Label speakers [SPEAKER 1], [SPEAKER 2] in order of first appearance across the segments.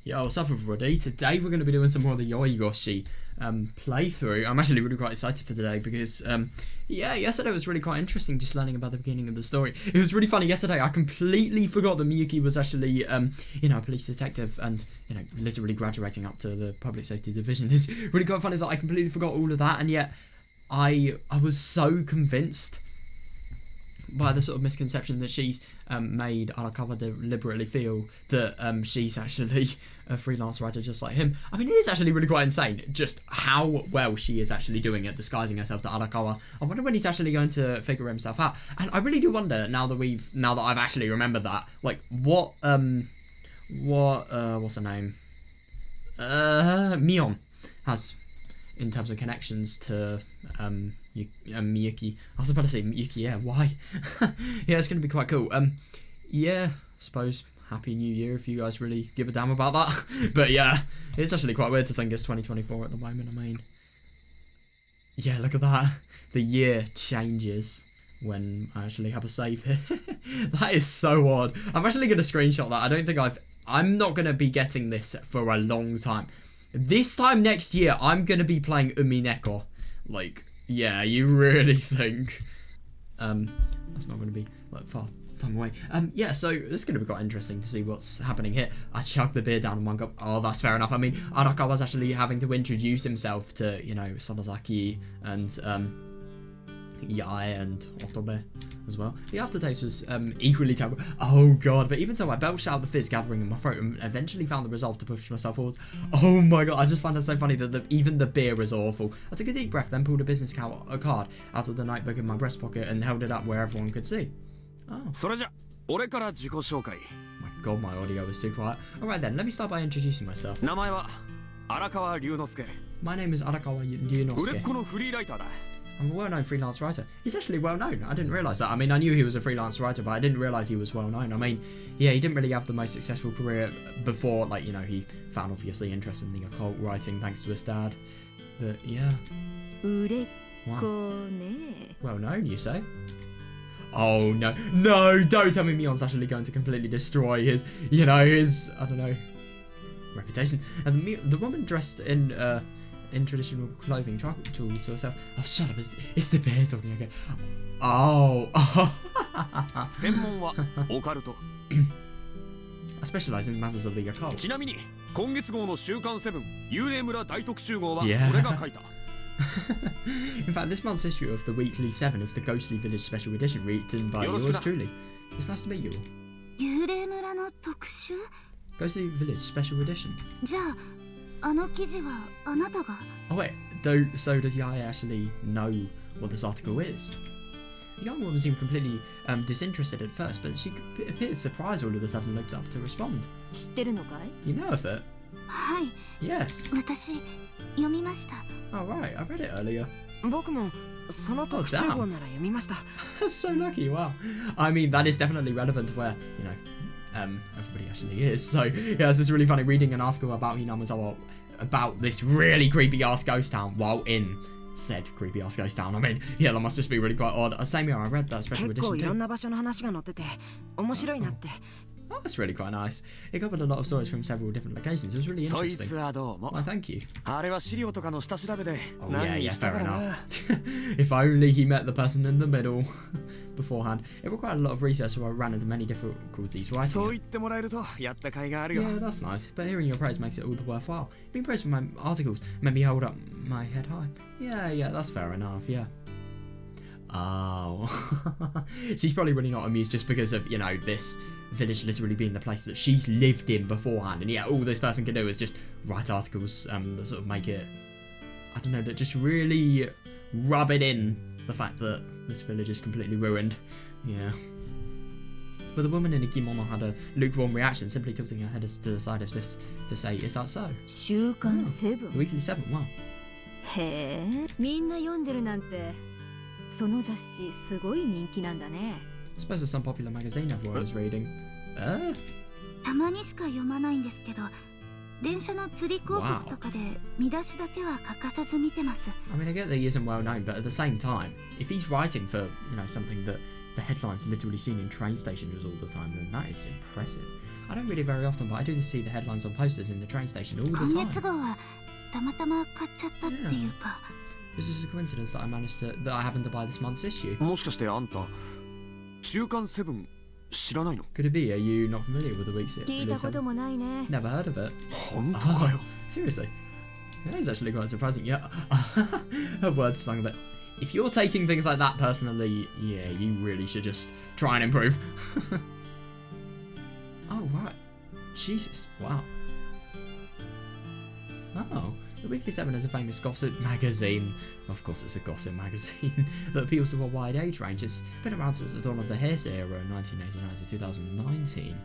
[SPEAKER 1] Yo, what's up everybody? Today we're going to be doing some more of the Yoigoshi playthrough. I'm actually really quite excited for today because, yeah, yesterday was really quite interesting just learning about the beginning of the story. It was really funny yesterday. I completely forgot that Miyuki was actually, you know, a police detective and, you know, literally graduating up to the public safety division. It's really quite funny that I completely forgot all of that, and yet I was so convinced by the sort of misconception that she's made Arakawa deliberately feel that she's actually a freelance writer just like him. I mean, it is actually really quite insane just how well she is actually doing at disguising herself to Arakawa. I wonder when he's actually going to figure himself out. And I really do wonder now that I've actually remembered that, like what's her name? Mion has in terms of connections to Miyuki. I was about to say Miyuki, yeah, why? Yeah, it's going to be quite cool. Yeah, I suppose Happy New Year if you guys really give a damn about that. But yeah, it's actually quite weird to think it's 2024 at the moment. I mean, yeah, look at that. The year changes when I actually have a save here. That is so odd. I'm actually going to screenshot that. I don't think I'm not going to be getting this for a long time. This time next year, I'm going to be playing Umineko. Like, yeah, you really think that's not going to be like far time away. Yeah, so it's going to be quite interesting to see what's happening here. I chugged the beer down in one cup. Oh, that's fair enough. I mean, Arakawa's actually having to introduce himself to, you know, Sonozaki and Yae and Otobe as well. The aftertaste was equally terrible. Oh god, but even so, I belched out the fizz gathering in my throat and eventually found the resolve to push myself forward. Oh my god, I just find that so funny that even the beer is awful. I took a deep breath, then pulled a business card out of the notebook in my breast pocket and held it up where everyone could see. Oh. My god, my audio was too quiet. Alright then, let me start by introducing myself. My name is Arakawa Ryunosuke. I'm a well-known freelance writer. He's actually well-known. I didn't realise that. I mean, I knew he was a freelance writer, but I didn't realise he was well-known. I mean, yeah, he didn't really have the most successful career before, like, you know, he found obviously interest in the occult writing thanks to his dad. But, yeah. Wow. Well-known, you say? Oh, no. No, don't tell me Mion's actually going to completely destroy his, you know, his, I don't know, reputation. And the woman dressed in traditional clothing chuckled to herself. Oh, shut up, it's the bear talking again. Oh. I specialise in matters of the occult. Yeah. In fact, this month's issue of the Weekly 7 is the Ghostly Village Special Edition written by yours truly. It's nice to meet you all. Ghostly Village Special Edition. Oh wait, so does Yae actually know what this article is? The young woman seemed completely disinterested at first, but she appeared surprised all of a sudden and looked up to respond. You know of it? Yes. Oh right, I read it earlier. Oh, damn. That's so lucky, wow. I mean, that is definitely relevant to where, you know, everybody actually is. So yeah, it's just really funny reading an article about Hinamizawa about this really creepy ass ghost town while in said creepy ass ghost town. I mean, yeah, that must just be really quite odd. Same year I read that special edition too. Oh, that's really quite nice. It covered a lot of stories from several different locations. It was really interesting. Well, thank you. Oh yeah, fair enough. If only he met the person in the middle beforehand. It required a lot of research, so I ran into many difficulties writing it. Yeah, that's nice. But hearing your praise makes it all the worthwhile. Being praised for my articles made me hold up my head high. Yeah, that's fair enough, yeah. Oh. She's probably really not amused just because of, you know, this village literally being the place that she's lived in beforehand, and yeah, all this person can do is just write articles that sort of make it, I don't know, that just really rub it in the fact that this village is completely ruined. Yeah. But the woman in the kimono had a lukewarm reaction, simply tilting her head to the side as if to say, is that so? The Weekly 7, wow. I suppose it's some popular magazine everyone is reading. Wow. I mean, I get that he isn't well known, but at the same time, if he's writing for, you know, something that the headlines literally seen in train stations all the time, then that is impressive. I don't read it very often, but I do see the headlines on posters in the train station all the
[SPEAKER 2] 今
[SPEAKER 1] time.
[SPEAKER 2] 月号はたまたま買っちゃったっていうか。
[SPEAKER 1] It's just a coincidence that I happened to buy this month's issue.
[SPEAKER 3] もしかしてあんた週刊セブン知らないの？
[SPEAKER 1] Could it be? Are you not familiar with the week's
[SPEAKER 4] 聞いたこともないね。
[SPEAKER 1] Never heard of it.
[SPEAKER 3] 本当かよ。
[SPEAKER 1] Seriously? That is actually quite surprising. Yeah, her words stung a bit. If you're taking things like that personally, yeah, you really should just try and improve. Oh, right. Jesus, wow. Oh, the Weekly 7 is a famous gossip magazine. Of course, it's a gossip magazine that appeals to a wide age range. It's been around since the dawn of the hearsay era in 1989 to 2019,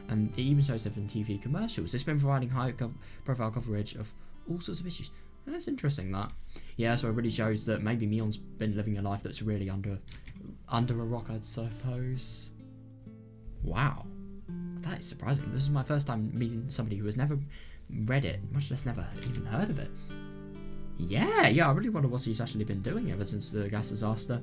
[SPEAKER 1] and it even shows up in TV commercials. It's been providing high-profile coverage of all sorts of issues. That's interesting, that. Yeah, so it really shows that maybe Mion's been living a life that's really under a rock, I'd suppose. Wow. That is surprising. This is my first time meeting somebody who has never read it, much less never even heard of it. Yeah, I really wonder what she's actually been doing ever since the gas disaster.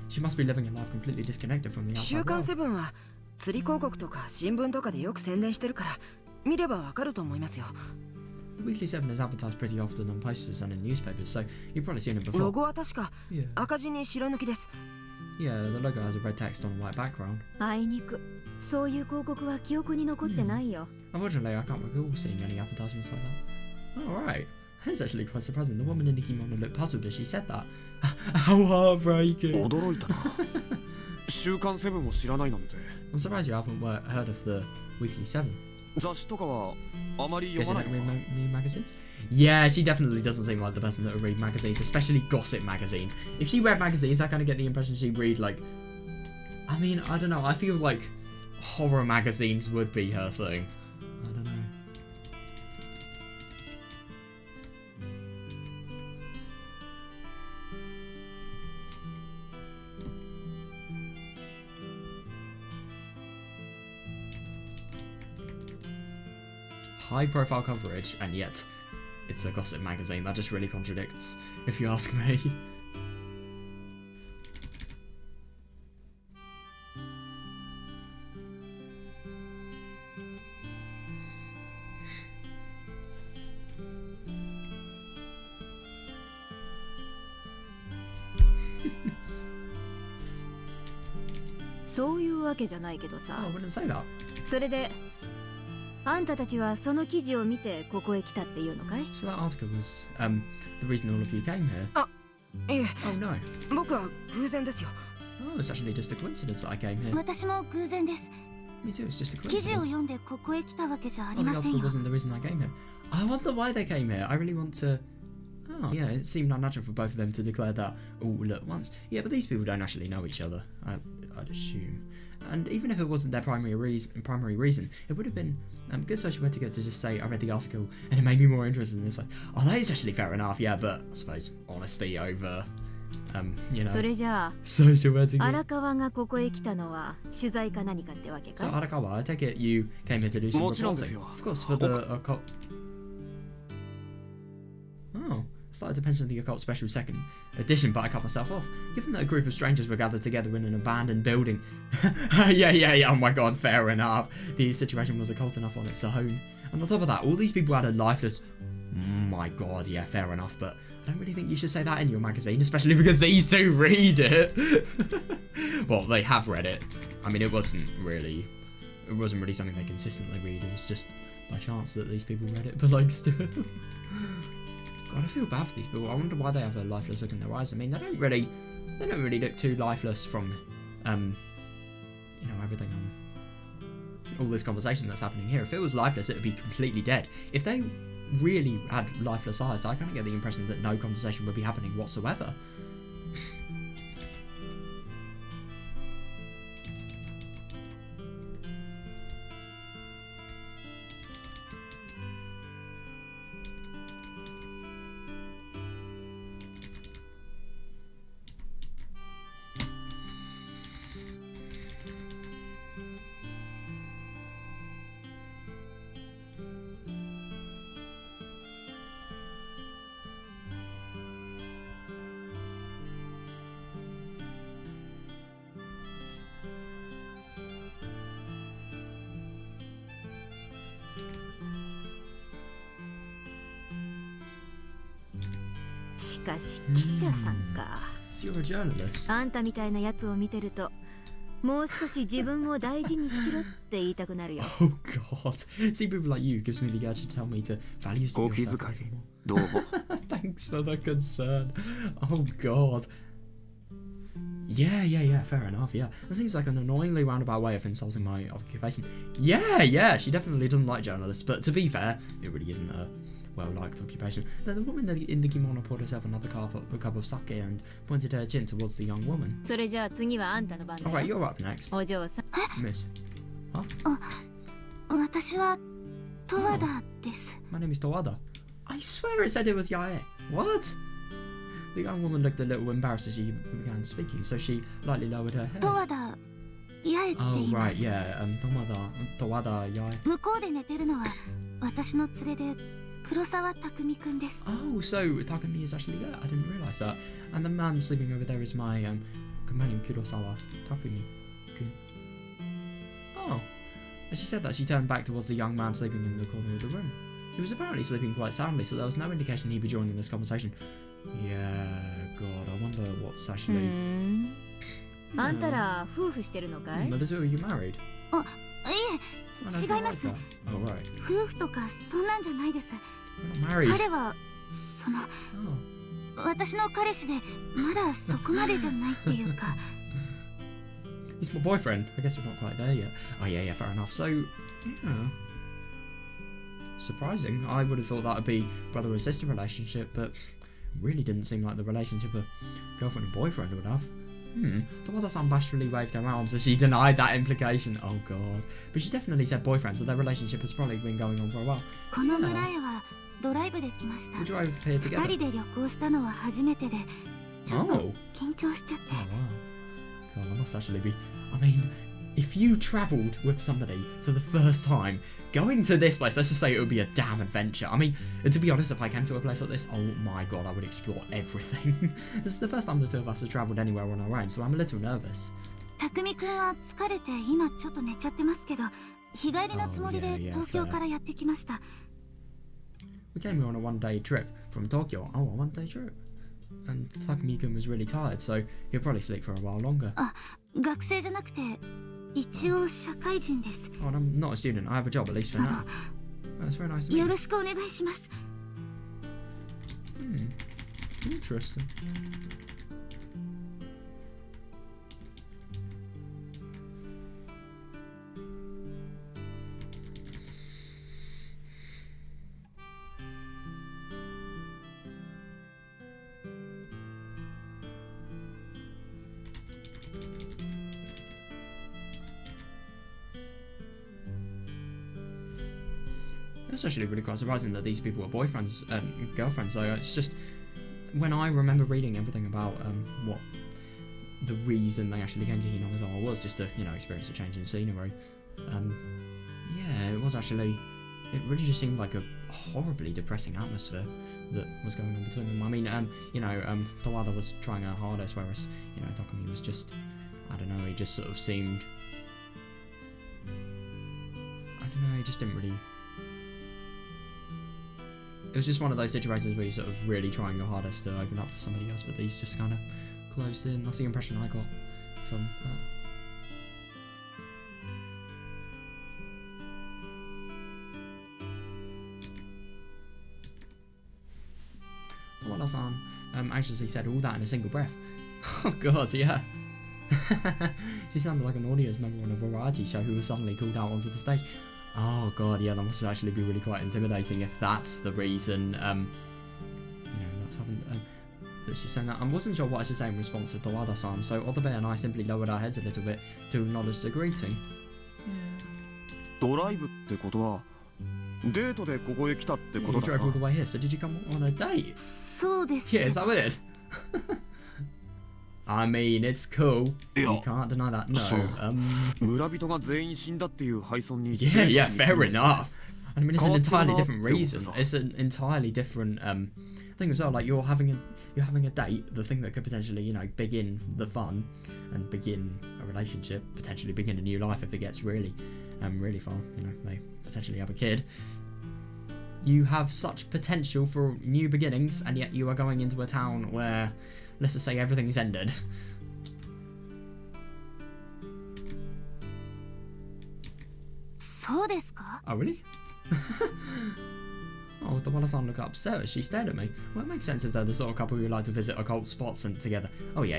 [SPEAKER 1] She must be living a life completely disconnected from the outside
[SPEAKER 5] 週刊
[SPEAKER 1] world.
[SPEAKER 5] セブンは釣り広告とか新聞とかでよく宣伝してるから見ればわかると思いますよ。
[SPEAKER 1] The Weekly 7 is advertised pretty often on posters and in newspapers, so you've probably seen it
[SPEAKER 5] ロ
[SPEAKER 1] before.
[SPEAKER 5] ゴは確か
[SPEAKER 1] Yeah.
[SPEAKER 5] 赤字に白抜きです。
[SPEAKER 1] Yeah, the logo has a red text on a white background.
[SPEAKER 4] あいにくそういう広告は記憶に残ってないよ。
[SPEAKER 1] Unfortunately, I can't recall seeing any advertisements like that. Alright. That's actually quite surprising. The woman in the kimono looked puzzled as she said that. How heartbreaking.
[SPEAKER 3] 驚いたな。週刊セブンも知らないなんて。
[SPEAKER 1] I'm surprised you haven't heard of the Weekly 7.
[SPEAKER 3] 雑誌とかはあまり
[SPEAKER 1] Guess
[SPEAKER 3] 読
[SPEAKER 1] you
[SPEAKER 3] まな
[SPEAKER 1] don't
[SPEAKER 3] いの
[SPEAKER 1] read magazines? Yeah, she definitely doesn't seem like the person that would read magazines, especially gossip magazines. If she read magazines, I kind of get the impression she'd read, like... I mean, I don't know, I feel like horror magazines would be her thing. I don't know. High profile coverage, and yet it's a gossip magazine. That just really contradicts, if you ask me.
[SPEAKER 4] Oh, そういうわけじゃないけど
[SPEAKER 1] Oh,
[SPEAKER 4] さ
[SPEAKER 1] I。wouldn't say that.
[SPEAKER 4] それであんたたちはその記事を見てここへ来たっていうのかい？
[SPEAKER 1] So that article was the reason all of you came here.
[SPEAKER 5] いえ、
[SPEAKER 1] Oh no.
[SPEAKER 5] 僕は偶然ですよ。
[SPEAKER 1] Oh, it's actually just a coincidence that I came here.
[SPEAKER 2] 私も偶然です。
[SPEAKER 1] Me too, it's just a
[SPEAKER 2] 記事を
[SPEAKER 1] coincidence.
[SPEAKER 2] 読んでここへ来たわけじゃあ
[SPEAKER 1] Oh,
[SPEAKER 2] り
[SPEAKER 1] the
[SPEAKER 2] ません
[SPEAKER 1] article
[SPEAKER 2] よ。
[SPEAKER 1] wasn't the reason I came here. I wonder why they came here. I really want to... Oh, yeah, it seemed unnatural for both of them to declare that all at once. Yeah, but these people don't actually know each other, I'd assume. And even if it wasn't their primary reason, it would have been good social etiquette to just say, I read the article and it made me more interested in this one. Oh, that is actually fair enough, yeah, but I suppose honesty over, you know,
[SPEAKER 4] それじゃあ
[SPEAKER 1] social etiquette.
[SPEAKER 4] 荒川がここへ来たのは取材か何かってわけ
[SPEAKER 1] So,
[SPEAKER 4] かい？
[SPEAKER 1] Arakawa, I take it you came here to do some
[SPEAKER 3] もちろんですよ。
[SPEAKER 1] reporting. Of course, for the occult... Oh, started to mention the occult special second edition, but I cut myself off. Given that a group of strangers were gathered together in an abandoned building... yeah, oh my god, fair enough. The situation was occult enough on its own. And on top of that, all these people had a lifeless... My god, yeah, fair enoff, but I don't really think you should say that in your magazine, especially because these two read it. Well, they have read it. I mean, it wasn't really something they consistently read. It was just by chance that these people read it, but like still... God, I feel bad for these people. I wonder why they have a lifeless look in their eyes. I mean, they don't really look too lifeless from, you know, everything all this conversation that's happening here. If it was lifeless, it would be completely dead. If they really had lifeless eyes, I kind of get the impression that no conversation would be happening whatsoever.
[SPEAKER 4] しかし記者さんか。
[SPEAKER 1] So you're a journalist.
[SPEAKER 4] あんたみたいなやつを見てると、もう少し自分を大事にしろって言いたくなるよ。
[SPEAKER 1] Oh god. See people like you gives me the urge to tell me to value
[SPEAKER 3] ご
[SPEAKER 1] yourself
[SPEAKER 3] 気
[SPEAKER 1] a
[SPEAKER 3] 遣
[SPEAKER 1] little
[SPEAKER 3] い
[SPEAKER 1] more.
[SPEAKER 3] どうも
[SPEAKER 1] Thanks for the concern. Oh god. Yeah, fair enough, yeah. That seems like an annoyingly roundabout way of insulting my occupation. Yeah, she definitely doesn't like journalists, but to be fair, it really isn't a well-liked occupation. The woman in the kimono poured herself another cup of sake and pointed her chin towards the young woman.
[SPEAKER 4] それじゃあ次はあんたの番だ
[SPEAKER 1] Alright,
[SPEAKER 4] よ。
[SPEAKER 1] you're up next.
[SPEAKER 4] お嬢さん。
[SPEAKER 1] Miss.
[SPEAKER 2] 私は十和田です。
[SPEAKER 1] My name is Towada. I swear it said it was Yae. What? The young woman looked a little embarrassed as she began speaking, so she lightly lowered her head.
[SPEAKER 2] 十和田八重って
[SPEAKER 1] Oh,
[SPEAKER 2] 言いま
[SPEAKER 1] right,
[SPEAKER 2] す。
[SPEAKER 1] yeah. Towada Yae.
[SPEAKER 2] 向こうで寝てるのは私の連れで黒沢匠くんです。
[SPEAKER 1] Oh, so Takumi is actually there. I didn't realise that. And the man sleeping over there is my companion Kurosawa Takumi-kun. Oh. As she said that, she turned back towards the young man sleeping in the corner of the room. He was apparently sleeping quite soundly, so there was no indication he'd be joining this conversation. Yeah, God, I wonder what's
[SPEAKER 4] う
[SPEAKER 1] actually...
[SPEAKER 4] ん。あんたら夫婦してるのかい？
[SPEAKER 1] But the two of you married?
[SPEAKER 2] い
[SPEAKER 1] Oh,
[SPEAKER 2] え、
[SPEAKER 1] that's
[SPEAKER 2] 違
[SPEAKER 1] not
[SPEAKER 2] いま
[SPEAKER 1] like
[SPEAKER 2] す。
[SPEAKER 1] that. Oh, right.
[SPEAKER 2] 夫婦とかそんなんじゃないです。
[SPEAKER 1] You're not married.
[SPEAKER 2] 彼はその
[SPEAKER 1] Oh.
[SPEAKER 2] 私の彼氏でまだそこまでじゃないっていうか。
[SPEAKER 1] He's my boyfriend. I guess we're not quite there yet. Oh, yeah, fair enough. So, yeah. Surprising. I would have thought that would be brother and sister relationship, but really didn't seem like the relationship a girlfriend and boyfriend would have. Tawada-san bashfully waved her arms as she denied that implication. Oh, God. But she definitely said boyfriend, so their relationship has probably been going on for a while.
[SPEAKER 2] この村へはドライブで来ました。
[SPEAKER 1] We drove here
[SPEAKER 2] 二
[SPEAKER 1] together.
[SPEAKER 2] 人で旅行したのは初めてで、ちょっと
[SPEAKER 1] Oh.
[SPEAKER 2] 緊張しちゃって。
[SPEAKER 1] Oh, wow. God, that must actually be... I mean, if you travelled with somebody for the first time, going to this place, let's just say it would be a damn adventure. I mean, to be honest, if I came to a place like this, oh my god, I would explore everything. This is the first time the two of us have travelled anywhere on our own, so I'm a little nervous.
[SPEAKER 2] 匠くんは疲れて今ちょっと寝ちゃってますけど、日帰りのつもりで
[SPEAKER 1] Oh, yeah, yeah,
[SPEAKER 2] 東京からやってきました。
[SPEAKER 1] We came here on a one-day trip from Tokyo. Oh, a one-day trip. And Takumi-kun was really tired, so he'll probably sleep for a while longer.
[SPEAKER 2] 学生じゃなくて一応社会人です。
[SPEAKER 1] Oh, and I'm not a student. I have a job, at least for now. That's very nice to meet
[SPEAKER 2] よ
[SPEAKER 1] you.
[SPEAKER 2] ろしくお願いします。
[SPEAKER 1] Interesting. It's actually really quite surprising that these people were boyfriends and girlfriends. So it's just when I remember reading everything about what the reason they actually came to Hinamizawa was just to experience a change in scenery. Yeah, it was actually. It really just seemed like a horribly depressing atmosphere that was going on between them. I mean, Tawada was trying her hardest, whereas Takumi was just, I don't know, he just sort of seemed. I don't know, he just didn't really. It was just one of those situations where you're sort of really trying your hardest to open up to somebody else, but these just kind of closed in. That's the impression I got from that. Tawada-san anxiously said all that in a single breath. Oh god, yeah. She sounded like an audience member on a variety show who was suddenly called out onto the stage. Oh god, yeah, that must actually be really quite intimidating if that's the reason, that's happened. That she's saying that. I wasn't sure what I should say in response to Tawada-san, so Odabe and I simply lowered our heads a little bit to acknowledge the greeting.
[SPEAKER 3] ドライブってことはデートでここへ来たってこ
[SPEAKER 1] You
[SPEAKER 3] とだ
[SPEAKER 1] drove all
[SPEAKER 3] な
[SPEAKER 1] the way here, so did you come on a date?
[SPEAKER 2] そうです。
[SPEAKER 1] Yeah, is that weird? I mean, it's cool. You
[SPEAKER 3] いや
[SPEAKER 1] can't deny that. No.
[SPEAKER 3] そう。村人が全員死んだっていう配送に
[SPEAKER 1] Yeah, fair enough. I mean, it's an entirely
[SPEAKER 3] Can't
[SPEAKER 1] different
[SPEAKER 3] do
[SPEAKER 1] reason.
[SPEAKER 3] that.
[SPEAKER 1] It's an entirely different thing as well. Like you're having a date, the thing that could potentially, begin the fun and begin a relationship, potentially begin a new life if it gets really, really far. They potentially have a kid. You have such potential for new beginnings, and yet you are going into a town where, let's just say, everything is ended.
[SPEAKER 2] そうですか?
[SPEAKER 1] Oh, really? Oh, the Walla-san looked upset as she stared at me. Well, it makes sense if they're the sort of couple who like to visit occult spots and together. Oh, yeah,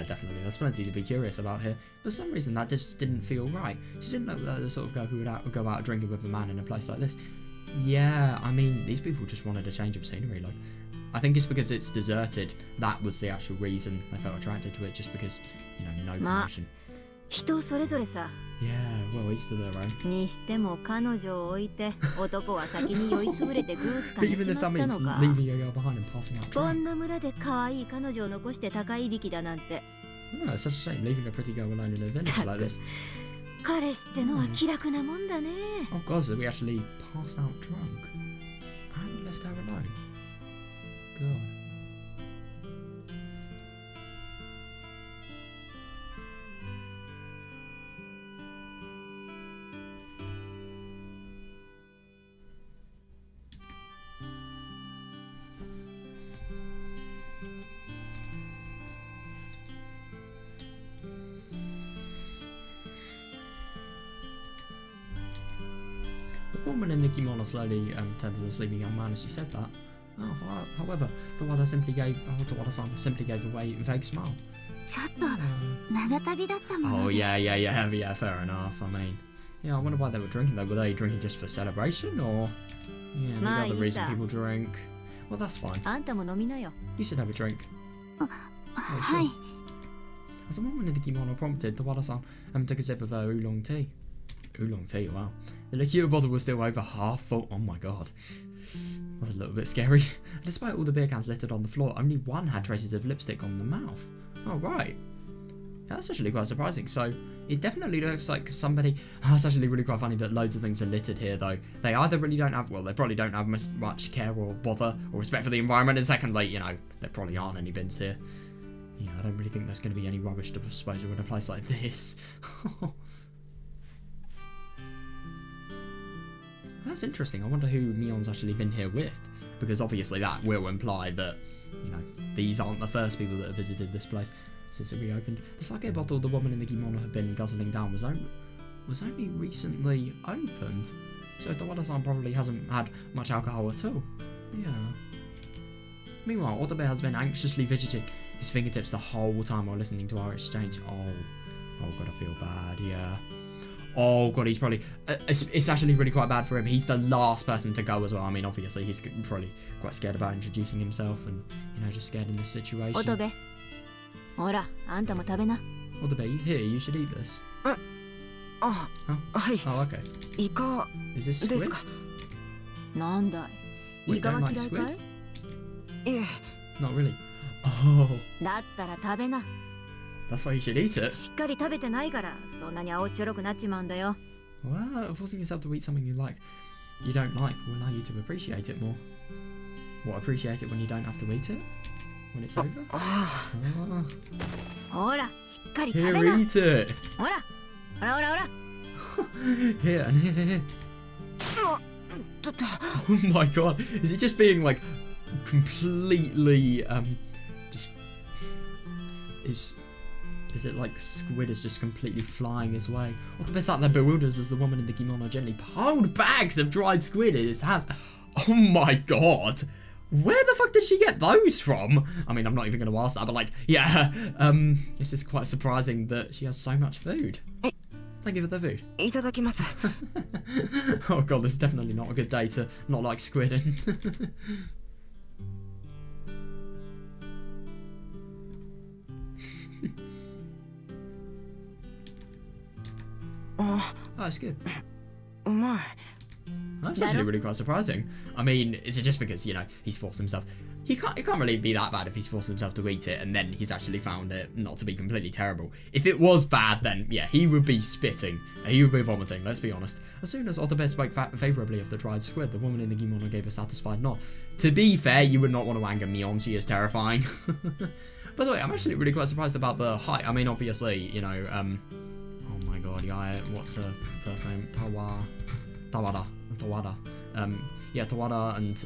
[SPEAKER 1] definitely. There's plenty to be curious about here. But for some reason, that just didn't feel right. She didn't look like the sort of girl who would go out drinking with a man in a place like this. Yeah, I mean, these people just wanted a change of scenery. Like, I think it's because it's deserted. That was the actual reason they felt attracted to it, just because, you know, no commotion.
[SPEAKER 4] 人それぞれさ。
[SPEAKER 1] Yeah, well, each to their own.
[SPEAKER 4] にしても彼女を置いて男は先に酔いつぶれてグースか寝
[SPEAKER 1] Even
[SPEAKER 4] ち
[SPEAKER 1] if
[SPEAKER 4] ま
[SPEAKER 1] that
[SPEAKER 4] った
[SPEAKER 1] means
[SPEAKER 4] のか。
[SPEAKER 1] leaving a girl behind and passing out
[SPEAKER 4] こ
[SPEAKER 1] drunk.
[SPEAKER 4] んな村で可愛い彼女を残して高いびきだなんて。
[SPEAKER 1] Oh, it's such a shame leaving a pretty girl alone in a village like this.
[SPEAKER 4] 彼氏ってのは気楽なもんだね。
[SPEAKER 1] Oh god, so we actually passed out drunk and left her alone. God. The woman in the kimono slowly turned to the sleeping young man as she said that. However, the Wada-san simply gave a vague smile.
[SPEAKER 2] ちょっと長旅だったもの
[SPEAKER 1] Oh
[SPEAKER 2] で。
[SPEAKER 1] yeah, fair enough. I mean, yeah, I wonder why they were drinking though. Were they drinking just for celebration, or yeah, the other reason people drink? Well, that's fine.
[SPEAKER 4] あんたも飲みなよ。
[SPEAKER 1] You should have a drink.
[SPEAKER 2] はい。
[SPEAKER 1] As the woman in the kimono prompted, the Wada-san took a sip of her oolong tea. Oolong tea, wow. The liqueur bottle was still over half full. Oh my god. That's a little bit scary. Despite all the beer cans littered on the floor, only one had traces of lipstick on the mouth. Oh, right. That's actually quite surprising. So, it definitely looks like somebody... That's actually really quite funny that loads of things are littered here, though. They either really don't have... Well, they probably don't have much care or bother or respect for the environment. And secondly, you know, there probably aren't any bins here. Yeah, I don't really think there's going to be any rubbish to disposal in a place like this. That's interesting. I wonder who Mion's actually been here with. Because obviously that will imply that, you know, these aren't the first people that have visited this place since it reopened. The sake bottle the woman in the kimono had been guzzling down was only recently opened. So the Wada-san probably hasn't had much alcohol at all. Yeah. Meanwhile, Otobe has been anxiously fidgeting his fingertips the whole time while listening to our exchange. Oh god, I feel bad, yeah. Oh god, he's probably... it's actually really quite bad for him. He's the last person to go as well. I mean, obviously, he's probably quite scared about introducing himself and, you know, just scared in this situation.
[SPEAKER 4] 乙部。ほら、あんたも食べな。
[SPEAKER 1] Otobe, here, you should eat this.
[SPEAKER 5] あ、
[SPEAKER 1] Huh?
[SPEAKER 5] はい。
[SPEAKER 1] Oh, okay.
[SPEAKER 5] イカ
[SPEAKER 1] Is this
[SPEAKER 5] です
[SPEAKER 1] squid?
[SPEAKER 5] か。
[SPEAKER 4] なんだい。
[SPEAKER 1] Wait,
[SPEAKER 4] イカ
[SPEAKER 1] don't
[SPEAKER 4] は
[SPEAKER 1] like
[SPEAKER 4] 嫌いか
[SPEAKER 1] squid?
[SPEAKER 4] い？
[SPEAKER 5] ええ、
[SPEAKER 1] Not really. Oh,
[SPEAKER 4] だったら食べな。
[SPEAKER 1] that's why you should eat it.
[SPEAKER 4] しっかり食べてないから、そんなに青っちょろくなっちまうんだよ。
[SPEAKER 1] Well, forcing yourself to eat something you don't like, will allow you to appreciate it more. What, appreciate it when you don't have to eat it? When it's over?
[SPEAKER 5] あ
[SPEAKER 1] Ah.
[SPEAKER 4] ほら、しっかり食べ
[SPEAKER 1] Here,
[SPEAKER 4] な。
[SPEAKER 1] eat it!
[SPEAKER 4] ほら、ほらほらほら。
[SPEAKER 1] Here, and here.
[SPEAKER 5] あ、ちょっと。
[SPEAKER 1] Oh my god, is he just being like completely just is it like squid is just completely flying his way? Or the best out there bewilders as the woman in the kimono gently piled bags of dried squid in his hands. Oh my god, where the fuck did she get those from? I mean, I'm not even going to ask that, but like, yeah, it's just quite surprising that she has so much food. Thank you for the food.
[SPEAKER 5] いただきます。
[SPEAKER 1] Oh god, this is definitely not a good day to not like squid in. Oh, it's good.
[SPEAKER 5] うまい。
[SPEAKER 1] That's actually really quite surprising. I mean, is it just because, you know, he's forced himself... It can't really be that bad if he's forced himself to eat it and then he's actually found it not to be completely terrible. If it was bad, then, yeah, he would be spitting. He would be vomiting, let's be honest. As soon as Otobe spoke favourably of the dried squid, the woman in the kimono gave a satisfied nod. To be fair, you would not want to anger Mion, she is terrifying. By the way, I'm actually really quite surprised about the height. I mean, obviously, you know, oh my god, yeah, what's her first name? Tawada. yeah, Tawada and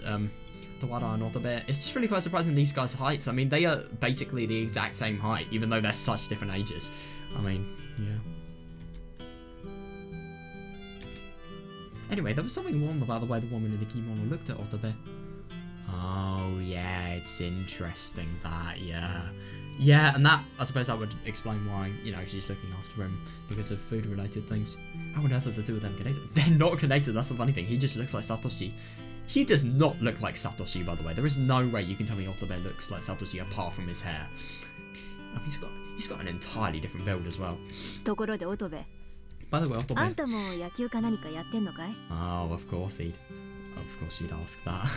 [SPEAKER 1] Otobe. It's just really quite surprising these guys' heights. I mean, they are basically the exact same height, even though they're such different ages. I mean, yeah. Anyway, there was something warm about the way the woman in the kimono looked at Otobe. Oh, yeah, it's interesting that, yeah. Yeah, and that, I suppose that would explain why, you know, she's looking after him because of food-related things. How on earth are the two of them connected? They're not connected, that's the funny thing. He just looks like Satoshi. He does not look like Satoshi, by the way. There is no way you can tell me Otobe looks like Satoshi apart from his hair. Oh, he's got an entirely different build as well.
[SPEAKER 4] ところでオトベ、
[SPEAKER 1] By the way,
[SPEAKER 4] あん
[SPEAKER 1] Otobe...
[SPEAKER 4] たも野球か何かやってんのかい？
[SPEAKER 1] Oh, of course you'd ask that.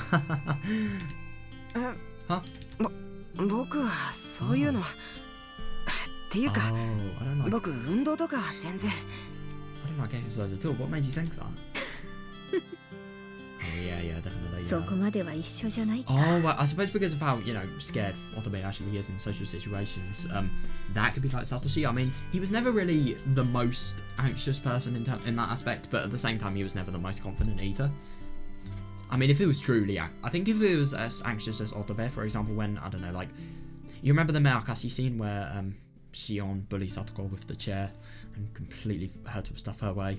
[SPEAKER 5] 僕はそういうのは、っていうか、
[SPEAKER 1] Oh, I don't like...
[SPEAKER 5] 僕運動とかは全然。
[SPEAKER 1] I don't like exercise at all. What made you think that? Oh, yeah, definitely.
[SPEAKER 4] そこまでは一緒じゃないか。
[SPEAKER 1] Oh, well, I suppose because of how, you know, scared Otobe actually is in social situations, that could be like Satoshi. I mean, he was never really the most anxious person in that aspect, but at the same time, he was never the most confident either. I mean, if he was truly... I think if he was as anxious as Otobe, for example, when, I don't know, like... You remember the Maokashi scene where Shion bullies Satoko with the chair and completely had to stuff her way?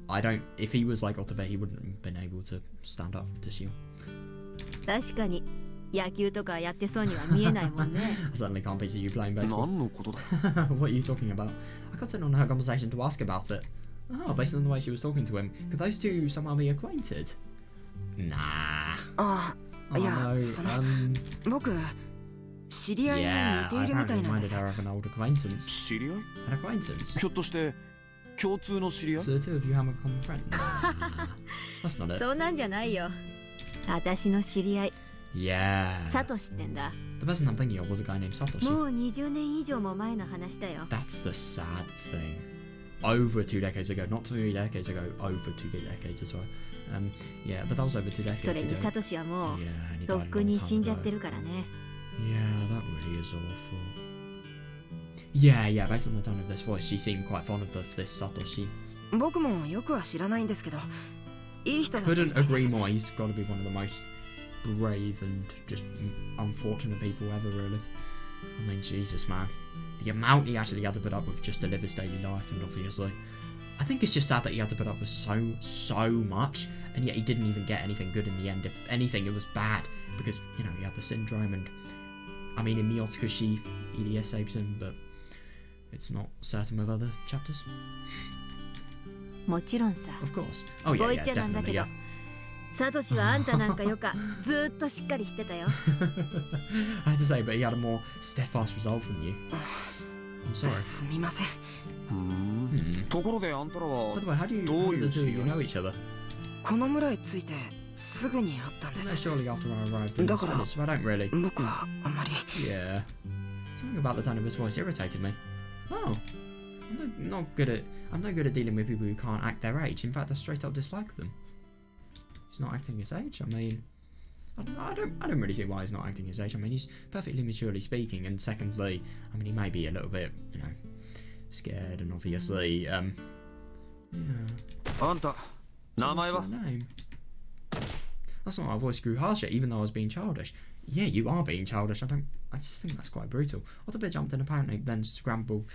[SPEAKER 1] I don't... If he was like Otobe, he wouldn't have been able to stand up to Shion.
[SPEAKER 4] 確かに野球とかやってそうには見えないもんね。
[SPEAKER 1] I certainly can't picture you playing baseball.
[SPEAKER 3] 何のことだ
[SPEAKER 1] What are you talking about? I got in on her conversation to ask about it. Oh, based on the way she was talking to him, could those two somehow be acquainted? Nah.
[SPEAKER 5] ああ、
[SPEAKER 1] Oh
[SPEAKER 5] いや、
[SPEAKER 1] no.
[SPEAKER 5] その、僕、知り合い
[SPEAKER 1] Yeah,
[SPEAKER 5] に似
[SPEAKER 1] I
[SPEAKER 5] ているみた
[SPEAKER 1] apparently
[SPEAKER 5] いなんで
[SPEAKER 1] reminded
[SPEAKER 5] す。
[SPEAKER 1] her of an old acquaintance.
[SPEAKER 3] 知り合い
[SPEAKER 1] An acquaintance?
[SPEAKER 3] ひょっとして共通の知り合い
[SPEAKER 1] So the two of you have a common friend? Nah, that's not it.
[SPEAKER 4] そんなんじゃないよ。私の知り合い、
[SPEAKER 1] Yeah.
[SPEAKER 4] サトシってんだ。
[SPEAKER 1] The person I'm thinking of was a guy named
[SPEAKER 4] も
[SPEAKER 1] Satoshi.
[SPEAKER 4] う20年以上も前の話だよ。
[SPEAKER 1] That's the sad thing. Over 2 decades ago, not 2 decades ago, over 2 decades as well. Yeah, but that was over 2 decades
[SPEAKER 4] それに
[SPEAKER 1] ago.
[SPEAKER 4] サトシはもう
[SPEAKER 1] Yeah, and he
[SPEAKER 4] と
[SPEAKER 1] died
[SPEAKER 4] っ
[SPEAKER 1] a
[SPEAKER 4] く
[SPEAKER 1] long
[SPEAKER 4] に
[SPEAKER 1] time
[SPEAKER 4] 死んじゃって
[SPEAKER 1] ago.
[SPEAKER 4] るからね。
[SPEAKER 1] Yeah, that really is awful. Yeah, based on the tone of this voice, she seemed quite fond of this Satoshi.
[SPEAKER 5] 僕もよくは知らないんですけど、いい人だったみ
[SPEAKER 1] Couldn't
[SPEAKER 5] たいで
[SPEAKER 1] agree
[SPEAKER 5] す。
[SPEAKER 1] more. He's got to be one of the most brave and just unfortunate people ever, really. I mean, Jesus, man. The amount he actually had to put up with just to live his daily life, and obviously... I think it's just sad that he had to put up with so much, and yet he didn't even get anything good in the end. If anything, it was bad, because, you know, he had the syndrome, and... I mean, in Miyotsukushi, EDS saves him, but... It's not certain with other chapters.
[SPEAKER 4] もちろんさ。
[SPEAKER 1] Of course. Oh,
[SPEAKER 4] こう
[SPEAKER 1] yeah,
[SPEAKER 4] 言っちゃなんだ
[SPEAKER 1] definitely,
[SPEAKER 4] けど
[SPEAKER 1] yeah.
[SPEAKER 4] サトシはあんたなんかよかずーっとしっかりしてたよ。
[SPEAKER 1] I have to say, but he had a more steadfast resolve than you. I'm sorry.
[SPEAKER 5] すみません。
[SPEAKER 3] ところであんたら
[SPEAKER 1] By
[SPEAKER 3] は
[SPEAKER 1] the way, how do
[SPEAKER 3] どう
[SPEAKER 1] the
[SPEAKER 3] いう
[SPEAKER 1] two
[SPEAKER 3] 知
[SPEAKER 1] of
[SPEAKER 3] り
[SPEAKER 1] you
[SPEAKER 3] 合い
[SPEAKER 1] know each other?
[SPEAKER 5] この村へ着いてすぐに会ったんで
[SPEAKER 1] No,
[SPEAKER 5] す。
[SPEAKER 1] surely after I arrived in
[SPEAKER 5] Da
[SPEAKER 1] this
[SPEAKER 5] から-
[SPEAKER 1] village, but I don't really.
[SPEAKER 5] 僕はあまり。
[SPEAKER 1] Yeah. Something about the tone of his voice irritated me. Oh. I'm no good at dealing with people who can't act their age. In fact, I straight up dislike them. He's not acting his age. I mean, I don't really see why he's not acting his age. I mean, he's perfectly maturely speaking, and secondly, I mean, he may be a little bit, you know, scared, and obviously, yeah.
[SPEAKER 3] あんた名
[SPEAKER 1] What's
[SPEAKER 3] 前
[SPEAKER 1] your
[SPEAKER 3] は
[SPEAKER 1] name? That's not my voice grew harsher, even though I was being childish. Yeah, you are being childish. I just think that's quite brutal. Otobe jumped in apparently, then scrambled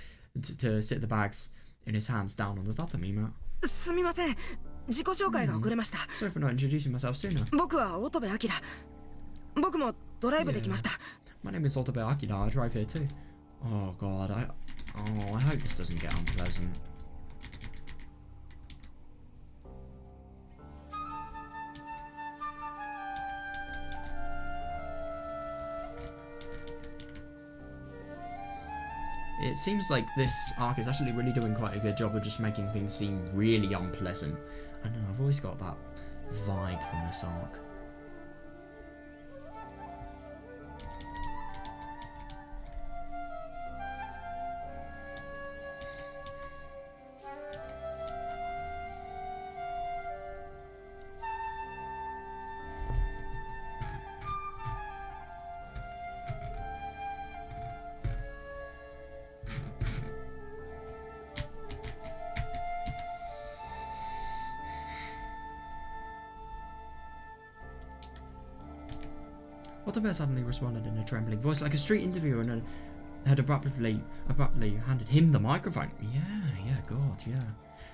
[SPEAKER 1] to sit the bags in his hands down on the tatami mat.
[SPEAKER 5] すみません。自己紹介が遅れました。
[SPEAKER 1] Sorry for not introducing myself sooner.
[SPEAKER 5] 僕は乙部明。僕もドライブできました。
[SPEAKER 1] My name is Otobe Akira. I drive here too. Oh god, I hope this doesn't get unpleasant. It seems like this arc is actually really doing quite a good job of just making things seem really unpleasant. I know, I've always got that vibe from this arc. Watabe suddenly responded in a trembling voice like a street interviewer and had abruptly handed him the microphone. Yeah, God, yeah.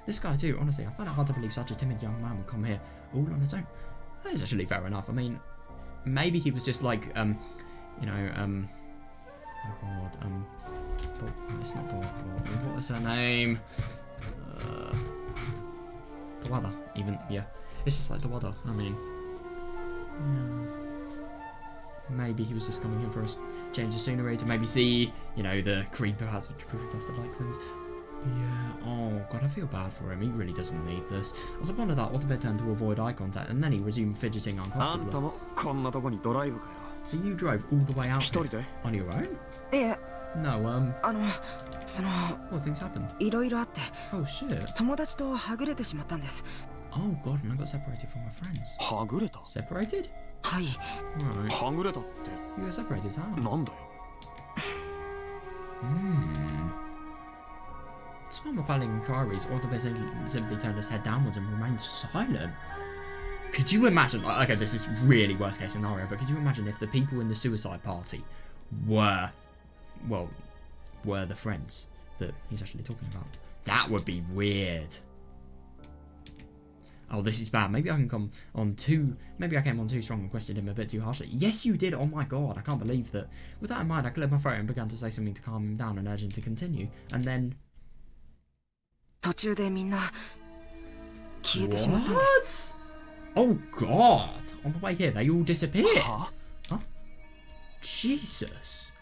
[SPEAKER 1] This guy too, honestly, I find it hard to believe such a timid young man would come here all on his own. That is actually fair enough. I mean, maybe he was just like, oh God, it's not Dora. What was her name? Dawada, even, yeah. It's just like Dawada, I mean, yeah. Maybe he was just coming in for a change of scenery to maybe see, the creepypasta-like things. Yeah, oh God, I feel bad for him. He really doesn't need this. As upon that, Watabe turned to avoid eye contact, and then he resumed fidgeting uncomfortably. So you drove all the way out here on your own?
[SPEAKER 5] Yeah.
[SPEAKER 1] No, What things happened?
[SPEAKER 5] いろいろあって
[SPEAKER 1] Oh shit.
[SPEAKER 5] 友達とはぐれてしまったんです。
[SPEAKER 1] Oh God, and I got separated from my friends.
[SPEAKER 3] はぐれた
[SPEAKER 1] Separated?
[SPEAKER 5] はい。
[SPEAKER 1] Right.
[SPEAKER 3] はぐれたって
[SPEAKER 1] You got separated, how?
[SPEAKER 3] なんだよ
[SPEAKER 1] Despite repelling inquiries, Watabe simply turned his head downwards and remained silent. Could you imagine, okay, this is really worst case scenario, but could you imagine if the people in the suicide party were the friends that he's actually talking about? That would be weird. Oh, this is bad. Maybe I came on too strong and questioned him a bit too harshly. Yes, you did. Oh my God, I can't believe that. With that in mind, I cleared my throat and began to say something to calm him down and urge him to continue. And then...
[SPEAKER 5] 途中でみんな消えてしまったんです。
[SPEAKER 1] Oh God! On the way here, they all disappeared. Huh? Jesus!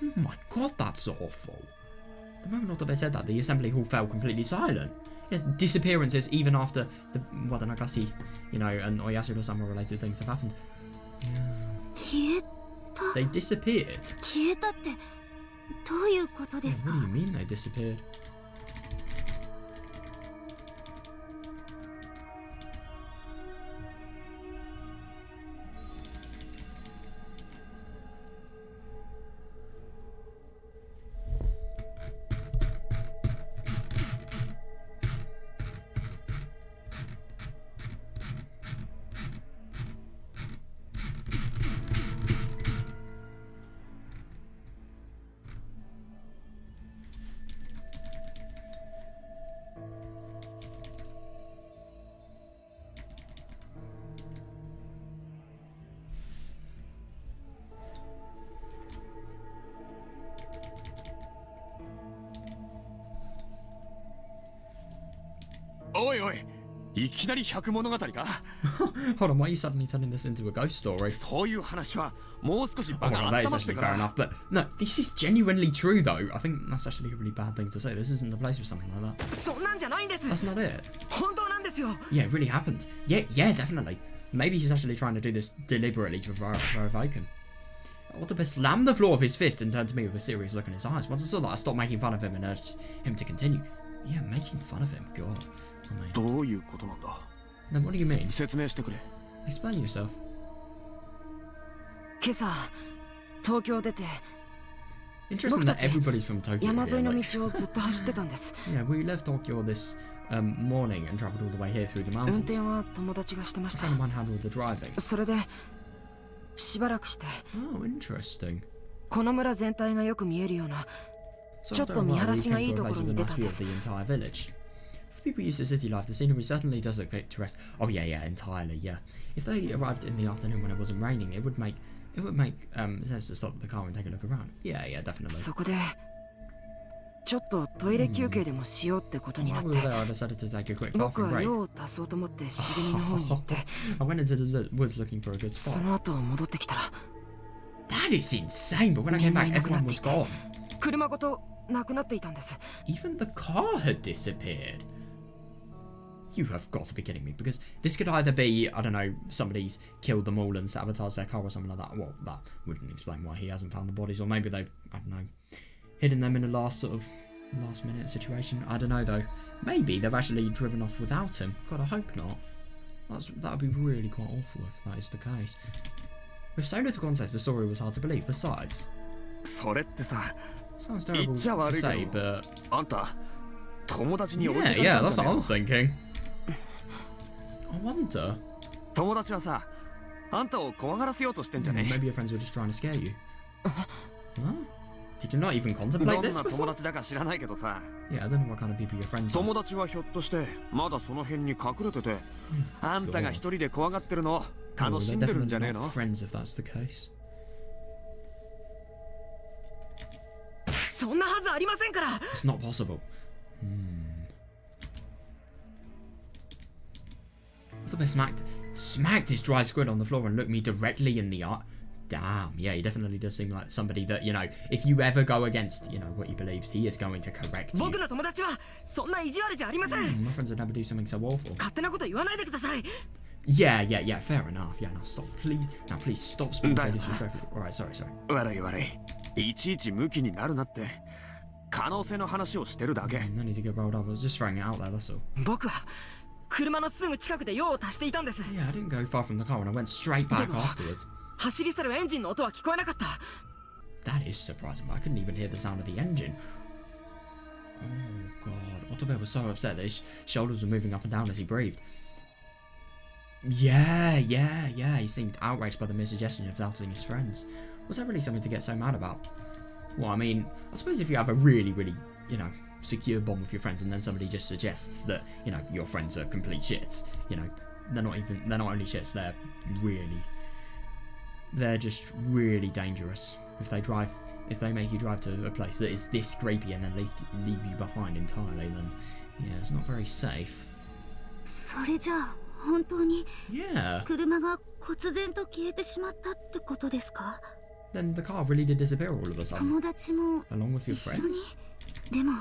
[SPEAKER 1] Oh my God, that's awful. The moment Watabe said that, the assembly hall fell completely silent. Yeah, disappearances even after the Nagasi, and Oyasura-sama related things have happened. Yeah. They disappeared.
[SPEAKER 2] 消えたってどういうことですか?
[SPEAKER 1] What do you mean they disappeared?
[SPEAKER 3] Oi,いきなり百物語か
[SPEAKER 1] Hold on, why are you suddenly turning this into a ghost story?
[SPEAKER 3] そういう話はもう少し場
[SPEAKER 1] Oh,
[SPEAKER 3] が
[SPEAKER 1] well,
[SPEAKER 3] 温
[SPEAKER 1] that
[SPEAKER 3] ま
[SPEAKER 1] is
[SPEAKER 3] って
[SPEAKER 1] actually
[SPEAKER 3] か
[SPEAKER 1] fair
[SPEAKER 3] ら
[SPEAKER 1] enough, but no, this is genuinely true though. I think that's actually a really bad thing to say. This isn't the place for something like that.
[SPEAKER 5] そんなんじゃないんです。
[SPEAKER 1] That's not it.
[SPEAKER 5] 本当なんですよ。
[SPEAKER 1] Yeah, it really happened. Yeah, definitely. Maybe he's actually trying to do this deliberately to provoke him. Watabe slammed the floor with his fist and turned to me with a serious look in his eyes. Once I saw that, I stopped making fun of him and urged him to continue. Yeah, making fun of him. God.
[SPEAKER 3] どういうことなんだ
[SPEAKER 1] Then what do you mean?
[SPEAKER 3] 説明してくれ
[SPEAKER 1] Explain yourself.
[SPEAKER 5] 今朝東京出て
[SPEAKER 1] Interesting that everybody's from Tokyo.
[SPEAKER 5] 山
[SPEAKER 1] Here,
[SPEAKER 5] 沿いの
[SPEAKER 1] like.
[SPEAKER 5] 道をずっと走ってたんです。
[SPEAKER 1] Yeah, we left Tokyo this morning and traveled all the way here through the
[SPEAKER 5] 運
[SPEAKER 1] mountains.
[SPEAKER 5] 転は友達がしてまし
[SPEAKER 1] A
[SPEAKER 5] た。
[SPEAKER 1] friend of mine handled the driving.
[SPEAKER 5] それでしばらくして
[SPEAKER 1] Oh, interesting.
[SPEAKER 5] この村全体がよく見えるような
[SPEAKER 1] So
[SPEAKER 5] ちょっ
[SPEAKER 1] after
[SPEAKER 5] と
[SPEAKER 1] a
[SPEAKER 5] 見
[SPEAKER 1] while,
[SPEAKER 5] 晴ら
[SPEAKER 1] we
[SPEAKER 5] しが
[SPEAKER 1] came
[SPEAKER 5] いい
[SPEAKER 1] to
[SPEAKER 5] と
[SPEAKER 1] a
[SPEAKER 5] こ
[SPEAKER 1] place
[SPEAKER 5] ろ
[SPEAKER 1] with
[SPEAKER 5] に
[SPEAKER 1] a
[SPEAKER 5] 出た
[SPEAKER 1] nice
[SPEAKER 5] ん
[SPEAKER 1] view
[SPEAKER 5] で
[SPEAKER 1] of
[SPEAKER 5] す。
[SPEAKER 1] the entire village. For people used to city life, the scenery certainly does look picturesque. Oh yeah, entirely, yeah. If they arrived in the afternoon when it wasn't raining, it would make sense to stop the car and take a look around. Yeah, definitely.
[SPEAKER 5] そこでちょっとトイレ休憩でもしようってことになっ
[SPEAKER 1] While
[SPEAKER 5] て
[SPEAKER 1] we were there, I decided to take a quick
[SPEAKER 5] 僕
[SPEAKER 1] bathroom
[SPEAKER 5] は
[SPEAKER 1] break.
[SPEAKER 5] 用を足そうと思って茂みの方に行って
[SPEAKER 1] I went into the woods looking for a good
[SPEAKER 5] そ
[SPEAKER 1] spot.
[SPEAKER 5] の後戻ってきたら
[SPEAKER 1] That is insane, but when I came back, everyone was gone.
[SPEAKER 5] 車ごとなくなっていたんです。
[SPEAKER 1] Even the car had disappeared. You have got to be kidding me, because this could either be, I don't know, somebody's killed them all and sabotaged their car or something like that. Well, that wouldn't explain why he hasn't found the bodies, or maybe they've, I don't know, hidden them in a last minute situation. I don't know though. Maybe they've actually driven off without him. God, I hope not. That would be really quite awful if that is the case. With so little context, the story was hard to believe. Besides,
[SPEAKER 3] それってさ
[SPEAKER 1] sounds terrible to say, but
[SPEAKER 3] あんた友達に置いて
[SPEAKER 1] yeah,
[SPEAKER 3] かれたん
[SPEAKER 1] that's
[SPEAKER 3] じゃ
[SPEAKER 1] what I
[SPEAKER 3] ね
[SPEAKER 1] was thinking. I wonder.
[SPEAKER 3] 友達はさあんたを怖がらせようとしてんじゃね
[SPEAKER 1] Maybe your friends were just trying to scare you. Huh? Did you not even
[SPEAKER 3] ど
[SPEAKER 1] contemplate
[SPEAKER 3] ん
[SPEAKER 1] this
[SPEAKER 3] な友
[SPEAKER 1] before?
[SPEAKER 3] 達だか知らないけどさ
[SPEAKER 1] Yeah, I don't know what kind of people your friends are.
[SPEAKER 3] 友達はひょっとしてまだその辺に隠れててあんたが一人で怖がってるの
[SPEAKER 1] Oh,
[SPEAKER 3] 楽
[SPEAKER 1] they're
[SPEAKER 3] しんでるん
[SPEAKER 1] definitely
[SPEAKER 3] じゃねえ
[SPEAKER 1] not
[SPEAKER 3] の
[SPEAKER 1] friends if that's the case.
[SPEAKER 5] そんなはずありませんから。
[SPEAKER 1] It's not possible. What if I smacked this dry squid on the floor and looked me directly in the eye? Damn, yeah, he definitely does seem like somebody that, you know, if you ever go against, you know, what he believes, he is going to correct you.
[SPEAKER 5] 僕の友達はそんな意地悪じゃありません。
[SPEAKER 1] My friends would never do something so awful.
[SPEAKER 5] 勝手なこと言わないでください。
[SPEAKER 1] Yeah, fair enough. Yeah, now stop, please. Now please stop speaking so disrespectfully. Alright, sorry.
[SPEAKER 3] 悪い悪いいちいちムキになるなって可能性の話をしてるだけ
[SPEAKER 1] No need to get rolled up. I was just throwing it out there, that's all.
[SPEAKER 5] 僕は車のすぐ近くで用を足していたんです。
[SPEAKER 1] Yeah, I didn't go far from the car and I went straight back afterwards.
[SPEAKER 5] 走り去るエンジンの音は聞こえなかった。
[SPEAKER 1] That is surprising, but I couldn't even hear the sound of the engine. Oh god, Ottobear was so upset that his shoulders were moving up and down as he breathed. Yeah, he seemed outraged by the mere suggestion of doubting his friends. Was that really something to get so mad about? Well, I mean, I suppose if you have a really, you know, secure bond with your friends and then somebody just suggests that, you know, your friends are complete shits, you know, they're not only shits, they're just really dangerous. If they make you drive to a place that is this creepy and then leave you behind entirely, then yeah, it's not very safe.
[SPEAKER 2] それじゃあ本当に
[SPEAKER 1] Yeah.
[SPEAKER 2] 車が忽然と消えてしまったってことですか？
[SPEAKER 1] Then the car really did disappear all of a sudden,
[SPEAKER 2] 友達も
[SPEAKER 1] along with your
[SPEAKER 2] 一緒に
[SPEAKER 1] friends.
[SPEAKER 2] でも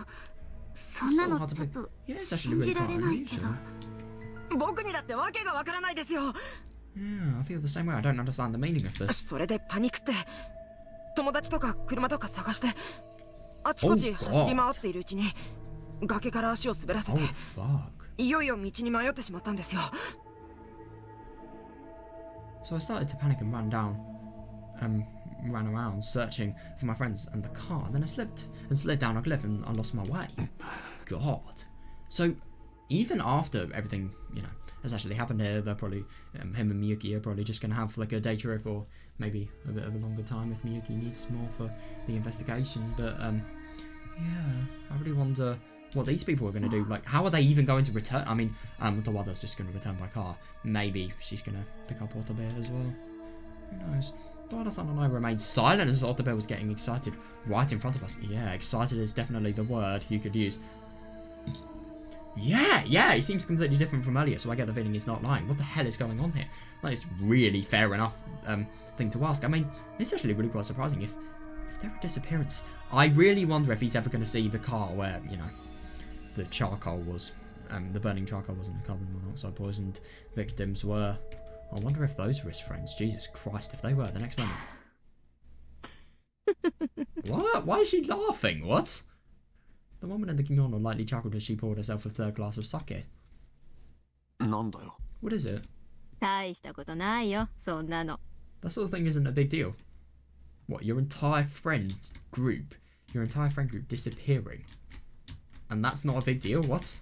[SPEAKER 2] そんなのちょっと
[SPEAKER 1] Yeah, it's actually
[SPEAKER 2] 信
[SPEAKER 1] really
[SPEAKER 2] じ
[SPEAKER 1] quite
[SPEAKER 2] られないけど
[SPEAKER 1] unusual.
[SPEAKER 5] 僕にだってわけがわからないですよ。
[SPEAKER 1] Yeah, I feel the same way. I don't understand the meaning of this.
[SPEAKER 5] それでパニックって友達とか車とか探してあちこち
[SPEAKER 1] Oh,
[SPEAKER 5] 走り回っているうちに崖から足を滑らせ
[SPEAKER 1] Oh
[SPEAKER 5] て
[SPEAKER 1] fuck.
[SPEAKER 5] いよいよ道に迷ってしまったんですよ。
[SPEAKER 1] So I started to panic and ran around searching for my friends and the car. Then I slipped and slid down a cliff and I lost my way. God. So even after everything, you know, has actually happened here, they're probably him and Miyuki are probably just gonna have like a day trip or maybe a bit of a longer time if Miyuki needs more for the investigation. But yeah, I really wonder what these people are going to do. Like, how are they even going to return? I mean, Tawada's just going to return by car. Maybe she's going to pick up Ottobear as well. Who knows? Tawada-san and I remained silent as Ottobear was getting excited right in front of us. Yeah, excited is definitely the word you could use. Yeah, he seems completely different from earlier, so I get the feeling he's not lying. What the hell is going on here? That is really fair enough thing to ask. I mean, it's actually really quite surprising if there are disappearances. I really wonder if he's ever going to see the car where, you know, the charcoal was, the burning charcoal wasn't the carbon monoxide poisoned victims were. I wonder if those were his friends. Jesus Christ, if they were, the next moment. What? Why is she laughing? What? The woman in the kimono lightly chuckled as she poured herself a third glass of sake.
[SPEAKER 3] なんだよ
[SPEAKER 1] What is it?
[SPEAKER 4] 大したことないよ、そんなの。
[SPEAKER 1] That sort of thing isn't a big deal. What, your entire friend group disappearing? And that's not a big deal? What?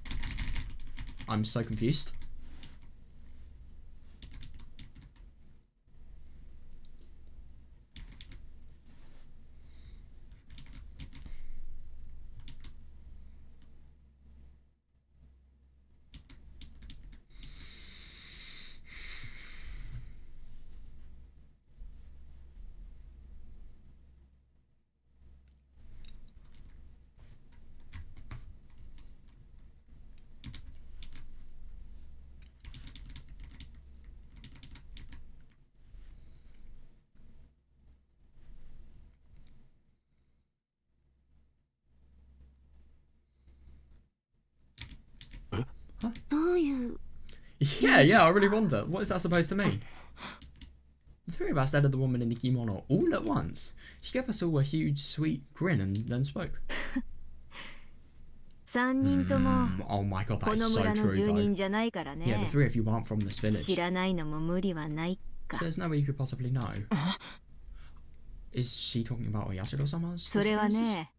[SPEAKER 1] I'm so confused. Yeah, I really wonder. What is that supposed to mean? The three of us stared at the woman in the kimono all at once. She gave us all a huge, sweet grin and then spoke.
[SPEAKER 4] 3人とも
[SPEAKER 1] Oh my god, that
[SPEAKER 4] こ
[SPEAKER 1] is
[SPEAKER 4] の
[SPEAKER 1] so
[SPEAKER 4] 村の
[SPEAKER 1] true
[SPEAKER 4] 住
[SPEAKER 1] though.
[SPEAKER 4] 人じゃないから
[SPEAKER 1] Yeah, the
[SPEAKER 4] ね。
[SPEAKER 1] three of you aren't from this village.
[SPEAKER 4] 知らないのも無理はないか
[SPEAKER 1] So。there's no way you could possibly know. Is she talking about Oyashiro-sama's
[SPEAKER 4] それは
[SPEAKER 1] disappearances?
[SPEAKER 4] ね、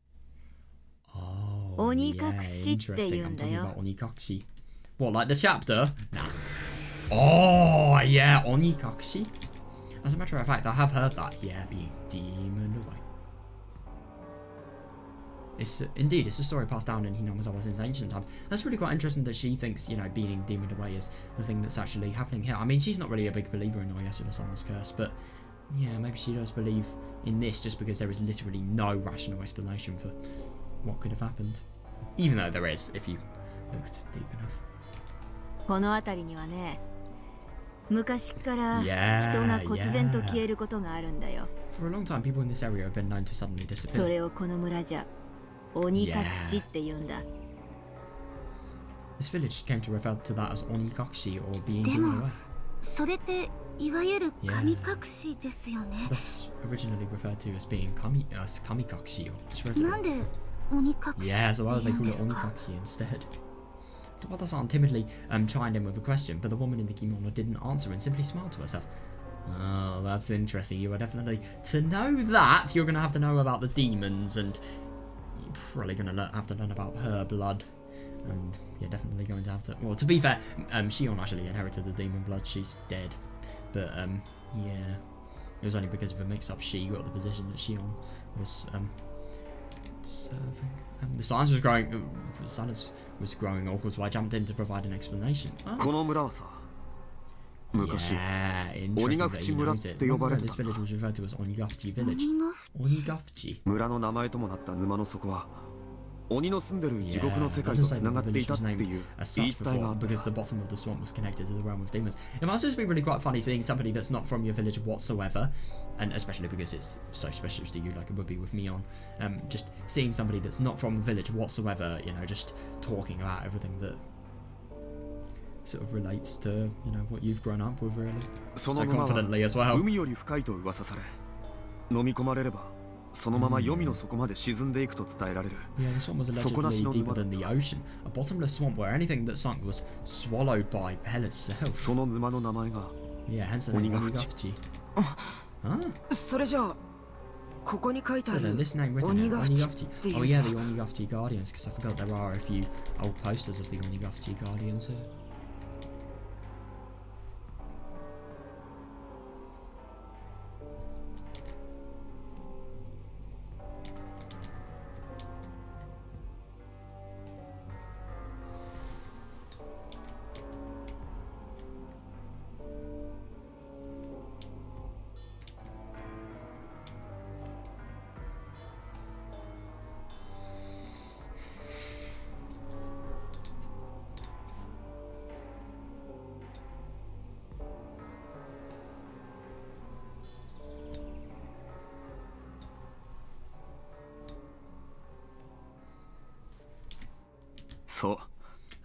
[SPEAKER 1] Oh,
[SPEAKER 4] 鬼
[SPEAKER 1] yeah,
[SPEAKER 4] 隠しって
[SPEAKER 1] interesting.
[SPEAKER 4] 言う
[SPEAKER 1] I'm
[SPEAKER 4] んだ
[SPEAKER 1] talking
[SPEAKER 4] よ。
[SPEAKER 1] about Onikakushi. What, like the chapter? Nah. Oh, yeah, Onikakushi? As a matter of fact, I have heard that. Yeah, being demoned away. It's a story passed down in Hinamizawa since ancient times. That's really quite interesting that she thinks, you know, being demoned away is the thing that's actually happening here. I mean, she's not really a big believer in Oyasura-sama's curse, but yeah, maybe she does believe in this just because there is literally no rational explanation for what could have happened. Even though there is, if you looked deep enough.
[SPEAKER 4] この辺りにはね、昔から人
[SPEAKER 1] Yeah,
[SPEAKER 4] が忽然と
[SPEAKER 1] yeah.
[SPEAKER 4] 消えることがあるんだよ。
[SPEAKER 1] For a long time, people in this area have been known to suddenly
[SPEAKER 4] そ
[SPEAKER 1] disappear.
[SPEAKER 4] れをこの村じゃ鬼隠しって言うんだ。
[SPEAKER 1] This village came to refer to that as Onigakshi or being
[SPEAKER 2] で
[SPEAKER 1] demoned
[SPEAKER 2] も
[SPEAKER 1] away.
[SPEAKER 2] それっていわゆる神隠しですよね。
[SPEAKER 1] Thus originally referred to as being kamikakshi or just referred
[SPEAKER 2] なんで鬼隠し
[SPEAKER 1] Yeah,
[SPEAKER 2] って
[SPEAKER 1] so why
[SPEAKER 2] 言
[SPEAKER 1] would they
[SPEAKER 2] うん
[SPEAKER 1] call
[SPEAKER 2] で
[SPEAKER 1] it
[SPEAKER 2] すか？
[SPEAKER 1] Onigakshi instead? So Wada-san timidly chimed in with a question, but the woman in the kimono didn't answer and simply smiled to herself. Oh, that's interesting. You are definitely... To know that, you're going to have to know about the demons, and you're probably going to have to learn about her blood. And you're definitely going to have to... Well, to be fair, Shion actually inherited the demon blood. She's dead. But, yeah. It was only because of a mix-up she got the position that Shion was serving. The silence was growing awkward, so I jumped in to provide an explanation. Oh.
[SPEAKER 3] この村はさ、昔
[SPEAKER 1] Yeah, interesting that he
[SPEAKER 3] 鬼ヶ淵村
[SPEAKER 1] knows
[SPEAKER 3] っ
[SPEAKER 1] it.
[SPEAKER 3] て呼ばれ
[SPEAKER 1] No,
[SPEAKER 3] て
[SPEAKER 1] this
[SPEAKER 3] たんだ。
[SPEAKER 1] village was referred to as Onigafchi village.
[SPEAKER 2] 鬼が
[SPEAKER 1] Onigafchi?
[SPEAKER 3] 村の名前ともなった沼の底は鬼の住んでる地獄の世
[SPEAKER 1] Yeah,
[SPEAKER 3] 界
[SPEAKER 1] that
[SPEAKER 3] と
[SPEAKER 1] does say
[SPEAKER 3] つな
[SPEAKER 1] that
[SPEAKER 3] が
[SPEAKER 1] the
[SPEAKER 3] ってい
[SPEAKER 1] village
[SPEAKER 3] たっ
[SPEAKER 1] was
[SPEAKER 3] て
[SPEAKER 1] named
[SPEAKER 3] いう
[SPEAKER 1] as
[SPEAKER 3] 言い
[SPEAKER 1] such
[SPEAKER 3] 伝えがあ
[SPEAKER 1] before
[SPEAKER 3] って
[SPEAKER 1] because
[SPEAKER 3] さ
[SPEAKER 1] the bottom of the swamp was connected to the realm of demons. It must just be really quite funny seeing somebody that's not from your village whatsoever, and especially because it's so special to you like it would be with Mion. Just seeing somebody that's not from the village whatsoever, you know, just talking about everything that sort of relates to, you know, what you've grown up with really.
[SPEAKER 3] そ
[SPEAKER 1] So
[SPEAKER 3] の沼は
[SPEAKER 1] confidently as well.
[SPEAKER 3] 海より深いと噂され飲み込まれればそのまま黄泉の底まで沈んでいくと伝えられる
[SPEAKER 1] Yeah, the swamp was allegedly deeper than the ocean. A bottomless swamp where anything that sunk was swallowed by hell itself.
[SPEAKER 3] その沼の名前が
[SPEAKER 1] Yeah, hence the name
[SPEAKER 3] Onigafchi.
[SPEAKER 1] Onigafchi.
[SPEAKER 5] それじゃあここに書いてあ
[SPEAKER 1] So
[SPEAKER 5] る
[SPEAKER 1] then this name written in
[SPEAKER 5] 鬼ヶ淵
[SPEAKER 1] Onigafchi.
[SPEAKER 5] っていう
[SPEAKER 1] Oh yeah, the Onigafchi Guardians, because I forgot there are a few old posters of the Onigafchi Guardians here.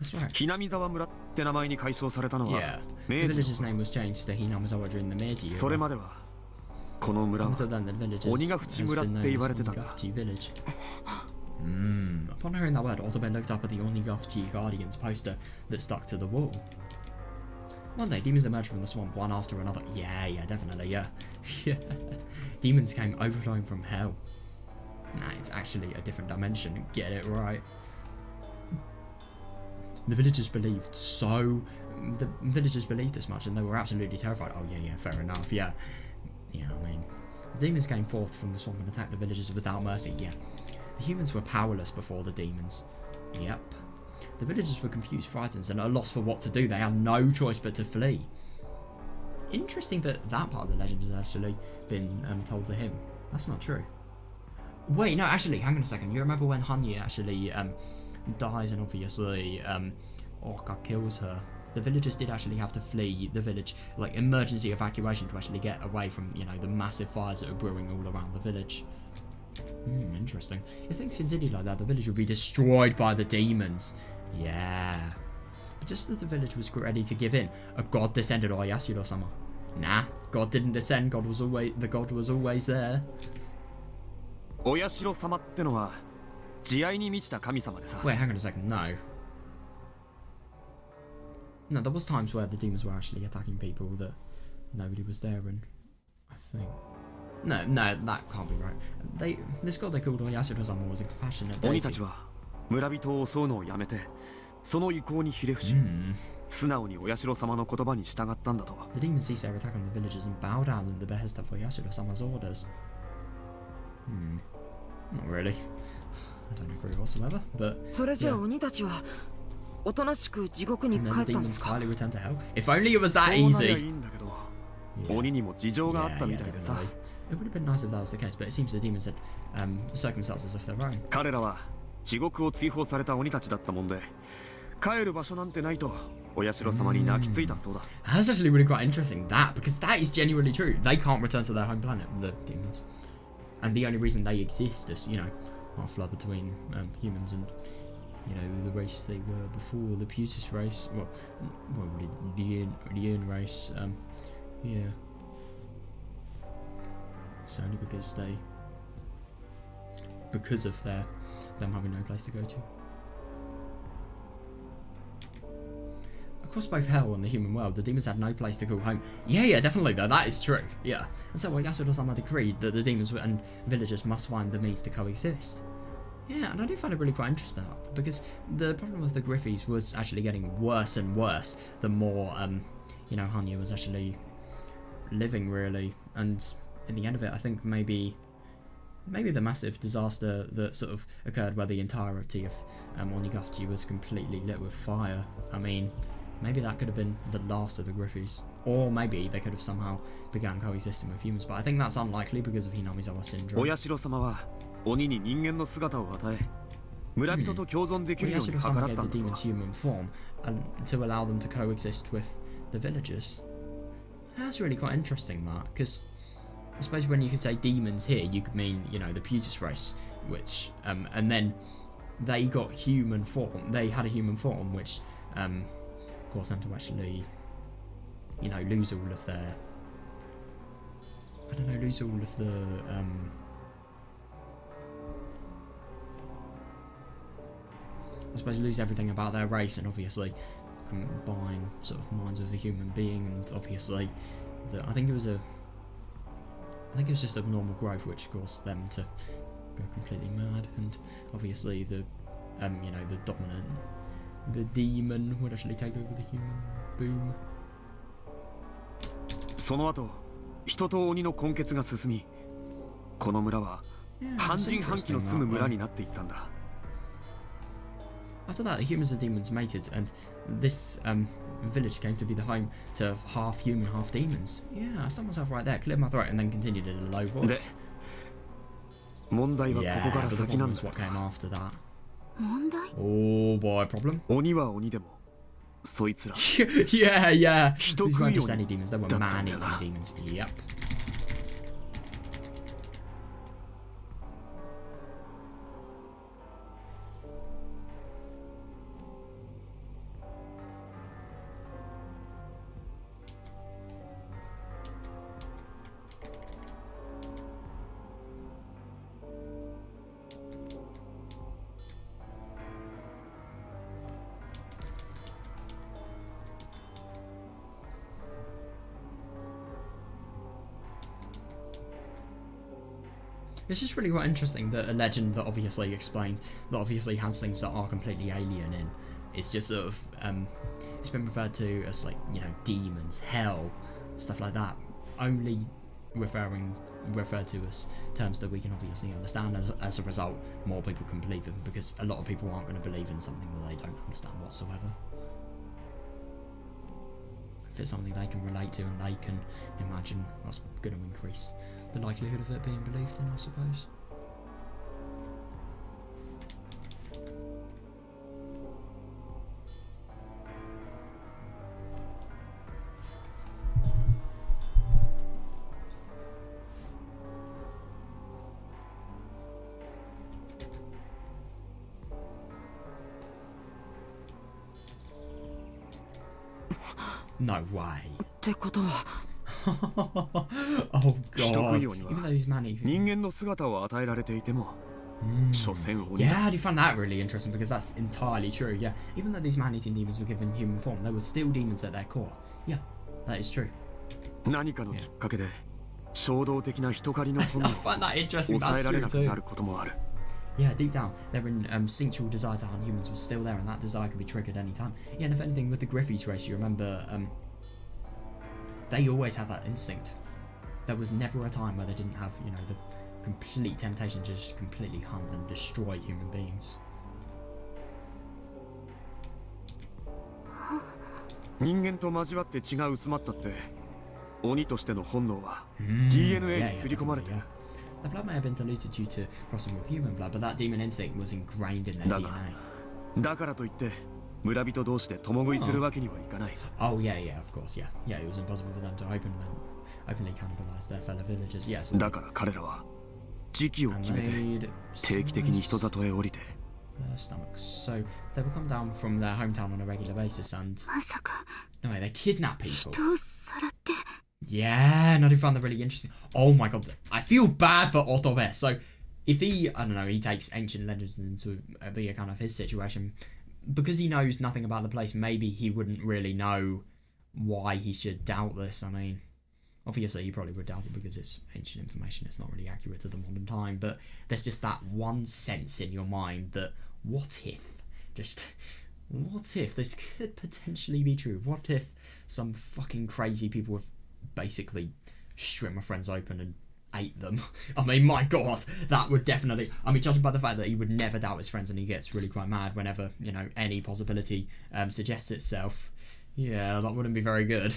[SPEAKER 1] That's right.
[SPEAKER 3] ひなみ沢村って名前に改称されたのは
[SPEAKER 1] Yeah.
[SPEAKER 3] 明
[SPEAKER 1] The
[SPEAKER 3] 治
[SPEAKER 1] village's name was changed to Hinamizawa during the Meiji
[SPEAKER 3] それ
[SPEAKER 1] era.
[SPEAKER 3] まではこの村は
[SPEAKER 1] Until then, the village has
[SPEAKER 3] 鬼ヶ淵
[SPEAKER 1] been
[SPEAKER 3] 村っ
[SPEAKER 1] known
[SPEAKER 3] て
[SPEAKER 1] as
[SPEAKER 3] 言われてたんだ
[SPEAKER 1] Onigafchi village. Upon hearing that word, Otobe looked up at the Onigafchi Guardians poster that stuck to the wall. One day, demons emerged from the swamp one after another. Yeah, definitely, yeah. Yeah. Demons came overflowing from hell. Nah, it's actually a different dimension. Get it right. The villagers believed as much, and they were absolutely terrified. Oh yeah, fair enough. Yeah, I mean, the demons came forth from the swamp and attacked the villagers without mercy. Yeah, the humans were powerless before the demons. Yep. The villagers were confused, frightened, and at a loss for what to do. They had no choice but to flee. Interesting that that part of the legend has actually been told to him. That's not true. Wait, no, actually, hang on a second. You remember when Hanyi actually dies and obviously Orca kills her? The villagers did actually have to flee the village, like emergency evacuation, to actually get away from, you know, the massive fires that are brewing all around the village. Interesting. If things continued like that, the village would be destroyed by the demons. Yeah. But just as the village was ready to give in, a god descended on Yasuro-sama. Nah, God didn't descend. The god was always there.
[SPEAKER 3] お社様ってのは慈愛に満ちた神様でさ
[SPEAKER 1] Wait, hang on a second. No, there was times where the demons were actually attacking people that nobody was there, and I think no, that can't be right. This god they called Oyasura-sama was a compassionate
[SPEAKER 3] 鬼
[SPEAKER 1] deity.
[SPEAKER 3] たちは村人を襲うのをやめてその意向にひれ伏し、
[SPEAKER 1] Hmm.
[SPEAKER 3] 素直にお社様の言葉に従ったんだと。
[SPEAKER 1] The demons ceased their attack on the villagers and bowed down in the behest of Oyashiro-sama's orders. Not really. I don't agree whatsoever, but
[SPEAKER 5] それじゃあ
[SPEAKER 1] yeah.
[SPEAKER 5] 鬼たちはおとなしく地獄に
[SPEAKER 1] And
[SPEAKER 5] 帰
[SPEAKER 1] then
[SPEAKER 5] っ
[SPEAKER 1] the
[SPEAKER 5] たんで
[SPEAKER 1] demons
[SPEAKER 5] すか？
[SPEAKER 1] quietly returned to hell. If only it was
[SPEAKER 3] そう
[SPEAKER 1] that
[SPEAKER 3] なりゃい
[SPEAKER 1] easy.
[SPEAKER 3] いんだけど、
[SPEAKER 1] Yeah.
[SPEAKER 3] 鬼にも事情があったみたいでさ。
[SPEAKER 1] definitely. It would have been nice if that was the case, but it seems the demons had circumstances of their own.
[SPEAKER 3] 彼らは地獄を追放された鬼たちだったもんで、帰る場所なんてないとお社様に泣きついたそうだ。
[SPEAKER 1] That's actually really quite interesting, that, because that is genuinely true. They can't return to their home planet, the demons. And the only reason they exist is, you know, half-blood between humans and, you know, the race they were before, the Putus race. Well the Yin race. Yeah. It's only because of them having no place to go to. Across both hell and the human world, the demons had no place to call home. Yeah, definitely though, that is true. Yeah. And so Oyashiro-sama decreed that the demons and villagers must find the means to coexist. Yeah, and I do find it really quite interesting, because the problem with the Griffies was actually getting worse and worse the more, you know, Hanya was actually living, really. And in the end of it, I think maybe the massive disaster that sort of occurred where the entirety of Onigashiki was completely lit with fire. I mean, maybe that could have been the last of the Griffies. Or maybe they could have somehow began coexisting with humans, but I think that's unlikely because of Hinamizawa syndrome.
[SPEAKER 3] お社様は鬼に人間の姿を与え、村人と共存できるように計らった
[SPEAKER 1] Oyashiro-sama
[SPEAKER 3] ん
[SPEAKER 1] gave
[SPEAKER 3] だ
[SPEAKER 1] the
[SPEAKER 3] と。
[SPEAKER 1] demons human form to allow them to coexist with the villagers. That's really quite interesting, that, because I suppose when you could say demons here, you could mean, you know, the Putus race, which, and then they got human form. They had a human form, which caused them to actually, you know, lose all of their, lose all of the, I suppose lose everything about their race, and obviously combine sort of minds of a human being, and obviously, I think it was just abnormal growth which caused them to go completely mad, and obviously the, you know, the demon would actually take over the human. Boom.
[SPEAKER 3] その後、人と鬼の根血が進み、この村は半人半鬼の住む村になっていったんだ。
[SPEAKER 1] After that, the humans and demons mated, and this village came to be the home to half human, half demons. Yeah, I stopped myself right there, cleared my throat, and then continued in a low voice.
[SPEAKER 3] で、問題は
[SPEAKER 1] Yeah,
[SPEAKER 3] ここから
[SPEAKER 1] but the
[SPEAKER 3] 先
[SPEAKER 1] problem
[SPEAKER 3] なん
[SPEAKER 1] was
[SPEAKER 3] だ
[SPEAKER 1] what
[SPEAKER 3] けど
[SPEAKER 1] came
[SPEAKER 3] さ。
[SPEAKER 1] after that.
[SPEAKER 2] 問題？
[SPEAKER 1] Oh boy, problem.
[SPEAKER 3] 鬼は鬼でも、そいつら。
[SPEAKER 1] yeah. These weren't just
[SPEAKER 3] Hitokuyo
[SPEAKER 1] any demons; they were
[SPEAKER 3] da-
[SPEAKER 1] man-eating
[SPEAKER 3] da-
[SPEAKER 1] demons. Yep. It's just really quite interesting that a legend that obviously explains, that obviously has things that are completely alien in, it's just sort of, it's been referred to as, like, you know, demons, hell, stuff like that, only referred to as terms that we can obviously understand. As a result, more people can believe them, because a lot of people aren't going to believe in something that they don't understand whatsoever. If it's something they can relate to and they can imagine, that's going to increase the likelihood of it being believed in, I suppose. No way.
[SPEAKER 5] ってことは
[SPEAKER 1] Oh
[SPEAKER 3] 人
[SPEAKER 1] god.
[SPEAKER 3] 食い鬼は
[SPEAKER 1] Even though these man-eating.
[SPEAKER 3] 人間の姿を与えられていても、所詮鬼だ。
[SPEAKER 1] Yeah, I do find that really interesting, because that's entirely true. Yeah, even though these man-eating demons were given human form, they were still demons at their core. Yeah, that is true.
[SPEAKER 3] 何かのきっかけで衝動的な人狩りの本
[SPEAKER 1] I
[SPEAKER 3] 能を
[SPEAKER 1] find that interesting.
[SPEAKER 3] 抑え
[SPEAKER 1] That's
[SPEAKER 3] られ
[SPEAKER 1] true
[SPEAKER 3] なくな
[SPEAKER 1] too.
[SPEAKER 3] ることもある。
[SPEAKER 1] Yeah, deep down, their instinctual desire to hunt humans was still there, and that desire could be triggered any time. Yeah, and if anything, with the Griffey's race, you remember, they always had that instinct. There was never a time where they didn't have, you know, the complete temptation to just completely hunt and destroy human beings.
[SPEAKER 3] 人間と交わって血が薄まったって鬼としての本能は
[SPEAKER 1] yeah,
[SPEAKER 3] DNA に刷り込まれてる。
[SPEAKER 1] The blood may have been diluted due to crossing with human blood, but that demon instinct was ingrained in their
[SPEAKER 3] だが
[SPEAKER 1] DNA.
[SPEAKER 3] だからといって村人同士で共食いするわけにはいかない。
[SPEAKER 1] Oh yeah, yeah, of course, yeah, yeah. It was impossible for them to openly cannibalize their fellow villagers. Yes.
[SPEAKER 3] だから彼らは時期を決めて定期的に人里へ降りて
[SPEAKER 1] their stomachs. So they would come down from their hometown on a regular basis and
[SPEAKER 2] まさか
[SPEAKER 1] no, they kidnap people.
[SPEAKER 2] 人をさらって
[SPEAKER 1] Yeah, and I do find that really interesting. Oh my god, I feel bad for Otobe. So if he, I don't know, he takes ancient legends into the account of his situation, because he knows nothing about the place, maybe he wouldn't really know why he should doubt this. I mean, obviously he probably would doubt it because it's ancient information, it's not really accurate to the modern time, but there's just that one sense in your mind that what if this could potentially be true? What if some fucking crazy people have basically stripped my friends open and ate them? I mean, my god, that would definitely, I mean, judging by the fact that he would never doubt his friends and he gets really quite mad whenever, you know, any possibility suggests itself, yeah, that wouldn't be very good.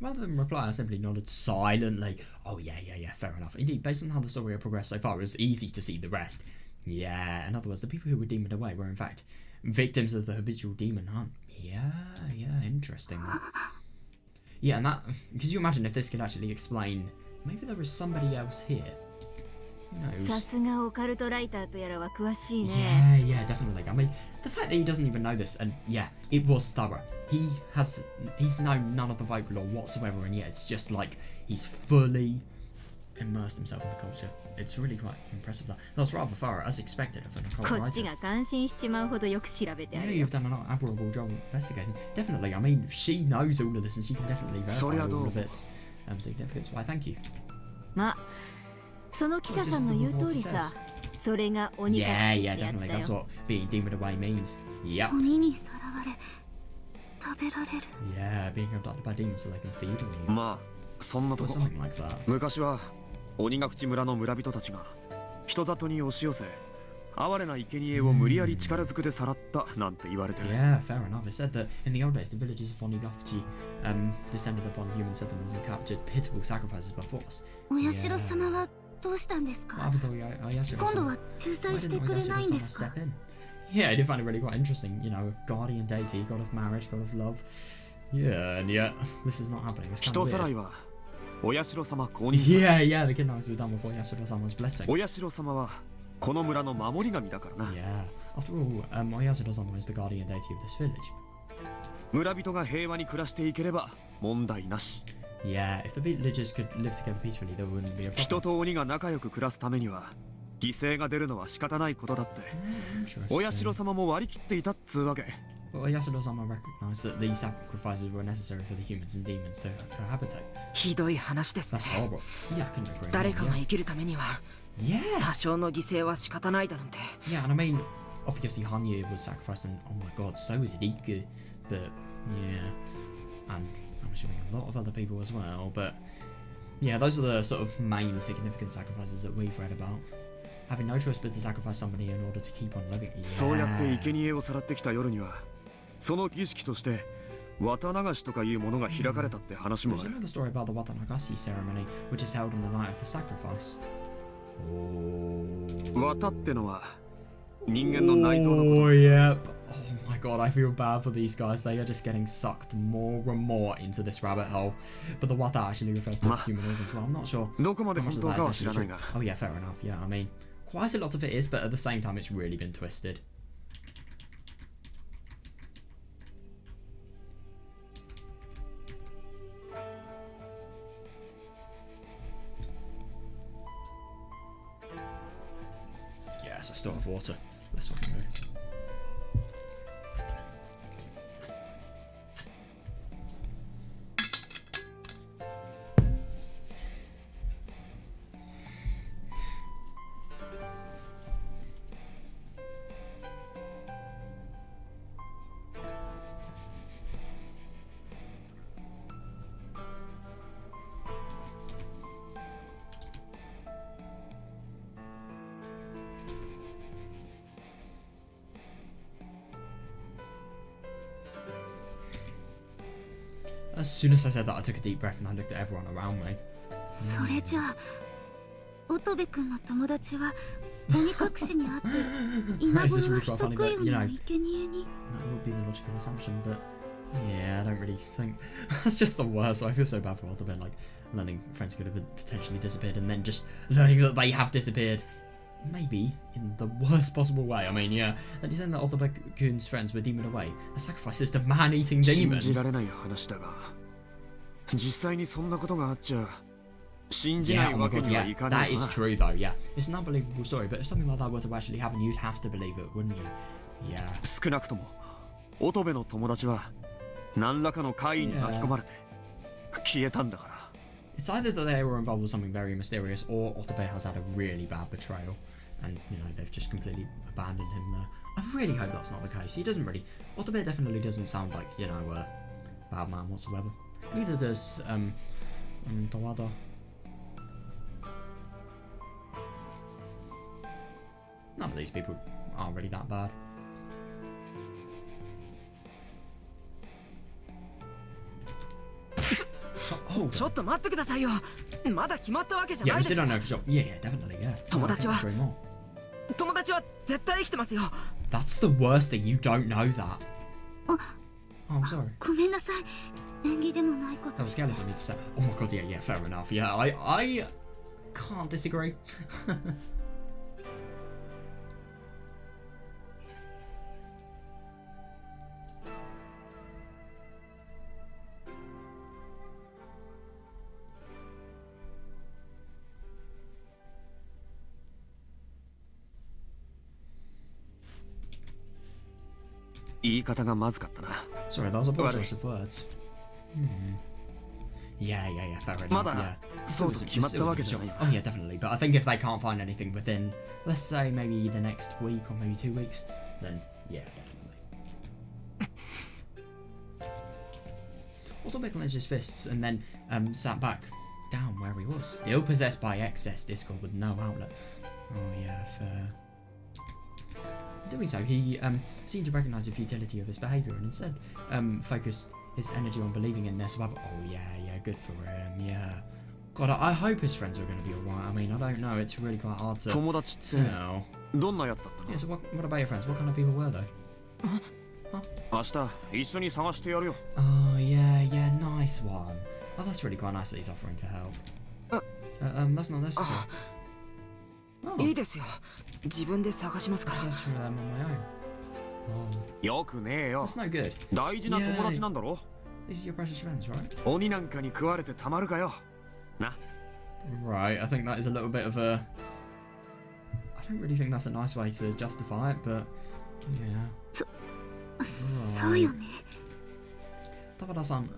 [SPEAKER 1] Rather than reply, I simply nodded silently. Oh yeah, fair enough. Indeed, based on how the story had progressed so far, it was easy to see the rest. Yeah, in other words, the people who were demoned away were in fact victims of the habitual demon hunt. Yeah, interesting. Yeah, and that, could you imagine if this could actually explain, maybe there was somebody else here? Who knows?
[SPEAKER 4] さすがオカルトライターとやらは詳しいね。
[SPEAKER 1] Yeah, definitely. I mean, the fact that he doesn't even know this, and yeah, it was thorough. He's known none of the folklore whatsoever, and yet it's just like he's fully immersed himself in the culture. It's really quite impressive. That was rather thorough, as expected of an occult
[SPEAKER 4] こっち
[SPEAKER 1] writer.
[SPEAKER 4] が感心しちまうほどよく調べてあ
[SPEAKER 1] Yeah,
[SPEAKER 4] るよ。
[SPEAKER 1] you've done an admirable job investigating. Definitely. I mean, she knows all of this, and she can definitely verify all of its significance. Why, thank you.
[SPEAKER 4] まあ、その記者さんの言う通りさ、それが鬼隠
[SPEAKER 1] Yeah,
[SPEAKER 4] しっ
[SPEAKER 1] yeah,
[SPEAKER 4] てやつ
[SPEAKER 1] definitely.
[SPEAKER 4] だ
[SPEAKER 1] That's
[SPEAKER 4] よ。
[SPEAKER 1] what being demoned away means. Yep.
[SPEAKER 2] 鬼にさらわれ食べられる
[SPEAKER 1] Yeah, being abducted by demons so they can feed on you.
[SPEAKER 3] まあそんなと
[SPEAKER 1] Or
[SPEAKER 3] こ
[SPEAKER 1] something like that.
[SPEAKER 3] 昔は鬼ヶ淵村の村人たちが人里に押し寄せ哀れな生贄を無理やり力ずくでさらったなんて言われてる。
[SPEAKER 1] Yeah, fair enough. It's said that in the old days, the villagers of Onigafuchi descended upon human settlements and captured pitiful sacrifices by force.
[SPEAKER 2] お社様はどうしたんですか
[SPEAKER 1] What happened to Oyashiro-sama?
[SPEAKER 2] 今度は仲裁
[SPEAKER 1] Why
[SPEAKER 2] して
[SPEAKER 1] didn't
[SPEAKER 2] くれないんで
[SPEAKER 1] Oyashiro-sama
[SPEAKER 2] すか
[SPEAKER 1] step in? Yeah, I did find it really quite interesting. You know, guardian deity, god of marriage, god of love. Yeah, and yet this is not happening. It's kind
[SPEAKER 3] 人
[SPEAKER 1] of
[SPEAKER 3] さら
[SPEAKER 1] weird.
[SPEAKER 3] いはお社様公認さ。
[SPEAKER 1] Yeah, the kidnappings were done before Oyashiro-sama's blessing.
[SPEAKER 3] お社様はこの村の守り神だからな。
[SPEAKER 1] Yeah. After all, Oyashiro-sama is the guardian deity of this village.
[SPEAKER 3] 村人が平和に暮らしていければ問題なし。
[SPEAKER 1] Yeah, if the villagers could live together peacefully, there wouldn't be a
[SPEAKER 3] 人
[SPEAKER 1] problem.
[SPEAKER 3] と鬼が仲良く暮らすためには犠牲が出るのは仕方ないことだって。お社
[SPEAKER 1] Interesting.
[SPEAKER 3] 様も割り切っていたっつうわけ。
[SPEAKER 1] But Oyashiro-sama recognized that these sacrifices were necessary for the humans and demons to cohabitate.
[SPEAKER 5] ひどい話ですね
[SPEAKER 1] That's horrible. Yeah, I couldn't agree
[SPEAKER 5] 誰
[SPEAKER 1] more.
[SPEAKER 5] かが生きるためには
[SPEAKER 1] Yeah.
[SPEAKER 5] 多少の犠牲は仕方ないだなんて
[SPEAKER 1] Yeah, and I mean, obviously Hanyu was sacrificed, and oh my god, so was Riku. But yeah, and I'm assuming a lot of other people as well. But yeah, those are the sort of main significant sacrifices that we've read about. Having no choice but to sacrifice somebody in order to keep on living. Yeah.
[SPEAKER 3] そうやって生贄をさらってきた夜にはその儀式として綿流しとかいうものが開かれたって話も
[SPEAKER 1] There's
[SPEAKER 3] ある。
[SPEAKER 1] another story about the Watanagashi ceremony, which is held on the night of the sacrifice. Oh.
[SPEAKER 3] 綿ってのは人間の内臓のこ
[SPEAKER 1] Oh, yep. Oh my god, I feel bad for these guys. They are just getting sucked more and more into this rabbit hole. But the wata actually refers to
[SPEAKER 3] Ma.
[SPEAKER 1] human organs. Well, I'm not sure.
[SPEAKER 3] と。どこまで
[SPEAKER 1] How
[SPEAKER 3] 本
[SPEAKER 1] much of
[SPEAKER 3] 当
[SPEAKER 1] that
[SPEAKER 3] か
[SPEAKER 1] is
[SPEAKER 3] は知ら
[SPEAKER 1] actually
[SPEAKER 3] ない
[SPEAKER 1] true.
[SPEAKER 3] が、
[SPEAKER 1] Oh yeah, fair enough. Yeah, I mean, quite a lot of it is, but at the same time, it's really been twisted. Yes, I still have water. This one can go. As soon as I said that, I took a deep breath and I looked at everyone around me.
[SPEAKER 2] それじゃあ乙部君の友達は鬼隠しにあって今頃は人食い鬼の生贄に
[SPEAKER 1] That would be the logical assumption, but yeah, I don't really think that's just the worst. I feel so bad for Ottobe, like learning friends could have potentially disappeared and then just learning that they have disappeared. Maybe in the worst possible way. I mean, yeah, that he's saying that Ottobe-kun's friends were demoned away. A sacrifice to man-eating
[SPEAKER 3] 信
[SPEAKER 1] demons.
[SPEAKER 3] じられない話だが、実際にそんなことがあっちゃ信じな
[SPEAKER 1] Yeah,
[SPEAKER 3] い
[SPEAKER 1] oh my
[SPEAKER 3] わけ
[SPEAKER 1] god,
[SPEAKER 3] には
[SPEAKER 1] yeah,
[SPEAKER 3] いかな
[SPEAKER 1] that
[SPEAKER 3] い
[SPEAKER 1] is
[SPEAKER 3] な。
[SPEAKER 1] true though, yeah. It's an unbelievable story, but if something like that were to actually happen, you'd have to believe it, wouldn't you? Yeah.
[SPEAKER 3] 少なくとも乙部の友達は何らかの怪異に巻き込まれて消えたんだから。
[SPEAKER 1] It's either that they were involved with something very mysterious, or Ottobe has had a really bad betrayal, and you know they've just completely abandoned him there. I really hope that's not the case. He doesn't really. Ottobe definitely doesn't sound like a bad man whatsoever. Neither does Tawada. None of these people are really that bad. Oh,
[SPEAKER 5] ちょっと待ってくださいよ。まだ決まったわけじゃ
[SPEAKER 1] yeah,
[SPEAKER 5] な
[SPEAKER 1] we
[SPEAKER 5] いで
[SPEAKER 1] still
[SPEAKER 5] しょ。
[SPEAKER 1] don't know for sure. Yeah, definitely, yeah.
[SPEAKER 5] 友達は
[SPEAKER 1] I couldn't agree more.
[SPEAKER 5] 友達は絶対生きてますよ。
[SPEAKER 1] That's the worst thing. You don't know that. Oh, I'm sorry.
[SPEAKER 2] ごめんなさい縁起でもないこと
[SPEAKER 1] That was careless of me to say. Oh my god, yeah, fair enough. Yeah, I can't disagree. Sorry, that was a poor choice of words. Yeah, fair enough.
[SPEAKER 3] まだ
[SPEAKER 1] Yeah.
[SPEAKER 3] そうと決まったわけじゃない。
[SPEAKER 1] Oh yeah, definitely. But I think if they can't find anything within, let's say maybe the next week or maybe 2 weeks, then yeah, definitely. Ottobe clenched his fists and then sat back down where he was, still possessed by excess discord with no outlet. Oh yeah, fair. In doing so, he seemed to recognise the futility of his behaviour and instead focused his energy on believing in their survival. Oh yeah, good for him, yeah. God, I hope his friends are going to be alright. I mean, I don't know, it's really quite hard to
[SPEAKER 3] 友達って
[SPEAKER 1] tell.
[SPEAKER 3] どんなやつだったの
[SPEAKER 1] Yeah, so what about your friends? What kind of people were they?
[SPEAKER 3] 明日一緒に探してやるよ。
[SPEAKER 1] Oh yeah, nice one. Oh, that's really quite nice that he's offering to help. That's not necessary. Oh,
[SPEAKER 5] いいですよ。自分で探しますから。
[SPEAKER 1] that's for them on my own. Oh,
[SPEAKER 3] よくねえよ。
[SPEAKER 1] that's no good.
[SPEAKER 3] 大事な友達なんだろ。
[SPEAKER 1] These are your precious friends, right?
[SPEAKER 3] 鬼なんかに食われてたまるかよ。な。
[SPEAKER 1] Right, I think that is a little bit of a... I don't really think that's a nice way to justify it, but yeah.
[SPEAKER 2] そうよね
[SPEAKER 1] Tawada-san,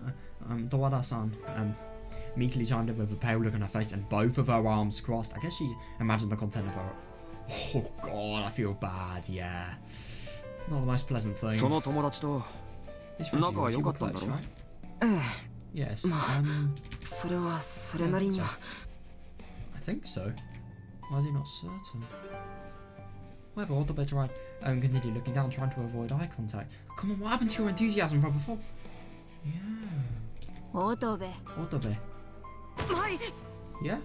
[SPEAKER 1] meekly chimed in with a pale look on her face and both of her arms crossed. I guess she imagined the content of her... Oh god, I feel bad, yeah. Not the most pleasant thing.
[SPEAKER 3] その友達と
[SPEAKER 1] His friends
[SPEAKER 3] 仲は
[SPEAKER 1] use
[SPEAKER 3] 良
[SPEAKER 1] you
[SPEAKER 3] か
[SPEAKER 1] were
[SPEAKER 3] ったんだ
[SPEAKER 1] close,
[SPEAKER 3] ろ
[SPEAKER 1] right?
[SPEAKER 5] ええ、
[SPEAKER 1] Yes.
[SPEAKER 5] それはそれなりには。
[SPEAKER 1] I think so. Why is he not certain? However, Ottobe tried continued looking down, trying to avoid eye contact. Come on, what happened to your enthusiasm from before? Yeah.
[SPEAKER 4] 乙部
[SPEAKER 1] Ottobe.
[SPEAKER 5] はい。
[SPEAKER 1] Yeah?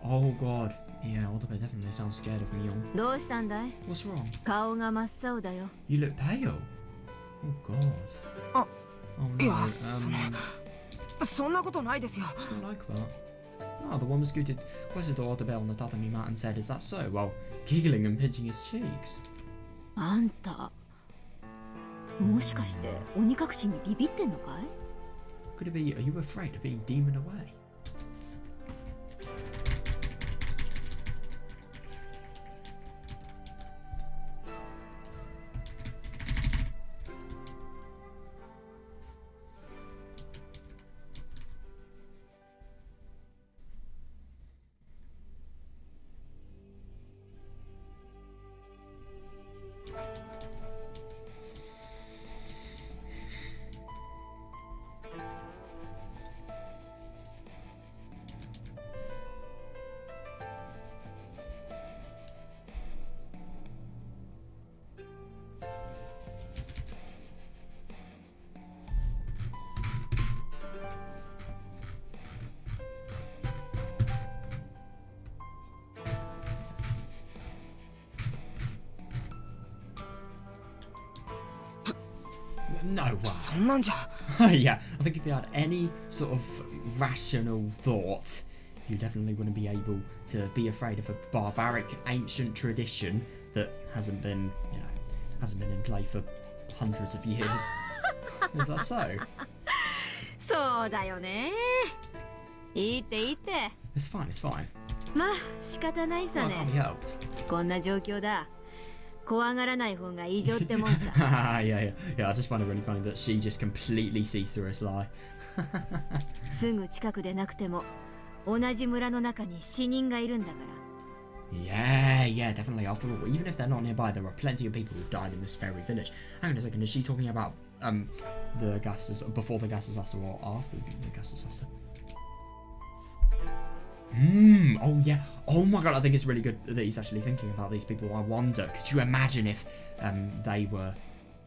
[SPEAKER 1] Oh god. Yeah, Ottobe definitely sounds scared of Mion.
[SPEAKER 4] どうしたんだい
[SPEAKER 1] What's wrong?
[SPEAKER 4] 顔が真っ青だよ
[SPEAKER 1] You look pale. Oh god.
[SPEAKER 5] Oh.
[SPEAKER 1] Oh no.
[SPEAKER 5] Yeah, そんなことないですよ。
[SPEAKER 1] It's not like that. Oh, The woman scooted closer to Otobe on the tatami mat and said, "Is that so?" while giggling and pinching his cheeks.
[SPEAKER 4] あんた、もしかして鬼隠しにビビってんのかい？
[SPEAKER 1] Could it be, are you afraid of being demoned away? No way.
[SPEAKER 5] そんなんじゃ
[SPEAKER 1] Yeah, I think if you had any sort of rational thought, you definitely wouldn't be able to be afraid of a barbaric ancient tradition that hasn't been, you know, hasn't been in play for hundreds of years. Is that so?
[SPEAKER 4] そうだよね。いいっていいって。
[SPEAKER 1] It's fine, it's fine.
[SPEAKER 4] まあ仕方ないさ
[SPEAKER 1] Well,
[SPEAKER 4] ね。
[SPEAKER 1] it can't be helped.
[SPEAKER 4] こんな状況だ。怖がらない方が異常ってもんさ。
[SPEAKER 1] yeah. I just find it really funny that she just completely sees through his lie.
[SPEAKER 4] すぐ近くでなくても同じ村の中に死人がいるんだから。
[SPEAKER 1] Yeah, definitely. After all, even if they're not nearby, there are plenty of people who've died in this very village. Hang on a second, is she talking about the gas before the gas disaster or after the gas disaster? Oh yeah. Oh my god, I think it's really good that he's actually thinking about these people. I wonder, could you imagine if they were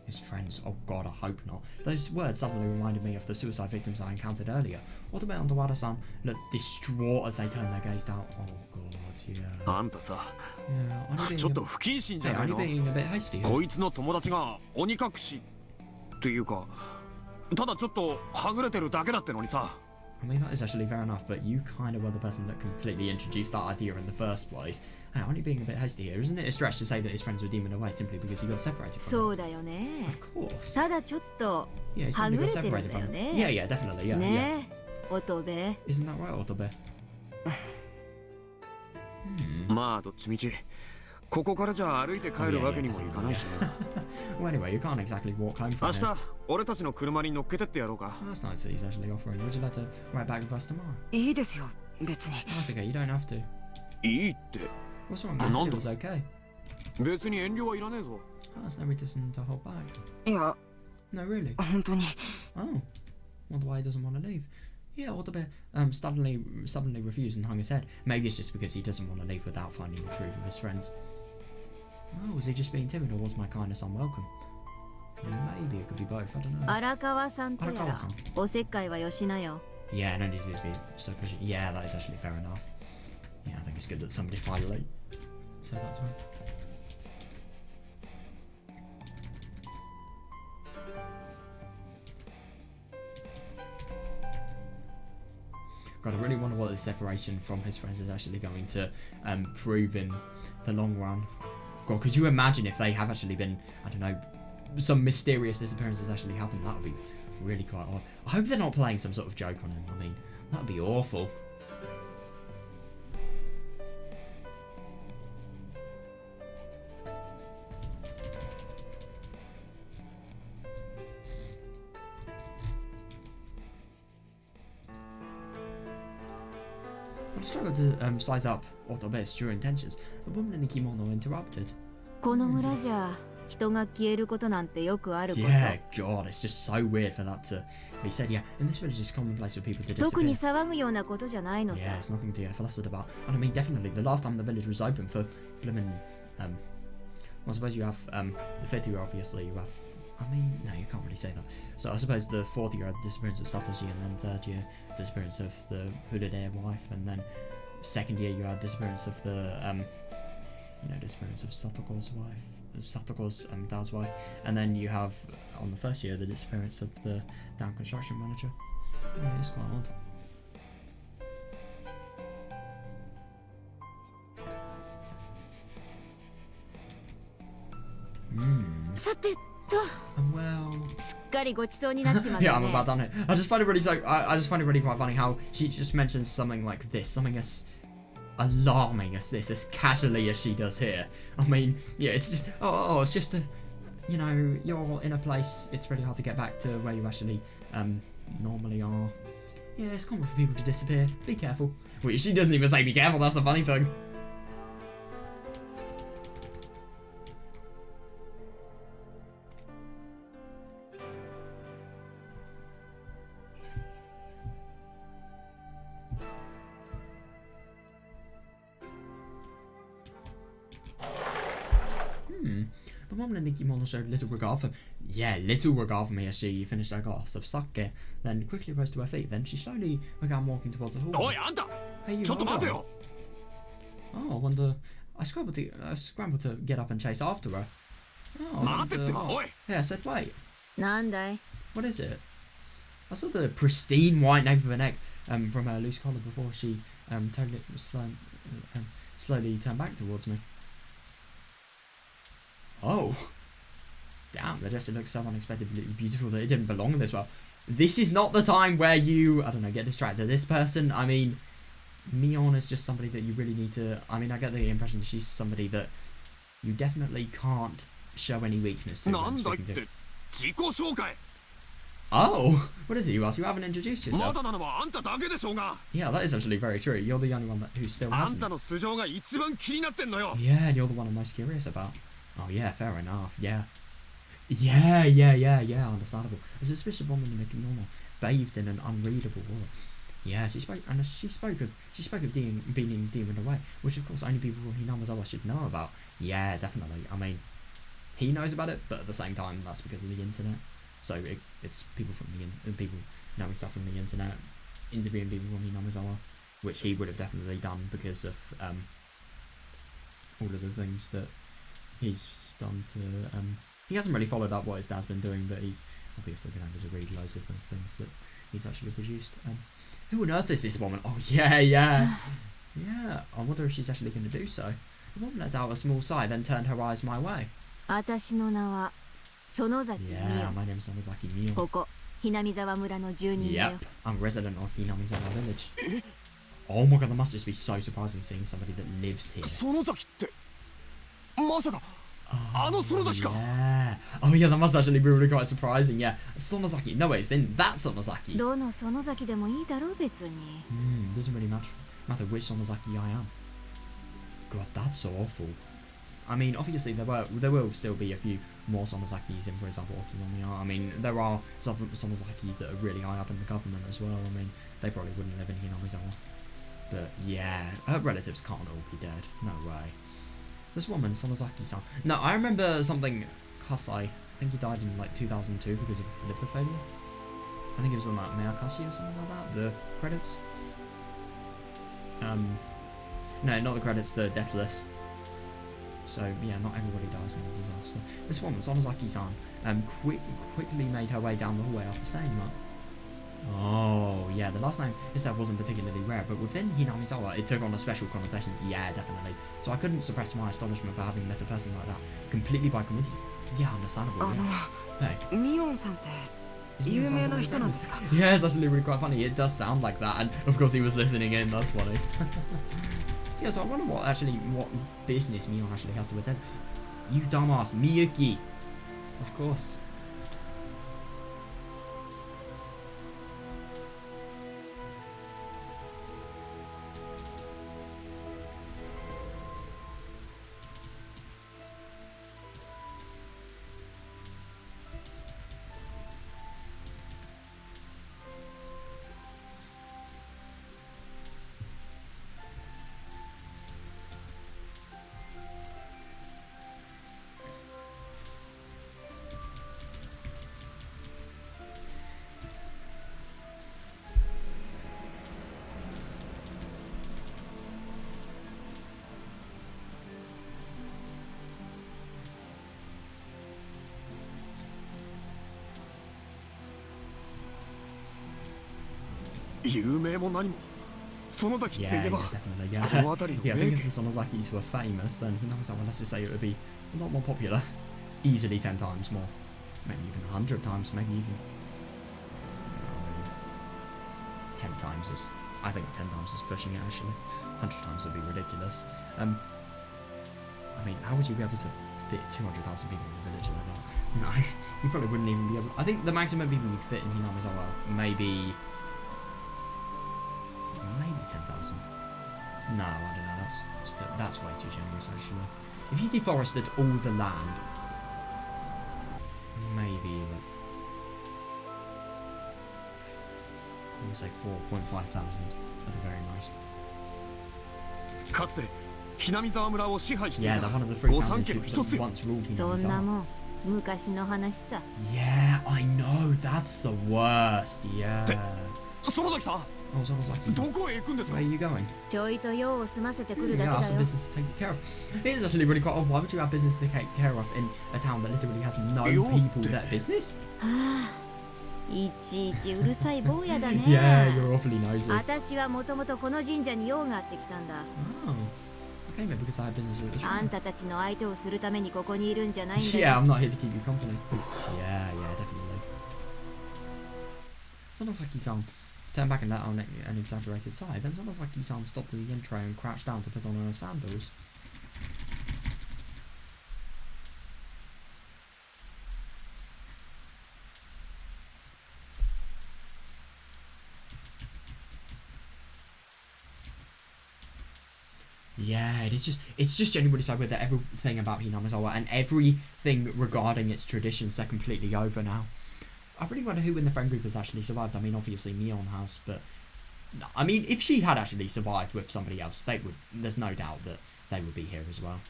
[SPEAKER 1] his friends? Oh god, I hope not. Those words suddenly reminded me of the suicide victims I encountered earlier. What about Underwater-san looked distraught as they turned their gaze down? Oh god, yeah.
[SPEAKER 3] あんたさ
[SPEAKER 1] Yeah,
[SPEAKER 3] ちょっと不謹慎じゃない
[SPEAKER 1] only
[SPEAKER 3] の
[SPEAKER 1] being a bit hasty.
[SPEAKER 3] こいつの友達が鬼隠しっていうかただちょっとはぐれてるだけだってのにさ
[SPEAKER 1] I mean, that is actually fair enough, but you kind of were the person that completely introduced that idea in the first place. Hey, only being a bit hasty here, isn't it a stretch to say that his friends were demoned away simply because he got separated from
[SPEAKER 4] そうだよね。
[SPEAKER 1] them? Of course.
[SPEAKER 4] ただちょっと
[SPEAKER 1] Yeah, he
[SPEAKER 4] は
[SPEAKER 1] simply
[SPEAKER 4] ぐ
[SPEAKER 1] got
[SPEAKER 4] れてるん
[SPEAKER 1] separated
[SPEAKER 4] だよ
[SPEAKER 1] from them.
[SPEAKER 4] ね。
[SPEAKER 1] Yeah, definitely, yeah.
[SPEAKER 4] ねえ、乙部。
[SPEAKER 1] Isn't that right, Otobe?
[SPEAKER 3] まあどっちみちここからじゃ歩いて帰るわけにもいかないしな
[SPEAKER 1] Well, anyway, you can't exactly walk home
[SPEAKER 3] 明
[SPEAKER 1] from
[SPEAKER 3] 日
[SPEAKER 1] here.
[SPEAKER 3] 俺たちの車に乗っけてってやろうか
[SPEAKER 1] Oh, that's nice that he's actually offering. Would you like to ride back with us tomorrow?
[SPEAKER 5] いいですよ別に
[SPEAKER 1] Oh, that's okay, you don't have to.
[SPEAKER 3] いいって
[SPEAKER 1] What's wrong, guys?
[SPEAKER 3] Nando.
[SPEAKER 1] It was okay.
[SPEAKER 3] 別に遠慮はいらねえぞ
[SPEAKER 1] Oh, there's no reason to hold back.
[SPEAKER 5] いや
[SPEAKER 1] No, really?
[SPEAKER 5] 本当に
[SPEAKER 1] Oh. Wonder why he doesn't want to leave. Yeah, Otobe stubbornly refused and hung his head. Maybe it's just because he doesn't want to leave without finding the truth of his friends. Oh, was he just being timid or was my kindness unwelcome? Maybe it could be both, I don't know.
[SPEAKER 4] 荒川さんとやら
[SPEAKER 1] 荒川さん
[SPEAKER 4] おせっかいはよしなよ。
[SPEAKER 1] Yeah, no need to be so pushy. Yeah, that is actually fair enough. Yeah, I think it's good that somebody finally said that to him. God, I really wonder what the separation from his friends is actually going to prove in the long run. God, could you imagine if they have actually been, I don't know, some mysterious disappearances actually happened? That would be really quite odd. I hope they're not playing some sort of joke on him. I mean, that would be awful. I struggled to size up Otobe's true intentions. The woman in the kimono interrupted.
[SPEAKER 4] この村じゃ人が消えることなんてよくあること。
[SPEAKER 1] Yeah, God, it's just so weird for that to be said. Yeah, in this village it's commonplace for people to
[SPEAKER 4] 特に
[SPEAKER 1] disappear.
[SPEAKER 4] 騒ぐようなことじゃないのさ。
[SPEAKER 1] Yeah, it's nothing to get flustered about. And I mean, definitely, the last time the village was open for blimmin', well, I suppose you have, the fifth year, obviously, you have, I mean, no, you can't really say that. So I suppose the fourth year had the disappearance of Satoshi, and then third year, disappearance of the hooded air wife, and then second year you had disappearance of the, disappearance of Satoko's wife, Satoko's dad's wife, and then you have, on the first year, the disappearance of the down construction manager. Yeah, it's quite odd.
[SPEAKER 2] さてと
[SPEAKER 1] Well,
[SPEAKER 4] すっかりごちそうになっちまっ
[SPEAKER 1] yeah,
[SPEAKER 4] た
[SPEAKER 1] I'm
[SPEAKER 4] ね
[SPEAKER 1] about done it. I just find it really I just find it really quite funny how she just mentions something like this, something as alarming as this, as casually as she does here. I mean, yeah, it's just it's just a, you know, you're in a place. It's really hard to get back to where you actually normally are. Yeah, it's common for people to disappear. Be careful. Wait, she doesn't even say be careful. That's the funny thing. The woman in the kimono showed little regard for me as she finished her glass of sake, then quickly rose to her feet. Then she slowly began walking towards the hall.
[SPEAKER 3] Oi, Anta!
[SPEAKER 1] Hey, you,
[SPEAKER 3] ちょっと
[SPEAKER 1] hold
[SPEAKER 3] 待て
[SPEAKER 1] on.
[SPEAKER 3] よ
[SPEAKER 1] Oh, I wonder. I scrambled to get up and chase after her. Oh,
[SPEAKER 3] 待てってば
[SPEAKER 1] and,
[SPEAKER 3] おい
[SPEAKER 1] yeah, I said, wait,
[SPEAKER 4] なんだい
[SPEAKER 1] what is it? I saw the pristine white nape of her neck from her loose collar before she slowly turned back towards me. Oh. Damn, the gesture looks so unexpectedly beautiful that it didn't belong this well. This is not the time where you, I don't know, get distracted. This person, I mean, Mion is just somebody that you really need to, I mean, I get the impression that she's somebody that you definitely can't show any weakness to.
[SPEAKER 3] な
[SPEAKER 1] when
[SPEAKER 3] んだい
[SPEAKER 1] speaking
[SPEAKER 3] っ
[SPEAKER 1] to.
[SPEAKER 3] て自己紹介
[SPEAKER 1] Oh, what is it you ask? You haven't introduced
[SPEAKER 3] ま
[SPEAKER 1] yourself.
[SPEAKER 3] だなのはあんただけでしょうが
[SPEAKER 1] Yeah, that is actually very true. You're the only one who still
[SPEAKER 3] あん
[SPEAKER 1] hasn't.
[SPEAKER 3] たの素性が一番気になってんのよ
[SPEAKER 1] Yeah, and you're the one I'm most curious about. Oh yeah, fair enough. Yeah. Yeah. Understandable. A suspicious woman in a kimono, bathed in an unreadable water. Yeah, she spoke of being demon away, which of course only people from Hinamizawa should know about. Yeah, definitely. I mean, he knows about it, but at the same time, that's because of the internet. So it's people from people knowing stuff from the internet, interviewing people from Hinamizawa, which he would have definitely done because of all of the things that he's done to. He hasn't really followed up what his dad's been doing, but he's obviously been able to read loads of the things that he's actually produced. Who on earth is this woman? Oh yeah. I wonder if she's actually going to do so. The woman let out a small sigh, then turned her eyes my way.
[SPEAKER 4] 私の名は園崎美
[SPEAKER 1] Yeah,
[SPEAKER 4] 代
[SPEAKER 1] my name's Sonozaki Mion.
[SPEAKER 4] ここ南沢村の住人だよ
[SPEAKER 1] Yep, I'm a resident of Hinamizawa village. Oh my god, that must just be so surprising seeing somebody that lives here.
[SPEAKER 3] 園崎ってまさかあの園崎か
[SPEAKER 1] Yeah. Oh yeah, that must actually be really quite surprising. Yeah, Sonozaki. No, wait, it's in that Sonozaki.
[SPEAKER 4] どの園崎でもいいだろう別に
[SPEAKER 1] Doesn't really matter which Sonozaki I am. God, that's awful. I mean, obviously there will still be a few more Sonozakis in, for example, Okinomiya. I mean, there are some Sonozakis that are really high up in the government as well. I mean, they probably wouldn't live in Hinamizawa. But yeah, her relatives can't all be dead. No way. This woman, Sonozaki-san. No, I remember something Kasai. I think he died in like 2002 because of liver failure. I think it was on that Meakashi or something like that. The credits. No, not the credits, the death list. So yeah, not everybody dies in a disaster. This woman, Sonozaki-san, quickly made her way down the hallway after saying that. Oh yeah, the last name itself wasn't particularly rare, but within Hinamizawa it took on a special connotation. Yeah, definitely. So I couldn't suppress my astonishment for having met a person like that, completely by coincidence. Yeah, understandable. Yeah. Hey.
[SPEAKER 5] ミオンさんって
[SPEAKER 1] Is
[SPEAKER 5] 有
[SPEAKER 1] Mion
[SPEAKER 5] 名
[SPEAKER 1] sound
[SPEAKER 5] な
[SPEAKER 1] something
[SPEAKER 5] 人なん
[SPEAKER 1] famous?
[SPEAKER 5] ですか
[SPEAKER 1] Yeah, it's actually really quite funny. It does sound like that, and of course he was listening in. That's funny. Yeah, so I wonder what business Mion actually has to attend. You dumbass, Miyuki. Of course.
[SPEAKER 3] Yeah, 有名も何も園崎って言
[SPEAKER 1] Yeah,
[SPEAKER 3] えば
[SPEAKER 1] definitely.
[SPEAKER 3] この辺り
[SPEAKER 1] Yeah,
[SPEAKER 3] の
[SPEAKER 1] I
[SPEAKER 3] 名
[SPEAKER 1] think if
[SPEAKER 3] 家
[SPEAKER 1] the Sonozakis were famous, then Hinamizawa, let's just say it would be a lot more popular. easily 10 times more. Maybe even 100 times, maybe even... 10 times is... I think 10 times is pushing it, actually. 100 times would be ridiculous. I mean, how would you be able to fit 200,000 people in a village like that? No, you probably wouldn't even be able... I think the maximum people you fit in Hinamizawa, maybe 10,000. No, I don't know, that's way too generous, actually. If you deforested all the land, maybe, but I'm gonna say 4.5 thousand at the very most.
[SPEAKER 3] かつてひなみ沢村を支配してい
[SPEAKER 1] Yeah,
[SPEAKER 3] た
[SPEAKER 1] they're one of the three
[SPEAKER 3] 御三
[SPEAKER 1] families
[SPEAKER 3] 家の
[SPEAKER 1] who
[SPEAKER 3] 一つよ
[SPEAKER 1] once ruled
[SPEAKER 4] そんな
[SPEAKER 1] Hinamizawa.
[SPEAKER 4] もん昔の話さ。
[SPEAKER 1] Yeah, I know, that's the worst, yeah.
[SPEAKER 3] 園崎さん
[SPEAKER 1] Oh, Sonozaki,
[SPEAKER 3] どこへ行くんです
[SPEAKER 1] where
[SPEAKER 3] か
[SPEAKER 1] are you going?
[SPEAKER 4] ちょいと用を済ませてくるだ
[SPEAKER 1] Yeah,
[SPEAKER 4] け
[SPEAKER 1] I have
[SPEAKER 4] だ
[SPEAKER 1] some
[SPEAKER 4] よ。
[SPEAKER 1] business to take care of. It is actually really quite odd. Why would you have business to take care of in a town that literally has no people that business?
[SPEAKER 4] はあ、いちいちうるさい坊やだね。
[SPEAKER 1] Yeah, you're awfully nosy.
[SPEAKER 4] 私はもともとこの神社に用があってきたんだ。
[SPEAKER 1] Oh, okay, maybe because I have business at the
[SPEAKER 4] あ
[SPEAKER 1] shrine.
[SPEAKER 4] んたたちの相手をするためにここにいるんじゃないんだ
[SPEAKER 1] Yeah,
[SPEAKER 4] よ。
[SPEAKER 1] I'm not here to keep you company. Yeah, definitely. Sonozaki-san turned back and let out an exaggerated sigh. Then Sonozaki-san stopped at the intro and crouched down to put on her sandals. Yeah, it's just genuinely so weird that everything about Hinamizawa and everything regarding its traditions, they're completely over now. I really wonder who in the friend group has actually survived. I mean, obviously Mion has, but I mean, if she had actually survived with somebody else, there's no doubt that they would be here as well.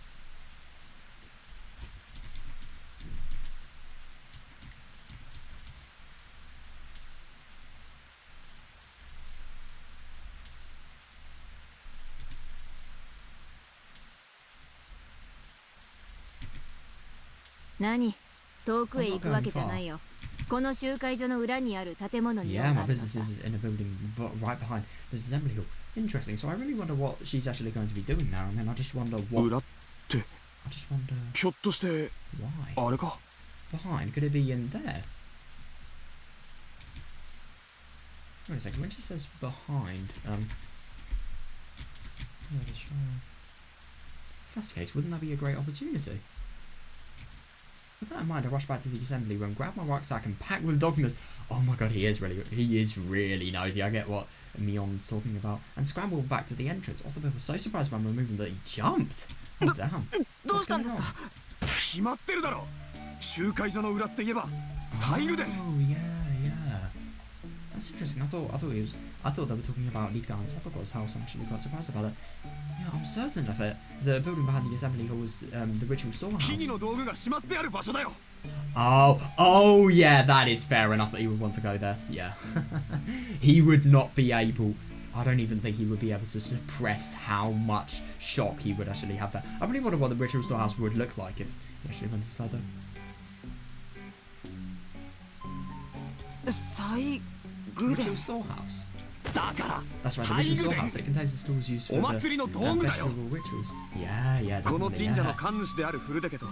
[SPEAKER 4] 何？遠くへ行くわけじゃないよ。この集会所の裏にある建物に用
[SPEAKER 1] Yeah,
[SPEAKER 4] があ
[SPEAKER 1] my
[SPEAKER 4] るの
[SPEAKER 1] business
[SPEAKER 4] さ。
[SPEAKER 1] is in a building right behind this assembly hall. Interesting. So I really wonder what she's actually going to be doing now. And then I just wonder what.
[SPEAKER 3] 裏って
[SPEAKER 1] I just wonder
[SPEAKER 3] ひょっとして
[SPEAKER 1] why.
[SPEAKER 3] あれか
[SPEAKER 1] Behind? Could it be in there? Wait a second. When she says behind, yeah, that's right. If that's the case, wouldn't that be a great opportunity? With that in mind, I rushed back to the assembly room, grabbed my rucksack and packed with documents. Oh my god, he is really nosy. I get what Mion's talking about. And scrambled back to the entrance. Ottobo was so surprised by my movement that he jumped. Oh damn.
[SPEAKER 5] どう
[SPEAKER 1] What's
[SPEAKER 5] したん
[SPEAKER 1] going
[SPEAKER 5] です
[SPEAKER 1] on?
[SPEAKER 5] か？
[SPEAKER 3] 決まってるだろ集会所の裏って言えば最後で
[SPEAKER 1] Oh yeah. That's interesting. I thought they were talking about Rika and Satoko's house. I'm actually quite surprised about it. Yeah, I'm certain of it. The building behind the assembly hall was the ritual
[SPEAKER 3] 木
[SPEAKER 1] storehouse.
[SPEAKER 3] 々の道具がしまってある場所だよ
[SPEAKER 1] Oh yeah, that is fair enough that he would want to go there. Yeah. He would not be able... I don't even think he would be able to suppress how much shock he would actually have there. I really wonder what the ritual storehouse would look like if he actually went inside there.
[SPEAKER 5] 最後で
[SPEAKER 1] Ritual storehouse?
[SPEAKER 3] だから
[SPEAKER 1] That's right, the
[SPEAKER 3] 最
[SPEAKER 1] ritual
[SPEAKER 3] 後で
[SPEAKER 1] storehouse. It contains the stores used for
[SPEAKER 3] お祭りの
[SPEAKER 1] the
[SPEAKER 3] 道具だよ
[SPEAKER 1] festival rituals. Yeah,
[SPEAKER 3] この
[SPEAKER 1] definitely.
[SPEAKER 3] 神社の
[SPEAKER 1] Yeah.
[SPEAKER 3] 神主であるフルデ家と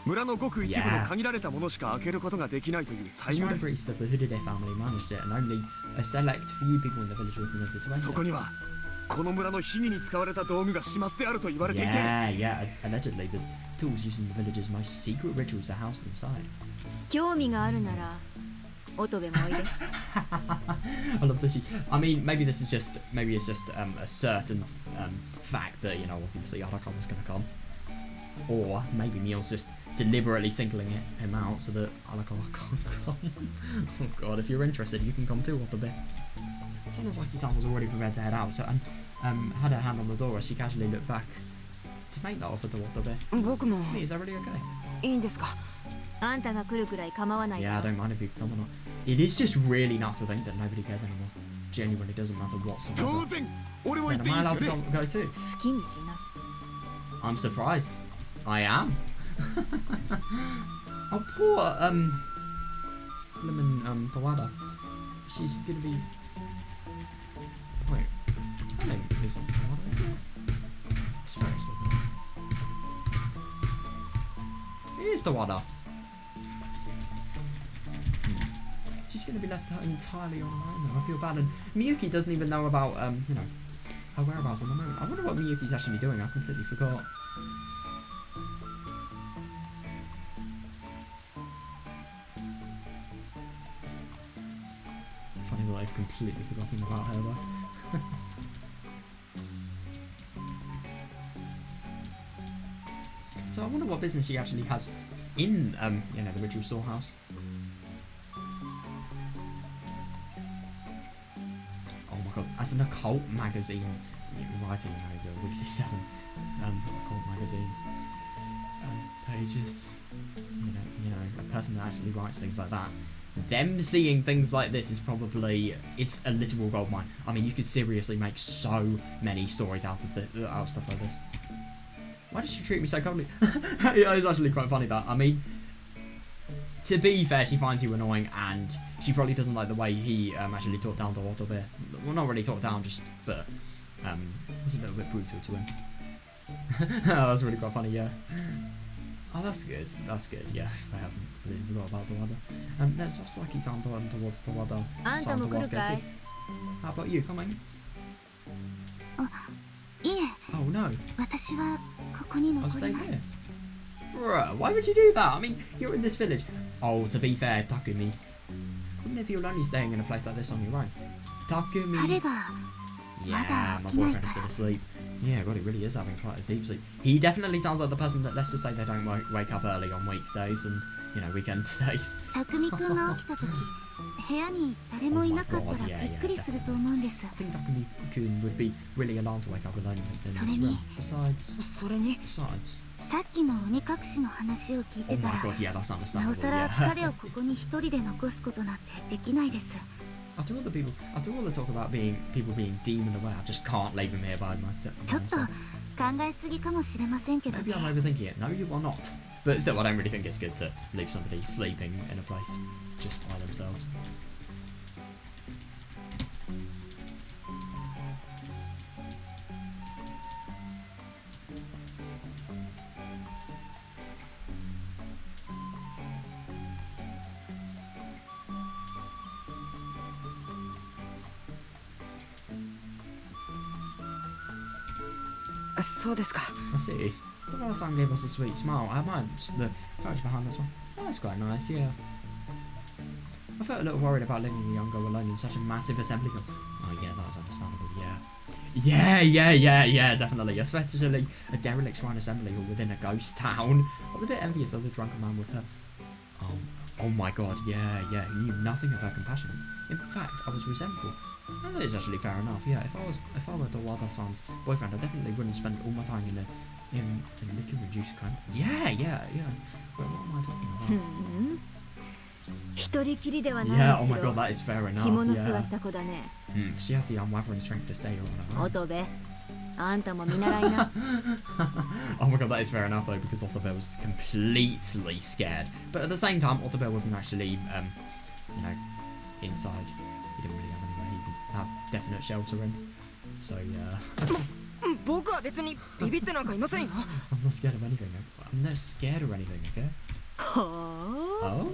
[SPEAKER 3] 村のごく一部の限られたものしか開けることができないという
[SPEAKER 1] The
[SPEAKER 3] 最後
[SPEAKER 1] shrine
[SPEAKER 3] で
[SPEAKER 1] priest of the Hudide family managed it, and only a select few people in the village were permitted to
[SPEAKER 3] そこ
[SPEAKER 1] enter.
[SPEAKER 3] にはこの村の秘儀に使われた道具がしまってあると言われていて
[SPEAKER 1] Yeah. Allegedly, the tools used in the village's most secret rituals are housed inside.
[SPEAKER 4] 興味があるなら、乙部もおいで。
[SPEAKER 1] I love this. I mean, maybe it's just a certain fact that, you know, obviously Arakawa was going to come, or maybe Neil's just deliberately singling him out so that Arakawa can't come. Oh god, if you're interested, you can come too, Otobe. Sonozaki-san was already prepared to head out, so and had her hand on the door as she casually looked back to make that offer to Otobe.
[SPEAKER 5] 僕も
[SPEAKER 1] Hey, is that really okay?
[SPEAKER 5] いいんですか？
[SPEAKER 4] あんたが来るくらい構わない
[SPEAKER 1] Yeah, I
[SPEAKER 4] よ。
[SPEAKER 1] don't mind if you come or not. It is just really nuts to think that nobody cares anymore. Genuinely doesn't matter
[SPEAKER 3] 当
[SPEAKER 1] whatsoever.
[SPEAKER 3] 然俺も
[SPEAKER 1] Then
[SPEAKER 3] 行ってい
[SPEAKER 1] am
[SPEAKER 3] い
[SPEAKER 1] I allowed
[SPEAKER 3] です
[SPEAKER 1] to
[SPEAKER 3] よね
[SPEAKER 1] go too?
[SPEAKER 4] 好きにしな。
[SPEAKER 1] I'm surprised. I am. Oh, poor Lemon Tawada. She's gonna be. Wait, her name isn't Tawada, is it? I swear it's It is is Tawada? She's going to be left entirely on her own though. I feel bad. And Miyuki doesn't even know about, you know, her whereabouts at the moment. I wonder what Miyuki's actually doing. I completely forgot. Funny that I've completely forgotten about her though. So I wonder what business she actually has in, you know, the ritual storehouse. Oh my god, as an occult magazine writing, you know, the Weekly 7 occult magazine pages, you know, a person that actually writes things like that. Them seeing things like this is probably, it's a literal goldmine. I mean, you could seriously make so many stories out of stuff like this. Why does she treat me so coldly? Yeah, it's actually quite funny that. I mean, to be fair, she finds you annoying, and she probably doesn't like the way he actually talked down to Otobe. Well, not really talked down, just, but it was a little bit brutal to him. Oh, that's really quite funny, yeah. Oh, that's good. That's good, yeah. I haven't really forgot about Tawada. There's Sasaki-san towards Tawada. How about you? Coming? Oh no. I'll stay here. Bruh, why would you do that? I mean, you're in this village. Oh, to be fair, Takumi, wouldn't it feel lonely staying in a place like this on your own? Takumi. Yeah, my boyfriend is still asleep. Yeah, God, he really is having quite a deep sleep. He definitely sounds like the person that, let's just say, they don't wake up early on weekdays and, you know, weekend days. I think Takumi-kun would be really alarmed to wake up alone in this room. Besides. Oh my god, yeah, that's understandable, yeah. After all the talk about people being demon aware, I just can't leave him here by myself. Maybe I'm overthinking it. No, you are not. But still, I don't really think it's good to leave somebody sleeping in a place just by themselves. I see. Tawada-san gave us a sweet smile. I admire the courage behind this one. Oh, that's quite nice, yeah. I felt a little worried about leaving a young girl alone in such a massive assembly hall. Oh yeah, that's understandable, yeah. Yeah, definitely. Especially a derelict shrine assembly hall within a ghost town. I was a bit envious of the drunken man with her. Oh my god, yeah, he knew nothing of her compassion. In fact, I was resentful. That is actually fair enough, yeah. If I were Tawada-san's boyfriend, I definitely wouldn't spend all my time in a liquor-reduced kind. Yeah. Well, what am I talking about? Yeah, oh my god, that is fair enough, yeah. She has the unwavering strength to stay on her own. Oh my god, that is fair enough though, because Otobe was completely scared. But at the same time, Otobe wasn't actually, you know, inside. He didn't really have anywhere he could have definite shelter in. So yeah. I'm not scared of anything. I'm not scared of anything, okay? Oh?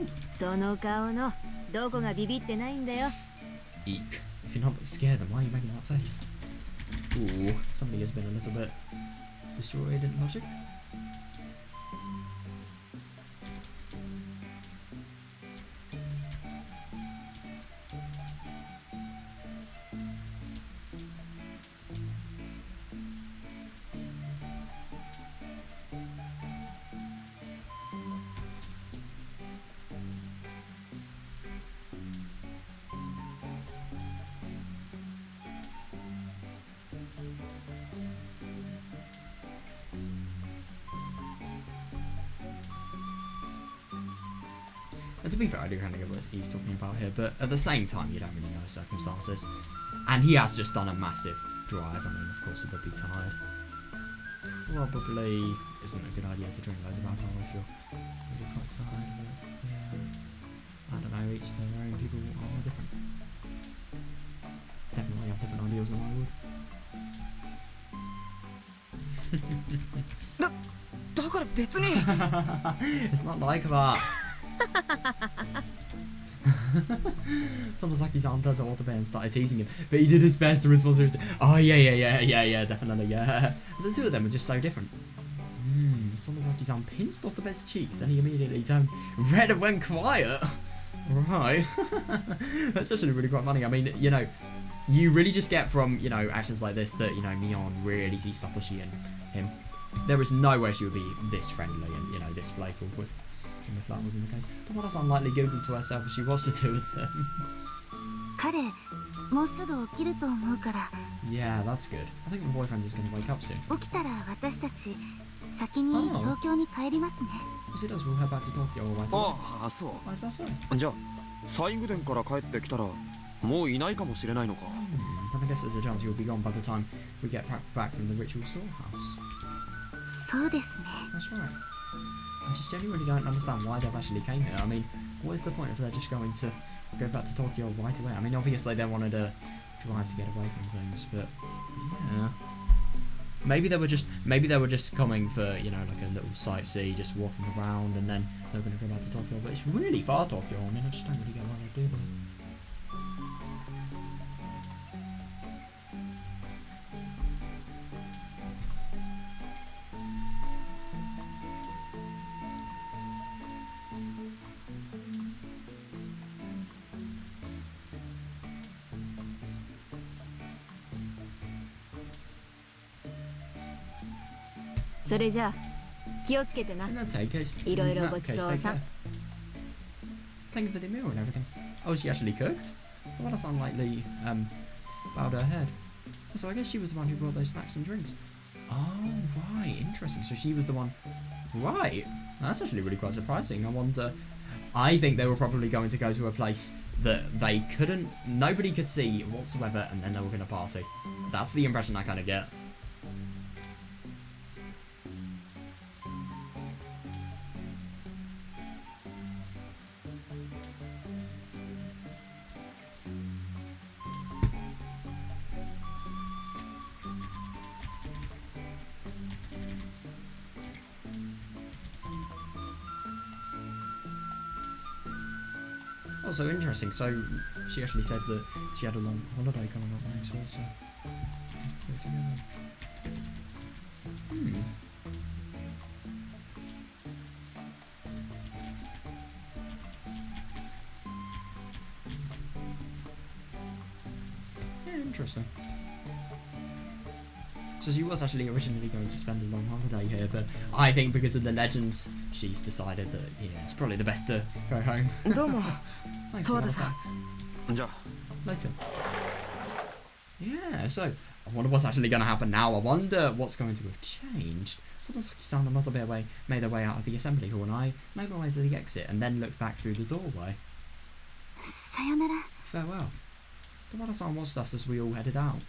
[SPEAKER 1] Eek. If you're not scared, then why are you making that face? Ooh, somebody has been a little bit destroyed in logic. And to be fair, I do kind of get what he's talking about here, but at the same time, you don't really know his circumstances. And he has just done a massive drive. I mean, of course, he would be tired. Probably isn't a good idea to drink loads of alcohol if you're really quite tired, but yeah. I don't know, each their own. People are different. Definitely have different ideals than I would.
[SPEAKER 5] だから別に
[SPEAKER 1] It's not like that. Sonozaki-san turned to Otobe and started teasing him, but he did his best to respond to it. Oh yeah, definitely, yeah. The two of them were just so different. Sonozaki-san pinched Otobe's cheeks, then he immediately turned red and went quiet. Right. That's actually really quite funny. I mean, you know, you really just get from, you know, actions like this that, you know, Mion really sees Satoshi and him. There is no way she would be this friendly and, you know, this playful with him if that wasn't the case. Tomoda's likely Googled to herself if she was to do with them.
[SPEAKER 2] 彼もうすぐ起きると思うから
[SPEAKER 1] Yeah, that's good. I think the boyfriend is going to wake up soon.
[SPEAKER 2] 起きたら私たち先に東京に帰りますね
[SPEAKER 1] As it does, we'll head back to Tokyo right away.
[SPEAKER 3] ああ、そう。
[SPEAKER 1] Why is that so?
[SPEAKER 3] じゃあ西宮殿から帰ってきたらもういないかもしれないのか。
[SPEAKER 1] Then I guess there's a chance you'll be gone by the time we get back from the ritual storehouse.
[SPEAKER 2] そうですね
[SPEAKER 1] That's right. I just genuinely don't understand why they've actually came here. I mean, what is the point if they're just going to go back to Tokyo right away? I mean, obviously they wanted to drive to get away from things, but yeah. Maybe they were just coming for, you know, like a little sightsee, just walking around, and then they're going to go back to Tokyo. But it's really far, Tokyo. I mean, I just don't really get why they do that.
[SPEAKER 4] So れじゃあ気をつけてな。
[SPEAKER 1] In that case,
[SPEAKER 4] Iro
[SPEAKER 1] in that
[SPEAKER 4] iro
[SPEAKER 1] case,
[SPEAKER 4] gochiso
[SPEAKER 1] take
[SPEAKER 4] san.
[SPEAKER 1] care. Thank you for the meal and everything. Oh, she actually cooked? The one that's unlikely bowed her head. So I guess she was the one who brought those snacks and drinks. Oh, right, interesting. So she was the one. Right, that's actually really quite surprising. I wonder. I think they were probably going to go to a place that nobody could see whatsoever, and then they were going to party. That's the impression I kind of get. Also interesting, so she actually said that she had a long holiday coming up next week, so let's go together. Yeah, interesting. So she was actually originally going to spend a long holiday here, but I think because of the legends, she's decided that, yeah, it's probably the best to go home.
[SPEAKER 5] どうも
[SPEAKER 1] Thanks
[SPEAKER 5] ト
[SPEAKER 1] for
[SPEAKER 5] ワダ
[SPEAKER 1] that.
[SPEAKER 5] さん
[SPEAKER 3] じゃあ
[SPEAKER 1] Later. Yeah, so I wonder what's actually going to happen now. I wonder what's going to have changed. Sonozaki-san and Otobe made their way out of the assembly hall, and I made my way to the exit and then looked back through the doorway.
[SPEAKER 2] さよなら
[SPEAKER 1] Farewell. Tomada-san watched us as we all headed out.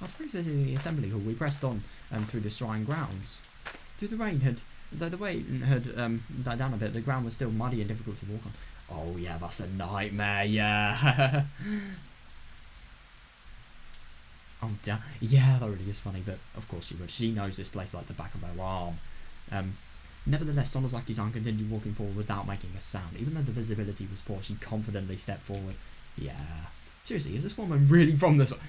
[SPEAKER 1] After exiting the assembly hall, we pressed on through the shrine grounds. Though the rain had died down a bit, the ground was still muddy and difficult to walk on. Oh yeah, that's a nightmare, yeah. Oh damn, yeah, that really is funny, but of course she would. She knows this place like the back of her arm. Nevertheless, Sonozaki-san continued walking forward without making a sound. Even though the visibility was poor, she confidently stepped forward. Yeah. Seriously, is this woman really from this one?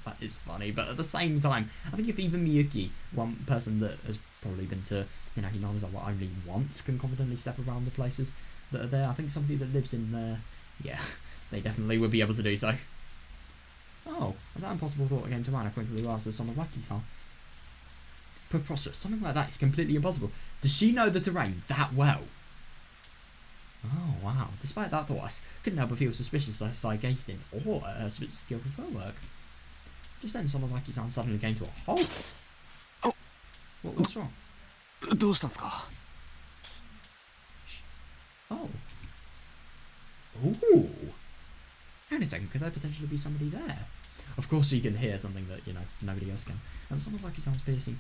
[SPEAKER 1] That is funny, but at the same time, I think if even Miyuki, one person that has probably been to, you know, Hinamizawa only once, can confidently step around the places that are there, I think somebody that lives in there, yeah, they definitely would be able to do so. Oh, is that impossible thought came to mind? I quickly asked Sonozaki-san. Preposterous. Something like that is completely impossible. Does she know the terrain that well? Oh, wow. Despite that thought, I couldn't help but feel suspicious as I gazed in awe at her skillful footwork. Just then, Sonozaki-san suddenly came to a halt.
[SPEAKER 3] Oh.
[SPEAKER 1] What's wrong?
[SPEAKER 3] どうしたんすか
[SPEAKER 1] Oh. Ooh. Hang on a second, could there potentially be somebody there? Of course she can hear something that, you know, nobody else can. Sonozaki-san's piercing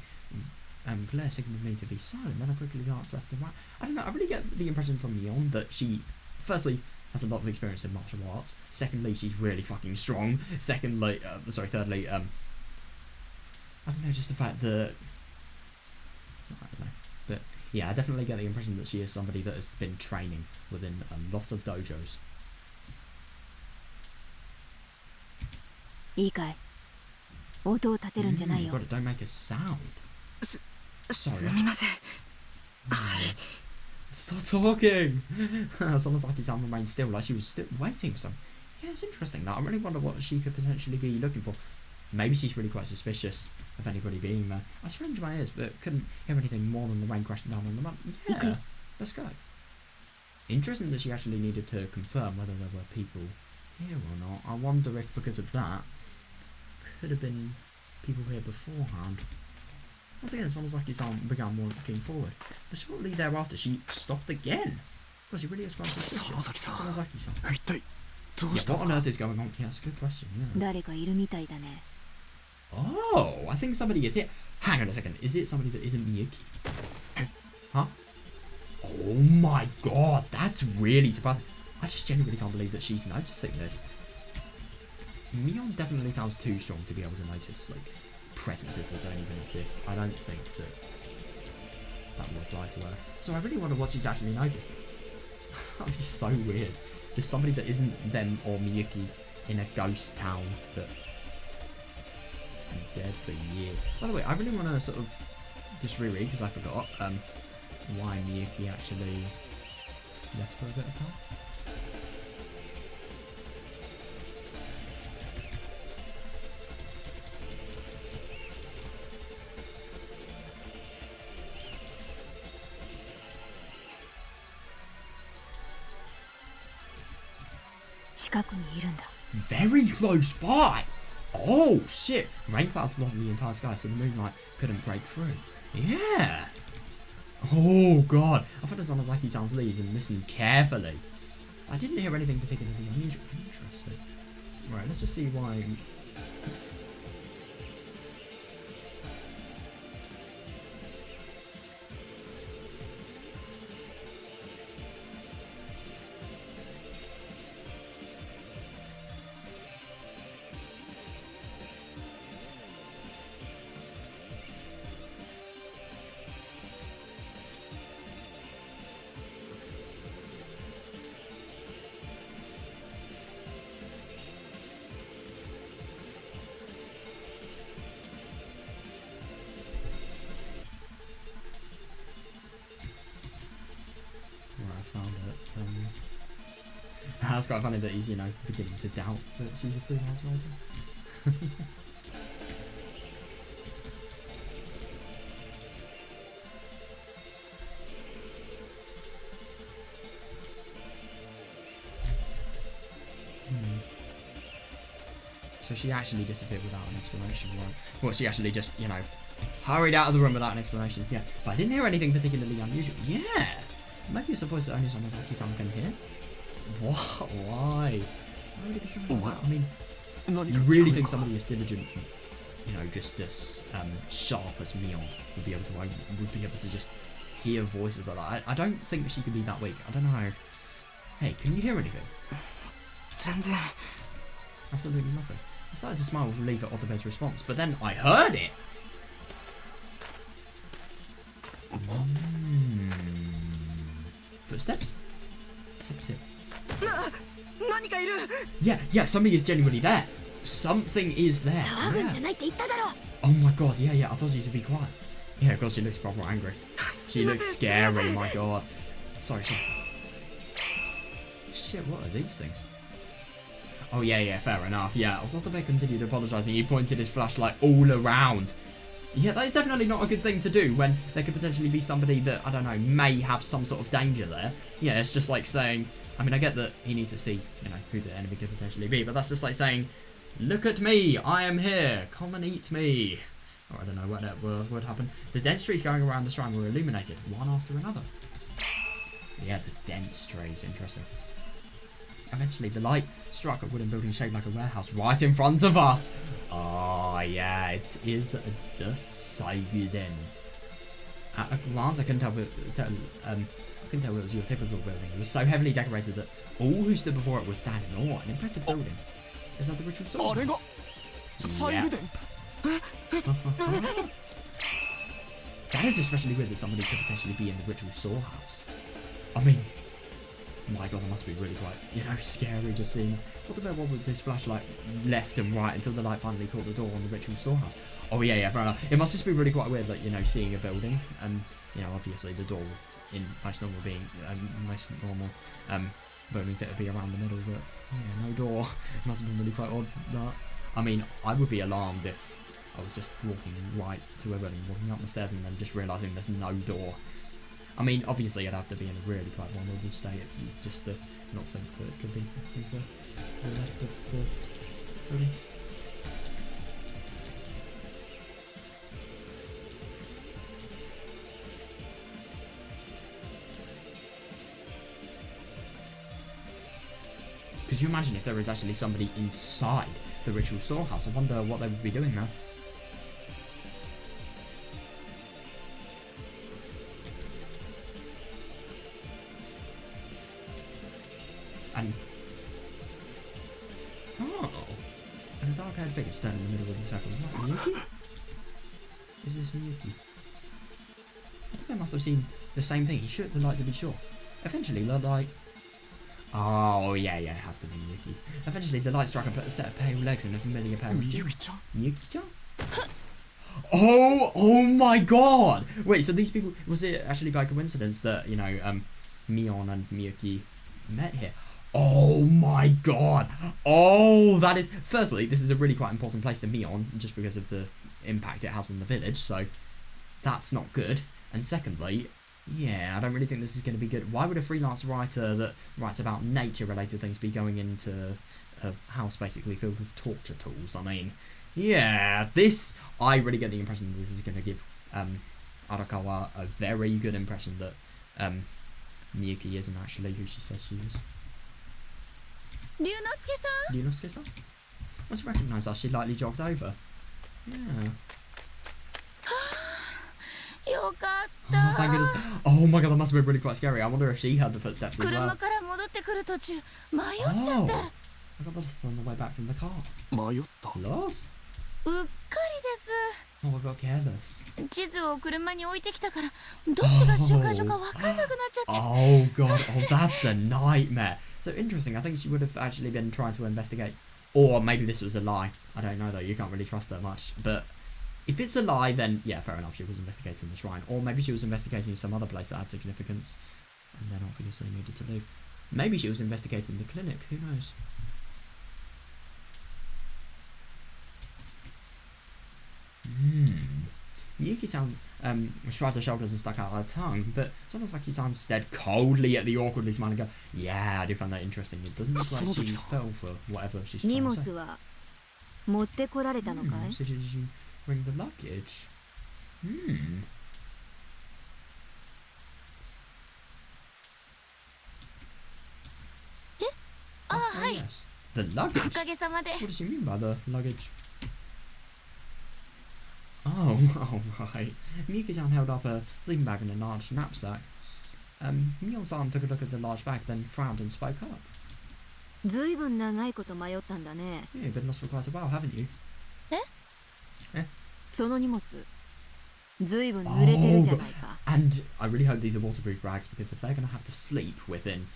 [SPEAKER 1] glare signalled me to be silent, then I quickly glanced left and right. I don't know, I really get the impression from Mion that she, firstly, has a lot of experience in martial arts. Secondly, she's really fucking strong. Thirdly, I don't know, just the fact that, I don't know, but yeah, I definitely get the impression that she is somebody that has been training within a lot of dojos.
[SPEAKER 4] いいかい音を立てるんじゃないよ
[SPEAKER 1] God, don't make a sound.
[SPEAKER 5] す
[SPEAKER 1] Sorry.
[SPEAKER 5] みません。
[SPEAKER 1] Stop talking! Sonozaki-san remained still, like she was still waiting for some. Yeah, it's interesting that. I really wonder what she could potentially be looking for. Maybe she's really quite suspicious of anybody being there. I scratched my ears, but couldn't hear anything more than the rain crashing down on the mountain. Yeah,
[SPEAKER 4] Okay.
[SPEAKER 1] let's go. Interesting that she actually needed to confirm whether there were people here or not. I wonder if because of that, could have been people here beforehand. Once again, Sonozaki-san began walking forward, but shortly thereafter she stopped again. Was she really as quite suspicious? Sonozaki-san.
[SPEAKER 3] 一体どう
[SPEAKER 1] Yeah,
[SPEAKER 3] したん
[SPEAKER 1] what
[SPEAKER 3] で
[SPEAKER 1] on
[SPEAKER 3] す
[SPEAKER 1] earth is going on? Yeah, that's a good question, yeah.
[SPEAKER 4] 誰かいるみたいだね
[SPEAKER 1] Oh, I think somebody is here. Hang on a second, is it somebody that isn't Miyuki? Huh? Oh my god, that's really surprising. I just genuinely can't believe that she's noticing this. Mion definitely sounds too strong to be able to notice, like, presences that don't even exist. I don't think that will apply to her. So I really wonder what she's actually noticed. That'd be so weird. Just somebody that isn't them or Miyuki in a ghost town that has been dead for years. By the way, I really want to sort of just reread, because I forgot, why Miyuki actually left for a bit of time. Very close by! Oh shit! Rain clouds blocking the entire sky so the moonlight couldn't break through. Yeah! Oh god! I thought Sonozaki sounds leads and listened carefully. I didn't hear anything particularly unusual. Interesting. Right, let's just see why. That's quite funny that he's, you know, beginning to doubt that she's a freelance writer. So she actually disappeared without an explanation, right? Well, she actually just, you know, hurried out of the room without an explanation. Yeah, but I didn't hear anything particularly unusual. Yeah! Maybe it's a voice that only Sonozaki-san can hear. What? Why? Why would it be something like that? I mean, you really think somebody as diligent, you know, just as sharp as Mion would be able to just hear voices like that? I don't think she could be that weak. I don't know. Hey, can you hear anything?
[SPEAKER 5] 全然
[SPEAKER 1] Absolutely nothing. I started to smile with relief at Otobe's response, but then I heard it! Footsteps? Tip tip.
[SPEAKER 5] 何かいる
[SPEAKER 1] Yeah, something is genuinely there. Something is there.
[SPEAKER 4] 騒ぐんじゃ
[SPEAKER 1] Yeah.
[SPEAKER 4] ないって言っただろ
[SPEAKER 1] Oh my god, yeah, I told you to be quiet. Yeah, of course she looks proper angry. She looks scary, my god. Sorry. Shit, what are these things? Oh yeah, fair enough. Yeah, Osotobe continued apologising. He pointed his flashlight all around. Yeah, that is definitely not a good thing to do when there could potentially be somebody that, I don't know, may have some sort of danger there. Yeah, it's just like saying, I mean, I get that he needs to see, you know, who the enemy could potentially be, but that's just like saying, look at me, I am here, come and eat me. Or I don't know what that would happen. The dense trees going around the shrine were illuminated, one after another. Yeah, the dense trees, interesting. Eventually, the light struck a wooden building shaped like a warehouse right in front of us. Oh, yeah, it is the Saiguden. At a glance, I couldn't tell it was your typical building. It was so heavily decorated that all who stood before it would stand in awe. An impressive building. Is that the ritual store?
[SPEAKER 3] Yep.
[SPEAKER 1] That is especially weird that somebody could potentially be in the ritual storehouse. I mean, my god, that must be really quite, scary just seeing what the bell with this flashlight left and right until the light finally caught the door on the ritual storehouse. Oh yeah, fair enough. It must just be really quite weird, like, seeing a building and, obviously the door in most normal buildings it would be around the middle, but yeah, no door. It must have been really quite odd that. I mean, I would be alarmed if I was just walking right to a building, walking up the stairs and then just realising there's no door. I mean, obviously I'd have to be in a really quite vulnerable state just to not think that it could be to the left of the building. Could you imagine if there was actually somebody inside the ritual storehouse? I wonder what they would be doing there. And and a dark-haired figure standing in the middle of the circle. Is that Miyuki? Is this Miyuki? I think they must have seen the same thing. He shook the light to be sure. Eventually, the light. Oh yeah, it has to be Miyuki. Eventually, the light struck a set of pale legs and a familiar pair of jeans. Miyuki-chan? Oh my god! Wait, so these people, was it actually by coincidence that, Mion and Miyuki met here? Oh my god! Oh, that is... Firstly, this is a really quite important place to Mion, just because of the impact it has on the village, so that's not good. And secondly, yeah, I don't really think this is going to be good. Why would a freelance writer that writes about nature-related things be going into a house basically filled with torture tools? I mean, yeah, I really get the impression that this is going to give Arakawa a very good impression that Miyuki isn't actually who she says she is. Ryunosuke-san? Must recognise us. She lightly jogged over. Yeah. Oh, thank goodness. Oh my god, that must have been really quite scary. I wonder if she heard the footsteps as well. Oh, I got lost on the way back from the car. Lost? Oh, I got careless. Oh god, that's a nightmare. So interesting, I think she would have actually been trying to investigate. Or maybe this was a lie. I don't know though, you can't really trust her much. But if it's a lie, then yeah, fair enough, she was investigating the shrine. Or maybe she was investigating some other place that had significance. And then obviously needed to leave. Maybe she was investigating the clinic, who knows? Miyuki-san shrugged her shoulders and stuck out her tongue, but it's almost like he stared coldly at the awkwardly smiling girl. Yeah, I do find that interesting. It doesn't look like she fell for whatever she's trying to say. So did you bring the luggage? Oh, yes. The luggage? What does she mean by the luggage? Oh, right. Miyuki-san held up a sleeping bag and a large knapsack. Mion-san took a look at the large bag, then frowned and spoke up. Yeah, you've been lost for quite a while, haven't you? And I really hope these are waterproof bags, because if they're going to have to sleep in,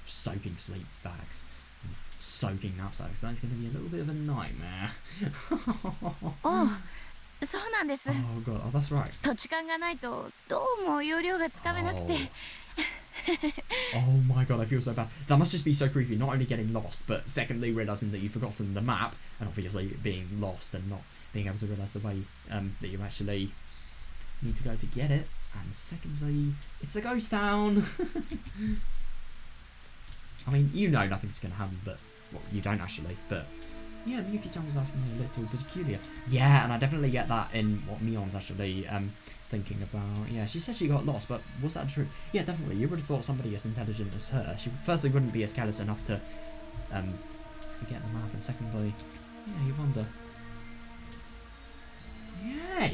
[SPEAKER 1] soaking sleep bags, soaking knapsacks, that's going to be a little bit of a nightmare. Oh god, oh that's right. Oh my god, I feel so bad. That must just be so creepy, not only getting lost, but secondly realising that you've forgotten the map, and obviously being lost and not being able to realise the way that you actually need to go to get it, and secondly, it's a ghost town. I mean, nothing's going to happen, but, well, you don't actually, but, yeah, Miyuki-chan was asking me a little bit peculiar. Yeah, and I definitely get that in what Mion's actually thinking about. Yeah, she said she got lost, but was that true? Yeah, definitely, you would have thought somebody as intelligent as her, she firstly wouldn't be as careless enough to forget the map, and secondly, yeah, you wonder.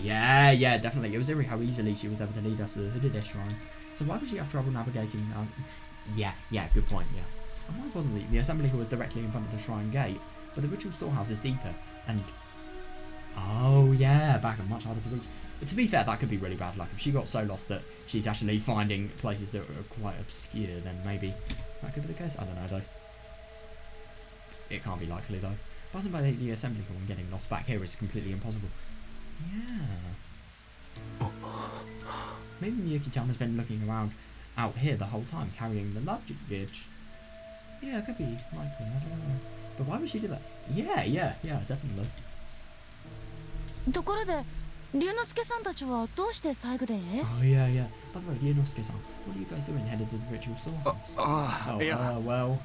[SPEAKER 1] Yeah, definitely. It was eerie how easily she was able to lead us to the hooded shrine. So why would she have trouble navigating? Yeah, good point, yeah. And why wasn't the assembly hall was directly in front of the shrine gate, but the ritual storehouse is deeper, and Oh yeah, back and much harder to reach. But to be fair, that could be really bad luck. If she got so lost that she's actually finding places that are quite obscure, then maybe that could be the case. I don't know though. It can't be likely though. Passing by the assembly hall and getting lost back here is completely impossible. Yeah. Maybe Miyuki-chan has been looking around out here the whole time, carrying the luggage. Yeah, it could be likely. I don't know. But why would she do that? Yeah, definitely.
[SPEAKER 4] ところで龍之介さんたちはどうして西宮殿へ
[SPEAKER 1] Oh yeah. By the way, Ryunosuke-san, what are you guys doing headed to the ritual storehouse?
[SPEAKER 3] ああ、いや、
[SPEAKER 1] well.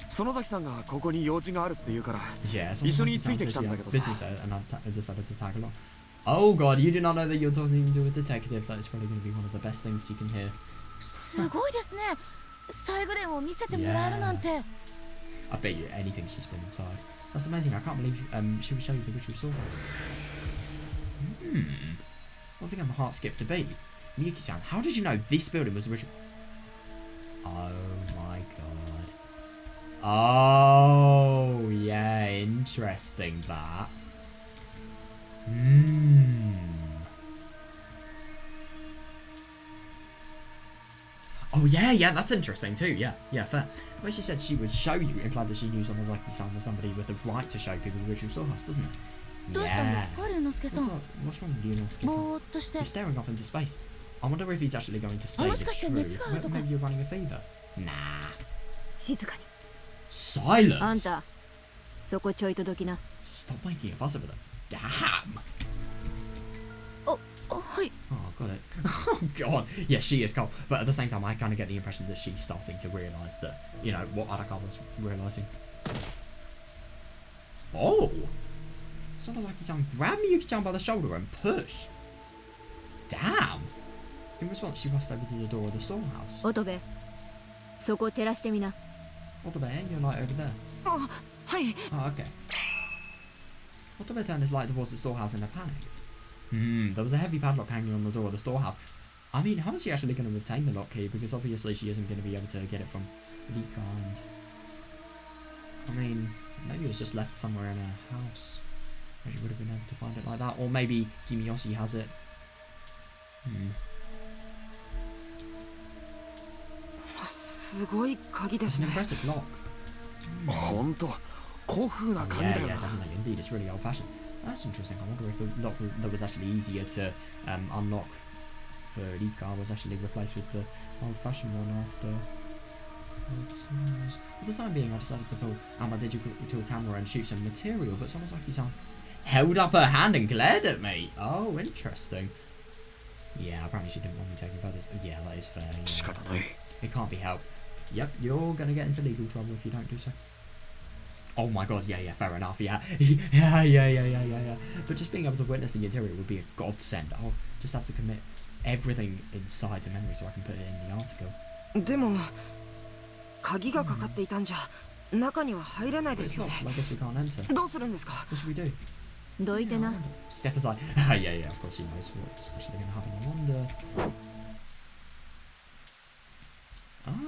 [SPEAKER 3] 園崎さんがここに用事があるって言うから
[SPEAKER 1] Yeah,
[SPEAKER 3] 一緒についてきたんだけどさ。
[SPEAKER 1] This is and I decided to tag along. Oh god, you do not know that you're talking to a detective. That is probably going to be one of the best things you can hear.
[SPEAKER 4] すごいですね西宮殿を見せてもらえるなんて
[SPEAKER 1] I bet you anything she's been inside. That's amazing. I can't believe she would show you the ritual storehouse. Once again, my heart skipped a beat. Miyuki-chan, how did you know this building was the ritual? Oh my god. Oh, yeah, interesting that. Oh yeah, that's interesting too. Yeah, fair. The way she said she would show you implied that she knew Sonozaki-san was somebody with the right to show people the ritual storehouse, doesn't it?
[SPEAKER 4] どうしたんですか龍之介さん
[SPEAKER 1] What's wrong with Ryunosuke-san?
[SPEAKER 4] ぼーっとして
[SPEAKER 1] He's staring off into space. I wonder if he's actually going to say the
[SPEAKER 4] もしかして熱がある
[SPEAKER 1] truth.
[SPEAKER 4] とか
[SPEAKER 1] Maybe you're running a fever. Nah.
[SPEAKER 4] 静かに
[SPEAKER 1] Silence.
[SPEAKER 4] あんたそこちょいとどきな
[SPEAKER 1] Stop making a fuss over them. Damn.
[SPEAKER 4] はい
[SPEAKER 1] Oh, got it. Oh, God. Yeah, she is cold. But at the same time, I kind of get the impression that she's starting to realise that, you know, what Araka was realising. Oh! Sonozaki-san grabbed Miyuki-chan by the shoulder and pushed. Damn! In response, she rushed over to the door of the storehouse.
[SPEAKER 4] 乙部そこを照らしてみな
[SPEAKER 1] Otobe, your light over there.
[SPEAKER 5] あ、はい。
[SPEAKER 1] Oh, okay. Otobe turned his light towards the storehouse in a panic. There was a heavy padlock hanging on the door of the storehouse. I mean, how is she actually going to retain the lock key? Because obviously she isn't going to be able to get it from Rika and... I mean, maybe it was just left somewhere in her house. Maybe she would have been able to find it like that. Or maybe Kimiyoshi has it.
[SPEAKER 5] すごい鍵で
[SPEAKER 1] It's
[SPEAKER 5] す
[SPEAKER 1] an
[SPEAKER 5] ね。
[SPEAKER 1] impressive lock.
[SPEAKER 3] ほんと古風な鍵
[SPEAKER 1] Yeah,
[SPEAKER 3] だよ
[SPEAKER 1] yeah,
[SPEAKER 3] な。
[SPEAKER 1] definitely. Indeed, it's really old-fashioned. That's interesting. I wonder if the lock that was actually easier to unlock for Rika was actually replaced with the old-fashioned one after. For the time being, I decided to pull out my digital camera and shoot some material, but Sonozaki-san held up her hand and glared at me. Oh, interesting. Yeah, apparently she didn't want me taking photos. Yeah, that is fair. Yeah.
[SPEAKER 3] 仕方ない。
[SPEAKER 1] It can't be helped. Yep, you're gonna get into legal trouble if you don't do so. Oh my god, yeah, fair enough, yeah. Yeah. But just being able to witness the interior would be a godsend. I'll just have to commit everything inside to memory so I can put it in the article.
[SPEAKER 5] でも鍵がかかっていたんじゃ中には入れない
[SPEAKER 1] But
[SPEAKER 5] で
[SPEAKER 1] it's
[SPEAKER 5] すよ
[SPEAKER 1] not,
[SPEAKER 5] ね。
[SPEAKER 1] so I guess we can't enter.
[SPEAKER 5] どうするんですか。
[SPEAKER 1] What should we do?
[SPEAKER 4] どいてな
[SPEAKER 1] Step aside. Yeah, of course she knows what's actually gonna happen. I wonder...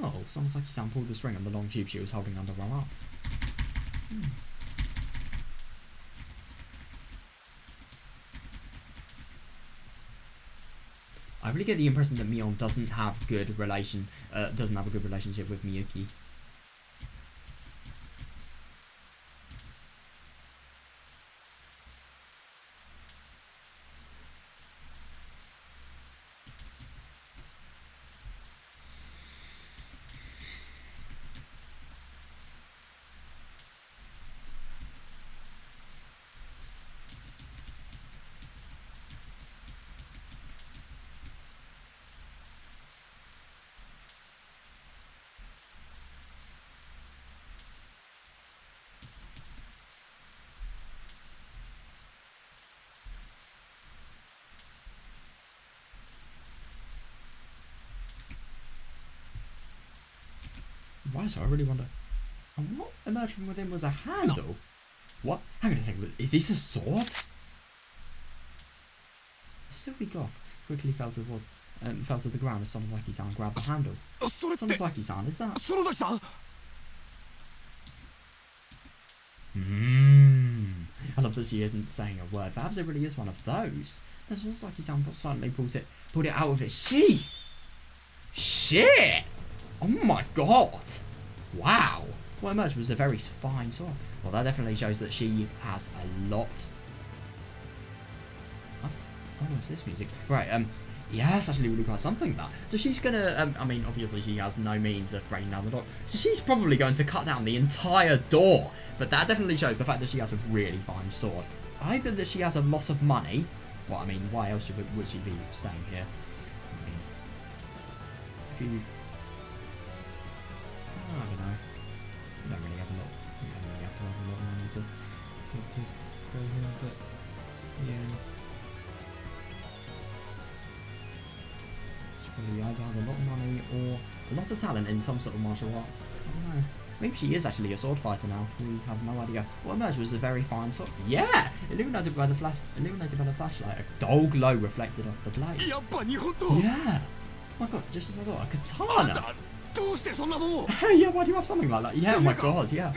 [SPEAKER 1] Oh, Sonozaki-san pulled the string on the long tube she was holding under her arm. I really get the impression that Mion doesn't have a good relationship with Miyuki. Why so? I really wonder. And what emerged from within was a handle? What? Hang on a second. Is this a sword? Silky Goth quickly fell to the ground as Sonozaki-san grabbed the handle.
[SPEAKER 3] それって
[SPEAKER 1] Sonozaki-san, is that?
[SPEAKER 3] 園崎さん。
[SPEAKER 1] I love love that she isn't saying a word. Perhaps it really is one of those. It's almost like he's suddenly pulled it out of its sheath. Shit! Oh my god! Wow! What emerged was a very fine sword. Well, that definitely shows that she has a lot. Oh, what's this music? Right, yeah, it's actually really quite something, that. So she's gonna, I mean, obviously she has no means of breaking down the door. So she's probably going to cut down the entire door. But that definitely shows the fact that she has a really fine sword. Either that she has a lot of money. Well, I mean, why else would she be staying here? I mean, if you... I don't know. You don't really have a lot. You don't really have to have a lot of money to go here, but... Yeah. Probably either has a lot of money or a lot of talent in some sort of martial art. I don't know. Maybe she is actually a sword fighter now. We have no idea. What emerged was a very fine sword. Yeah! Illuminated by the flashlight. A dull glow reflected off the blade. Yeah! Oh my god, just as I thought, a katana! Yeah, why do you have something like that? Yeah, oh my god, yeah.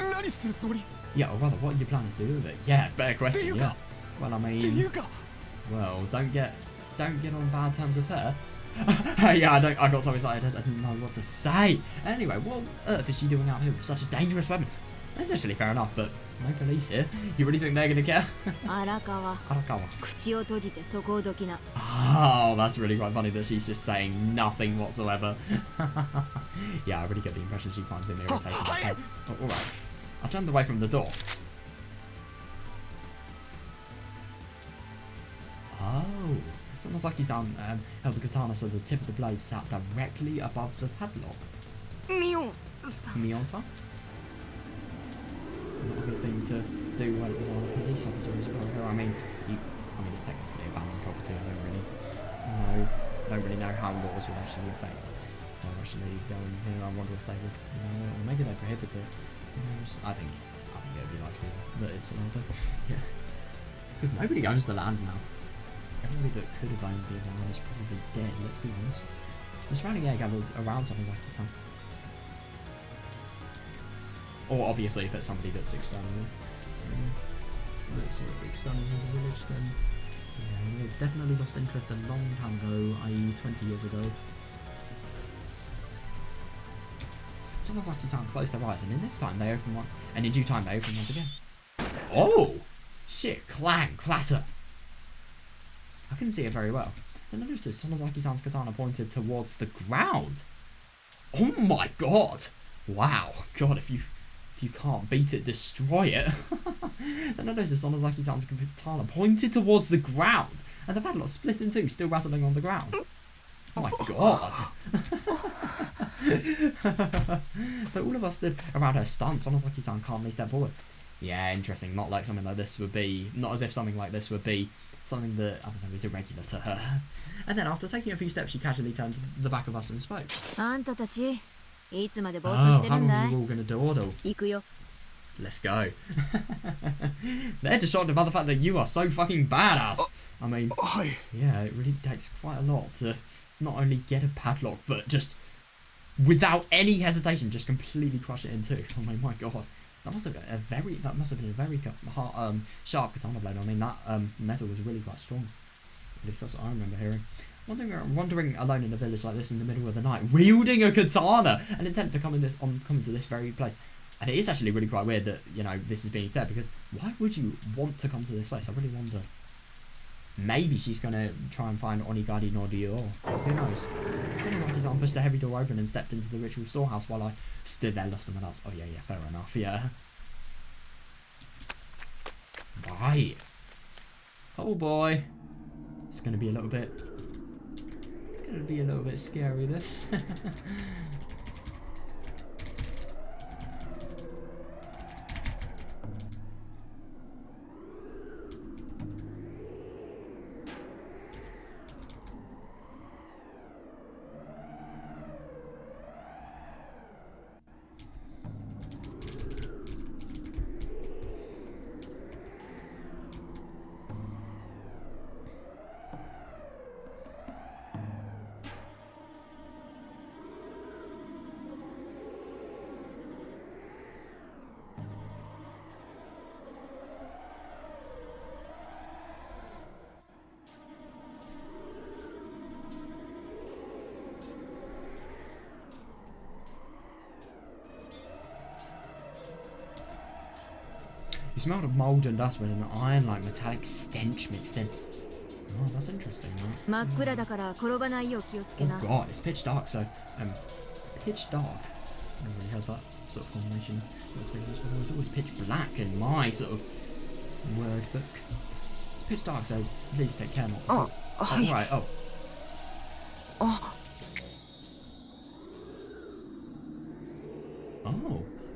[SPEAKER 1] Yeah, or rather, what are you planning to do with it? Yeah, better question, yeah. Well, I mean... Well, don't get on bad terms with her. Yeah, I got so excited I didn't know what to say. Anyway, what on earth is she doing out here with such a dangerous weapon? That's actually fair enough, but no police here. You really think they're gonna care? Arakawa. Oh, that's really quite funny that she's just saying nothing whatsoever. Yeah, I really get the impression she finds him irritating as hell. Oh, alright. I turned away from the door. Oh. Sonozaki-san held the katana so the tip of the blade sat directly above the padlock. Mion-san? Not a good thing to do when a police officer is above her. I mean, it's technically abandoned property. I don't really know how laws would actually affect actually going here. I wonder if they would, or maybe they prohibit it. I think it would be likely that it's allowed. Yeah, because nobody owns the land now. Everybody that could have owned the land is probably dead, let's be honest. The surrounding area gathered around something like this. Or obviously if it's somebody that's external. That's external to the village, then yeah, they've definitely lost interest a long time ago, i.e. 20 years ago. Sonozaki-san closed their eyes, and in this time they opened one, and in due time they opened once again. Oh! Shit, clang, clatter! I couldn't see it very well. Then I noticed Sonozaki-san's katana pointed towards the ground. Oh my god! Wow. God, if you can't beat it, destroy it. Then I noticed Sonozaki-san's katana pointed towards the ground, and the padlock split in two, still rattling on the ground. Oh my god! Though all of us stood around her stunned, Sonozaki-san calmly stepped forward. Yeah, interesting. Not like something like this would be... Not as if something like this would be something that, I don't know, is irregular to her. And then after taking a few steps, she casually turned to the back of us and spoke. Oh, how long are you all going to dawdle? Let's go. They're just shocked about the fact that you are so fucking badass. I mean, yeah, it really takes quite a lot to not only get a padlock, but just, without any hesitation, just completely crush it in two. Oh my god. That must have been a very sharp katana blade. I mean, that metal was really quite strong. At least that's what I remember hearing. Wandering alone in a village like this in the middle of the night, wielding a katana, and intent to come to this very place. And it is actually really quite weird that, this is being said, because why would you want to come to this place? I really wonder. Maybe she's going to try and find Onigari no Ryo. Who knows? Sonozaki-san pushed the heavy door open and stepped into the ritual storehouse while I stood there lost in my nuts. Oh, yeah, fair enough, yeah. Right. Oh, boy. It's going to be a little bit scary, this. smelled of mold and dust with an iron-like metallic stench mixed in. Oh, that's interesting, right?
[SPEAKER 4] 真っ暗だから転ばないよう気をつけ
[SPEAKER 1] Oh
[SPEAKER 4] な。
[SPEAKER 1] god, it's pitch dark, so, pitch dark. I've never really heard that sort of combination that's been used before. It's always pitch black in my sort of word book. It's pitch dark, so please take care not to fall. Oh, right, oh. Oh,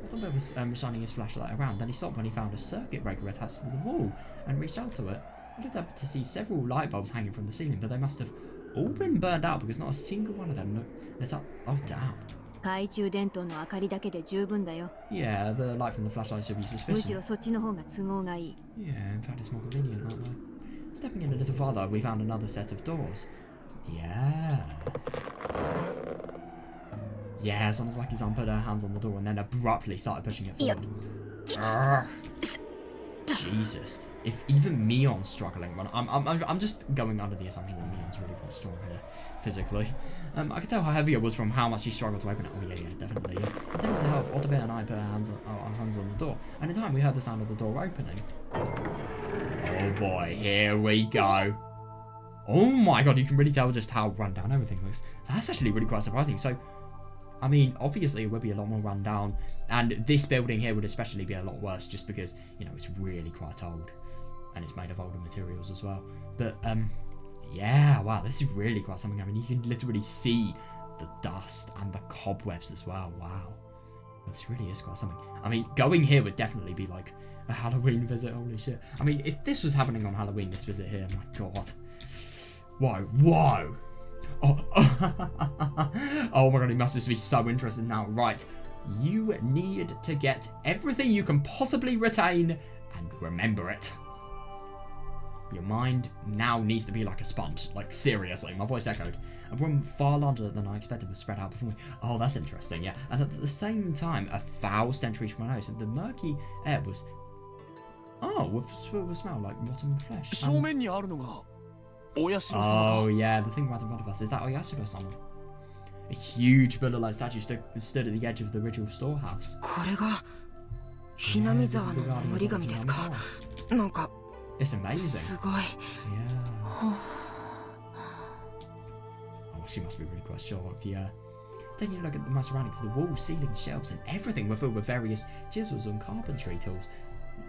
[SPEAKER 1] Otome was shining his flashlight around, then he stopped when he found a circuit breaker attached to the wall and reached out to it. He looked up to see several light bulbs hanging from the ceiling, but they must have all been burned out because not a single one of them lit up. Oh, damn.
[SPEAKER 4] 懐中電灯の明かりだけで十分だよ。
[SPEAKER 1] Yeah, the light from the flashlight should be
[SPEAKER 4] むし
[SPEAKER 1] suspicious.
[SPEAKER 4] ろそっちの方が都合がいい。
[SPEAKER 1] Yeah, in fact, it's more convenient that way. Stepping in a little farther, we found another set of doors. Yeah. Yeah, sounds like his aunt put her hands on the door and then abruptly started pushing it forward. Urgh. Jesus. If even Mion's struggling, when I'm just going under the assumption that Mion's really quite strong here, physically. I could tell how heavy it was from how much she struggled to open it. Oh yeah, definitely. Yeah. Attempting to help, Otome and I put our hands on the door, and in time we heard the sound of the door opening. Oh boy, here we go. Oh my god, you can really tell just how run down everything looks. That's actually really quite surprising. So, I mean, obviously it would be a lot more run down, and this building here would especially be a lot worse just because, you know, it's really quite old. And it's made of older materials as well. But, yeah, wow, this is really quite something. I mean, you can literally see the dust and the cobwebs as well. Wow. This really is quite something. I mean, going here would definitely be like a Halloween visit. Holy shit. I mean, if this was happening on Halloween, this visit here, my god. Whoa. Oh, oh my god, he must just be so interested now. Right. You need to get everything you can possibly retain and remember it. Your mind now needs to be like a sponge. Like, seriously, my voice echoed. A room far larger than I expected was spread out before me. Oh, that's interesting, yeah. And at the same time, a foul stench reached my nose, and the murky air was... Oh, with smell like rotten flesh.
[SPEAKER 3] 正面にあるのが親代様
[SPEAKER 1] Oh, yeah, the thing right in front of us. Is that Oyashiro-sama? A huge Buddha-like statue stood at the edge of the ritual storehouse.
[SPEAKER 5] これがひなみ沢の守り神ですか。なんか
[SPEAKER 1] It's amazing.
[SPEAKER 5] すごい。
[SPEAKER 1] Yeah. Oh, she must be really quite shocked, yeah. Taking a look at my surroundings, the walls, ceilings, shelves, and everything were filled with various chisels and carpentry tools.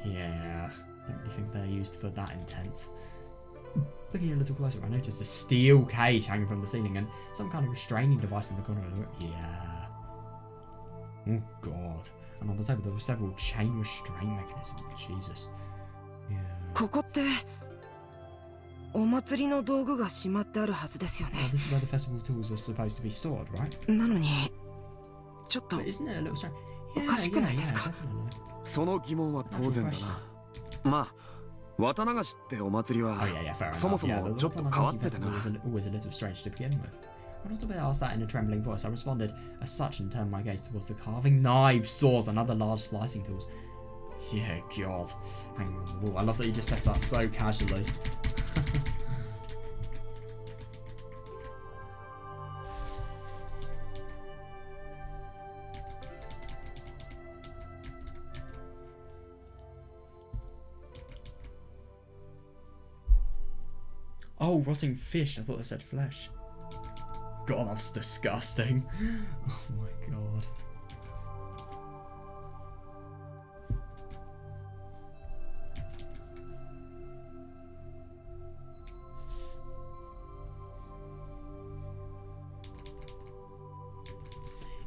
[SPEAKER 1] Yeah, don't really think they're used for that intent. Looking a little closer, I noticed a steel cage hanging from the ceiling and some kind of restraining device in the corner of the room. Yeah. Oh, God. And on the table, there were several chain restraint mechanisms. Jesus. Yeah.
[SPEAKER 5] ここってお祭りの道具がしまってあるはずですよね。
[SPEAKER 1] This is where the festival tools are supposed to be stored, right?
[SPEAKER 5] なのにちょっと
[SPEAKER 1] But isn't it a little strange?
[SPEAKER 5] おかしくないですか？
[SPEAKER 1] definitely.
[SPEAKER 3] その疑問は当然だな。まあ綿流しってお祭りは
[SPEAKER 1] Oh yeah, fair enough.
[SPEAKER 3] そもそ
[SPEAKER 1] Yeah,
[SPEAKER 3] も
[SPEAKER 1] the
[SPEAKER 3] ちょっと変わっててな。
[SPEAKER 1] was always a little strange to begin with. When Otome asked that in a trembling voice, I responded as such and turned my gaze towards the carving knives, saws, and other large slicing tools. Yeah, God. Hanging on the wall. I love that he just says that so casually. Oh, rotting fish. I thought they said flesh. God, that's disgusting. Oh my god.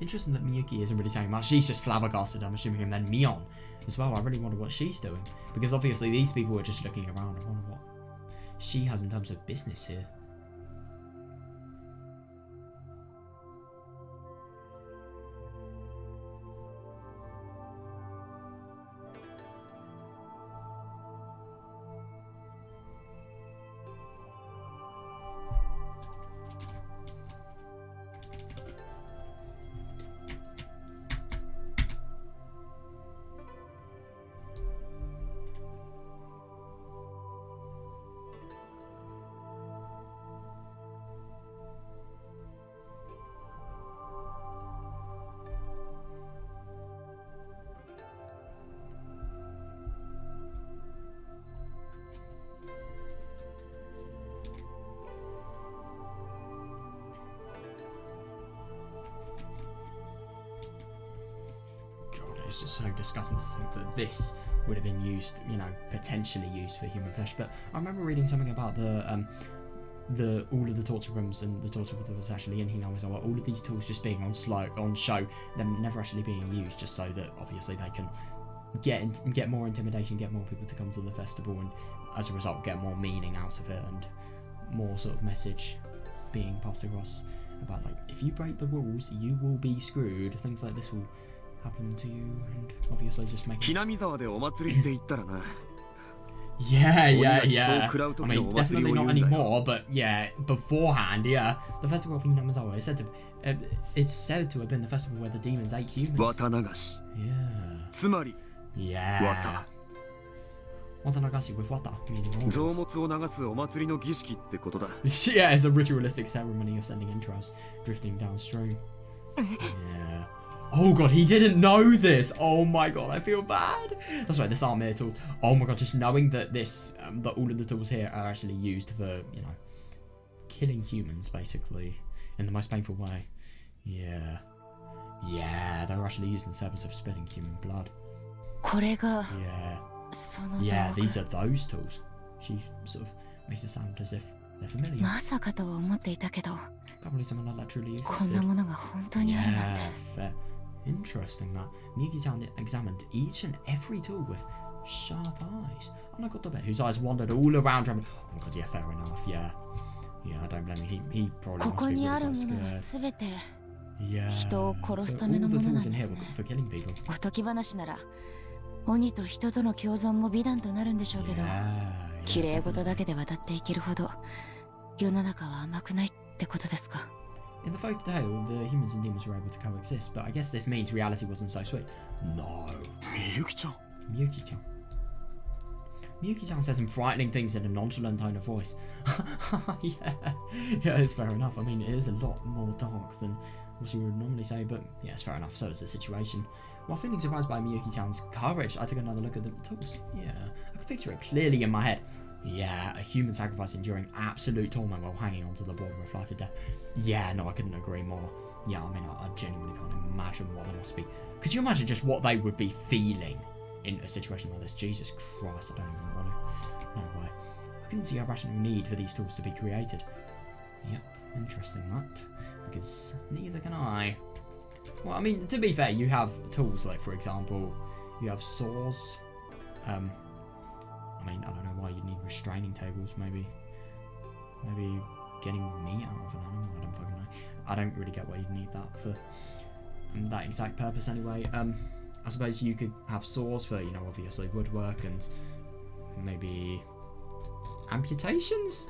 [SPEAKER 1] Interesting that Miyuki isn't really saying much. She's just flabbergasted, I'm assuming, and then Mion as well. I really wonder what she's doing. Because obviously these people are just looking around. I wonder what she has in terms of business here. it's just so disgusting to think that this would have been used, you know, potentially used for human flesh. But I remember reading something about the all of the torture rooms and the torture that was actually in Higurashi, all of these tools just being on show, them never actually being used, just so that obviously they can get more intimidation, get more people to come to the festival, and as a result get more meaning out of it and more sort of message being passed across about, like, if you break the rules you will be screwed, things like this will happen to you, and obviously just make it...
[SPEAKER 3] ひなみ沢でお祭りって言ったらな
[SPEAKER 1] Yeah. I mean, definitely not anymore, but yeah, beforehand, yeah. The festival of Hinamizawa is it's said to have been the festival where the demons ate humans.
[SPEAKER 3] 綿流し
[SPEAKER 1] Yeah.
[SPEAKER 3] つまり
[SPEAKER 1] Yeah. Watanagashi with wata, meaning
[SPEAKER 3] 臓
[SPEAKER 1] organs.
[SPEAKER 3] 物を流すお祭りの儀式ってことだ
[SPEAKER 1] Yeah, it's a ritualistic ceremony of sending entrails drifting downstream. Yeah. Oh god, he didn't know this. Oh my god, I feel bad. That's right, this aren't mere tools. Oh my god, just knowing that this, that all of the tools here are actually used for, you know, killing humans, basically, in the most painful way. Yeah. Yeah, they're actually used in the service of spilling human blood.
[SPEAKER 2] これが
[SPEAKER 1] Yeah.
[SPEAKER 2] その
[SPEAKER 1] Yeah,
[SPEAKER 2] 道具
[SPEAKER 1] these are those tools. She sort of makes it sound as if they're familiar.
[SPEAKER 2] まさかとは思っていたけど
[SPEAKER 1] Can't believe something like that truly
[SPEAKER 2] こん
[SPEAKER 1] existed.
[SPEAKER 2] なものが本当にあるなんて
[SPEAKER 1] Yeah, fair. Interesting that Miyuki-chan examined each and every tool with sharp eyes. And I got to bet whose eyes wandered all around him. Oh my god, yeah, fair enough, yeah. Yeah, I don't blame him. He probably
[SPEAKER 2] こ
[SPEAKER 1] must
[SPEAKER 2] こ
[SPEAKER 1] be
[SPEAKER 2] に
[SPEAKER 1] really
[SPEAKER 2] ある
[SPEAKER 1] quite
[SPEAKER 2] ものは
[SPEAKER 1] scared.
[SPEAKER 2] すべて
[SPEAKER 1] Yeah.
[SPEAKER 2] 人を殺
[SPEAKER 1] So
[SPEAKER 2] すた
[SPEAKER 1] all
[SPEAKER 2] めの
[SPEAKER 1] the
[SPEAKER 2] ものな
[SPEAKER 1] tools
[SPEAKER 2] ん
[SPEAKER 1] in
[SPEAKER 2] で
[SPEAKER 1] here
[SPEAKER 2] す
[SPEAKER 1] were
[SPEAKER 2] ね
[SPEAKER 1] for killing people.
[SPEAKER 2] おとぎ話なら鬼と人との共存も美談となるんでしょうけど
[SPEAKER 1] Yeah,
[SPEAKER 2] 綺麗
[SPEAKER 1] yeah,
[SPEAKER 2] 事
[SPEAKER 1] definitely.
[SPEAKER 2] だけで渡っていけるほど世の中は甘くないってことですか
[SPEAKER 1] In the folk tale, the humans and demons were able to coexist, but I guess this means reality wasn't so sweet. No.
[SPEAKER 3] みゆきちゃん
[SPEAKER 1] Miyuki-chan. Miyuki-chan says some frightening things in a nonchalant tone of voice. Yeah, it's fair enough. I mean, it is a lot more dark than what she would normally say, but yeah, it's fair enough. So is the situation. While feeling surprised by Miyuki-chan's courage, I took another look at the tools. Yeah, I could picture it clearly in my head. Yeah, a human sacrifice enduring absolute torment while hanging onto the border of life and death. Yeah, no, I couldn't agree more. Yeah, I mean, I genuinely can't imagine what they must be. Could you imagine just what they would be feeling in a situation like this? Jesus Christ, I don't even want to. No way. I couldn't see a rational need for these tools to be created. Yep, interesting that. Because neither can I. Well, I mean, to be fair, you have tools like, for example, you have saws. I mean, I don't know why you need restraining tables. Maybe getting meat out of an animal. I don't fucking know. I don't really get why you'd need that for that exact purpose anyway. I suppose you could have saws for, you know, obviously woodwork and maybe amputations.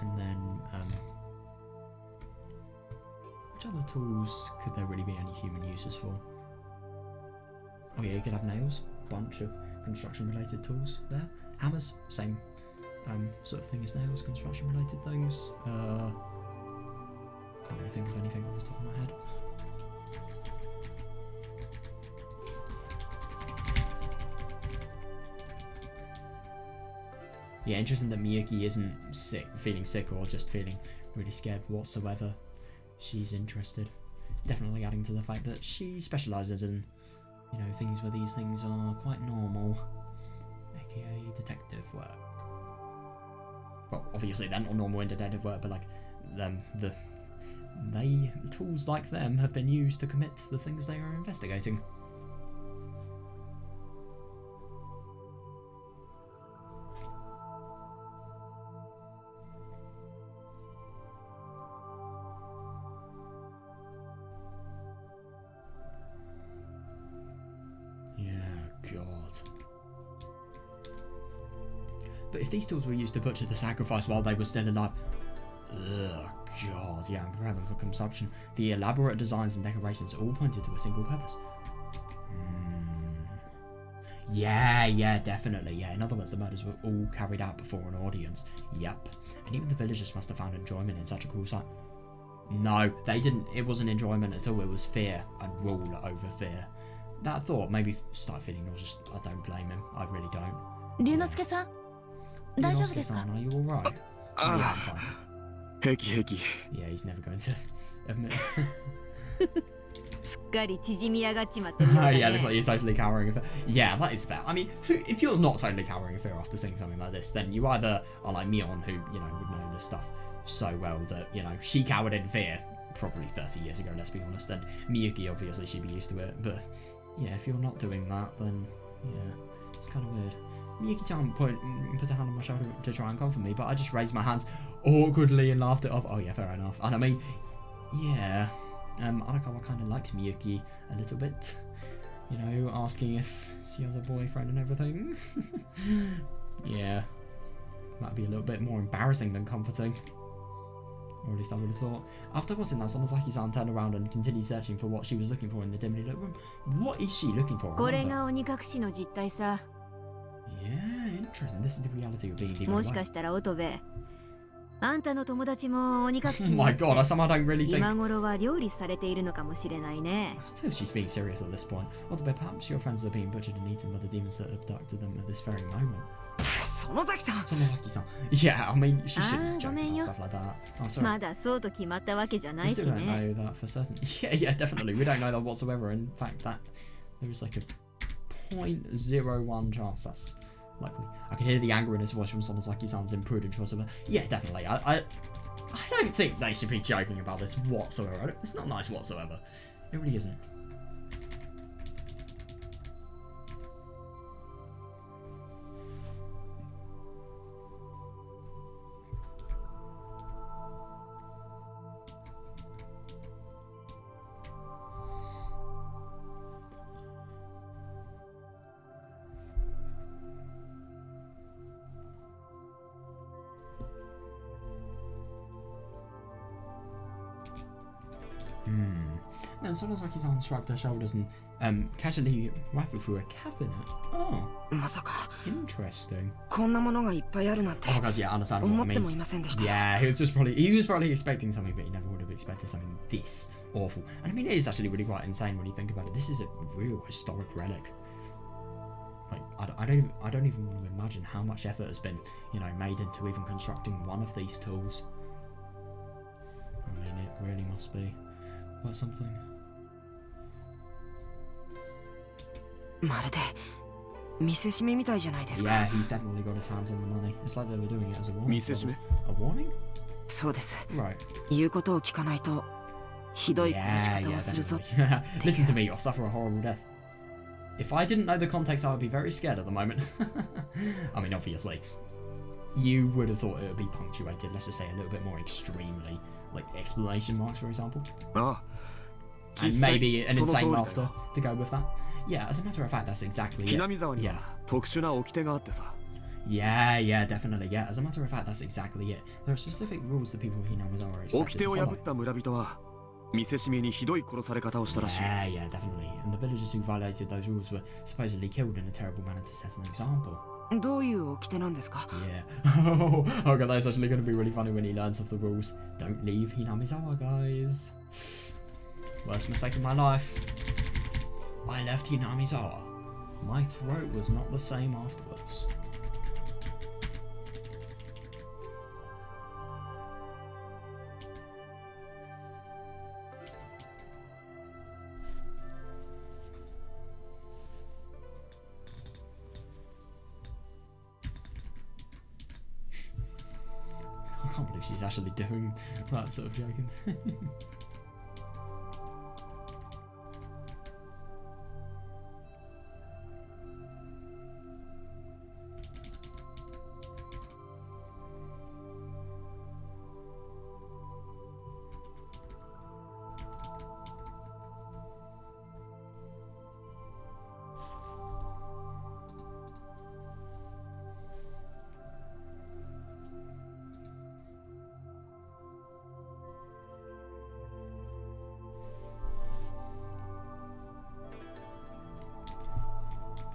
[SPEAKER 1] And then, which other tools could there really be any human uses for? Oh yeah, you could have nails. Bunch of construction related tools there. Hammers, same sort of thing as nails, construction related things. Can't really think of anything off the top of my head. Yeah, interesting that Miyuki isn't feeling sick or just feeling really scared whatsoever. She's interested. Definitely adding to the fact that she specialises in, you know, things where these things are quite normal, aka detective work. Well, obviously they're not normal in detective work, but like tools like them have been used to commit the things they are investigating. But if these tools were used to butcher the sacrifice while they were still alive, ugh, god, yeah, and prepare them for consumption, the elaborate designs and decorations all pointed to a single purpose. Yeah, definitely, yeah. In other words, the murders were all carried out before an audience. Yep. And even the villagers must have found enjoyment in such a cruel sight. No, they didn't. It wasn't enjoyment at all. It was fear and rule over fear. That thought made me start feeling nauseous. I don't blame him. I really don't.
[SPEAKER 2] 龍之介さん大丈夫ですか
[SPEAKER 1] Ryunosuke-san, are you alright? Oh, yeah, I'm fine.
[SPEAKER 3] 平気平気
[SPEAKER 1] Yeah, he's never going to admit.
[SPEAKER 4] すっかり縮み上がっちまってるよう
[SPEAKER 1] Oh
[SPEAKER 4] だ
[SPEAKER 1] yeah,
[SPEAKER 4] ね
[SPEAKER 1] looks like you're totally cowering in fear. Yeah, that is fair. I mean, if you're not totally cowering in fear after seeing something like this, then you either are like Mion, who, you know, would know this stuff so well that, you know, she cowered in fear probably 30 years ago, let's be honest, and Miyuki, obviously, she'd be used to it, but yeah, if you're not doing that, then, yeah, it's kind of weird. Miyuki-chan put a hand on my shoulder to try and comfort me, but I just raised my hands awkwardly and laughed it off. Oh yeah, fair enough. And I mean, yeah, Arakawa kind of likes Miyuki a little bit, you know, asking if she has a boyfriend and everything. Yeah, might be a little bit more embarrassing than comforting. Or at least I would have thought. After watching that, Sonozaki-san turned around and continued searching for what she was looking for in the dimly lit room. What is she looking for?
[SPEAKER 4] これが鬼隠しの実態さ。
[SPEAKER 1] Yeah, interesting. This is the reality of being demon.
[SPEAKER 4] もしかしたら乙部、あんたの友達も鬼隠し
[SPEAKER 1] Oh
[SPEAKER 4] に
[SPEAKER 1] my god, I somehow don't really think...
[SPEAKER 4] 今頃は料理されているのかもしれないね。
[SPEAKER 1] I can't tell if she's being serious at this point. Or perhaps your friends are being butchered and eaten by the demons that abducted them at this very moment.
[SPEAKER 5] 園崎さん
[SPEAKER 1] Sonozaki-san. Yeah, I mean, she shouldn't joke
[SPEAKER 4] ごめん
[SPEAKER 1] about
[SPEAKER 4] よ。
[SPEAKER 1] stuff like that. Oh, sorry.
[SPEAKER 4] まだそうと決まったわけじゃな
[SPEAKER 1] We
[SPEAKER 4] いし
[SPEAKER 1] still don't
[SPEAKER 4] ね。
[SPEAKER 1] know that for certain. Yeah, definitely. We don't know that whatsoever. In fact, that there is like a 0.01 chance that's likely. I can hear the anger in his voice from Sonozaki-san's imprudent choice of yeah, definitely. I don't think they should be joking about this whatsoever. It's not nice whatsoever. It really isn't. And Sonozaki-san shrugged her shoulders and casually rifled through a cabinet. Oh,
[SPEAKER 5] まさか
[SPEAKER 1] interesting.
[SPEAKER 5] こんなものがいっぱいあるなんて
[SPEAKER 1] Oh god, yeah, understandable.
[SPEAKER 5] 思
[SPEAKER 1] I
[SPEAKER 5] っても
[SPEAKER 1] mean,
[SPEAKER 5] いませんでした。
[SPEAKER 1] yeah, he was probably expecting something, but he never would have expected something this awful. And I mean, it is actually really quite insane when you think about it. This is a real historic relic. Like, I don't even want to imagine how much effort has been, you know, made into even constructing one of these tools. I mean, it really must be worth something.
[SPEAKER 5] まるで見せしめみたいじゃないですか。
[SPEAKER 1] Yeah, he's definitely got his hands on the money. It's like they were doing it as a warning.
[SPEAKER 3] 見せしめ
[SPEAKER 1] A warning?
[SPEAKER 5] そうです。
[SPEAKER 1] Right.
[SPEAKER 5] 言うことを聞かないとひどい殺し
[SPEAKER 1] Yeah,
[SPEAKER 5] 方
[SPEAKER 1] yeah,
[SPEAKER 5] をするぞ。
[SPEAKER 1] definitely. Listen to me, you'll suffer a horrible death. If I didn't know the context, I would be very scared at the moment. I mean, obviously, you would have thought it would be punctuated, let's just say a little bit more extremely, like exclamation marks, for example.
[SPEAKER 3] ああ
[SPEAKER 1] And maybe an
[SPEAKER 3] その通
[SPEAKER 1] insane
[SPEAKER 3] りだ
[SPEAKER 1] laughter
[SPEAKER 3] よ
[SPEAKER 1] to go with that. Yeah, as a matter of fact, that's exactly
[SPEAKER 3] ひ
[SPEAKER 1] it.
[SPEAKER 3] なみ沢に
[SPEAKER 1] Yeah.
[SPEAKER 3] は特殊な掟があってさ
[SPEAKER 1] Yeah, yeah, definitely. Yeah, as a matter of fact, that's exactly it. There are specific rules that people of Hinamizawa are expected
[SPEAKER 3] 掟
[SPEAKER 1] to
[SPEAKER 3] を
[SPEAKER 1] follow.
[SPEAKER 3] 破った村人は見せしめにひどい殺され方をしたらしい
[SPEAKER 1] Yeah, yeah, definitely. And the villagers who violated those rules were supposedly killed in a terrible manner to set an example.
[SPEAKER 5] どういう掟なんですか？
[SPEAKER 1] Yeah. Oh god, that's actually going to be really funny when he learns of the rules. Don't leave Hinamizawa, guys. Worst mistake of my life. I left Hinamizawa. My throat was not the same afterwards. I can't believe she's actually doing that sort of joking thing.
[SPEAKER 3] 「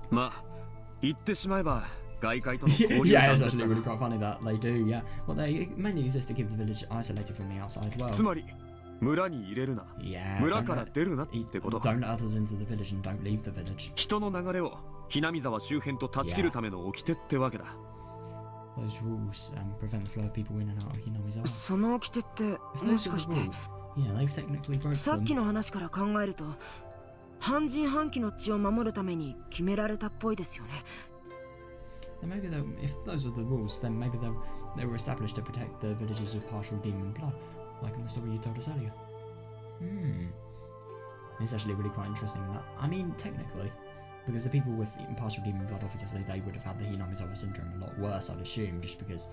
[SPEAKER 3] まあ言ってしまえば外界との交流
[SPEAKER 1] Yeah,
[SPEAKER 3] 団
[SPEAKER 1] it's
[SPEAKER 3] 結
[SPEAKER 1] actually
[SPEAKER 3] だ
[SPEAKER 1] really
[SPEAKER 3] な
[SPEAKER 1] quite funny that they do, yeah. Well, they mainly exist to keep the village isolated from the outside
[SPEAKER 3] つ
[SPEAKER 1] world.
[SPEAKER 3] まり村に入れるな
[SPEAKER 1] Yeah,
[SPEAKER 3] 村
[SPEAKER 1] don't
[SPEAKER 3] から
[SPEAKER 1] let,
[SPEAKER 3] 出るなってこと
[SPEAKER 1] don't let others into the village and don't leave the village.
[SPEAKER 3] 人の流れをひなみ沢周辺と断ち切るための掟ってわけだ
[SPEAKER 1] Those rules prevent the flow of people in and out of Hinamizawa.
[SPEAKER 5] その掟って
[SPEAKER 1] If
[SPEAKER 5] も
[SPEAKER 1] those
[SPEAKER 5] し
[SPEAKER 1] are
[SPEAKER 5] か
[SPEAKER 1] the
[SPEAKER 5] して
[SPEAKER 1] rules, Yeah, they've technically broke
[SPEAKER 5] さっき
[SPEAKER 1] them.
[SPEAKER 5] の話から考えると半人半鬼の血を守るために決められたっぽいですよね。
[SPEAKER 1] Then maybe if those are the rules, then maybe they were established to protect the villages of partial demon blood, like in the story you told us earlier. It's actually really quite interesting that. I mean, technically, because the people with partial demon blood, obviously, they would have had the Hinamizawa syndrome a lot worse, I'd assume, just because.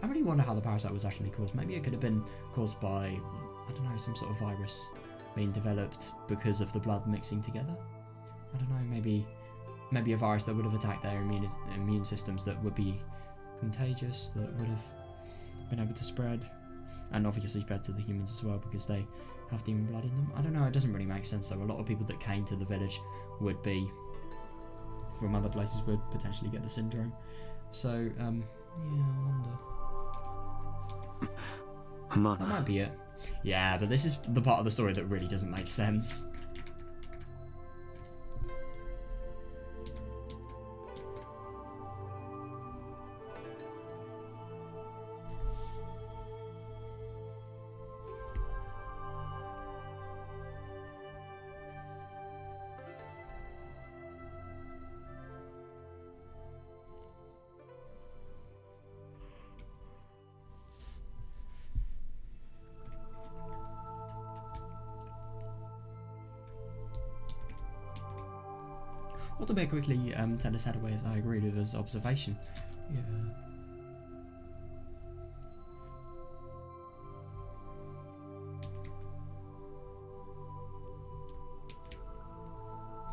[SPEAKER 1] I really wonder how the parasite was actually caused. Maybe it could have been caused by, I don't know, some sort of virus being developed because of the blood mixing together. I don't know, maybe a virus that would have attacked their immune systems that would be contagious, that would have been able to spread, and obviously spread to the humans as well because they have demon blood in them. I don't know, it doesn't really make sense though. A lot of people that came to the village would be from other places, would potentially get the syndrome. So, yeah, I wonder. That might be it. Yeah, but this is the part of the story that really doesn't make sense. Autobear quickly turned his head away as I agreed with his observation. Yeah.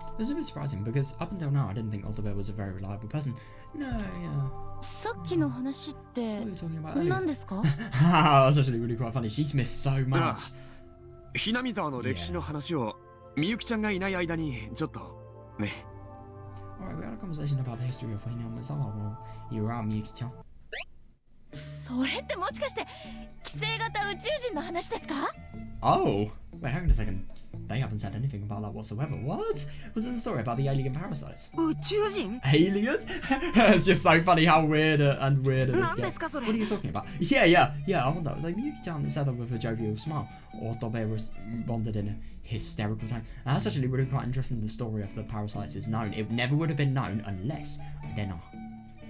[SPEAKER 1] It was a bit surprising because up until now I didn't think Autobear was a very reliable person. No, yeah.
[SPEAKER 4] さっきの話って
[SPEAKER 1] What are you talking about earlier?
[SPEAKER 4] 何ですか？
[SPEAKER 1] That's actually really quite funny. She's missed so much.
[SPEAKER 3] ひなみ沢の歴史の話をみゆきちゃんがいない間にちょっとね。
[SPEAKER 1] Alright, we had a conversation about the history of Hinamizawa while you were out, Miyuki-chan.
[SPEAKER 4] それってもしかして寄生型宇宙人の話ですか？
[SPEAKER 1] Oh! Wait, hang on a second. They haven't said anything about that whatsoever. What? Was it the story about the alien parasites?
[SPEAKER 5] 宇宙人
[SPEAKER 1] Alien? It's just so funny how weird and weirder this
[SPEAKER 5] 何で
[SPEAKER 1] gets.
[SPEAKER 5] すかそれ
[SPEAKER 1] What are you talking about? Yeah. I wonder. Like, Miyuki-chan said that with a jovial smile. Autobear responded in a hysterical tone. And that's actually really quite interesting. The story of the parasites is known. It never would have been known unless Nena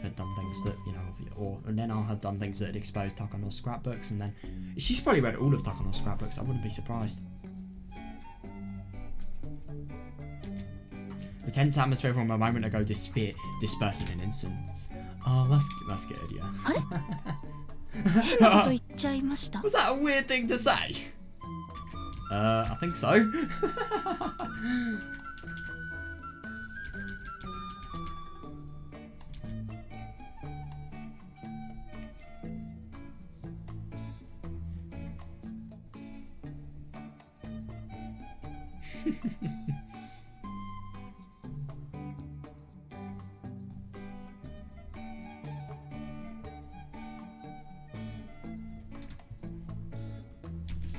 [SPEAKER 1] had done things that, you know, or Nena had done things that had exposed Takano's scrapbooks, and then she's probably read all of Takano's scrapbooks. I wouldn't be surprised. The tense atmosphere from a moment ago dispersing in instants. Oh, that's good, yeah.
[SPEAKER 4] 変なこと言っちゃいました。
[SPEAKER 1] Was that a weird thing to say? I think so.
[SPEAKER 3] I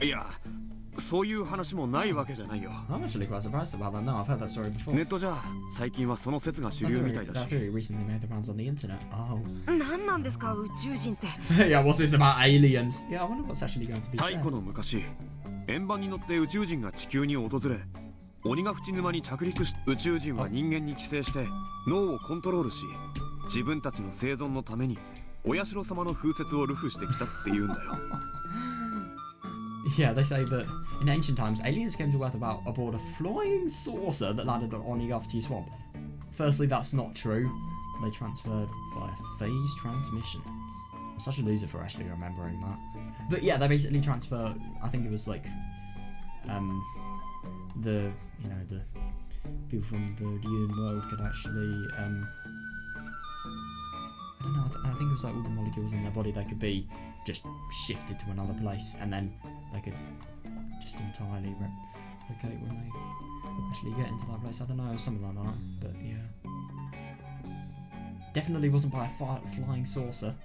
[SPEAKER 3] いや、そういう話もないわけじゃないよ。
[SPEAKER 1] I'm actually quite surprised about that. No, I've heard that story before.
[SPEAKER 3] ネットじゃ最近はその説が主流みたいだし。
[SPEAKER 1] That theory recently made the rounds on the internet. Oh.
[SPEAKER 5] 何なんですか宇宙人って
[SPEAKER 1] Yeah, what's this about aliens? Yeah, I wonder what's actually going to be
[SPEAKER 3] 太
[SPEAKER 1] said.
[SPEAKER 3] 古の昔、円盤に乗って宇宙人が地球に訪れ、鬼ヶ淵沼に着陸し、宇宙人は人間に寄生して脳をコントロールし、自分たちの生存のためにお社様の風説を流布してきたって言うんだよ。
[SPEAKER 1] Yeah, they say that in ancient times, aliens came to Earth aboard a flying saucer that landed on Onigafti Swamp. Firstly, that's not true. They transferred via phase transmission. I'm such a loser for actually remembering that. But yeah, they basically transfer. I think it was like, the people from the human world could actually, I don't know. I think it was like all the molecules in their body they could be just shifted to another place, and then they could just entirely replicate when they actually get into that place. I don't know, something like that, but yeah. Definitely wasn't by a flying saucer.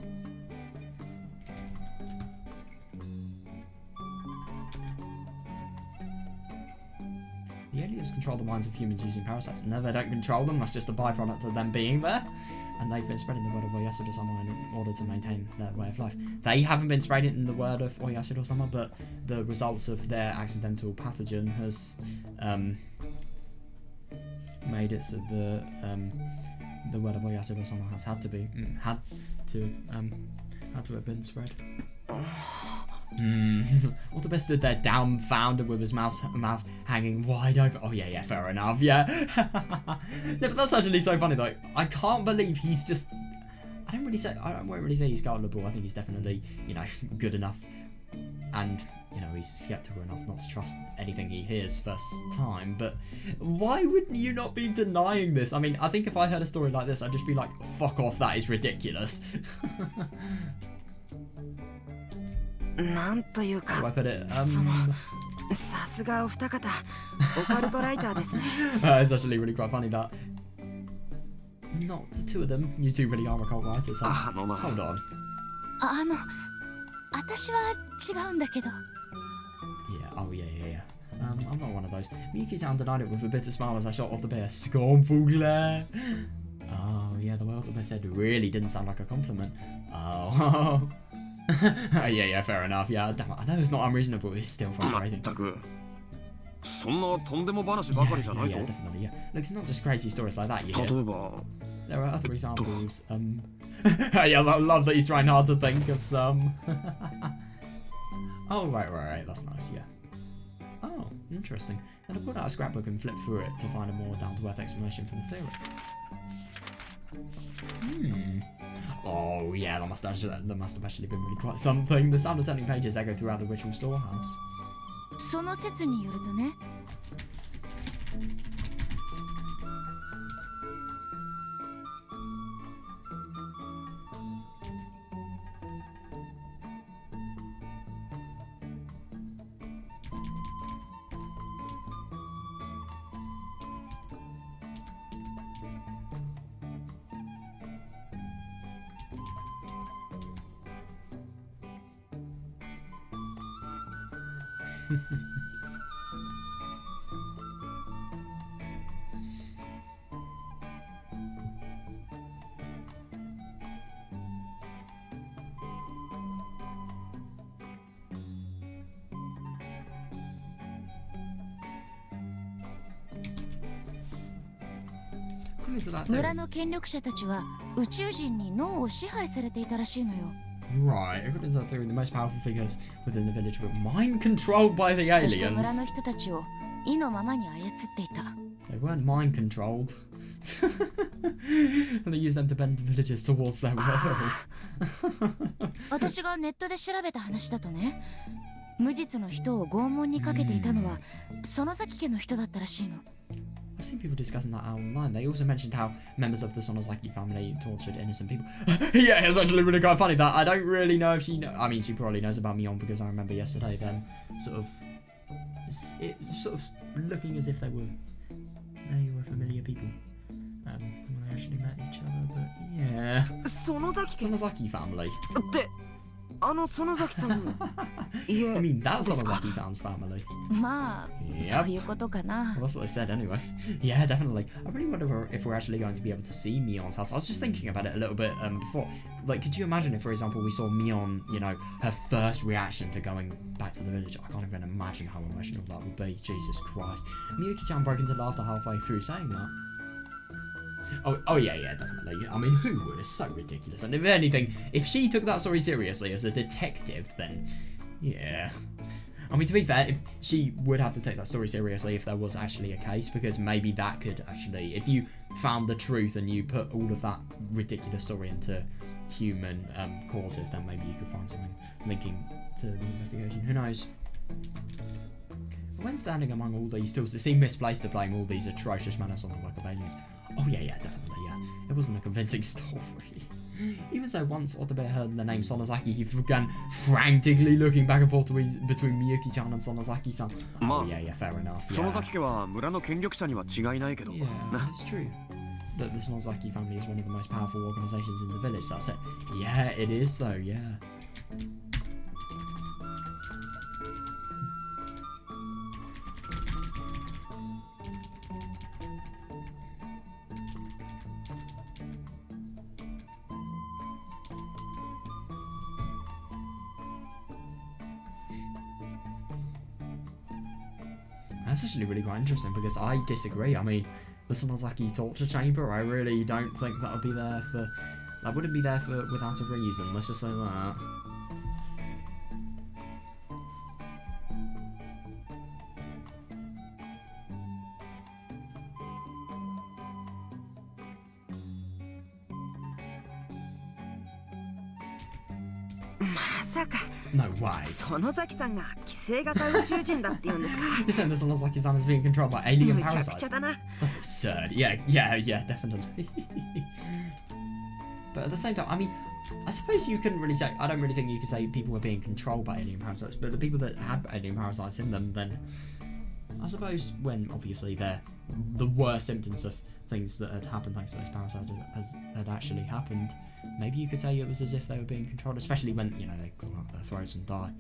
[SPEAKER 1] The aliens control the minds of humans using parasites. No, they don't control them, that's just a byproduct of them being there. and they've been spreading the word of Oyasuro-sama in order to maintain their way of life. They haven't been spreading the word of Oyasuro-sama, but the results of their accidental pathogen has made it so the word of Oyasuro-sama has had to have been spread. Ottobe stood there dumbfounded with his mouth hanging wide open. Oh yeah, fair enough, yeah. Yeah, but that's actually so funny though. I can't believe he's just. I won't really say he's gullible. I think he's definitely, good enough, and he's skeptical enough not to trust anything he hears first time. But why would you not be denying this? I mean, I think if I heard a story like this, I'd just be like, "Fuck off! That is ridiculous."
[SPEAKER 5] なんというか、
[SPEAKER 1] How do I put it?
[SPEAKER 5] さすがお二方、オカルトライターですね。
[SPEAKER 1] It's actually really quite funny that not the two of them, you two really are occult writers. So. Hold on.
[SPEAKER 4] 私は違うんだけど。
[SPEAKER 1] Yeah, oh yeah. I'm not one of those. Miyuki-chan denied it with a bitter smile as I shot off the bear. Scornful glare. Oh yeah, the way off the bear said really didn't sound like a compliment. Oh. yeah, fair enough. Yeah, damn it. I know it's not unreasonable, but it's still frustrating.
[SPEAKER 3] 全くそんなとんでも話ばかりじゃないと
[SPEAKER 1] Yeah, definitely, yeah. Look, it's not just crazy stories like that, you
[SPEAKER 3] 例
[SPEAKER 1] hear.
[SPEAKER 3] えば
[SPEAKER 1] There are other examples. Yeah, I love that he's trying hard to think of some. Oh, right. That's nice, yeah. Oh, interesting. Then I pulled out a scrapbook and flipped through it to find a more down-to-earth explanation for the theory. Oh, yeah, that must have actually been really quite something. The sound of turning pages echo throughout the ritual storehouse.
[SPEAKER 4] その説によるとね。 村の権力者たちは宇宙人に脳を支配されていたらしいのよ。
[SPEAKER 1] Right, according to that theory, the most powerful figures within the village were mind controlled by the
[SPEAKER 4] そして村
[SPEAKER 1] aliens.
[SPEAKER 4] の人たちを意のままに操っていた。
[SPEAKER 1] They weren't mind controlled. And they used them to bend the villagers towards their will.
[SPEAKER 4] 私がネットで調べた話だとね、無実の人を拷問にかけていたのは園崎家の人だったらしいの。
[SPEAKER 1] I've seen people discussing that online. They also mentioned how members of the Sonozaki family tortured innocent people. Yeah, it's actually really quite funny that I don't really know if she I mean, she probably knows about Mion because I remember yesterday them sort of looking as if they were familiar people when they actually met each other. But yeah,
[SPEAKER 5] 園崎家
[SPEAKER 1] Sonozaki family.
[SPEAKER 5] って園崎さんの い
[SPEAKER 1] I
[SPEAKER 5] え
[SPEAKER 1] mean, that's
[SPEAKER 5] ですか
[SPEAKER 1] Sonozaki-san's family.
[SPEAKER 4] まあ、
[SPEAKER 1] Yep.
[SPEAKER 4] そういうことかな。
[SPEAKER 1] Well, that's what they said anyway. Yeah, definitely. I really wonder if we're actually going to be able to see Mion's house. I was just thinking about it a little bit before. Like, could you imagine if, for example, we saw Mion, her first reaction to going back to the village? I can't even imagine how emotional that would be. Jesus Christ. Miyuki-chan broke into laughter halfway through saying that. Oh yeah, definitely. I mean, who would? It's so ridiculous. And if anything, if she took that story seriously as a detective, then yeah. I mean, to be fair, if she would have to take that story seriously if there was actually a case, because maybe that could actually, if you found the truth and you put all of that ridiculous story into human causes, then maybe you could find something linking to the investigation. Who knows? But when standing among all these tools, it seemed misplaced to blame all these atrocious manners on the work of aliens. Oh yeah, definitely, yeah. It wasn't a convincing story. Even so, once Ottobe heard the name Sonozaki, he began frantically looking back and forth between Miyuki-chan and Sonozaki-san. Oh yeah, fair enough.
[SPEAKER 3] 園崎家は村の権力者には違いないけど
[SPEAKER 1] Yeah, it's true. That the Sonozaki family is one of the most powerful organizations in the village, that's it. Yeah, it is though, yeah. That's actually really quite interesting because I disagree. I mean, the Sonozaki torture chamber, I really don't think that would be there for... That wouldn't be there for without a reason, let's just say that. No way.
[SPEAKER 5] 園崎さんが寄生型宇宙人だって言うんですか
[SPEAKER 1] You're saying the Sonozaki-san is being controlled by alien
[SPEAKER 5] むちゃく
[SPEAKER 1] parasites?
[SPEAKER 5] ちゃだな
[SPEAKER 1] That's absurd. Yeah, definitely. But at the same time, I mean, I suppose you couldn't really say... I don't really think you could say people were being controlled by alien parasites, but the people that had alien parasites in them, then... I suppose when, obviously, the worst symptoms of things that had happened thanks to those parasites had actually happened, maybe you could say it was as if they were being controlled, especially when, you know, they claw out their throats and die,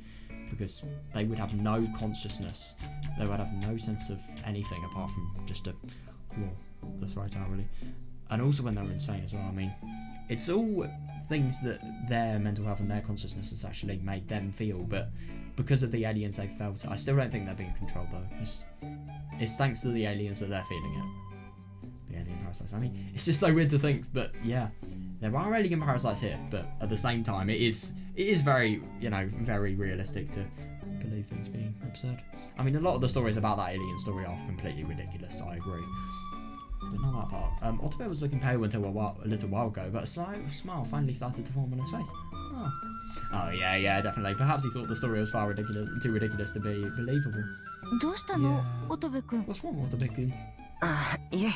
[SPEAKER 1] because they would have no consciousness, they would have no sense of anything apart from just to claw the throat out, really. And also when they were insane as well. I mean, it's all things that their mental health and their consciousness has actually made them feel, but because of the aliens they felt it, I still don't think they're being controlled though. It's thanks to the aliens that they're feeling it. The alien parasites. I mean, it's just so weird to think, but yeah, there are alien parasites here, but at the same time, it is very, you know, very realistic to believe things being absurd. I mean, a lot of the stories about that alien story are completely ridiculous, I agree. But not that part. Ottobo was looking pale until a little while ago, but a slight smile finally started to form on his face. Oh yeah, definitely. Perhaps he thought the story was too ridiculous to be believable.
[SPEAKER 4] どうしたの、乙部君。
[SPEAKER 1] What's wrong, Ottobo-kun?
[SPEAKER 5] あいえ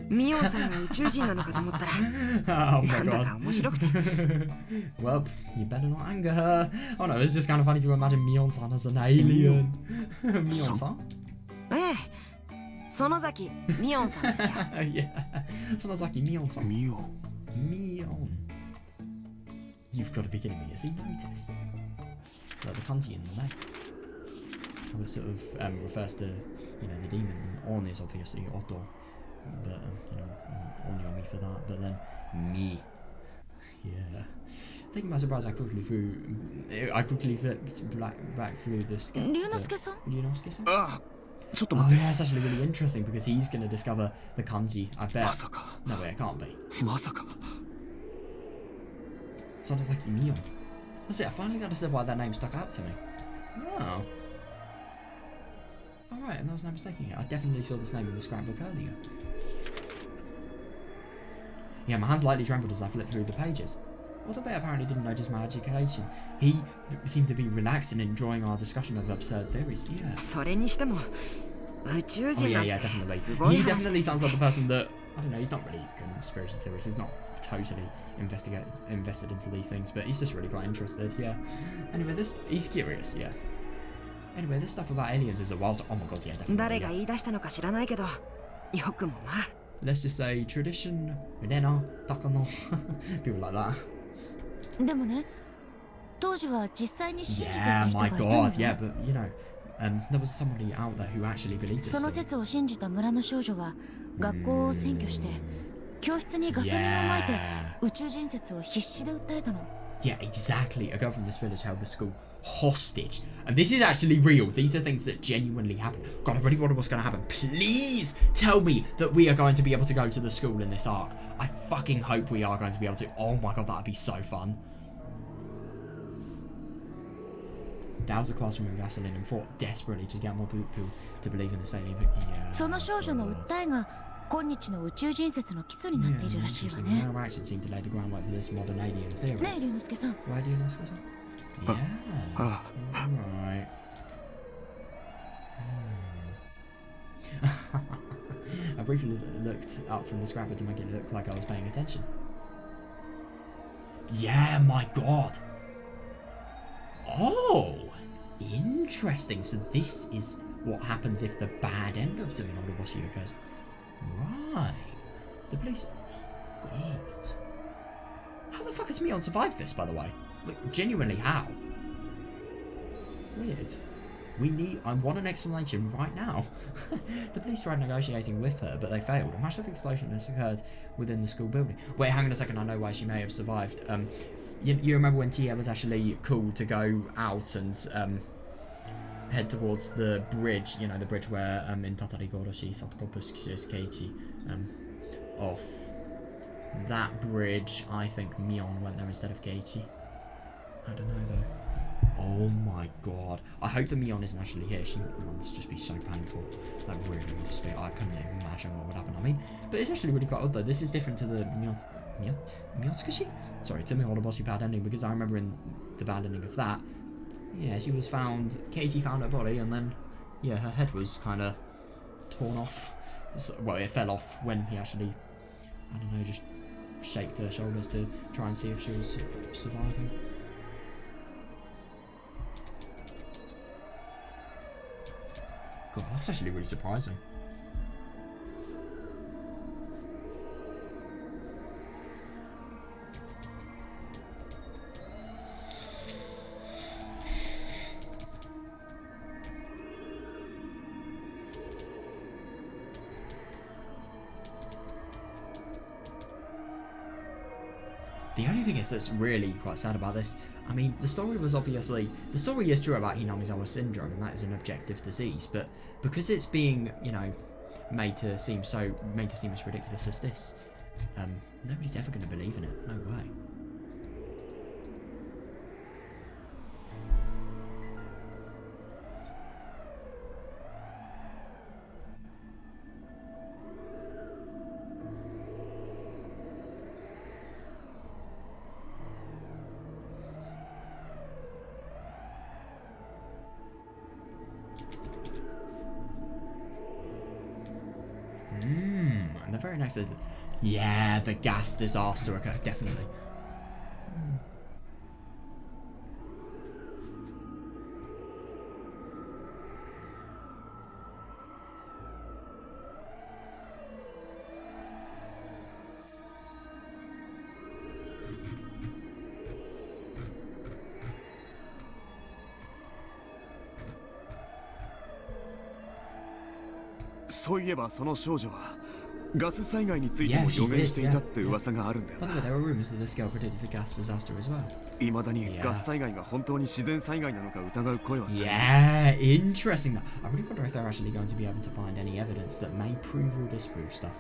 [SPEAKER 5] ミオンさんが宇宙人なのかと思ったら
[SPEAKER 1] Oh my
[SPEAKER 5] なんだ
[SPEAKER 1] god.
[SPEAKER 5] か面白くて
[SPEAKER 1] Well, you better not anger her. Oh no, it's just kind of funny to imagine Mion-san as an alien. Mion-san?
[SPEAKER 5] ええ園崎ミオンさんですよ
[SPEAKER 1] Yeah. Sonozaki Mion-san.
[SPEAKER 3] ミオ
[SPEAKER 1] Mion. You've got to be kidding me. Has he noticed? Like the kanji in the name. How it sort of refers to, you know, the demon. And On is obviously Otto. But, you know, Onyomi for that. But then, Mi. Yeah. Taking by surprise, I quickly flipped back through this.
[SPEAKER 4] 龍之介さん。
[SPEAKER 1] Ryunosuke-san?
[SPEAKER 3] あちょっと
[SPEAKER 1] Oh
[SPEAKER 3] 待って
[SPEAKER 1] yeah, it's actually really interesting because he's going to discover the kanji, I bet.
[SPEAKER 3] まさか
[SPEAKER 1] No way, it can't be.
[SPEAKER 3] まさか
[SPEAKER 1] Sonozaki Mion. That's it, I finally understood why that name stuck out to me. Oh. Alright, and I was not mistaking it. I definitely saw this name in the scrapbook earlier. Yeah, my hands lightly trembled as I flipped through the pages. Ottobo apparently didn't notice my agitation. He seemed to be relaxed and enjoying our discussion of absurd theories. Yeah.
[SPEAKER 5] それにしても宇宙
[SPEAKER 1] Oh
[SPEAKER 5] 人
[SPEAKER 1] yeah,
[SPEAKER 5] なん
[SPEAKER 1] yeah,
[SPEAKER 5] て
[SPEAKER 1] definitely.
[SPEAKER 5] すごい
[SPEAKER 1] He
[SPEAKER 5] 話
[SPEAKER 1] definitely
[SPEAKER 5] です
[SPEAKER 1] sounds
[SPEAKER 5] よ
[SPEAKER 1] like
[SPEAKER 5] ね
[SPEAKER 1] the person that, I don't know, he's not really a conspiracy theorist. He's not totally invested into these things, but he's just really quite interested, yeah. Anyway, he's curious, yeah. Anyway, this stuff about aliens is a while, oh my god, yeah,
[SPEAKER 5] 誰
[SPEAKER 1] definitely.
[SPEAKER 5] が
[SPEAKER 1] Yeah.
[SPEAKER 5] 言い出したのか知らないけどよくもまあ
[SPEAKER 1] Let's just say tradition, Rena, Takano, people like that.
[SPEAKER 4] でもね、当時は実際に信じていた
[SPEAKER 1] Yeah,
[SPEAKER 4] 人が
[SPEAKER 1] my
[SPEAKER 4] いたの
[SPEAKER 1] god,
[SPEAKER 4] よ。
[SPEAKER 1] yeah, but you know, there was somebody out there who actually believed this
[SPEAKER 4] その
[SPEAKER 1] story.
[SPEAKER 4] 説を信じた村の少女は学校を占拠して教室にガソリンをまいて
[SPEAKER 1] Yeah.
[SPEAKER 4] 宇宙人説を必死で訴えたの。
[SPEAKER 1] Yeah, exactly. A girl from this village held the school hostage. And this is actually real. These are things that genuinely happen. God, I really wonder what's going to happen. Please tell me that we are going to be able to go to the school in this arc. I fucking hope we are going to be able to. Oh my god, that'd be so fun. Doused the classroom with gasoline and fought desperately to get more people to believe in this alien. Yeah.
[SPEAKER 4] その少女の訴えが今日の宇宙人説の基礎になっているらしいわ
[SPEAKER 1] interesting.
[SPEAKER 4] ね。
[SPEAKER 1] Her actions seem to lay the groundwork for this modern alien theory.
[SPEAKER 4] ねえ、龍之介さん。
[SPEAKER 1] Why do you ask us? Yeah.
[SPEAKER 3] あ
[SPEAKER 1] Alright. I briefly looked up from the scrapbook to make it look like I was paying attention. Yeah, my god. Oh, interesting. So this is what happens if the bad end of something on the Yoigoshi occurs. Right. The police. Oh, god. How the fuck has Mion survived this, by the way? Like, genuinely, how? Weird. I want an explanation right now. The police tried negotiating with her, but they failed. A massive explosion has occurred within the school building. Wait, hang on a second, I know why she may have survived. You remember when Tia was actually called to go out and head towards the bridge, you know, the bridge where in Tatarigoroshi Satoko pushes Keiichi off. That bridge, I think Mion went there instead of Keiichi. I don't know though. Oh my god. I hope that Mion isn't actually here. She must just be so painful. Like really must be. I couldn't even imagine what would happen. I mean, but it's actually really quite odd though. This is different to the Miyotsukushi? Sorry, to Mihoroboshi bad ending, because I remember in the bad ending of that, yeah, she was found, Keiichi found her body and then, yeah, her head was kind of torn off. So, well, it fell off when he actually, I don't know, just shaked her shoulders to try and see if she was surviving. God, that's actually really surprising. The only thing that's really quite sad about this, I mean, the story is true about Hinamizawa syndrome, and that is an objective disease, but because it's being, you know, made to seem as ridiculous as this, nobody's ever going to believe in it. No way. And the very next, yeah, the gas disaster occurred, definitely.
[SPEAKER 3] そういえばその少女はガス災害についても予言していたって噂があるんだよな。
[SPEAKER 1] By the way, there were rumors that this girl predicted the gas disaster as well.
[SPEAKER 3] 未だにガス災害が本当に自然災害なのか疑う声は。
[SPEAKER 1] Yeah, interesting. That I really wonder if they're actually going to be able to find any evidence that may prove or disprove stuff.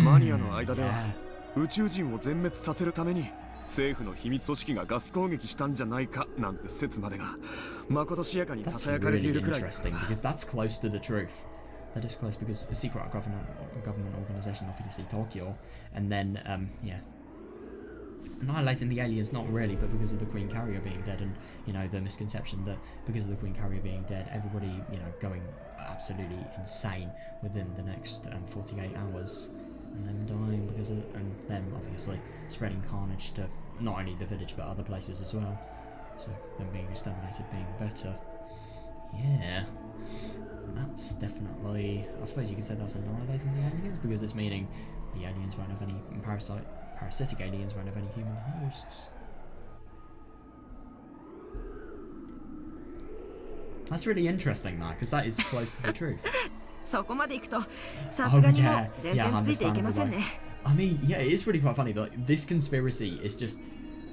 [SPEAKER 3] マニアの間では宇宙人を全滅させるために政府の秘密組織がガス攻撃したんじゃないかなんて説までがまことしやかにささやかれているくらいだ。
[SPEAKER 1] That's really interesting because that's close to the truth. That is close because a secret government organization obviously Tokyo, and then annihilating the aliens, not really, but because of the Queen Carrier being dead, and you know the misconception that because of the Queen Carrier being dead, everybody going absolutely insane within the next 48 hours, and them dying because of, and them obviously spreading carnage to not only the village but other places as well. So them being exterminated being better. Yeah. That's definitely, I suppose you could say that's annihilating the aliens, because it's meaning the aliens won't have any parasitic aliens won't have any human hosts. That's really interesting, that, because that is close to the truth.
[SPEAKER 5] そこまで行くとさすがにもう全然ついていけませんね。
[SPEAKER 1] I mean, yeah, it is really quite funny that this conspiracy is just,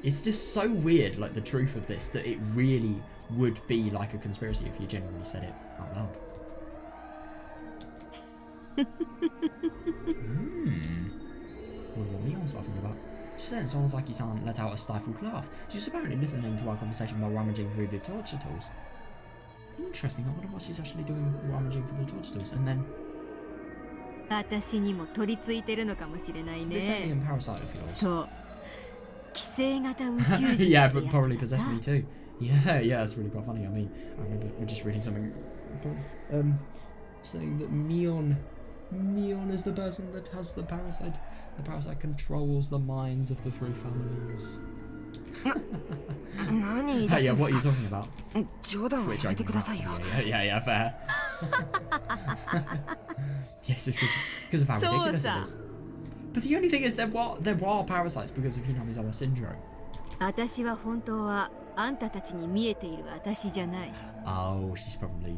[SPEAKER 1] it's just so weird, like the truth of this, that it really would be like a conspiracy if you genuinely said it out loud. What were Mion's laughing about? Just then, Sonozaki-san let out a stifled laugh. She was apparently listening to our conversation while rummaging through the torture tools. Interesting, I wonder what she's actually doing rummaging through the torture tools. And then...
[SPEAKER 6] 私にも取り付いてるのかもしれないね。
[SPEAKER 1] Is this alien parasite of yours?
[SPEAKER 6] そう。寄生型宇宙人
[SPEAKER 1] Yeah, but probably possessed me too. Yeah, that's really quite funny. I mean, I remember we're just reading something saying that Mion is the person that has the parasite. The parasite controls the minds of the three families.
[SPEAKER 5] 何言い出
[SPEAKER 1] Hey,
[SPEAKER 5] す
[SPEAKER 1] yeah,
[SPEAKER 5] んで
[SPEAKER 1] what
[SPEAKER 5] す
[SPEAKER 1] are you
[SPEAKER 5] か。
[SPEAKER 1] talking about?
[SPEAKER 5] 冗談は
[SPEAKER 1] Which
[SPEAKER 5] や
[SPEAKER 1] I
[SPEAKER 5] めてくださいよ。
[SPEAKER 1] yeah, fair. Yes, it's because of how ridiculous it is. But the only thing is, there are parasites because of Hinamizawa syndrome.
[SPEAKER 6] 私は本当はあんたたちに見えている私じゃない。
[SPEAKER 1] Oh, she's probably,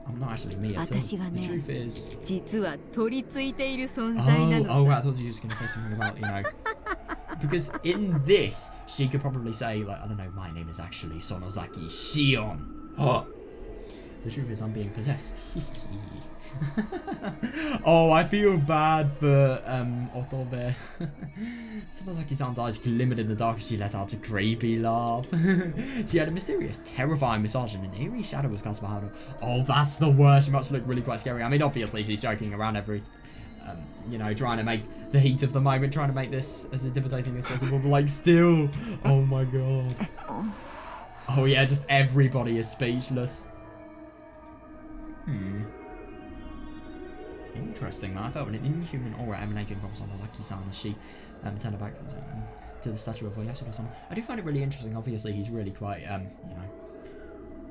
[SPEAKER 1] I'm not actually me at all.
[SPEAKER 6] 私はね、
[SPEAKER 1] The truth is...
[SPEAKER 6] 実は取り付いている存在なのさ。
[SPEAKER 1] Oh, I thought you were just going to say something about, because in this, she could probably say, like, I don't know, my name is actually Sonozaki Shion. Oh, The truth is I'm being possessed. Oh, I feel bad for Otobe. Sounds like his eyes glimmered in the dark as she let out a creepy laugh. She had a mysterious, terrifying massage and an eerie shadow was cast behind her. Oh, that's the worst. She must look really quite scary. I mean, obviously she's joking around you know, trying to make the heat of the moment, trying to make this as intimidating as possible, but like still, oh my god. Oh yeah, just everybody is speechless. Interesting, man. I felt an inhuman aura emanating from Sonozaki-san as she turned her back to the statue of Oyasura-sama. I do find it really interesting. Obviously, he's really quite, you know,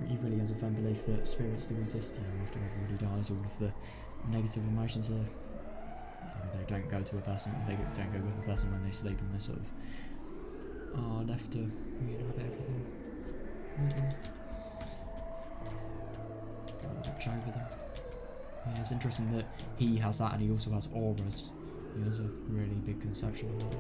[SPEAKER 1] he really has a firm belief that spirits do exist. You know, after everybody dies, all of the negative emotions are, you know, they don't go to a person, they don't go with a person when they sleep, and they sort of are left to re-inhabit everything. Watch over them. Yeah, it's interesting that he has that and he also has auras. He has a really big conception of that.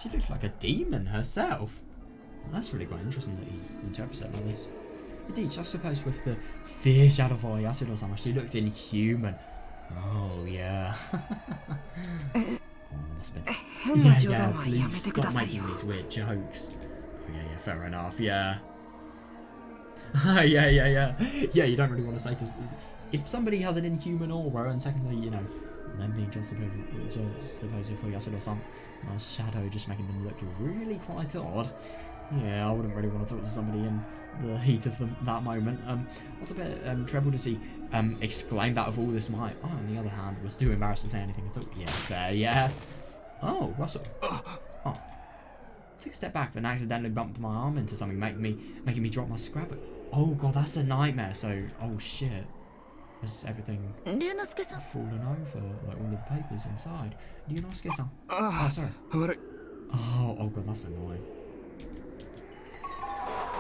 [SPEAKER 1] She looks like a demon herself. Well, that's really quite interesting that he interprets it like this. Indeed, I suppose with the fierce shadow of Oyasura-sama, she looked inhuman. Oh, yeah. Oh, must have been... Yeah, please stop making these weird jokes. Oh, yeah, fair enough, yeah. Yeah, you don't really want to say to... If somebody has an inhuman aura, and secondly, you know, them being just supposed for Oyasura-sama's shadow just making them look really quite odd. Yeah, I wouldn't really want to talk to somebody in the heat of that moment. What a bit troubled as he exclaimed out of all this might. I, on the other hand, was too embarrassed to say anything at all. Yeah, fair, yeah. Oh, Russell. Oh. Took a step back, then accidentally bumped my arm into something, making me drop my scrapbook. Oh god, that's a nightmare. So, oh shit. Was everything fallen over, like all of the papers inside? Ryunosuke-san. Oh, sorry. Oh god, that's annoying.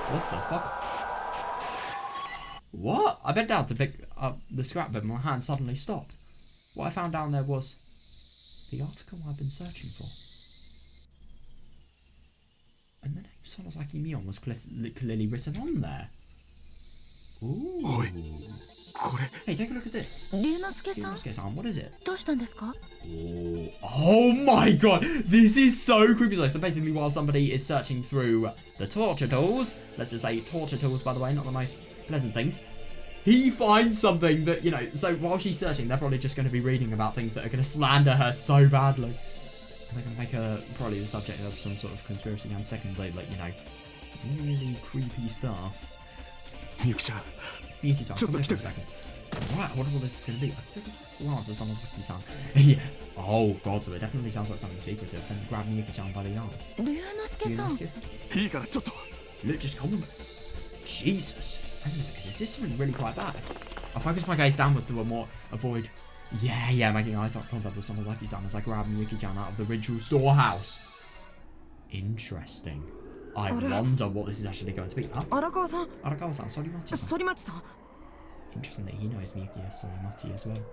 [SPEAKER 1] What the fuck? What? I bent down to pick up the scrapbook and my hand suddenly stopped. What I found down there was the article I've been searching for. And the name Sonozaki Mion was clearly written on there. Ooh. Hey, take a look at this. Ryunosuke-san, what is it? Oh my god, this is so creepy though. So basically while somebody is searching through the torture tools, let's just say torture tools by the way, not the most pleasant things, he finds something that, you know, so while she's searching, they're probably just going to be reading about things that are going to slander her so badly. They're going to make her probably the subject of some sort of conspiracy, and secondly, like, you know, really creepy stuff. Yuki-chan, come here for a second. Right, I wonder what this is going to be. I took a glance at Sonozaki-san. Yeah. Oh god, so it definitely sounds like something secretive. Then grab Yuki-chan by the arm. Ryunosuke-san? Look, just calm him. Jesus. Hang on a second, is this really quite bad? I focus my gaze downwards to avoid... Yeah, making eye contact with Sonozaki-san as I grab Yuki-chan out of the ritual storehouse. Interesting. I wonder what this is actually going to be. Arakawa-san, Sorimachi-san. Interesting that he knows Miyuki as Sorimachi as well.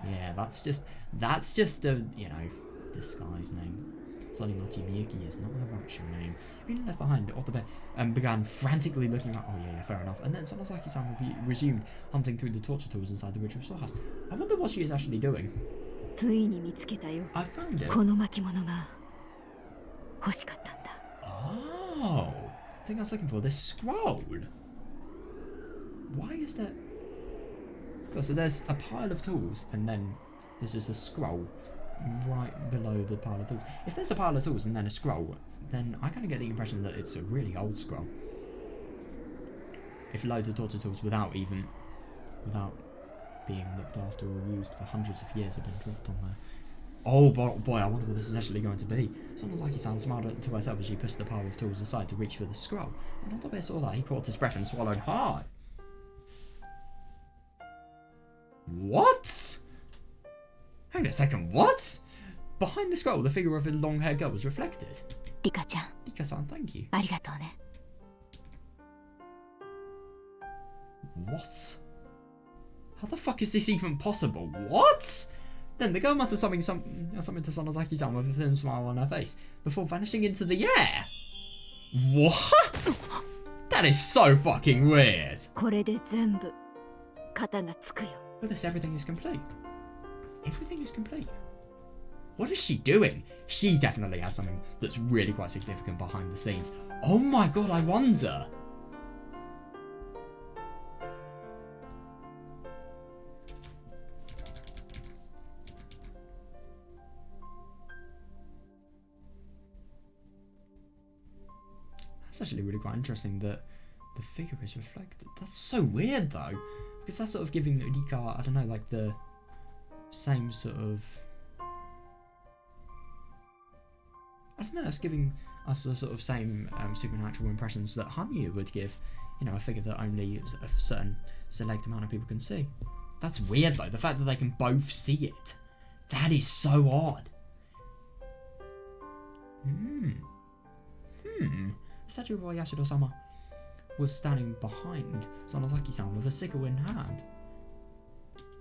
[SPEAKER 1] Yeah, that's just a, you know, disguise name. Sorimachi Miyuki is not her actual name. Being left behind, Otobe began frantically looking at. Oh yeah, fair enough. And then Sonozaki-san resumed hunting through the torture tools inside the ritual storehouse. I wonder what she is actually doing. I found it. Oh, the thing I was looking for, this scroll. Why is there... God, so there's a pile of tools, and then there's just a scroll right below the pile of tools. If there's a pile of tools and then a scroll, then I kind of get the impression that it's a really old scroll. If loads of torture tools without being looked after or used for hundreds of years have been dropped on there. Oh boy, I wonder what this is actually going to be. Sonozaki-san smiled to herself as she pushed the pile of tools aside to reach for the scroll. And Otobe saw that, he caught his breath and swallowed hard. What? Hang on a second, what? Behind the scroll, the figure of a long-haired girl was reflected. Rika-san, thank you. What? How the fuck is this even possible? What? Then the girl muttered something to Sonozaki-san with a thin smile on her face before vanishing into the air. What? That is so fucking weird.
[SPEAKER 6] これで全部型がつくよ。
[SPEAKER 1] With this, everything is complete. Everything is complete. What is she doing? She definitely has something that's really quite significant behind the scenes. Oh my god, I wonder. That's actually really quite interesting that the figure is reflected. That's so weird though, because that's sort of giving Rika, I don't know, like the same sort of, I don't know, that's giving us the sort of same supernatural impressions that Hanyu would give, you know, a figure that only a certain select amount of people can see. That's weird though, the fact that they can both see it. That is so odd. Statue of Yashiro-sama was standing behind Sonozaki-san with a sickle in hand.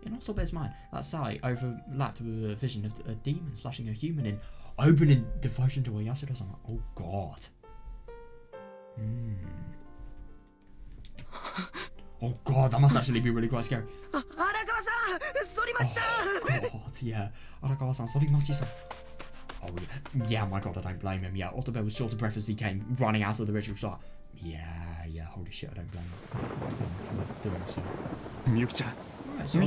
[SPEAKER 1] In Otobe's mind, that sight overlapped with a vision of a demon slashing a human in opening devotion to Yashiro-sama. Oh god. Oh god, that must actually be really quite scary. Oh god, yeah. Arakawa-san, Sorimachi-san. Oh yeah, my god, I don't blame him. Yeah, Otobe was short of breath as he came running out of the ritual site. Yeah, holy shit, I don't blame him for doing so.
[SPEAKER 3] Miyuki-chan.
[SPEAKER 1] Right, so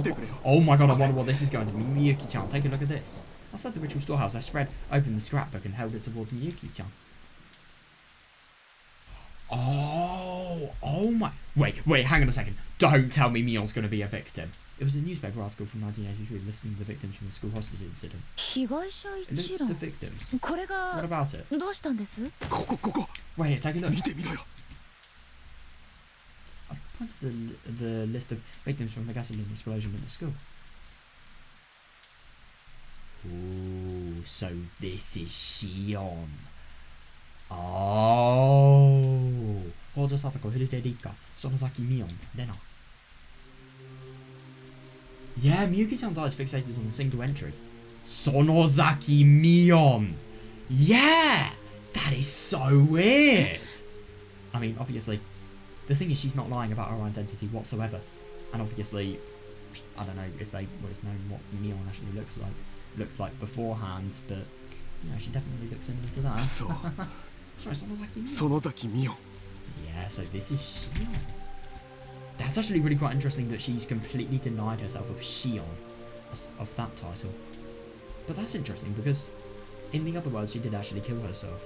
[SPEAKER 1] oh my god, I wonder what this is going to be. Miyuki-chan, take a look at this. Outside the ritual storehouse, I spread open the scrapbook and held it towards Miyuki-chan. Oh my. Wait, hang on a second. Don't tell me Mion's going to be a victim. It was a newspaper article from 1983 listing the victims from the school hostage incident.
[SPEAKER 4] 被害者
[SPEAKER 1] It lists
[SPEAKER 4] 一
[SPEAKER 1] the
[SPEAKER 4] 覧
[SPEAKER 1] victims.
[SPEAKER 4] これ
[SPEAKER 1] What
[SPEAKER 4] が
[SPEAKER 1] about it?
[SPEAKER 4] どうしたんです？
[SPEAKER 3] ここ
[SPEAKER 1] Wait, take a look.
[SPEAKER 3] 見てみろよ。
[SPEAKER 1] I've pointed the list of victims from the gasoline explosion at the school. Ooh, so this is Shion. Oh. Hojo Satoko, Hirute Rika, Sonozaki Mion, Rena. Yeah, Miyuki-chan's eyes fixated on a single entry. Sonozaki Mion. Yeah! That is so weird. I mean, obviously, the thing is she's not lying about her identity whatsoever. And obviously, I don't know if they would have known what Mion actually looked like beforehand, but, you know, she definitely looks similar to that.
[SPEAKER 3] So,
[SPEAKER 1] Sorry, Sonozaki Mion.
[SPEAKER 3] Sonozaki Mion.
[SPEAKER 1] Yeah, so this is Shion. That's actually really quite interesting that she's completely denied herself of Shion, of that title. But that's interesting because, in the other words, she did actually kill herself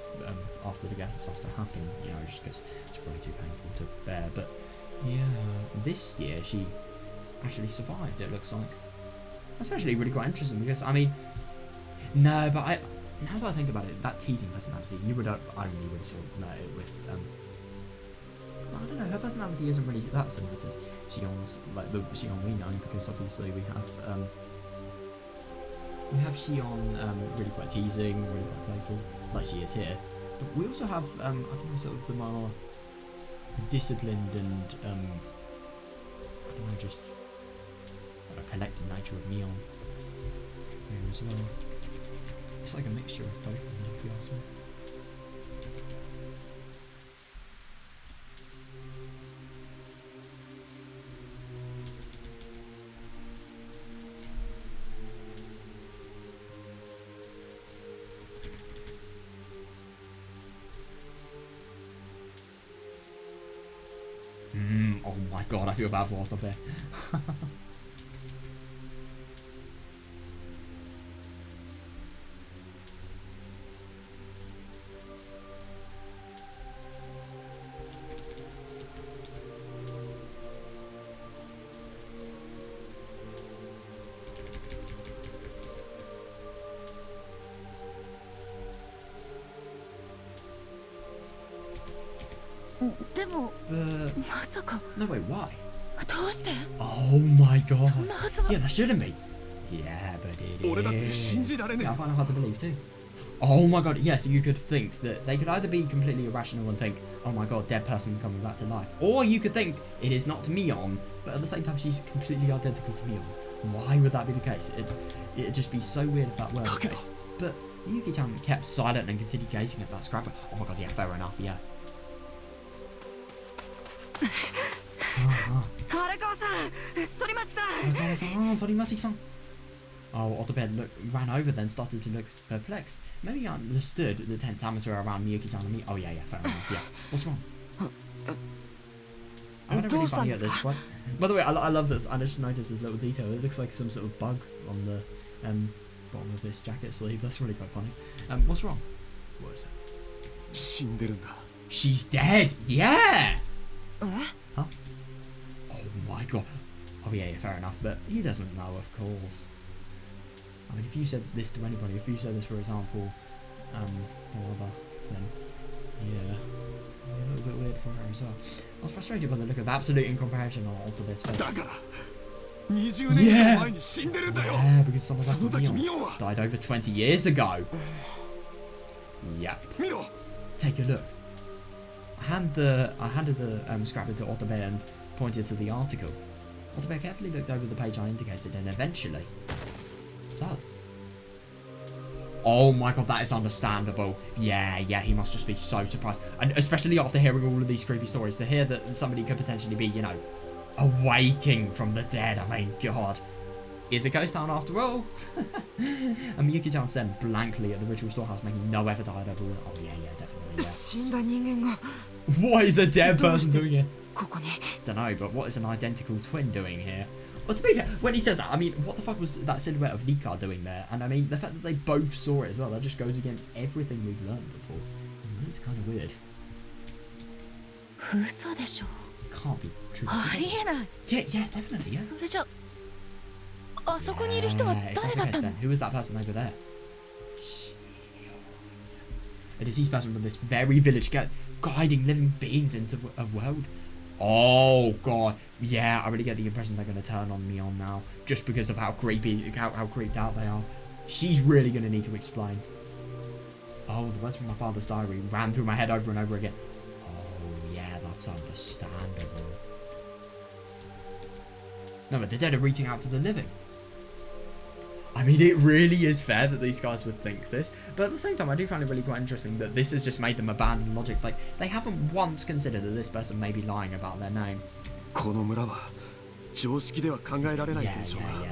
[SPEAKER 1] after the gas disaster happened, you know, just because it's probably too painful to bear. But yeah, this year she actually survived, it looks like. That's actually really quite interesting because, I mean, no, but now that I think about it, that teasing personality, you would only really sort of know it with, I don't know, her personality isn't really that similar to Shion's, like the Shion we know, because obviously we have Shion really quite teasing, really quite playful, like she is here. But we also have, I don't know, sort of the more disciplined and, I don't know, just collected nature of Mion here as well. It's like a mixture of both of them, if you ask me. Oh my god, I feel bad for Otobe.
[SPEAKER 4] でもまさか
[SPEAKER 1] No, wait, why?
[SPEAKER 4] どうして
[SPEAKER 1] Oh my god.
[SPEAKER 4] そんなはずは
[SPEAKER 1] Yeah, that shouldn't be. Yeah, but it is.
[SPEAKER 3] 俺だって信じられね
[SPEAKER 1] Yeah, I find it hard to believe too. Oh my god, yes, you could think that they could either be completely irrational and think, oh my god, dead person coming back to life. Or you could think it is not Mion, but at the same time she's completely identical to Mion. Why would that be the case? It'd just be so weird if that were the case. But Yuki-chan kept silent and continued gazing at that scrapbook. Oh my god, yeah, fair enough, yeah. Sorimachi-san. Oh, Otobed ran over then started to look perplexed. Maybe he understood the tense atmosphere around Miyuki-chan and me. Oh yeah, fair enough, yeah. What's wrong? I don't really funny at this one. By the way, I love this. I just noticed this little detail. It looks like some sort of bug on the bottom of this jacket sleeve. That's really quite funny. What's wrong? What is it? She's dead! Yeah! Huh? Oh my god. Oh yeah, fair enough. But he doesn't know, of course. I mean, if you said this to anybody, if you said this, for example, whatever, then yeah, a little bit weird for her as well. I was frustrated by the look of absolute incomprehension on Otobed's face. Yeah! Yeah, because someone like Mion died over 20 years ago. Yep. Take a look. I handed the scrapbook to Otobed and pointed to the article. Otobed carefully looked over the page I indicated and eventually... That. Oh my god, that is understandable. Yeah, he must just be so surprised. And especially after hearing all of these creepy stories, to hear that somebody could potentially be, you know, awaking from the dead. I mean, god. Is a ghost town after all? And Miyuki-chan stared blankly at the ritual storehouse, making no effort to hide over. Oh yeah, definitely, yeah. What is a dead person doing here? Don't know, but what is an identical twin doing here? Well, to be fair, when he says that, I mean, what the fuck was that silhouette of Nika doing there? And I mean, the fact that they both saw it as well, that just goes against everything we've learned before. It's kind of weird. Can't be true. Yeah, definitely, yeah. Who was that person over there? A deceased person from this very village guiding living beings into a world. Oh god, yeah, I really get the impression they're going to turn on Mion now, just because of how creepy, how creeped out they are. She's really going to need to explain. Oh, the words from my father's diary ran through my head over and over again. Oh yeah, that's understandable. No, but the dead are reaching out to the living. I mean, it really is fair that these guys would think this, but at the same time, I do find it really quite interesting that this has just made them abandon logic. Like, they haven't once considered that this person may be lying about their name. Yeah,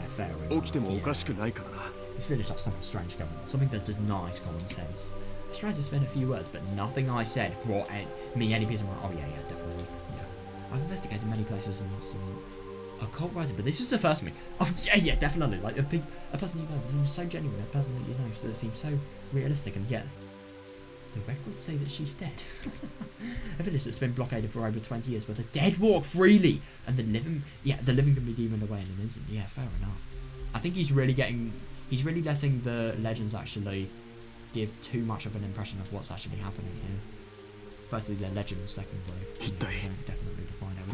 [SPEAKER 1] fair enough. Yeah. This village has something strange going on, something that denies common sense. I was trying to spin a few words, but nothing I said brought me any peace of mind. Oh yeah, definitely. Yeah. I've investigated many places and some occult writer, but this is the first me. Oh yeah, definitely. Like a person you know that seems so genuine, a person that you know that seems so realistic, and yet the records say that she's dead. A village that's been blockaded for over 20 years, where the dead walk freely and the living can be demoned away in an instant. Yeah, fair enough. I think he's really letting the legends actually give too much of an impression of what's actually happening here. Firstly, the legends. Secondly, definitely to find out.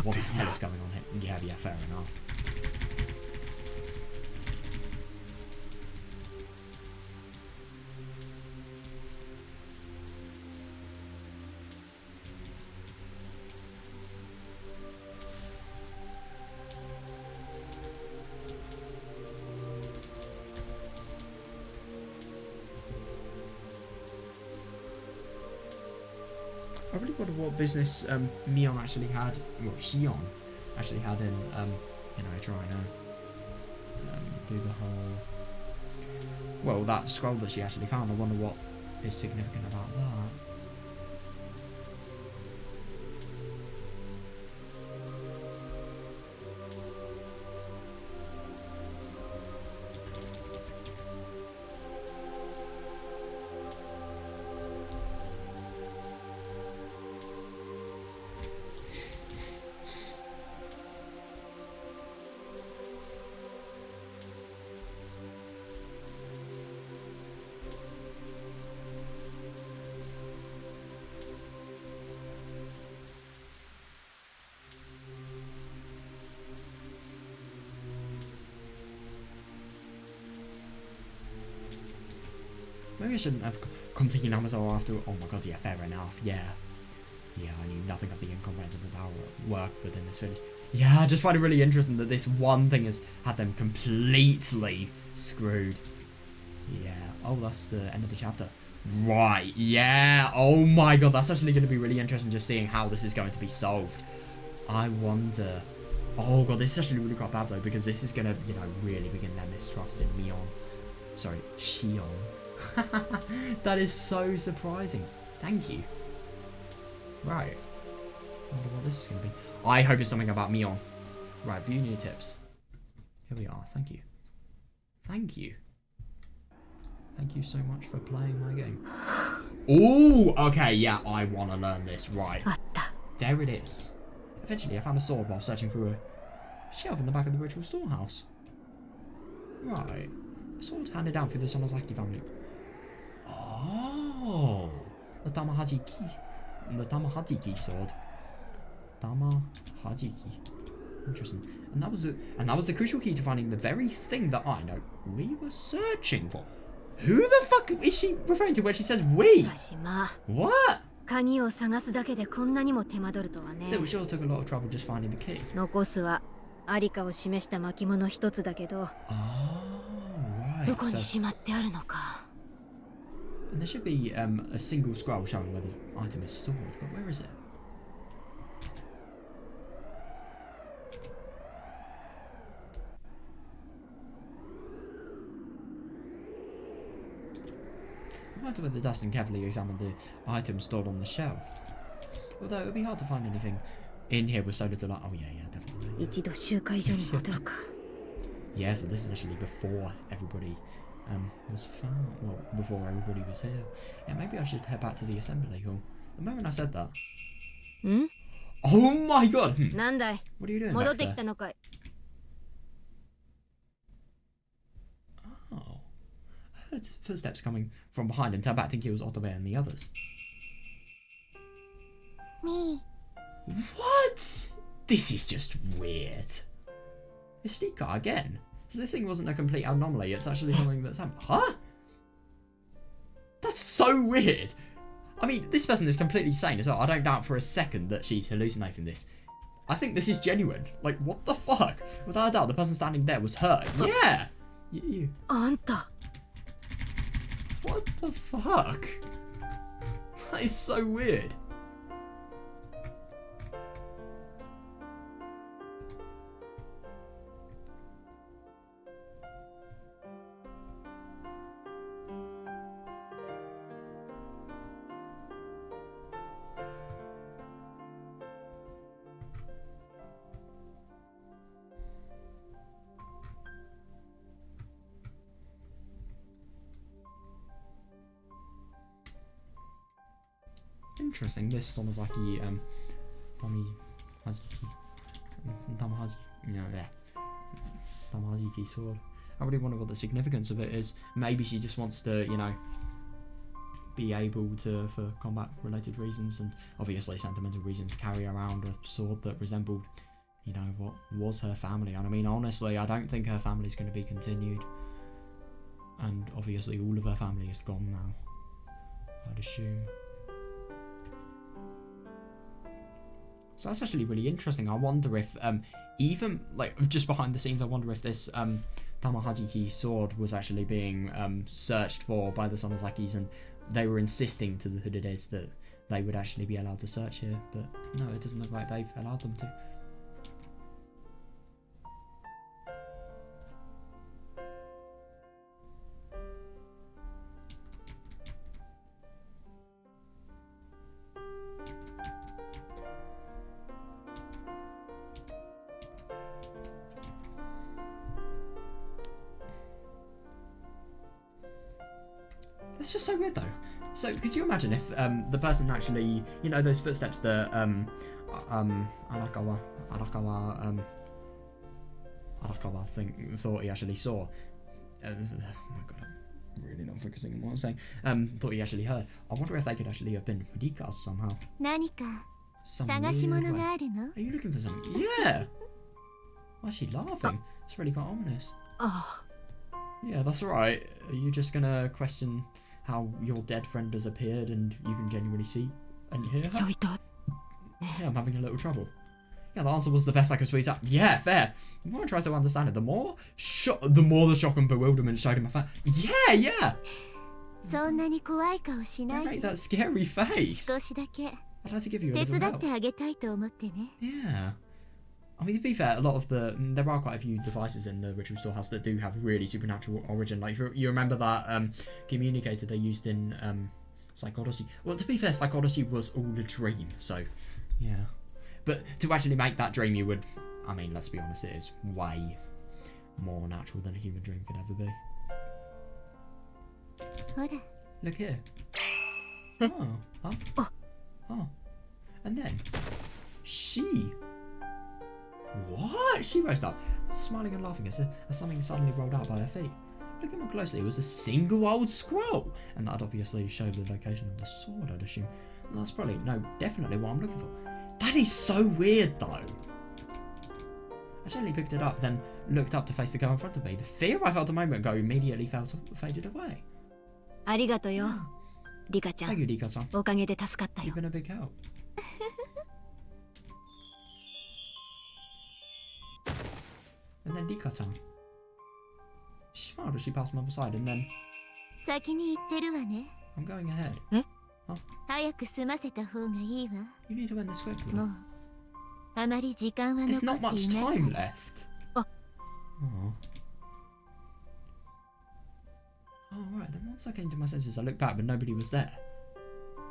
[SPEAKER 1] What the hell is going on here? Yeah, fair enough. I really wonder what business Mion actually had, well, Shion actually had in, trying to do the whole, well, that scroll that she actually found. I wonder what is significant about that. Maybe I shouldn't have come to Hinamizawa after. Oh my god, yeah, fair enough. Yeah. Yeah, I knew nothing of the incomprehensible power at work within this village. Yeah, I just find it really interesting that this one thing has had them completely screwed. Yeah. Oh, that's the end of the chapter. Right. Yeah. Oh my god, that's actually going to be really interesting just seeing how this is going to be solved. I wonder. Oh god, this is actually really quite bad though, because this is going to, you know, really begin their mistrust in Mion. Sorry, Shion. That is so surprising. Thank you. Right. I wonder what this is going to be. I hope it's something about Mion. Right, view new tips. Here we are. Thank you. Thank you. Thank you so much for playing my game. Ooh, okay, yeah, I want to learn this. Right. There it is. Eventually, I found a sword while searching through a shelf in the back of the ritual storehouse. Right. A sword handed down through the Sonozaki family. Oh. The Tamahajiki. The Tamahajiki sword. Tamahajiki. Interesting. And that was the crucial key to finding the very thing that I know we were searching for. Who the fuck is she referring to when she says we? What?
[SPEAKER 6] 鍵を探すだけでこんなにも手間取るとはね。
[SPEAKER 1] Still, we sure took a lot of trouble just finding the key.
[SPEAKER 6] 残すはありかを示した巻物一つだけど、
[SPEAKER 1] Oh, right.
[SPEAKER 6] どこにしまってあるのか。
[SPEAKER 1] And there should be a single scroll showing where the item is stored, but where is it? I wonder whether Dustin carefully examined the items stored on the shelf. Although it would be hard to find anything in here with so little light. Oh yeah, definitely.
[SPEAKER 6] 一度集会所に戻るか。
[SPEAKER 1] Yeah, so this is actually before everybody was found. Well, before everybody was here. Yeah, maybe I should head back to the assembly hall. The moment I said that.
[SPEAKER 6] ん?
[SPEAKER 1] Oh my god!
[SPEAKER 6] なんだい?
[SPEAKER 1] What are you doing
[SPEAKER 6] 戻
[SPEAKER 1] back
[SPEAKER 6] ってき
[SPEAKER 1] there?
[SPEAKER 6] たのかい?
[SPEAKER 1] Oh. I heard footsteps coming from behind and turned back thinking it was Otobe and the others.
[SPEAKER 2] Me.
[SPEAKER 1] What? This is just weird. It's Rika again. So this thing wasn't a complete anomaly, it's actually something that's happened. Huh? That's so weird. I mean, this person is completely sane as well. I don't doubt for a second that she's hallucinating this. I think this is genuine. Like, what the fuck? Without a doubt, the person standing there was her. Yeah! You.
[SPEAKER 6] あんた。
[SPEAKER 1] What the fuck? That is so weird. Interesting. This Sonozaki Tamahajiki sword. I really wonder what the significance of it is. Maybe she just wants to, you know, be able to, for combat related reasons and obviously sentimental reasons, carry around a sword that resembled, you know, what was her family. And I mean, honestly, I don't think her family's going to be continued. And obviously all of her family is gone now, I'd assume. So that's actually really interesting. I wonder if, even, like, just behind the scenes, I wonder if this Tamahajiki sword was actually being searched for by the Sonozakis, and they were insisting to the Hoodides that they would actually be allowed to search here. But no, it doesn't look like they've allowed them to. That's just so weird though. So could you imagine if the person actually, you know, those footsteps that Arakawa thought he actually saw. Oh my god, I'm really not focusing on what I'm saying. Thought he actually heard. I wonder if they could actually have been Rika's somehow.
[SPEAKER 2] 何か
[SPEAKER 1] Some
[SPEAKER 2] 探
[SPEAKER 1] weird
[SPEAKER 2] し物
[SPEAKER 1] way.
[SPEAKER 2] があるの?
[SPEAKER 1] Are you looking for something? Yeah. Why is she laughing? It's really quite ominous.
[SPEAKER 6] Oh.
[SPEAKER 1] Yeah, that's right. Are you just gonna question how your dead friend has appeared and you can genuinely see and hear her.
[SPEAKER 6] ちょいと
[SPEAKER 1] Yeah, I'm having a little trouble. Yeah, the answer was the best I could squeeze out. Yeah, fair. The more I tried to understand it, the more the shock and bewilderment showed in my face. Yeah.
[SPEAKER 2] そんなに怖い顔しな
[SPEAKER 1] Don't
[SPEAKER 2] い
[SPEAKER 1] make
[SPEAKER 2] で
[SPEAKER 1] that scary face.
[SPEAKER 2] 少しだけ
[SPEAKER 1] I'd like to give you a
[SPEAKER 2] 手
[SPEAKER 1] little
[SPEAKER 2] 伝っ
[SPEAKER 1] help.
[SPEAKER 2] てあげたいと思ってね
[SPEAKER 1] Yeah. I mean, to be fair, a lot of there are quite a few devices in the Ritual Storehouse that do have really supernatural origin. Like, you remember that communicator they used in Psychodicy. Well, to be fair, Psychodicy was all a dream, so yeah. But to actually make that dream, you would, I mean, let's be honest, it is way more natural than a human dream could ever be.
[SPEAKER 2] ほら
[SPEAKER 1] Look here. Oh. And then she. What? She rose up, smiling and laughing as something suddenly rolled out by her feet. Looking more closely, it was a single old scroll, and that obviously showed the location of the sword, I'd assume. And that's probably, no, definitely what I'm looking for. That is so weird, though. I gently picked it up, then looked up to face the girl in front of me. The fear I felt a moment ago immediately faded away.
[SPEAKER 6] ありがとよリカちゃ
[SPEAKER 1] Thank
[SPEAKER 6] ん
[SPEAKER 1] you, Rika-san.
[SPEAKER 6] おかげで助かったよ
[SPEAKER 1] You've been a big help. And then Rika-san. She smiled as she passed my side, and then
[SPEAKER 2] 先に行ってるわね
[SPEAKER 1] I'm going ahead.
[SPEAKER 2] 早く済ませた方がいいわ
[SPEAKER 1] You need to end this quickly.
[SPEAKER 2] もうあまり時間は
[SPEAKER 1] There's
[SPEAKER 2] 残
[SPEAKER 1] not
[SPEAKER 2] って
[SPEAKER 1] much
[SPEAKER 2] いない
[SPEAKER 1] time
[SPEAKER 2] から
[SPEAKER 1] left.
[SPEAKER 6] Oh.
[SPEAKER 1] Oh, right. Then once I came to my senses, I looked back, but nobody was there.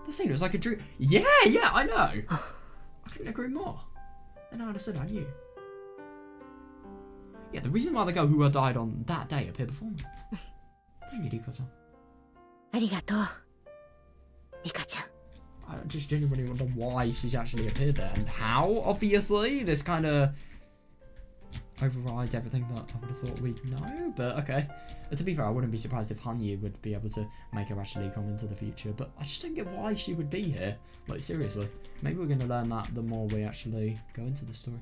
[SPEAKER 1] The scene was like a dream. Yeah, I know. I couldn't agree more. Then I understood, I knew. Yeah, the reason why the girl who died on that day appeared before me. Thank you, Rika-san.
[SPEAKER 6] ありがとうリカちゃん
[SPEAKER 1] I just genuinely wonder why she's actually appeared there and how. Obviously, this kind of overrides everything that I would have thought we'd know. But okay, to be fair, I wouldn't be surprised if Hanyu would be able to make her actually come into the future. But I just don't get why she would be here. Like, seriously, maybe we're going to learn that the more we actually go into the story.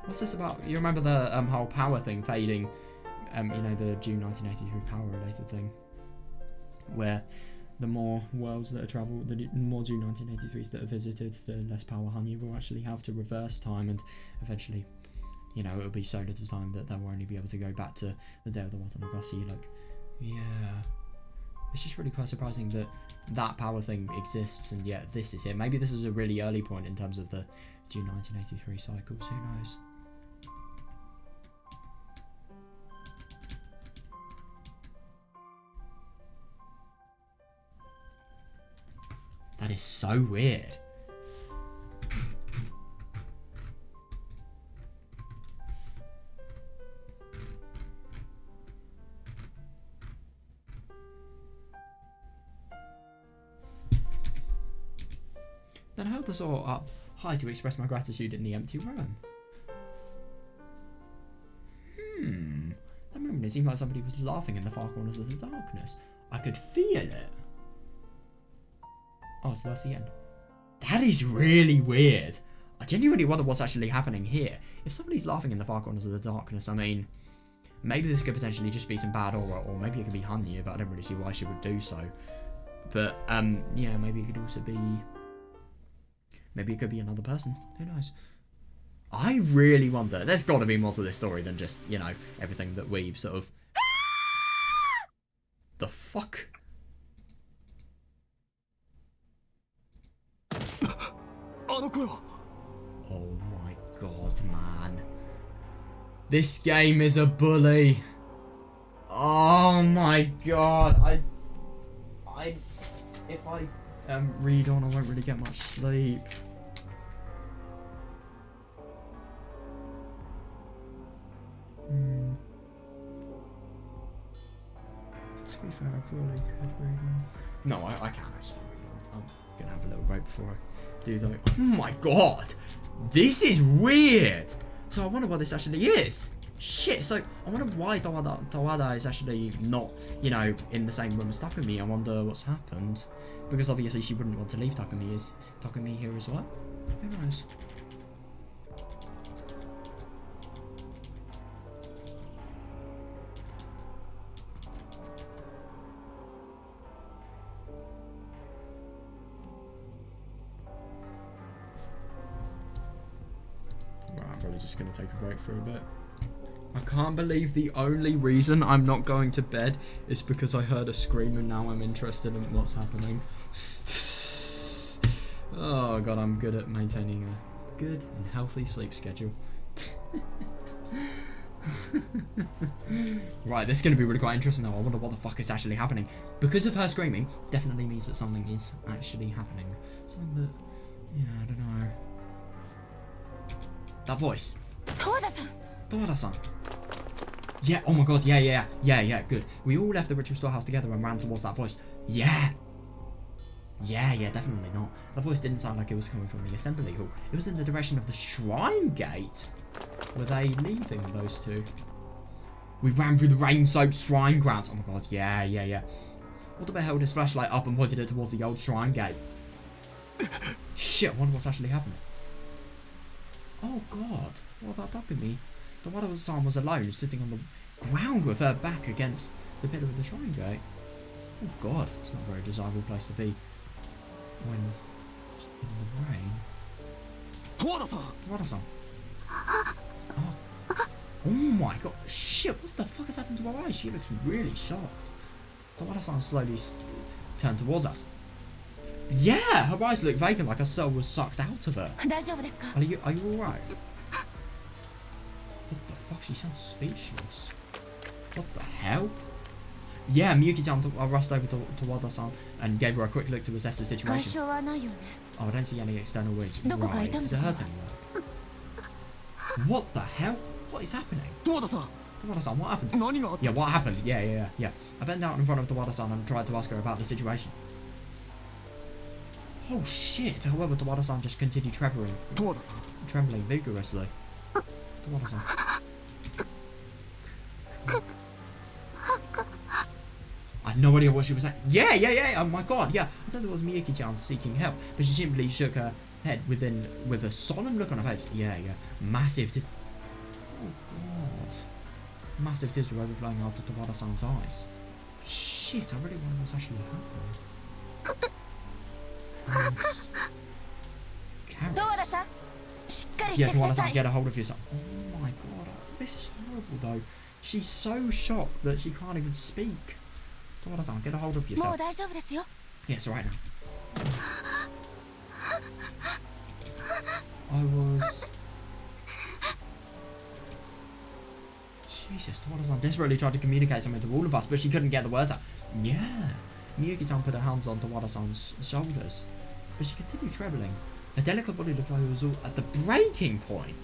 [SPEAKER 1] What's this about? You remember the whole power thing fading? You know, the June 1983 power related thing, where the more worlds that are travelled, the more June 1983s that are visited, the less power Hanyu will actually have to reverse time, and eventually, you know, it'll be so little time that they'll only be able to go back to the day of the Watanagashi. Like, yeah, it's just really quite surprising that that power thing exists, and yet this is it. Maybe this is a really early point in terms of the June 1983 cycles. Who knows? That is so weird. Then I held the sword up high to express my gratitude in the empty room. That moment, it seemed like somebody was laughing in the far corners of the darkness. I could feel it. Oh, so that's the end. That is really weird. I genuinely wonder what's actually happening here. If somebody's laughing in the far corners of the darkness, I mean, maybe this could potentially just be some bad aura, or maybe it could be Hanyu, but I don't really see why she would do so. But, yeah, maybe it could also be... Maybe it could be another person. Who knows? I really wonder. There's got to be more to this story than just, you know, everything that we've sort of... The fuck? Oh my god, man. This game is a bully. Oh my god. If I read on, I won't really get much sleep. To be fair, I probably could read on. No, I can't actually read on. I'm gonna have a little break before I do though. Oh my god! This is weird! So I wonder what this actually is. Shit, so I wonder why Tawada is actually not, you know, in the same room as Takumi. I wonder what's happened. Because obviously she wouldn't want to leave Takumi. Is Takumi here as well? Who knows? Right, I'm probably just going to take a break for a bit. I can't believe the only reason I'm not going to bed is because I heard a scream and now I'm interested in what's happening. Oh god, I'm good at maintaining a good and healthy sleep schedule. Right, this is going to be really quite interesting though. I wonder what the fuck is actually happening. Because of her screaming, definitely means that something is actually happening. Something that, yeah, I don't know. That voice. Tawada-san. Yeah, oh my god, yeah, good. We all left the ritual storehouse together and ran towards that voice. Yeah, definitely not. That voice didn't sound like it was coming from the assembly hall. It was in the direction of the shrine gate. Were they leaving, those two? We ran through the rain-soaked shrine grounds. Oh my god, yeah. Watabe held his flashlight up and pointed it towards the old shrine gate. Shit, I wonder what's actually happening. Oh god, what about Takumi? The Wada-san was alone, sitting on the ground with her back against the pillar of the shrine gate. Oh god, it's not a very desirable place to be when in the rain. Tawada-san. Oh my god, shit, what the fuck has happened to her eyes? She looks really shocked. Tawada-san slowly turned towards us. Yeah, her eyes look vacant, like her soul was sucked out of her. Are you alright? What the fuck? She sounds speechless. What the hell? Yeah, Miyuki-chan rushed over to Wada-san and gave her a quick look to assess the situation. Oh, I don't see any external wounds. Right, is it hurt anywhere? What the hell? What is happening? Tawada-san, what happened? Yeah, what happened? Yeah. I bent down in front of Tawada-san and tried to ask her about the situation. Oh shit, however, Tawada-san just continued trembling vigorously. Tawada-san. I had no idea what she was saying. Yeah, oh my god, yeah. I thought it was Miyuki-chan seeking help, but she simply shook her head with a solemn look on her face. Yeah. Massive oh god. Massive tears were overflowing after Tawada-san's eyes. Shit, I really wonder what's actually happening. Yeah, Tawada-san, get a hold of yourself. Oh my god, this is horrible though. She's so shocked that she can't even speak. Tawada-san, get a hold of yourself. Yeah, it's alright now. Jesus, Tawada-san desperately tried to communicate something to all of us, but she couldn't get the words out. Yeah. Miyuki-chan put her hands on Tawada-san's shoulders, but she continued trembling. Her delicate body looked like it was all at the breaking point.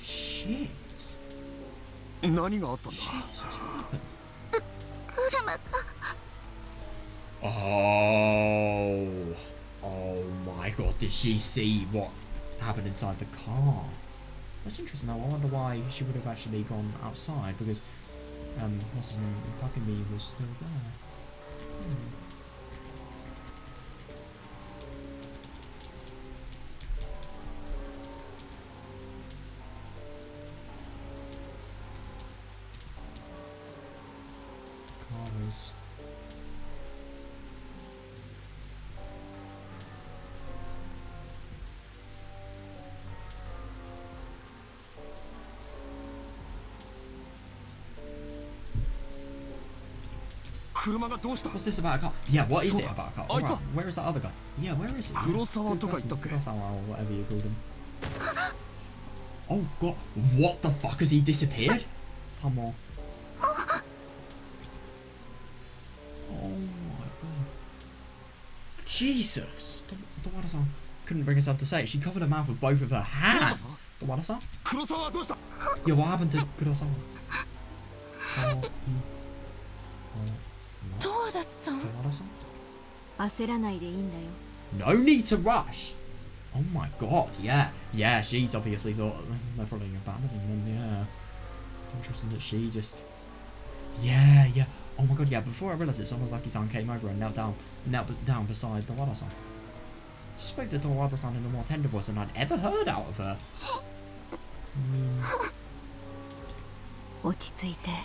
[SPEAKER 1] Shit. Jesus, what happened? Oh my god, did she see what happened inside the car? That's interesting though. I wonder why she would have actually gone outside, because what's his name? Takumi was still there. Cars. What's this about a car? Yeah, what is it about a car? Right, where is that other guy? Yeah, where is it? Kurosawa or whatever you called him. Oh god, what the fuck, has he disappeared? Come on. Oh my god. Jesus! Tawada-san couldn't bring herself to say it. She covered her mouth with both of her hands. Tawada-san? Yeah, what happened to Kurosawa? No need to rush. Oh my god, yeah. Yeah, she's obviously thought they're probably abandoning them, yeah. Interesting that she just... Yeah. Oh my god, yeah, before I realised it, Sonozaki-san came over and knelt down beside Tawada-san. She spoke to Tawada-san in a more tender voice than I'd ever heard out of her.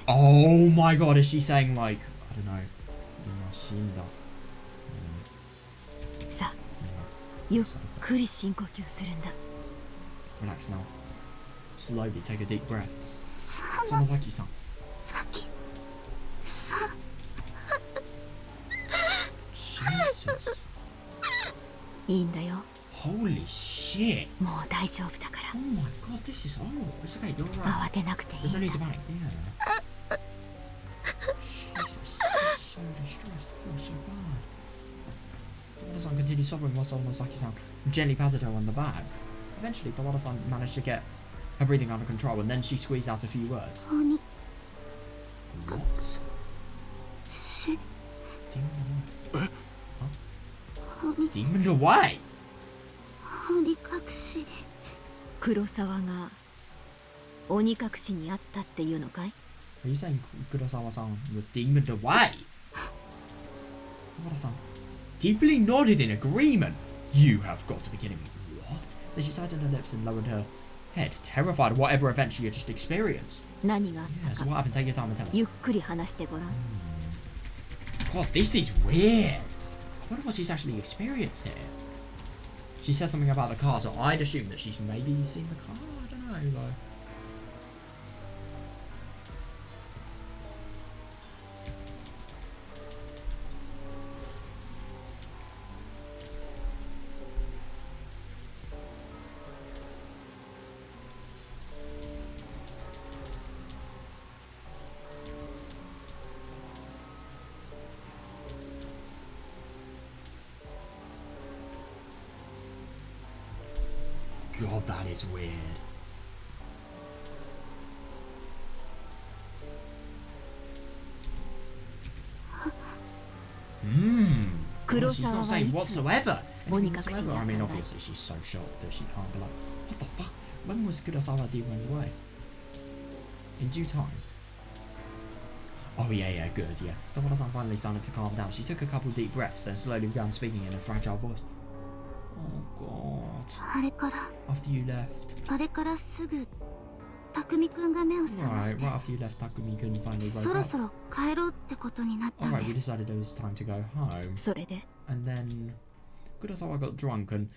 [SPEAKER 1] Oh my god, is she saying like, I don't know, relax now. Slowly take a deep breath. Sonozaki-san. Jesus. Holy shit. Oh my god, this is horrible. It's okay, you're right. There's no need to panic. Yeah. Jesus, I'm so distressed. I feel so bad. Tawada-san continued sobbing while Sonozaki-san gently patted her on the back. Eventually, Tawada-san managed to get her breathing under control, and then she squeezed out a few words. What? Demon away? Are you saying Kurosawa-san was demoned away? Tawada-san deeply nodded in agreement. You have got to be kidding me. What? Then she tightened her lips and lowered her head, terrified of whatever event she had just experienced. Yeah, so what happened? Take your time and tell us. God, this is weird. I wonder what she's actually experienced here. She said something about the car, so I'd assume that she's maybe seen the car. I don't know, though. God, that is weird. She's not saying whatsoever. Anything whatsoever. I mean, obviously she's so shocked that she can't be like, what the fuck? When was Kurosawa demoned away? In due time. Oh yeah, good, yeah. Tawada-san finally started to calm down. She took a couple deep breaths, then slowly began speaking in a fragile voice. Oh god. After you left. Right after you left, Takumi-kun finally woke up. Alright, we decided it was time to go home. And then Kurosawa got drunk and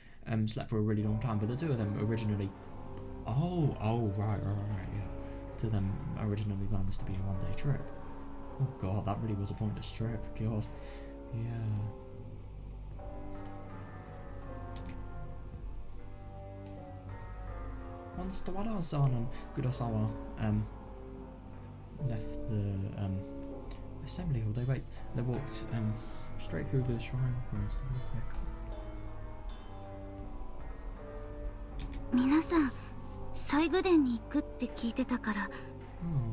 [SPEAKER 1] slept for a really long time, but the two of them originally... Oh, right, yeah. To them originally planned this to be a one-day trip. Oh god, that really was a pointless trip. God. Yeah. Once Tawada-san and Kurosawa left the assembly hall, they walked straight through the shrine towards their car.
[SPEAKER 2] 皆さん、西宮殿に行くって聞いてたから、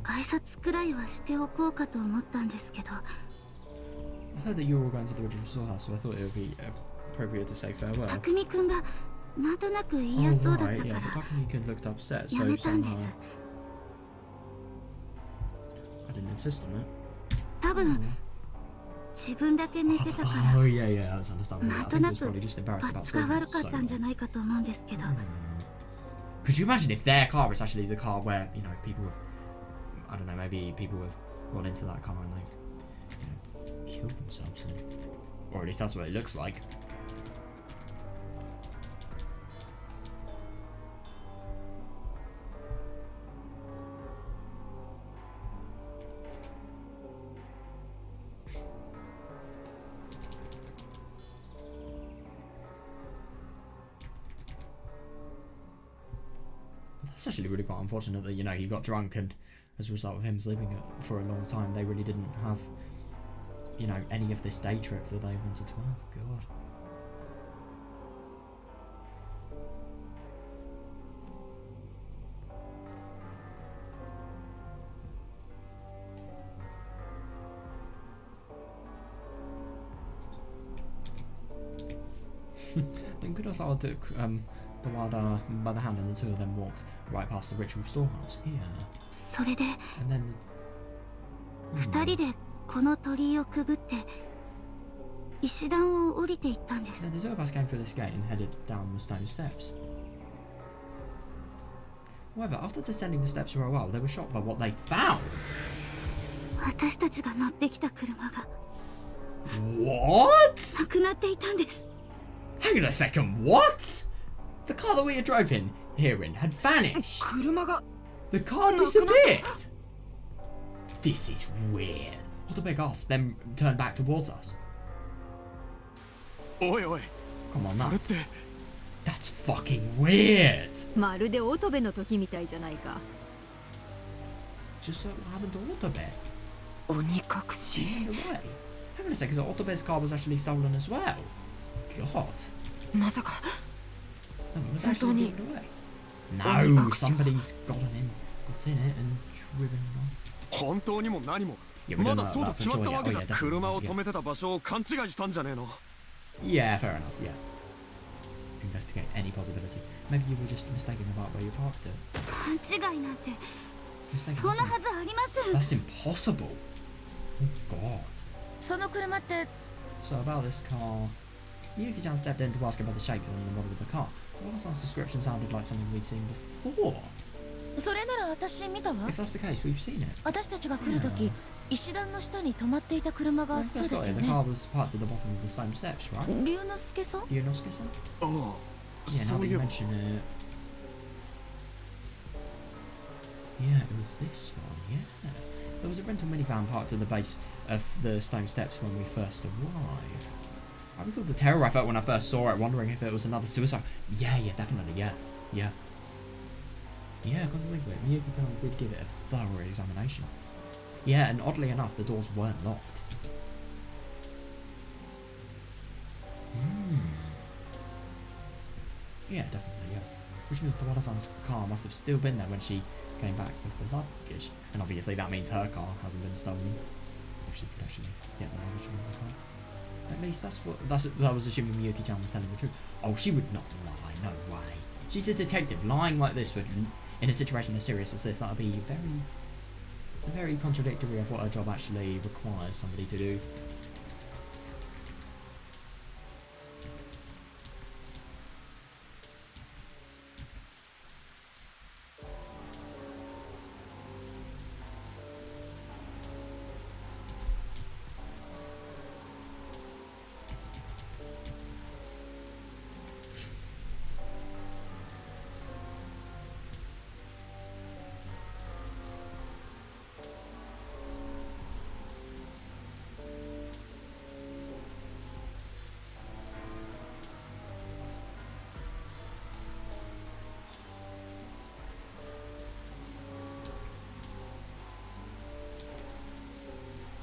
[SPEAKER 2] 挨拶くらいはしておこうかと思ったんですけど。
[SPEAKER 1] I heard that you were all going to the original storehouse, so I thought it would be appropriate to say farewell.
[SPEAKER 2] 匠君がなんとなく言いやすそうだったから、やめたんです。
[SPEAKER 1] I didn't insist on it.
[SPEAKER 2] 多分、自分だけ寝てたから、なんとなく罰が悪かったんじゃないかと思うんですけど。
[SPEAKER 1] Could you imagine if their car is actually the car where, you know, people have, I don't know, maybe people have gone into that car and they've, killed themselves, or at least that's what it looks like. It's actually really quite unfortunate that, you know, he got drunk and as a result of him sleeping for a long time, they really didn't have, you know, any of this day trip that they wanted to have. God. Then Kurosawa took Tawada by the hand and the two of them walked right past the ritual storehouse. Yeah.
[SPEAKER 2] それで
[SPEAKER 1] And then
[SPEAKER 2] 二人でこの鳥居をくぐって石段を降りていったんです。
[SPEAKER 1] the two of us came through this gate and headed down the stone steps. However, after descending the steps for a while, they were shocked by what they found.
[SPEAKER 2] 私たちが乗ってきた車が
[SPEAKER 1] What?
[SPEAKER 2] なくなっていたんです。
[SPEAKER 1] Hang on a second, what? The car that we had drove in here in had vanished.
[SPEAKER 5] 車が
[SPEAKER 1] The car disappeared. This is weird. What a big ass, then turned back towards us.
[SPEAKER 3] おいおい
[SPEAKER 1] Come on,
[SPEAKER 3] それっ
[SPEAKER 1] that's
[SPEAKER 3] て
[SPEAKER 1] that's fucking weird.
[SPEAKER 6] まるで乙部の時みたいじゃないか。
[SPEAKER 1] Just like what happened to Otobe.
[SPEAKER 5] 鬼隠し
[SPEAKER 1] Hang on a second, so Otobe's car was actually stolen as well. God.
[SPEAKER 5] まさか
[SPEAKER 1] No, it was actually
[SPEAKER 5] Anthony.
[SPEAKER 1] given away.
[SPEAKER 5] Only
[SPEAKER 1] No,
[SPEAKER 5] Coxie.
[SPEAKER 1] somebody's got in it and driven off.
[SPEAKER 3] 本当にも何も
[SPEAKER 1] Yeah, we
[SPEAKER 3] ま
[SPEAKER 1] don't
[SPEAKER 3] だ
[SPEAKER 1] know
[SPEAKER 3] そうと
[SPEAKER 1] that
[SPEAKER 3] 決
[SPEAKER 1] for
[SPEAKER 3] まった
[SPEAKER 1] sure
[SPEAKER 3] わけ
[SPEAKER 1] yet.
[SPEAKER 3] じ
[SPEAKER 1] Oh,
[SPEAKER 3] ゃ
[SPEAKER 1] yeah,
[SPEAKER 3] 車を
[SPEAKER 1] definitely.
[SPEAKER 3] 止めてた場所を勘違いしたんじゃねえの
[SPEAKER 1] Yeah, fair enough, yeah. Investigate any possibility. Maybe you were just mistaken about where you parked it.
[SPEAKER 2] 勘違いなんて
[SPEAKER 1] Mistaken,
[SPEAKER 2] そんなはずありません。
[SPEAKER 1] That's impossible. Oh god.
[SPEAKER 4] その車って
[SPEAKER 1] So about this car, Yuki-chan stepped in to ask about the shape and the model of the car. Wallace-san's description sounded like something we'd seen before.
[SPEAKER 4] それなら私見たわ。
[SPEAKER 1] If that's the case, we've seen it.
[SPEAKER 4] 私たちが来る時石段の下に止まっていた車が
[SPEAKER 1] Well,
[SPEAKER 4] そう
[SPEAKER 1] that's
[SPEAKER 4] で
[SPEAKER 1] got
[SPEAKER 4] す
[SPEAKER 1] it.
[SPEAKER 4] よ
[SPEAKER 1] The
[SPEAKER 4] ね。
[SPEAKER 1] car was parked at the bottom of the stone steps, right?
[SPEAKER 4] 龍之介さん
[SPEAKER 1] Yunosuke-san?
[SPEAKER 3] ああ
[SPEAKER 1] Yeah, now
[SPEAKER 3] そ
[SPEAKER 1] that
[SPEAKER 3] うい
[SPEAKER 1] you
[SPEAKER 3] えば
[SPEAKER 1] mention it. Yeah, it was this one, yeah. There was a rental minivan parked at the base of the stone steps when we first arrived. I recall the terror I felt when I first saw it, wondering if it was another suicide. Yeah, definitely, yeah. Yeah, I can't believe it. Miyuki-chan did give it a thorough examination. Yeah, and oddly enough, the doors weren't locked. Yeah, definitely, yeah. Which means Tawada-san's car must have still been there when she came back with the luggage. And obviously that means her car hasn't been stolen. If she could actually get the luggage from the car. At least that was assuming Miyuki-chan was telling the truth. Oh, she would not lie, no way. She's a detective. Lying like this would, in a situation as serious as this, that would be very contradictory of what her job actually requires somebody to do.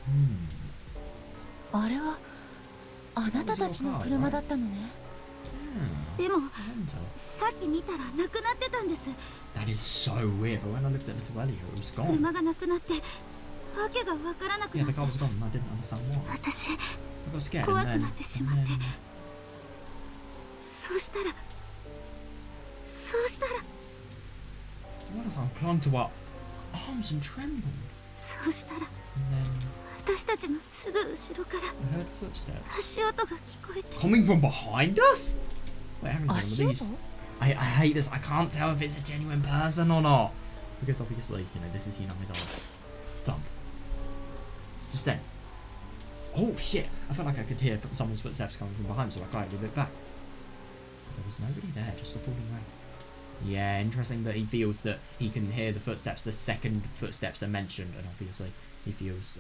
[SPEAKER 1] Hmm.
[SPEAKER 4] あれはあなたたちの車だったのね。
[SPEAKER 1] Hmm.
[SPEAKER 2] でも
[SPEAKER 1] I wonder.
[SPEAKER 2] さっき見たらなくなってたんです。
[SPEAKER 1] That is so weird, but when I looked at it earlier, it was gone.
[SPEAKER 2] 車がなくなってわけがわからなく
[SPEAKER 1] Yeah,
[SPEAKER 2] な
[SPEAKER 1] the
[SPEAKER 2] って
[SPEAKER 1] car was gone and I didn't understand why.
[SPEAKER 2] 私
[SPEAKER 1] I got scared
[SPEAKER 2] 怖
[SPEAKER 1] and
[SPEAKER 2] く
[SPEAKER 1] then...
[SPEAKER 2] なってし
[SPEAKER 1] and
[SPEAKER 2] まって
[SPEAKER 1] then
[SPEAKER 2] そうしたら
[SPEAKER 1] Tawada-san clung to our arms and trembled.
[SPEAKER 2] そうしたら
[SPEAKER 1] And then
[SPEAKER 2] 私たちのすぐ後ろから
[SPEAKER 1] I heard footsteps.
[SPEAKER 2] 足音が聞こえて
[SPEAKER 1] Coming from behind us? Wait, hang on a
[SPEAKER 4] 足
[SPEAKER 1] second,
[SPEAKER 4] 音
[SPEAKER 1] these... I hate this. I can't tell if it's a genuine person or not. Because obviously, you know, this is Hinami's thumb. Just then. Oh shit! I felt like I could hear someone's footsteps coming from behind, so I quietly looked back. There was nobody there, just a falling rain. Yeah, interesting that he feels that he can hear the footsteps the second footsteps are mentioned, and obviously he feels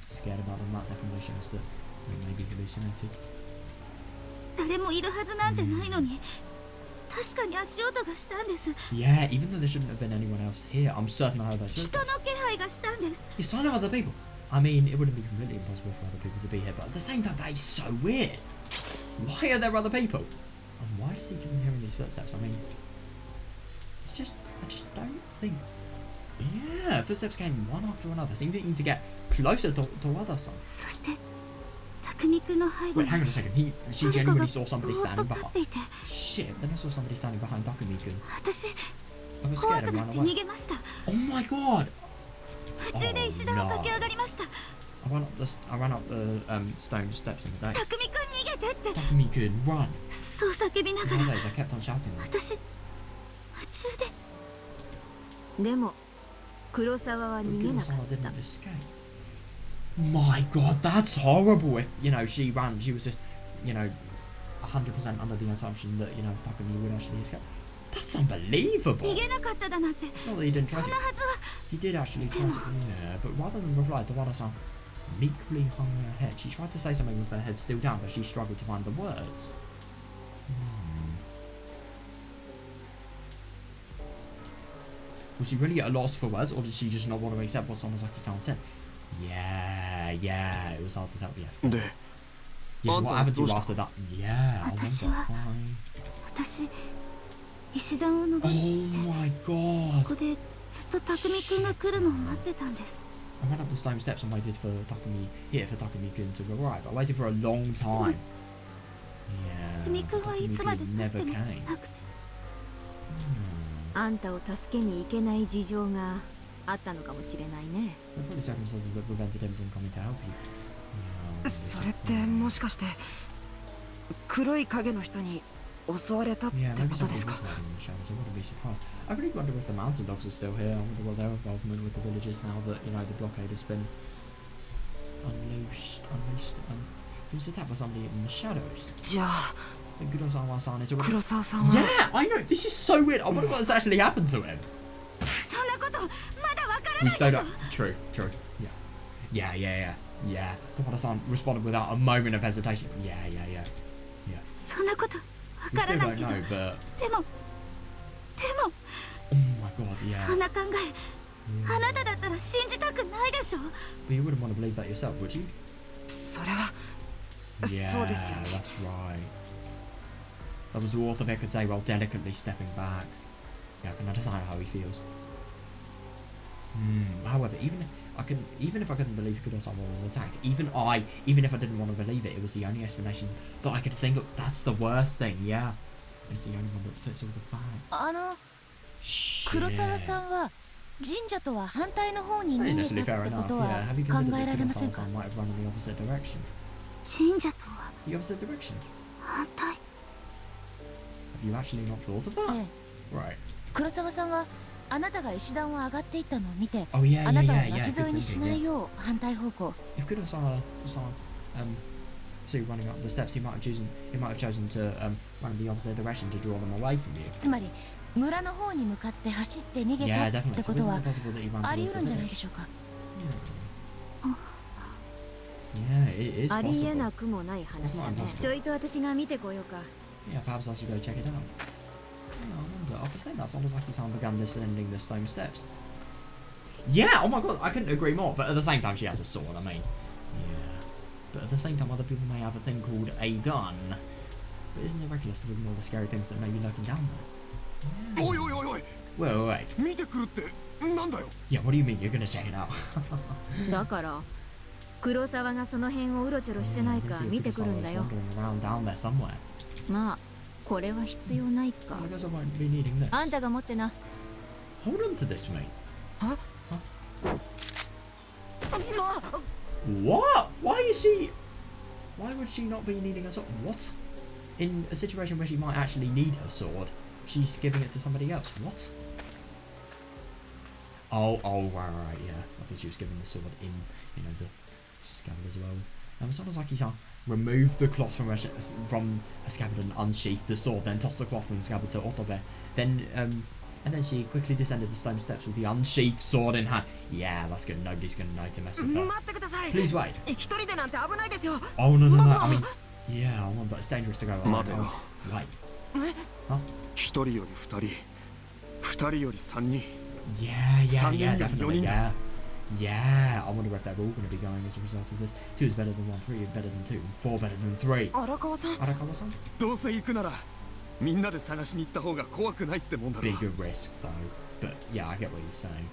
[SPEAKER 1] scared about them. That definitely shows that they may be hallucinated.
[SPEAKER 2] 誰もいるはずなんてないのに確かに足音がしたんです。
[SPEAKER 1] Yeah, even though there shouldn't have been anyone else here, I'm certain I heard those
[SPEAKER 2] 人
[SPEAKER 1] footsteps.
[SPEAKER 2] の気配がしたんです。
[SPEAKER 1] Yes, I know other people. I mean, it wouldn't be completely impossible for other people to be here, but at the same time, that is so weird. Why are there other people? And why does he keep hearing these footsteps? I mean, I just don't think. Yeah, footsteps came one after another, seeming to get closer to Wada-san.
[SPEAKER 2] そして匠くんの背後
[SPEAKER 1] Wait,
[SPEAKER 2] に
[SPEAKER 1] hang on a second. She
[SPEAKER 2] 誰かが
[SPEAKER 1] genuinely saw somebody
[SPEAKER 2] ぼーっと
[SPEAKER 1] standing
[SPEAKER 2] 立っ
[SPEAKER 1] behind.
[SPEAKER 2] ていて
[SPEAKER 1] Shit, then I saw somebody standing behind Takumi-kun.
[SPEAKER 2] 私
[SPEAKER 1] I got
[SPEAKER 2] 怖
[SPEAKER 1] scared
[SPEAKER 2] く
[SPEAKER 1] and
[SPEAKER 2] なっ
[SPEAKER 1] ran
[SPEAKER 2] て
[SPEAKER 1] away.
[SPEAKER 2] 逃げました。
[SPEAKER 1] Oh my god!
[SPEAKER 2] 夢中で石段を駆け上がりました。
[SPEAKER 1] I ran up the stone steps in the days.
[SPEAKER 2] 匠くん逃げてって
[SPEAKER 1] Takumi-kun, run!
[SPEAKER 2] そう叫びなが
[SPEAKER 1] In
[SPEAKER 2] ら
[SPEAKER 1] the days, I kept on shouting.
[SPEAKER 2] 私夢中で
[SPEAKER 6] でも黒沢は逃げなか
[SPEAKER 1] Kurosawa
[SPEAKER 6] った
[SPEAKER 1] didn't escape. My god, that's horrible. If, you know, she ran, she was just, you know, 100% under the assumption that, you know, Takumi would actually escape. That's unbelievable.
[SPEAKER 2] 逃げなかっただなんて
[SPEAKER 1] It's not that he didn't
[SPEAKER 2] そ
[SPEAKER 1] try
[SPEAKER 2] ん
[SPEAKER 1] to.
[SPEAKER 2] なはずは
[SPEAKER 1] He did actually try to. Yeah, but rather than reply, Tawada-san meekly hung her head. She tried to say something with her head still down, but she struggled to find the words. Was she really at a loss for words, or did she just not want to accept what Sonozaki-san said? Yeah, it was hard to tell. Yeah.
[SPEAKER 3] で
[SPEAKER 1] Yeah, so what happened to you
[SPEAKER 3] あんたはどうした？
[SPEAKER 1] after that? Yeah, I
[SPEAKER 2] 私
[SPEAKER 1] wonder
[SPEAKER 2] は
[SPEAKER 1] why.
[SPEAKER 2] 私石段を登
[SPEAKER 1] Oh
[SPEAKER 2] り
[SPEAKER 1] my
[SPEAKER 2] こ
[SPEAKER 1] god!
[SPEAKER 2] こでずっと匠くんが来るのを待ってたんです。
[SPEAKER 1] I ran up the stone steps and waited for Takumi-kun to arrive. I waited for a long time. Yeah,
[SPEAKER 2] 匠くんはいつまで
[SPEAKER 1] Takumi-kun
[SPEAKER 2] 経って
[SPEAKER 1] never
[SPEAKER 2] も
[SPEAKER 1] came.
[SPEAKER 2] なくて
[SPEAKER 6] あんたを助けに行けない事情があったのかもしれないね
[SPEAKER 1] There are probably circumstances that prevented him from coming to help you. Yeah,
[SPEAKER 5] それってもしかして黒い影の人に襲われたって
[SPEAKER 1] yeah,
[SPEAKER 5] こ
[SPEAKER 1] maybe
[SPEAKER 5] と
[SPEAKER 1] something
[SPEAKER 5] ですか？
[SPEAKER 1] was hiding in the shadows. I wouldn't be surprised. I really wonder if the mountain dogs are still here. I wonder what their involvement with the villagers now that, you know, the blockade has been unleashed. He was attacked by somebody in the shadows.
[SPEAKER 5] じゃあ
[SPEAKER 1] Kurosawa-san is already...
[SPEAKER 5] 黒沢さんは
[SPEAKER 1] Yeah, I know. This is so weird. I wonder what has actually happened to him.
[SPEAKER 2] そんなことまだわから
[SPEAKER 1] We
[SPEAKER 2] ないで
[SPEAKER 1] stayed
[SPEAKER 2] しょ
[SPEAKER 1] up. True. Yeah. Tawada-san responded without a moment of hesitation. Yeah.
[SPEAKER 2] そんなことわ
[SPEAKER 1] We
[SPEAKER 2] から
[SPEAKER 1] still
[SPEAKER 2] ない
[SPEAKER 1] don't
[SPEAKER 2] けど
[SPEAKER 1] know, but...
[SPEAKER 2] でも
[SPEAKER 1] Oh my god,
[SPEAKER 2] そん
[SPEAKER 1] yeah.
[SPEAKER 2] な考えあなただったら信じたくないでしょ
[SPEAKER 1] But you wouldn't want to believe that yourself, would you?
[SPEAKER 5] それは
[SPEAKER 1] Yeah,
[SPEAKER 5] そうですよね。
[SPEAKER 1] that's right. That was all Otome could say while delicately stepping back. Yeah, I can understand how he feels. However, even if I couldn't believe Kurosawa was attacked, even if I didn't want to believe it, it was the only explanation that I could think of. That's the worst thing, yeah. It's the only one that fits all the facts. Shit.
[SPEAKER 4] 黒沢さんは神社とは反対の方に
[SPEAKER 1] That
[SPEAKER 4] 逃
[SPEAKER 1] is
[SPEAKER 4] げ
[SPEAKER 1] actually
[SPEAKER 4] た
[SPEAKER 1] fair
[SPEAKER 4] ってこ
[SPEAKER 1] enough,
[SPEAKER 4] と
[SPEAKER 1] yeah.
[SPEAKER 4] は
[SPEAKER 1] Have you
[SPEAKER 4] 考
[SPEAKER 1] considered
[SPEAKER 4] えら
[SPEAKER 1] that
[SPEAKER 4] れませんか
[SPEAKER 1] Kurosawa-san might have run in the opposite direction?
[SPEAKER 2] 神社とは
[SPEAKER 1] The opposite direction?
[SPEAKER 2] 反対
[SPEAKER 1] Have you actually not thought of that?
[SPEAKER 4] ええ
[SPEAKER 1] Right.
[SPEAKER 4] 黒沢さんはあなたが石段を上がっていったのを見て
[SPEAKER 1] Oh yeah,
[SPEAKER 4] あなたを
[SPEAKER 1] yeah.
[SPEAKER 4] 巻き添え
[SPEAKER 1] Good
[SPEAKER 4] にし
[SPEAKER 1] thinking,
[SPEAKER 4] な
[SPEAKER 1] yeah.
[SPEAKER 4] いよう反対方向
[SPEAKER 1] If Kurosawa-san see running up the steps, he might have chosen to run in the opposite direction to draw them away from you.
[SPEAKER 4] つまり村の方に向かって走って逃げ
[SPEAKER 1] Yeah,
[SPEAKER 4] たっ
[SPEAKER 1] definitely.
[SPEAKER 4] て
[SPEAKER 1] So
[SPEAKER 4] こと
[SPEAKER 1] isn't
[SPEAKER 4] は
[SPEAKER 1] it possible that he ran
[SPEAKER 4] あり
[SPEAKER 1] towards
[SPEAKER 4] 得
[SPEAKER 1] the
[SPEAKER 4] るんじゃないで
[SPEAKER 1] village?
[SPEAKER 4] しょうか
[SPEAKER 1] Yeah, it is
[SPEAKER 6] ありえ
[SPEAKER 1] possible.
[SPEAKER 6] なくもない話だね
[SPEAKER 1] That's not impossible.
[SPEAKER 6] ちょいと私が見てこようか
[SPEAKER 1] Yeah, perhaps I should go check it out. Yeah, I wonder. After saying that, Sonozaki-san began descending the stone steps. Yeah, oh my god, I couldn't agree more. But at the same time, she has a sword, I mean. Yeah. But at the same time, other people may have a thing called a gun. But isn't it reckless to ignore the scary things that may be lurking down there?
[SPEAKER 3] おいおいおいおい
[SPEAKER 1] Wait.
[SPEAKER 3] 見てくるってなんだよ
[SPEAKER 1] Yeah, what do you mean you're gonna check it out?
[SPEAKER 6] だから黒沢がその辺をうろちょろしてないか
[SPEAKER 1] Yeah,
[SPEAKER 6] 見てくるんだよ
[SPEAKER 1] wandering around down there somewhere.
[SPEAKER 6] まあこれは必要ないか
[SPEAKER 1] I guess I won't be needing this.
[SPEAKER 6] あんたが持ってな
[SPEAKER 1] Hold on to this, mate.
[SPEAKER 5] あ
[SPEAKER 1] What? Why would she not be needing a sword? What? In a situation where she might actually need her sword, she's giving it to somebody else. What? Oh, right, yeah. I thought she was giving the sword in, you know, the scabbard as well. Sonozaki-san removed the cloth from a scabbard and unsheathed the sword, then tossed the cloth from the scabbard to Otobe. And then she quickly descended the stone steps with the unsheathed sword in hand. Yeah, that's good. Nobody's gonna know to mess with her.
[SPEAKER 5] 待ってください
[SPEAKER 1] Please wait.
[SPEAKER 5] 一人でなんて危ないですよ
[SPEAKER 1] Oh, no. I mean, yeah, I wonder. It's dangerous to go alone.
[SPEAKER 3] 待てよ
[SPEAKER 1] Wait.
[SPEAKER 3] 一人より二人二人より三人
[SPEAKER 1] Yeah,
[SPEAKER 3] Sannin
[SPEAKER 1] definitely.
[SPEAKER 3] Yonin.
[SPEAKER 1] Yeah. I wonder if they're all going to be going as a result of this. 2 is better than 1, 3 is better than 2, and 4 better than 3.
[SPEAKER 5] 荒川さん
[SPEAKER 1] Arakawa-san?
[SPEAKER 3] どうせ行くならみんなで探しに行った方が怖くないってもんだろ
[SPEAKER 1] Bigger risk, though. But, yeah, I get what he's saying.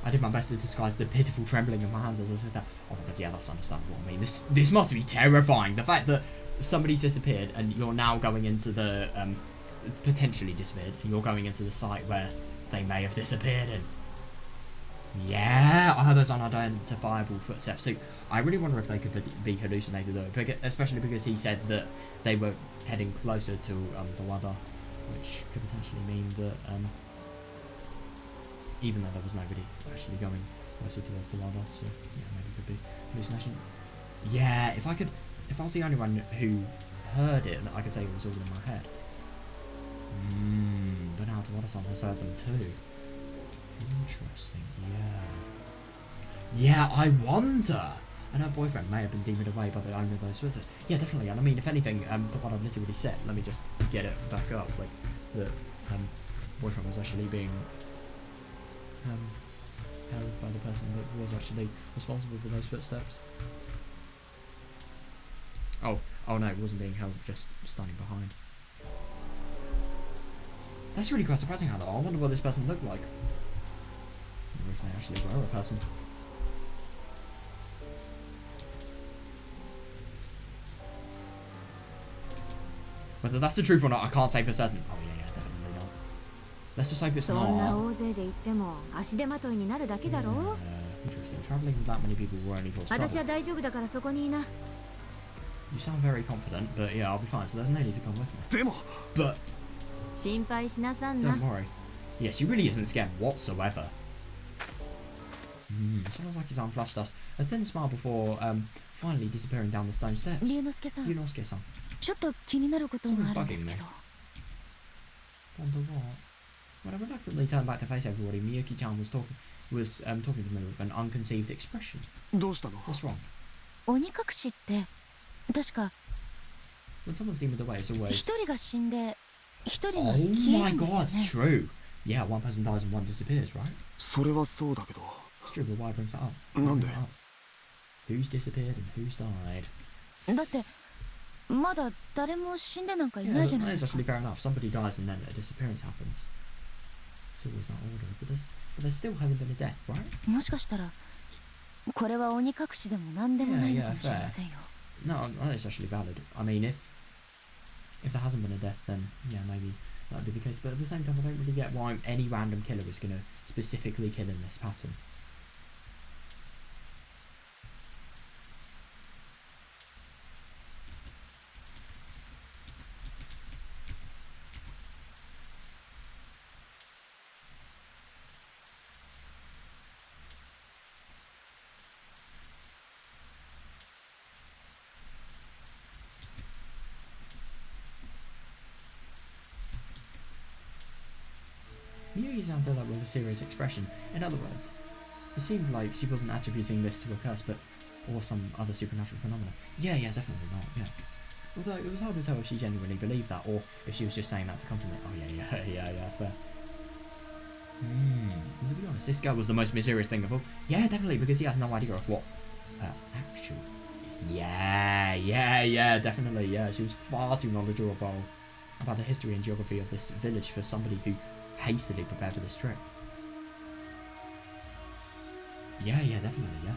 [SPEAKER 1] I did my best to disguise the pitiful trembling of my hands as I said that. Oh my god, yeah, that's understandable. I mean, this must be terrifying. The fact that somebody's disappeared and you're now going into the potentially disappeared, and you're going into the site where they may have disappeared. And yeah, I heard those unidentifiable footsteps too. I really wonder if they could be hallucinated though, especially because he said that they were heading closer to the Wada, which could potentially mean that even though there was nobody actually going closer towards the Wada, so yeah, maybe it could be hallucination. Yeah, if I was the only one who heard it, I could say it was all in my head. But now the Wada-san has heard them too. Interesting, yeah, I wonder. And her boyfriend may have been deemed away by the owner of those footsteps. Yeah, definitely. And I mean, if anything, what I've literally said, let me just get it back up. Like, the boyfriend was actually being held by the person that was actually responsible for those footsteps. Oh no, it wasn't being held, just standing behind. That's really quite surprising, though. I wonder what this person looked like. Or if they actually were a person. Whether that's the truth or not, I can't say for certain. Oh yeah, definitely not. Let's just hope it's not. Interesting. Traveling with that many people will only cause trouble. You sound very confident, but yeah, I'll be fine, so there's no need to come with me. But don't worry. Yeah, she really isn't scared whatsoever. Sounds like his arm flashed us. A thin smile before finally disappearing down the stone steps. Ryunosuke-san. Someone's bugging me. Wonder what? When I reluctantly turned back to face everybody, Miyuki-chan was talking to me with an unconceived expression. What's wrong? When someone's deemed away, it's always... Oh my god, it's true. Yeah, one person dies and one disappears, right? It's true, but why brings that up? Who's disappeared and who's died? Yeah, that's actually fair enough. Somebody dies and then a disappearance happens. It's always that order, but there still hasn't been a death, right? Yeah, fair. No, that's actually valid. I mean, if there hasn't been a death, then yeah, maybe that would be the case. But at the same time, I don't really get why any random killer is going to specifically kill in this pattern. Miyuki answered that with a serious expression. In other words, it seemed like she wasn't attributing this to a curse, or some other supernatural phenomenon. Yeah, definitely not, yeah. Although it was hard to tell if she genuinely believed that, or if she was just saying that to comfort me. Oh yeah, fair. And to be honest, this guy was the most mysterious thing of all. Yeah, definitely, because he has no idea of what actual... Yeah, definitely, yeah. She was far too knowledgeable about the history and geography of this village for somebody who hastily prepared for this trip. Yeah, definitely, yeah.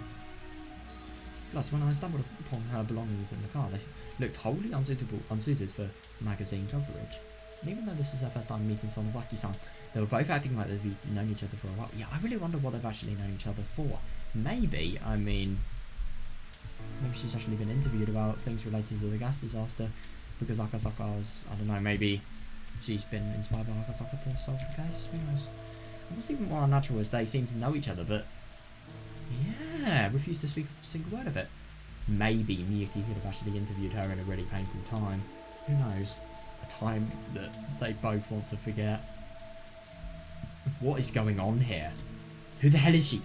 [SPEAKER 1] Plus, when I stumbled upon her belongings in the car, they looked wholly unsuited for magazine coverage. And even though this was her first time meeting Sonozaki-san, they were both acting like they've known each other for a while. Yeah, I really wonder what they've actually known each other for. Maybe she's actually been interviewed about things related to the gas disaster, because Akasaka's, I don't know, maybe she's been inspired by Akasaka to solve the case, who knows. And what's even more unnatural is they seem to know each other, but yeah, refuse to speak a single word of it. Maybe Miyuki could have actually interviewed her in a really painful time. Who knows? A time that they both want to forget. What is going on here? Who the hell is she?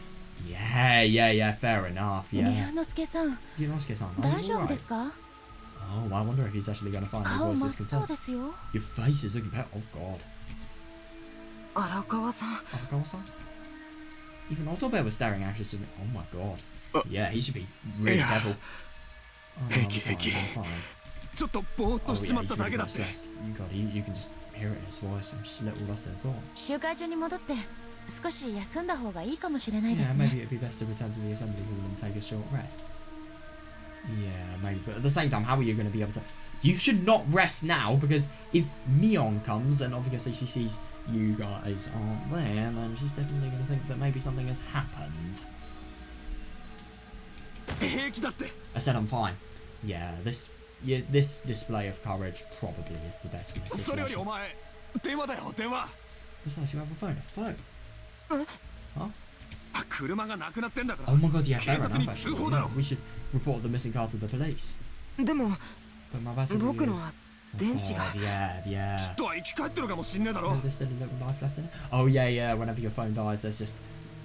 [SPEAKER 1] Yeah, fair enough, yeah. Ryunosuke-san, are you alright? Oh, I wonder if he's actually going to finally voice his concern. Your face is looking bad. Oh god. Arakawa-san? Even Otobe was staring anxious at me. Oh my god. Yeah, he should be really careful. Oh, I'm fine. Oh yeah, he's really quite stressed. God, you can just hear it in his voice. I'm just a little lost in thought.
[SPEAKER 4] 少し休んだ方がいいかもしれないで
[SPEAKER 1] Yeah,
[SPEAKER 4] す
[SPEAKER 1] maybe
[SPEAKER 4] ね。
[SPEAKER 1] it'd be best to return to the assembly hall and take a short rest. Yeah, maybe. But at the same time, how are you going to be able to... You should not rest now, because if Mion comes and obviously she sees you guys aren't there, then she's definitely going to think that maybe something has happened. I said I'm fine. Yeah, this display of courage probably is the best for the situation. Besides, you have a phone. A phone? Huh? Oh my god, yeah, fair enough, actually. Yeah, we should report the missing car to the police.
[SPEAKER 5] でも
[SPEAKER 1] But my battery
[SPEAKER 5] 僕の
[SPEAKER 1] is...
[SPEAKER 5] は
[SPEAKER 1] Oh
[SPEAKER 5] 電池が
[SPEAKER 1] god, yeah, yeah.
[SPEAKER 3] きっとは生き返ってるかもしんねえだろ
[SPEAKER 1] Oh, there's still a little life left in it? Oh, yeah, yeah, whenever your phone dies, there's just...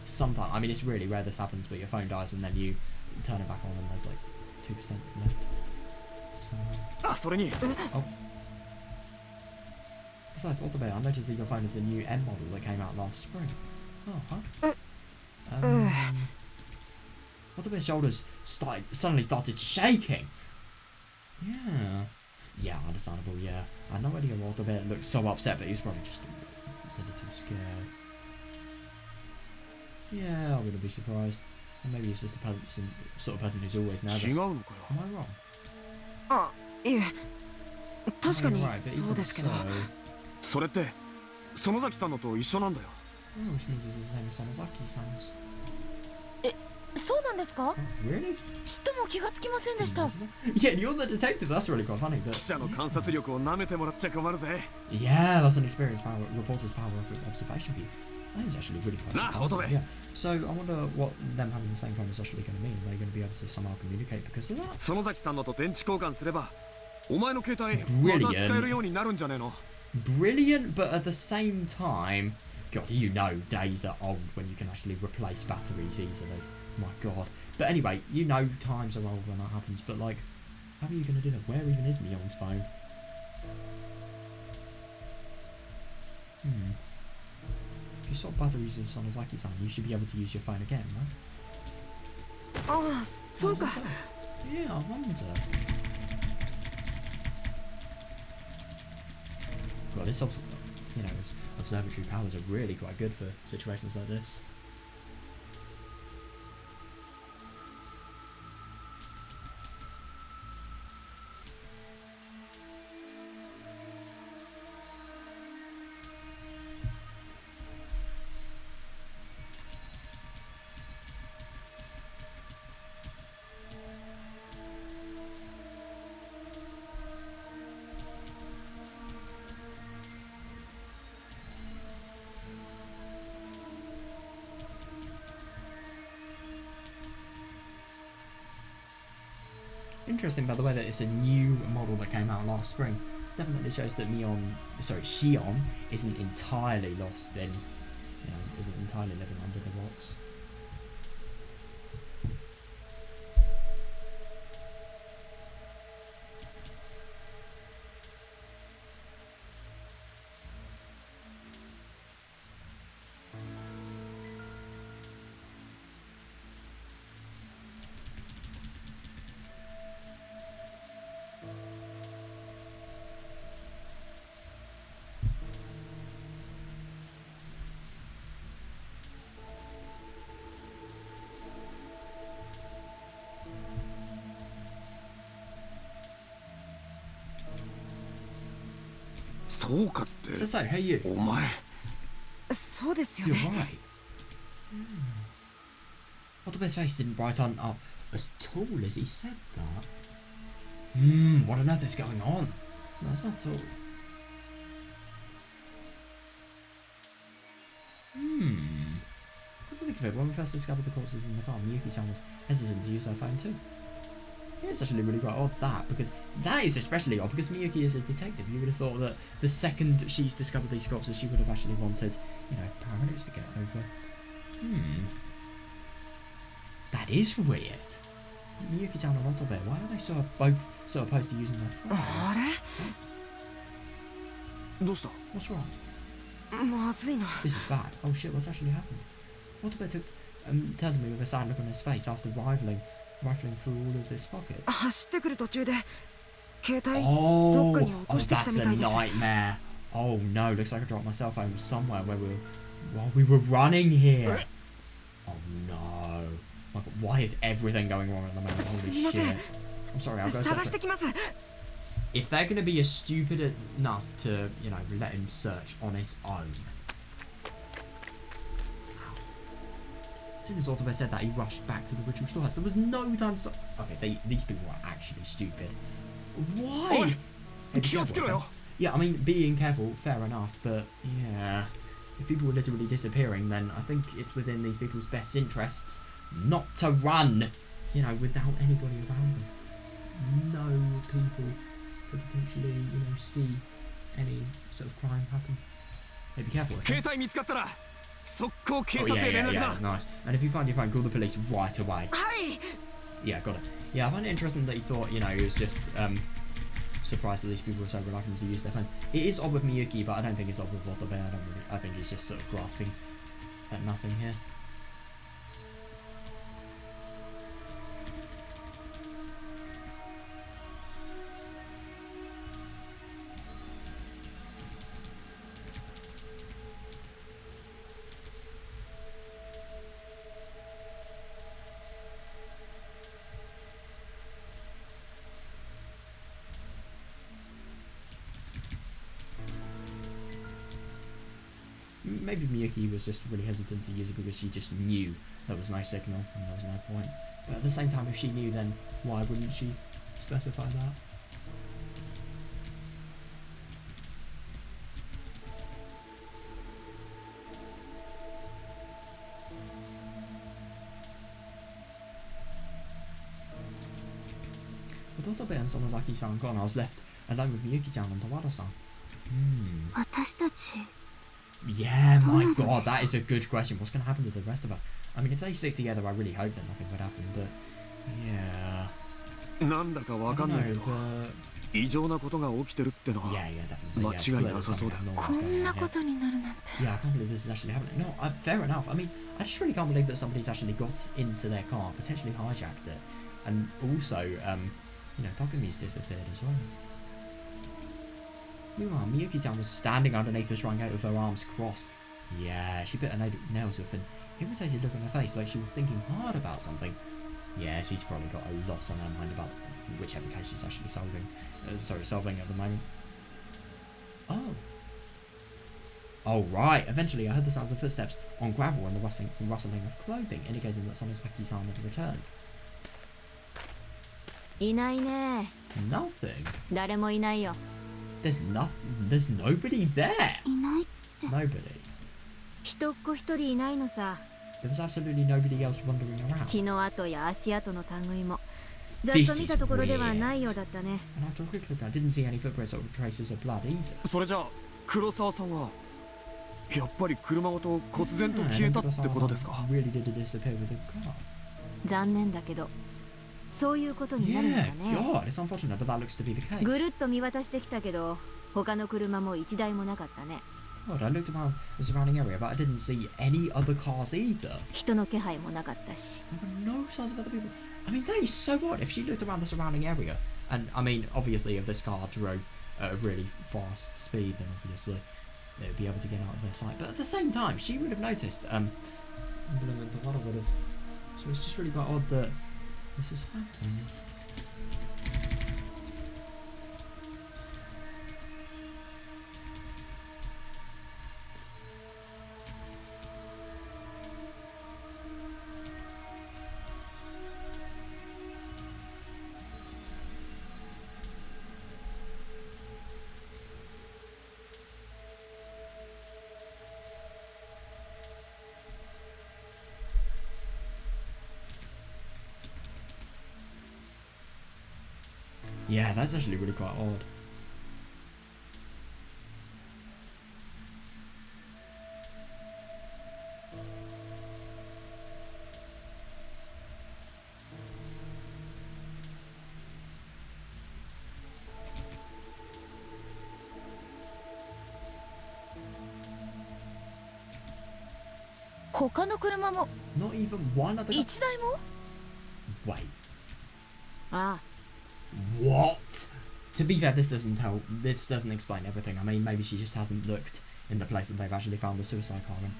[SPEAKER 1] Sometimes... I mean, it's really rare this happens, but your phone dies and then you turn it back on and there's like 2% left. So...
[SPEAKER 3] あ、それに
[SPEAKER 1] Oh. Besides, what about I noticed that your phone is a new M model that came out last spring. Oh, huh? What about shoulders suddenly started shaking? Yeah. Yeah, understandable, yeah. I know Eddie Waterbear looked so upset, but he was probably just a little scared. Yeah, I wouldn't be surprised. And maybe he's just a sort of person who's always nervous.
[SPEAKER 3] 違う
[SPEAKER 1] Am
[SPEAKER 3] のかよ
[SPEAKER 1] I wrong?
[SPEAKER 5] あいえ確か
[SPEAKER 1] Oh,
[SPEAKER 5] に
[SPEAKER 1] you're right, but
[SPEAKER 5] そう
[SPEAKER 1] even
[SPEAKER 5] ですけど
[SPEAKER 1] so...
[SPEAKER 3] それって園崎さんのと一緒なんだよ
[SPEAKER 1] Oh, which means it's the same as Sonozaki-san's.
[SPEAKER 4] そうなんですか？
[SPEAKER 1] Oh, really?
[SPEAKER 4] ちっとも気がつきませんでした。
[SPEAKER 1] Yeah, you're the detective. That's really quite funny.
[SPEAKER 3] 記
[SPEAKER 1] But
[SPEAKER 3] 者の観察力を舐めてもらっちゃ困るぜ
[SPEAKER 1] yeah, that's an experience power. Reporter's power of observation view. That is actually really quite
[SPEAKER 3] Nah,
[SPEAKER 1] surprising.
[SPEAKER 3] Otobe.
[SPEAKER 1] Yeah. So I wonder what them having the same phone is actually going to mean. Are they going to be able to somehow communicate because of that?
[SPEAKER 3] 園崎さんのと電池交換すればお前の携帯また使えるようになるんじゃねえの
[SPEAKER 1] Brilliant, but at the same time, God, you know days are old when you can actually replace batteries easily. My God. But anyway, you know times are old when that happens. But like, how are you going to do it? Where even is Mion's phone? If you swap batteries with Sonozaki-san, you should be able to use your phone again, right?
[SPEAKER 5] ああそうか
[SPEAKER 1] Yeah, I wonder. God, this observatory powers are really quite good for situations like this. Interesting, by the way, that it's a new model that came out last spring. Definitely shows that Shion isn't entirely lost then, isn't entirely living under the rocks.
[SPEAKER 3] そうかって
[SPEAKER 1] So, hey you.
[SPEAKER 3] お前
[SPEAKER 5] そうですよ
[SPEAKER 1] You're
[SPEAKER 5] ね
[SPEAKER 1] right. Ottobe's face didn't brighten up as tall as he said that. What on earth is going on? No, it's not at all. What do you think of it? When we first discovered the corpses in the car, Miyuki-san was hesitant to use her phone too. Yeah, it's actually really quite odd because that is especially odd because Miyuki is a detective. You would have thought that the second she's discovered these corpses, she would have actually wanted, paramedics to get over. That is weird. Miyuki-chan and Ottobe, why are they both so opposed to using their phones?
[SPEAKER 5] あ
[SPEAKER 3] どうした
[SPEAKER 1] What's wrong?
[SPEAKER 5] れまずいな
[SPEAKER 1] This is bad. Oh shit, what's actually happened? Ottobe turned to me with a sad look on his face after rifling through all of this pocket.
[SPEAKER 5] 走ってくる途中で携帯
[SPEAKER 1] Oh,
[SPEAKER 5] どっかに落としてきた
[SPEAKER 1] that's
[SPEAKER 5] みた
[SPEAKER 1] a
[SPEAKER 5] いです
[SPEAKER 1] nightmare. Oh no, looks like I dropped my cell phone somewhere where we were While we were running here. Oh no. Like, why is everything going wrong at the moment? Holy shit. I'm sorry, I'll go search it. If they're going to be as stupid enough to, you know, let him search on his own. As soon as Otome said that, he rushed back to the ritual storehouse. There was no time to... Okay, these people are actually stupid. Why? Yeah, I mean, being careful, fair enough, but yeah. If people were literally disappearing, then I think it's within these people's best interests not to run, you know, without anybody around them. No people to potentially, you know, see any sort of crime happen. Hey, be careful. Okay? Oh, yeah, nice. And if you find your phone, call the police right away. Yeah, got it. Yeah, I find it interesting that he thought, you know, he was just surprised that these people were so reluctant to use their phones. It is odd with Miyuki, but I don't think it's odd with Watanabe. I think he's just sort of grasping at nothing here. Maybe Miyuki was just really hesitant to use it because she just knew there was no signal and there was no point. But at the same time, if she knew, then why wouldn't she specify that? With Otobe and Sonozaki-san gone, I was left alone with Miyuki-chan and Tawada-san. Yeah, my god, that is a good question. What's going to happen to the rest of us? I mean, if they stick together, I really hope that nothing would happen, but yeah. I don't know, but... Yeah, definitely. Yeah, I can't believe this is actually happening. No, fair enough. I mean, I just really can't believe that somebody's actually got into their car, potentially hijacked it, and also, you know, Takumi's disappeared as well. Meanwhile, Miyuki-chan was standing underneath the shrine gate with her arms crossed. Yeah, she bit her nails with an irritated look on her face, like she was thinking hard about something. Yeah, she's probably got a lot on her mind about whichever case she's actually solving at the moment. Oh. Oh, right. Eventually, I heard the sounds of footsteps on gravel and the rustling of clothing, indicating that Sonozaki-san had returned. Nothing. There's nobody there. Nobody. There was absolutely nobody else wandering around. This is weird. And after a quick look, I didn't see any footprints or traces of blood either. Really did disappear with the car. Yeah, God, it's unfortunate, but that looks to be the case. God, I looked around the surrounding area, but I didn't see any other cars either. No signs of other people. I mean, that is so odd. If she looked around the surrounding area, and I mean, obviously, if this car drove at a really fast speed, then obviously they would be able to get out of their sight. But at the same time, she would have noticed. So it's just really quite odd that this is happening. Yeah, that's actually really quite odd. Not even one other. Wait. What? To be fair, this doesn't explain everything. I mean, maybe she just hasn't looked in the place that they've actually found the suicide car in.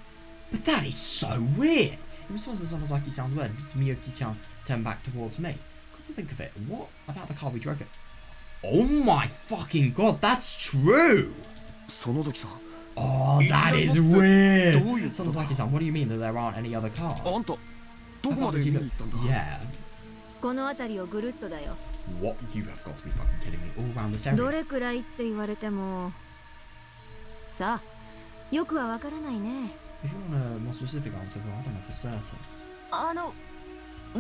[SPEAKER 1] But that is so weird. In response to Sonozaki-san's word, Miyuki-chan turned back towards me. Got to think of it. What about the car we drove in? Oh my fucking god, that's true!
[SPEAKER 3] 園崎さん
[SPEAKER 1] Oh, that is weird! Sonozaki-san, what do you mean that there aren't any other cars?
[SPEAKER 3] あんたどこまで見に行ったんだ
[SPEAKER 1] Yeah.
[SPEAKER 6] この辺りをぐるっとだよ。
[SPEAKER 1] What? You have got to be fucking kidding me. All around this area.
[SPEAKER 6] どれくらいって言われてもさあよくはわからないね。
[SPEAKER 1] If you want a more specific answer, well, I don't know for certain.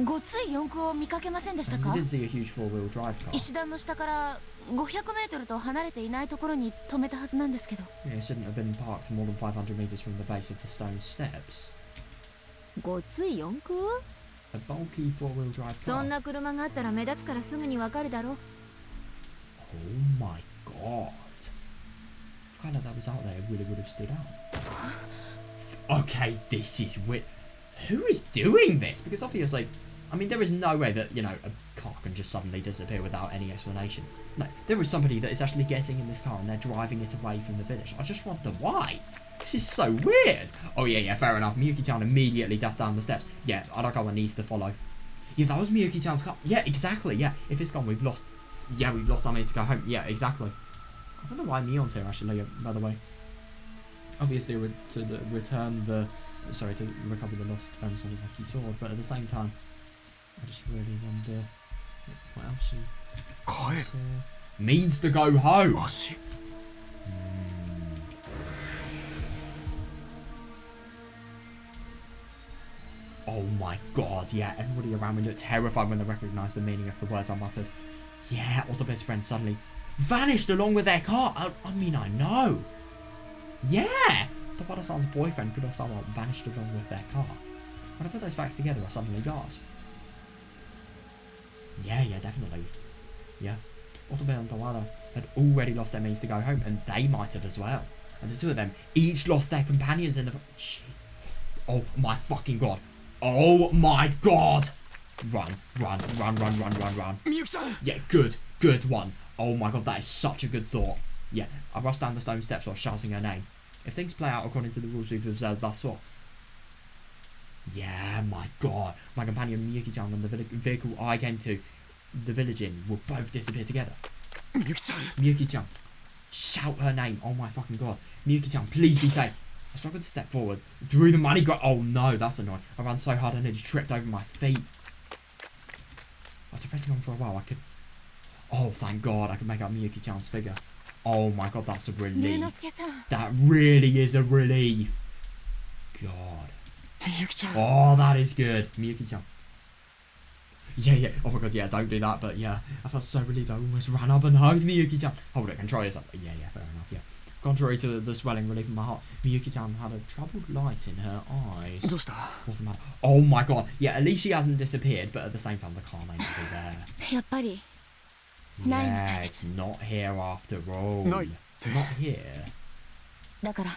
[SPEAKER 4] ごつい四駆を見かけませんでした
[SPEAKER 1] You
[SPEAKER 4] か
[SPEAKER 1] didn't see a huge four-wheel drive car.
[SPEAKER 4] 石段の下から500メートルと離れていないところに止めたはずなんですけど
[SPEAKER 1] Yeah, it shouldn't have been parked more than 500 meters from the base of the stone steps.
[SPEAKER 6] ごつい四駆
[SPEAKER 1] A bulky four-wheel drive car.
[SPEAKER 6] そんな車があったら目立つからすぐにわかるだろ。
[SPEAKER 1] Oh my god. If kind of that was out there, it really would have stood out. Okay, this is weird. Who is doing this? Because obviously, I mean, there is no way that, you know, a car can just suddenly disappear without any explanation. No, there is somebody that is actually getting in this car and they're driving it away from the village. I just wonder why. This is so weird. Oh, yeah, fair enough. Miyuki-chan immediately dashed down the steps. Yeah, Arakawa needs to follow. Yeah, that was Miyuki-chan's car. Yeah, exactly. Yeah, if it's gone, we've lost. Yeah, we've lost our mates to go home. Yeah, exactly. I wonder why Neon's here, actually, by the way. Obviously, to return the... Sorry, to recover the lost Sonozaki sword, but at the same time, I just really wonder what else she
[SPEAKER 3] 帰る
[SPEAKER 1] means to go home.
[SPEAKER 3] 足
[SPEAKER 1] Oh my god, yeah, everybody around me looked terrified when they recognised the meaning of the words I muttered. Yeah, all the best friends suddenly vanished along with their car. I mean, I know. Yeah, Tabata-san's boyfriend Kurosawa vanished along with their car. When I put those facts together, I suddenly gasped. Yeah, definitely. Yeah. Otobe and Tawada had already lost their means to go home, and they might have as well. And the two of them each lost their companions in the... Shit. Oh my fucking god. Oh my god! Run.
[SPEAKER 3] みゆきさん
[SPEAKER 1] Yeah, good one. Oh my god, that is such a good thought. Yeah, I rushed down the stone steps while shouting her name. If things play out according to the rules we've observed thus far. Yeah, my god. My companion Miyuki-chan and the vehicle I came to the village in will both disappear together.
[SPEAKER 3] みゆきちゃん
[SPEAKER 1] Miyuki-chan. Shout her name. Oh my fucking god. Miyuki-chan, please be safe. I struggled to step forward. Through the muddy grass. Oh no, that's annoying. I ran so hard I nearly tripped over my feet. After pressing on for a while, I could... Oh, thank god, I could make out Miyuki-chan's figure. Oh my god, that's a relief. That really is a relief. God.
[SPEAKER 3] みゆきちゃん
[SPEAKER 1] Oh, that is good. Miyuki-chan. Yeah. Oh my god, yeah, don't do that, but yeah. I felt so relieved I almost ran up and hugged Miyuki-chan. Hold it, control yourself. Yeah, fair enough, yeah. Contrary to the swelling relief in my heart, Miyuki-chan had a troubled light in her eyes.
[SPEAKER 3] どうした
[SPEAKER 1] What's the matter? Oh my god, yeah, at least she hasn't disappeared, but at the same time, the car may not be there.
[SPEAKER 4] やっぱりないみた
[SPEAKER 1] Yeah,
[SPEAKER 4] いです
[SPEAKER 1] it's not here after all.
[SPEAKER 3] ないって
[SPEAKER 1] Not here.
[SPEAKER 4] だから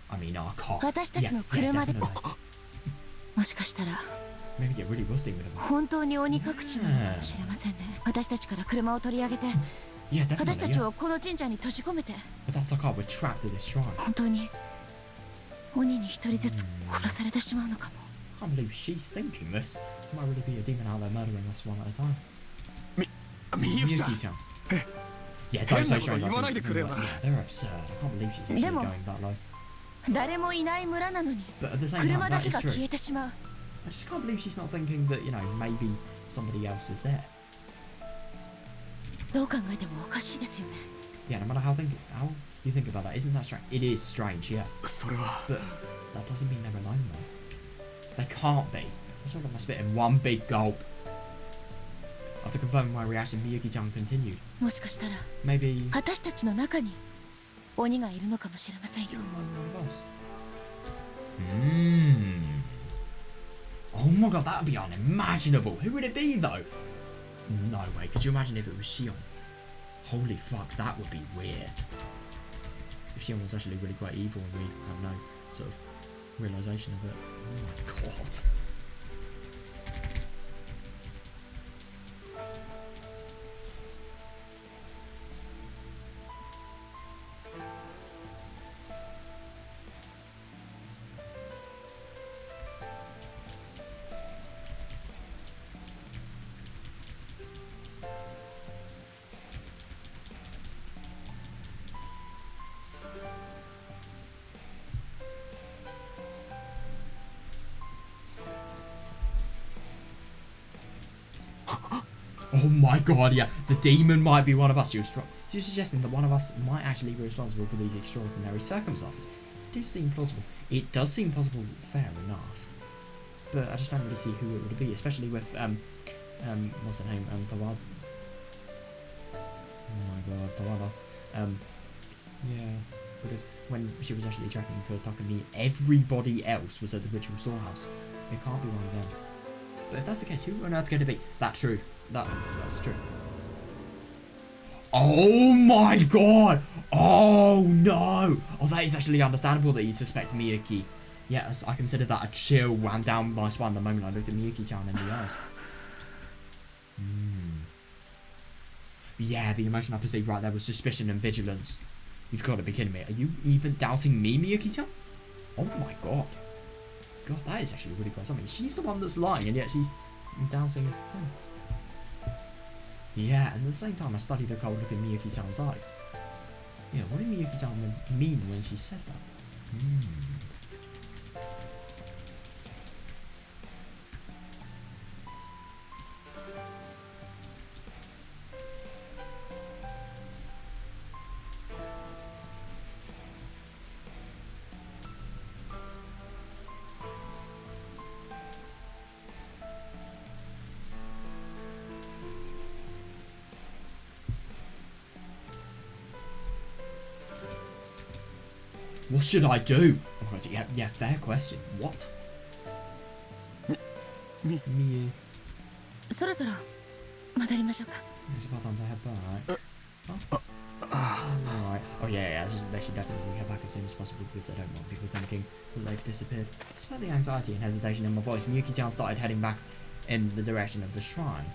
[SPEAKER 1] I mean, our car.
[SPEAKER 4] 私たちの
[SPEAKER 1] Yeah,
[SPEAKER 4] 車で
[SPEAKER 1] definitely.
[SPEAKER 4] もしかしたら
[SPEAKER 1] Maybe it really was dealing with him.
[SPEAKER 4] 本当に鬼隠しなのかもしれませんね私たちから車を取り上げて
[SPEAKER 1] Yeah,
[SPEAKER 4] 私
[SPEAKER 1] definitely.
[SPEAKER 4] たち
[SPEAKER 1] Yeah.
[SPEAKER 4] をこの神社に閉じ込めて
[SPEAKER 1] But that's our car. We're trapped at this shrine.
[SPEAKER 4] 本当に鬼に一人ずつ殺されてしまうのかも
[SPEAKER 1] I can't believe she's thinking this. There might really be a demon out there murdering us one at a time.
[SPEAKER 3] みゆきちゃん
[SPEAKER 1] Miyuki-chan. Yeah, don't say strange.
[SPEAKER 3] 言わないで
[SPEAKER 1] Yeah,
[SPEAKER 3] くれよな
[SPEAKER 1] they're absurd. I can't believe she's actually
[SPEAKER 4] Demo.
[SPEAKER 1] going that low.
[SPEAKER 4] 誰もいない村なのに
[SPEAKER 1] But at the same time,
[SPEAKER 4] 車だ
[SPEAKER 1] that
[SPEAKER 4] け
[SPEAKER 1] is
[SPEAKER 4] が
[SPEAKER 1] true.
[SPEAKER 4] 消えてしまう
[SPEAKER 1] I just can't believe she's not thinking that, you know, maybe somebody else is there.
[SPEAKER 4] どう考えてもおかしいですよね
[SPEAKER 1] Yeah, no matter how you think about that, isn't that strange? It is strange, yeah.
[SPEAKER 3] それは
[SPEAKER 1] But that doesn't mean they're alone though. They can't be. I saw them spit in one big gulp. After confirming my reaction, Miyuki-chan continued.
[SPEAKER 4] もしかしたら
[SPEAKER 1] Maybe
[SPEAKER 4] 私たちの中に鬼がいるのかもしれませんよ
[SPEAKER 1] one of us. Oh my god, that would be unimaginable. Who would it be though? No way. Could you imagine if it was Shion? Holy fuck, that would be weird. If Shion was actually really quite evil and we have no sort of realization of it. Oh my god. Oh my god, yeah. The demon might be one of us. She was suggesting that one of us might actually be responsible for these extraordinary circumstances. It does seem plausible. It does seem possible, fair enough. But I just don't really see who it would be, especially with, what's her name? Tawada. Oh my god, Tawada. Yeah, because when she was actually tracking for Takumi, everybody else was at the ritual storehouse. It can't be one of them. But if that's the case, who on earth could it be? That's true. That's true. Oh my god! Oh no! Oh, that is actually understandable that you suspect Miyuki. Yes, I consider that a chill ran down my spine the moment I looked at Miyuki-chan in the eyes. Yeah, the emotion I perceived right there was suspicion and vigilance. You've got to be kidding me. Are you even doubting me, Miyuki-chan? Oh my god. God, that is actually really quite something. She's the one that's lying, and yet she's doubting him. Yeah, and at the same time, I studied the cold look in Miyuki-chan's eyes. Yeah, what did Miyuki-chan mean when she said that? What should I do? Oh god, yeah, fair question. What? Me.
[SPEAKER 4] そろそろ戻りましょうか。
[SPEAKER 1] It's about time to head back. Alright. Oh yeah, they should definitely head back as soon as possible because I don't want people thinking that they've disappeared. Despite the anxiety and hesitation in my voice, Miyuki-chan started heading back in the direction of the shrine.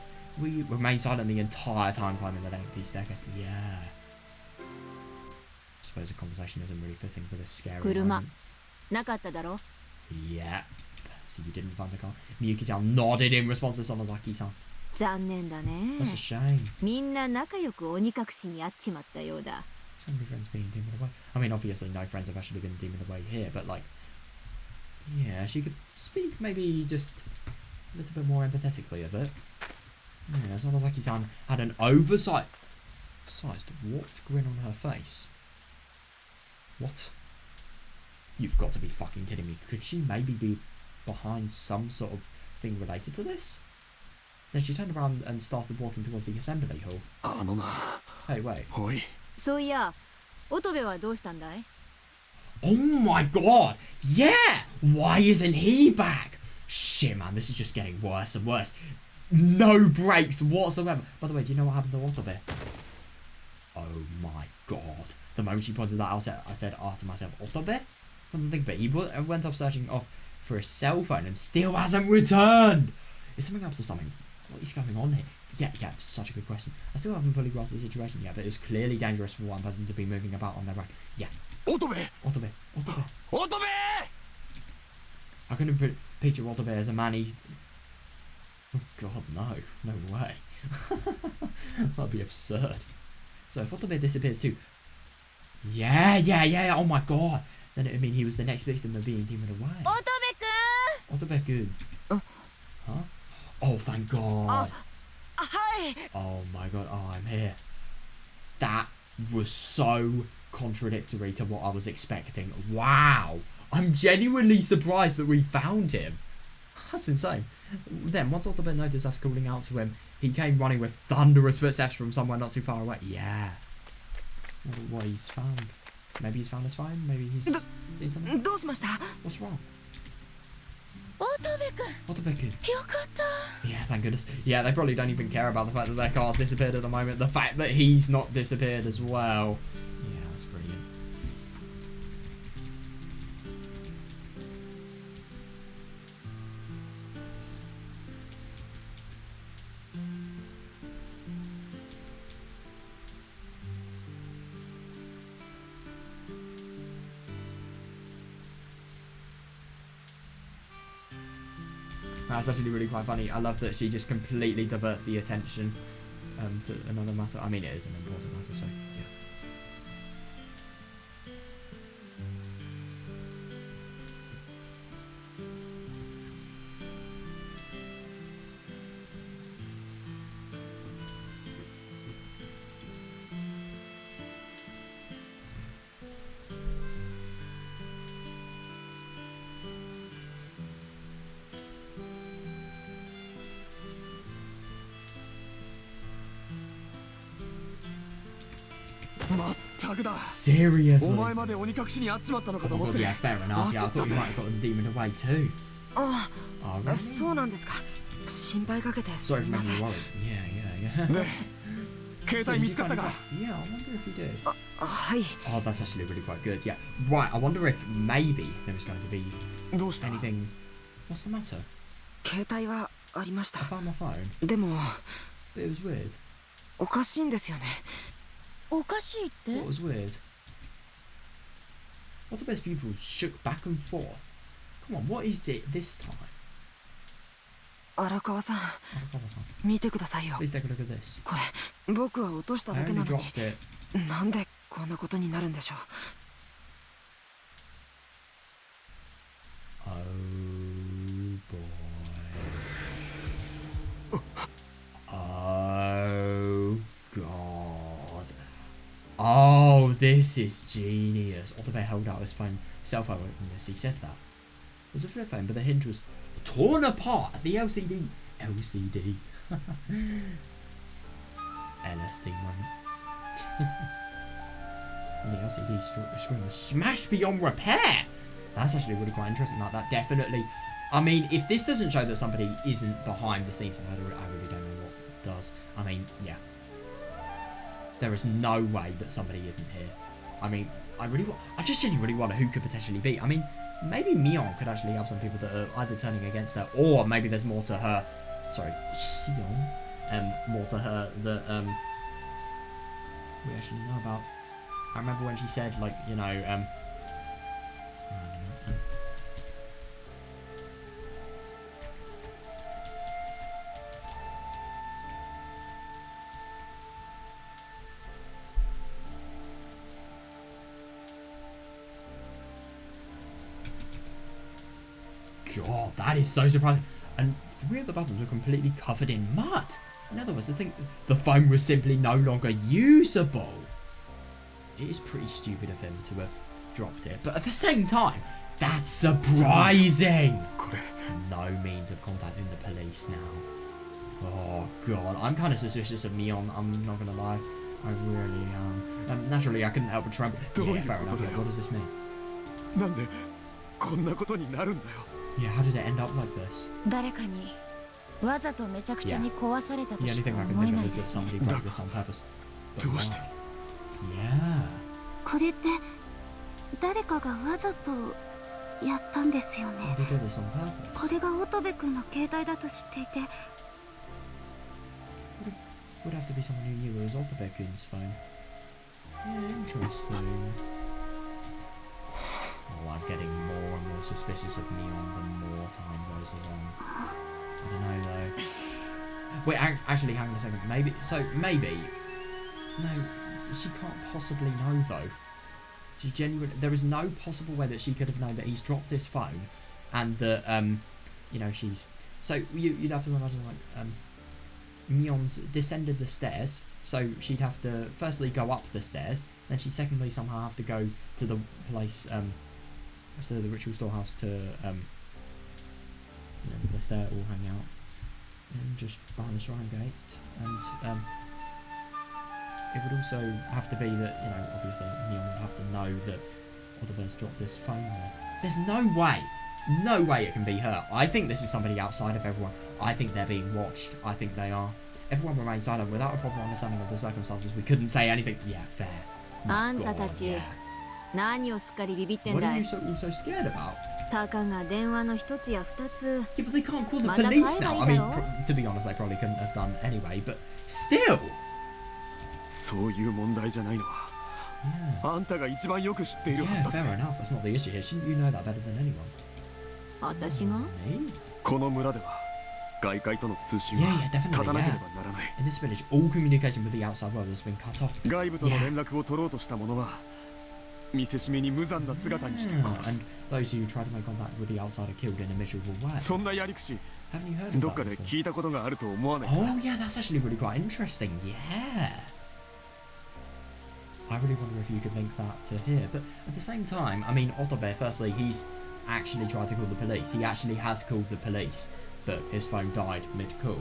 [SPEAKER 1] We remained silent the entire time climbing the lengthy staircase. Yeah. I suppose the conversation isn't really fitting for this scary moment.
[SPEAKER 6] なかっただろ?
[SPEAKER 1] Yep. So you didn't find the car. Miyuki-chan nodded in response to Sonozaki-san.
[SPEAKER 6] 残念だね。
[SPEAKER 1] That's a shame.
[SPEAKER 6] みんな仲良く鬼隠しにあっちまったようだ。
[SPEAKER 1] So many friends being demoned away. I mean, obviously no friends have actually been demoned away here, but like, yeah, she could speak maybe just a little bit more empathetically of it. Yeah, Sonozaki-san had an oversized warped grin on her face. What? You've got to be fucking kidding me. Could she maybe be behind some sort of thing related to this? Then she turned around and started walking towards the assembly hall. Hey, wait.
[SPEAKER 6] そういや、乙部はどうしたんだい?
[SPEAKER 1] Oh my god! Yeah! Why isn't he back? Shit, man, this is just getting worse and worse. No breaks whatsoever. By the way, do you know what happened to Otobe? Oh my god. The moment she pointed that out, I said after myself, Otobe? Come to think of it, he went off searching off for his cell phone and still hasn't returned. Is something up to something? What is going on here? Yeah, such a good question. I still haven't fully grasped the situation yet, but it was clearly dangerous for one person to be moving about on their own. Yeah. Otobe! I couldn't picture Otobe as a man. He's... Oh god, no way. That'd be absurd. So if Otobe disappears too, yeah, oh my god, then it would mean he was the next victim of being demoned away. Otobe-kun. Huh? Oh, thank god.
[SPEAKER 5] Hi.
[SPEAKER 1] Oh my god, oh, I'm here. That was so contradictory to what I was expecting. Wow. I'm genuinely surprised that we found him. That's insane. Then, once Otobe noticed us calling out to him, he came running with thunderous footsteps from somewhere not too far away. Yeah. What he's found. Maybe he's found us fine. Maybe he's seen something.
[SPEAKER 5] どうしました?
[SPEAKER 1] What's wrong?
[SPEAKER 4] 乙部くん、
[SPEAKER 1] Otobe-kun.
[SPEAKER 4] よかった.
[SPEAKER 1] Yeah, thank goodness. Yeah, they probably don't even care about the fact that their car's disappeared at the moment. The fact that he's not disappeared as well. Yeah, that's brilliant. That's actually really quite funny. I love that she just completely diverts the attention to another matter. I mean, it is an important matter, so yeah.
[SPEAKER 3] まったくだ。
[SPEAKER 1] Seriously?
[SPEAKER 3] お前まで鬼隠しにあっちまったのかと
[SPEAKER 1] Oh
[SPEAKER 3] 思っ
[SPEAKER 1] god,
[SPEAKER 3] て。
[SPEAKER 1] yeah, fair enough. Yeah, I thought you might have gotten the demon away too.
[SPEAKER 5] あ
[SPEAKER 1] Oh,
[SPEAKER 5] あ、
[SPEAKER 1] really?
[SPEAKER 5] そうなんですか。心配かけてす
[SPEAKER 1] Sorry
[SPEAKER 5] み
[SPEAKER 1] for
[SPEAKER 5] ませ
[SPEAKER 1] making
[SPEAKER 5] ん。
[SPEAKER 1] you worried. Yeah, yeah, yeah.
[SPEAKER 3] で、携
[SPEAKER 1] So
[SPEAKER 3] 帯
[SPEAKER 1] did
[SPEAKER 3] 見
[SPEAKER 1] you
[SPEAKER 3] つかっ
[SPEAKER 1] find
[SPEAKER 3] た
[SPEAKER 1] his
[SPEAKER 3] か？
[SPEAKER 1] Yeah, I wonder if you did.
[SPEAKER 5] はい。
[SPEAKER 1] Oh, that's actually really quite good. Yeah. Right, I wonder if maybe there was going to be
[SPEAKER 3] どうした？
[SPEAKER 1] anything. What's the matter?
[SPEAKER 5] 携帯はありまし
[SPEAKER 1] I
[SPEAKER 5] た。
[SPEAKER 1] found my phone.
[SPEAKER 5] でも
[SPEAKER 1] But it was weird.
[SPEAKER 5] おかしいんですよね。
[SPEAKER 4] おかしいって
[SPEAKER 1] What was weird? What the best people shook back and forth. Come on, what is it this time?
[SPEAKER 5] 荒川さん、
[SPEAKER 1] Oh, come on, son.
[SPEAKER 5] 見てくださいよ。
[SPEAKER 1] Please take a look at this.
[SPEAKER 5] これ僕は落とした
[SPEAKER 1] I
[SPEAKER 5] だけ
[SPEAKER 1] only
[SPEAKER 5] なのに
[SPEAKER 1] dropped it.
[SPEAKER 5] なんでこんなことになるんでしょう。
[SPEAKER 1] Oh boy. Oh god. Oh, this is genius. Otobe held out his phone, cell phone as he said that. It was a flip phone, but the hinge was torn apart at the LCD. LCD. LSD moment. And the LCD screen was smashed beyond repair. That's actually really quite interesting. Like that definitely. I mean, if this doesn't show that somebody isn't behind the scenes, I really don't know what does. I mean, yeah. There is no way that somebody isn't here. I mean, I just genuinely wonder who could potentially be. I mean, maybe Mion could actually have some people that are either turning against her, or maybe there's more to her. Sorry, Sion. More to her that we actually know about. I remember when she said, like, you know, God, that is so surprising. And 3 of the buttons were completely covered in mud. In other words, the phone was simply no longer usable. It is pretty stupid of him to have dropped it, but at the same time, that's surprising. No means of contacting the police now. Oh God, I'm kind of suspicious of Mion. I'm not gonna lie, I really am. Naturally, I couldn't help but tremble. Yeah, fair enough. Yeah, what does this mean?
[SPEAKER 3] なんでこんなことになるんだよ。
[SPEAKER 1] Yeah, how did it end up like this?
[SPEAKER 4] 誰かにわざとめちゃくちゃに壊されたと
[SPEAKER 1] The
[SPEAKER 4] し
[SPEAKER 1] only
[SPEAKER 4] か
[SPEAKER 1] thing I can
[SPEAKER 4] 思え
[SPEAKER 1] think
[SPEAKER 4] な
[SPEAKER 1] of
[SPEAKER 4] い
[SPEAKER 1] is
[SPEAKER 4] で
[SPEAKER 1] that
[SPEAKER 4] すね。
[SPEAKER 1] somebody broke this on purpose. But
[SPEAKER 3] どうして？
[SPEAKER 1] why? Yeah.
[SPEAKER 2] これって誰かがわざとやったんですよね。
[SPEAKER 1] Somebody did this on purpose.
[SPEAKER 2] これが乙部君の携帯だと知っていて、
[SPEAKER 1] Would have to be someone who knew it was Otobekun's phone. Yeah, interesting. Oh, I'm getting more and more suspicious of Neon the more time goes along. I don't know though. Wait, actually, hang on a second. Maybe, no, she can't possibly know though. She genuinely, there is no possible way that she could have known that he's dropped his phone, and that you know, she's. So you'd have to imagine like Mion's descended the stairs, so she'd have to firstly go up the stairs, then she'd secondly somehow have to go to the place, to the ritual storehouse to, you know, the stair all hang out, and just behind the shrine gate, and it would also have to be that, you know, obviously Mion would have to know that Otobe's dropped his phone there. There's no way it can be her. I think this is somebody outside of everyone. I think they're being watched. I think they are. Everyone remains silent without a proper understanding of the circumstances. We couldn't say anything. Yeah, fair. My
[SPEAKER 6] あんた
[SPEAKER 1] God,
[SPEAKER 6] たち
[SPEAKER 1] yeah.
[SPEAKER 6] 何をすっかりビビってん
[SPEAKER 1] What
[SPEAKER 6] だ
[SPEAKER 1] are
[SPEAKER 6] い
[SPEAKER 1] you so scared about?
[SPEAKER 6] たかが電話の一つや二つ
[SPEAKER 1] Yeah, but they can't call the
[SPEAKER 6] まだ
[SPEAKER 1] police
[SPEAKER 6] 帰れば
[SPEAKER 1] now.
[SPEAKER 6] いい
[SPEAKER 1] I mean,
[SPEAKER 6] だろ？
[SPEAKER 1] to be honest, they probably couldn't have done anyway, but still.
[SPEAKER 3] そういう問題じゃないのは
[SPEAKER 1] Yeah.
[SPEAKER 3] あんたが一番よく知っているは
[SPEAKER 1] Yeah,
[SPEAKER 3] ずだぜ。
[SPEAKER 1] fair enough. That's not the issue here. Shouldn't you know that better than anyone?
[SPEAKER 6] 私が
[SPEAKER 1] Me?
[SPEAKER 3] この村では外界との通信
[SPEAKER 1] Yeah,
[SPEAKER 3] は
[SPEAKER 1] yeah, definitely,
[SPEAKER 3] 立たなけれ
[SPEAKER 1] yeah.
[SPEAKER 3] ばならない
[SPEAKER 1] In this village, all communication with the outside world has been cut off.
[SPEAKER 3] 外部との連絡を取ろうとした者は見せしめに無残な姿にして
[SPEAKER 1] Yeah,
[SPEAKER 3] 殺
[SPEAKER 1] and
[SPEAKER 3] す
[SPEAKER 1] those who try to make contact with the outside are killed in a miserable way.
[SPEAKER 3] そんなやり口
[SPEAKER 1] Haven't you heard of
[SPEAKER 3] どっ
[SPEAKER 1] that
[SPEAKER 3] かで
[SPEAKER 1] before?
[SPEAKER 3] 聞いたことがあると思わないか
[SPEAKER 1] Oh yeah, that's actually really quite interesting. Yeah. I really wonder if you could link that to here. But at the same time, I mean, Otobe, firstly, he's actually tried to call the police. He actually has called the police, but his phone died mid-call.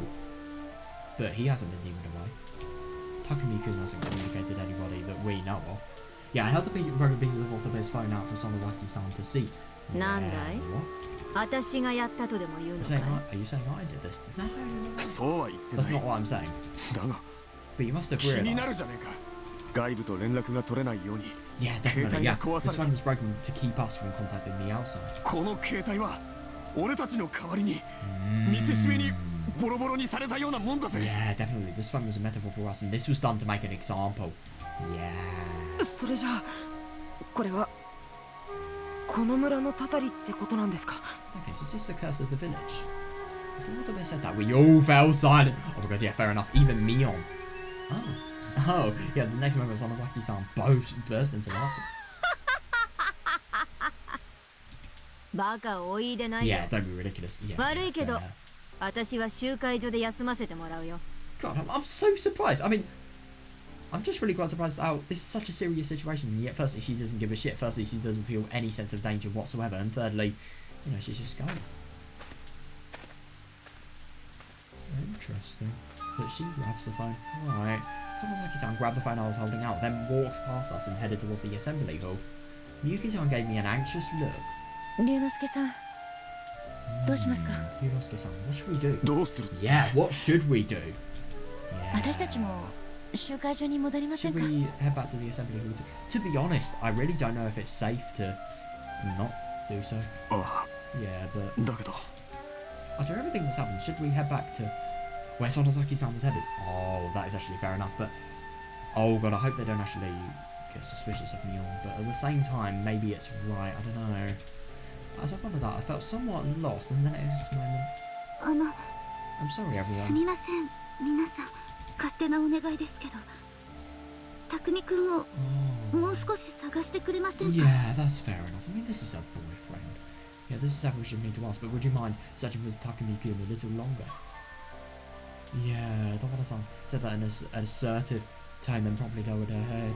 [SPEAKER 1] But he hasn't been deemed away. Takumi-kun hasn't communicated anybody that we know of. Yeah, I held the broken pieces of Otobe's phone out for Sonozaki-san to see.
[SPEAKER 6] なんだい
[SPEAKER 1] What?
[SPEAKER 6] 私がやったとでも言うのかい
[SPEAKER 1] Are you saying I did this? No,
[SPEAKER 3] そうは言ってな
[SPEAKER 1] that's
[SPEAKER 3] い
[SPEAKER 1] not what I'm saying.
[SPEAKER 3] だが
[SPEAKER 1] But you must have
[SPEAKER 3] 気になる
[SPEAKER 1] realised.
[SPEAKER 3] じゃねえか外部と連絡が取れないように
[SPEAKER 1] Yeah,
[SPEAKER 3] 携
[SPEAKER 1] definitely.
[SPEAKER 3] 帯
[SPEAKER 1] Yeah,
[SPEAKER 3] が壊
[SPEAKER 1] this
[SPEAKER 3] され
[SPEAKER 1] phone
[SPEAKER 3] た
[SPEAKER 1] was broken to keep us from contacting the outside.
[SPEAKER 3] この携帯は俺たちの代わりに見せしめにボロボロにされたようなもんだぜ
[SPEAKER 1] Yeah, definitely. This phone was a metaphor for us, and this was done to make an example. Yeah.
[SPEAKER 5] それじゃあこれはこの村のたたりってことなんですか
[SPEAKER 1] Okay, so this is the curse of the village. After Otobe said that, we all fell silent. Oh my god, yeah, fair enough. Even Mion. Oh, yeah, the next moment Sonozaki-san burst into laughter.
[SPEAKER 6] バカをおいでないよ
[SPEAKER 1] Yeah, don't be ridiculous. Yeah,
[SPEAKER 6] 悪いけど
[SPEAKER 1] fair.
[SPEAKER 6] 私は集会所で休ませてもらうよ
[SPEAKER 1] God, I'm so surprised. I mean, I'm just really quite surprised how this is such a serious situation, and yet firstly, she doesn't give a shit. Firstly, she doesn't feel any sense of danger whatsoever, and thirdly, you know, she's just going. Interesting. But she grabs the phone. Right. Sonozaki-san grabbed the phone I was holding out, then walked past us and headed towards the assembly hall. Miyuki-san gave me an anxious look.
[SPEAKER 4] 龍之介さんどうしますか
[SPEAKER 1] Yunosuke-san, what should we do?
[SPEAKER 3] どうする
[SPEAKER 1] Yeah, what should we do? Yeah.
[SPEAKER 4] 私たちも集会所に戻りません
[SPEAKER 1] Should
[SPEAKER 4] か
[SPEAKER 1] we head back to the assembly hall? To be honest, I really don't know if it's safe to not do so.
[SPEAKER 3] あ
[SPEAKER 1] Yeah, but
[SPEAKER 3] あだけど
[SPEAKER 1] after everything that's happened, should we head back to where Sonozaki-san was headed? Oh, that is actually fair enough, but oh god, I hope they don't actually get suspicious of me on. But at the same time, maybe it's right, I don't know. As I thought of that, I felt somewhat lost, and then at this moment, I'm sorry
[SPEAKER 2] す
[SPEAKER 1] everyone.
[SPEAKER 2] みません皆さん勝手なお願いですけど匠くんを
[SPEAKER 1] Oh.
[SPEAKER 2] もう少し探してくれませんか
[SPEAKER 1] Yeah, that's fair enough. I mean, this is a boyfriend. Yeah, this is something we should need to ask, but would you mind searching for Takumi-kun a little longer? Yeah, Tomada-san said that in an assertive tone, then promptly lowered her head.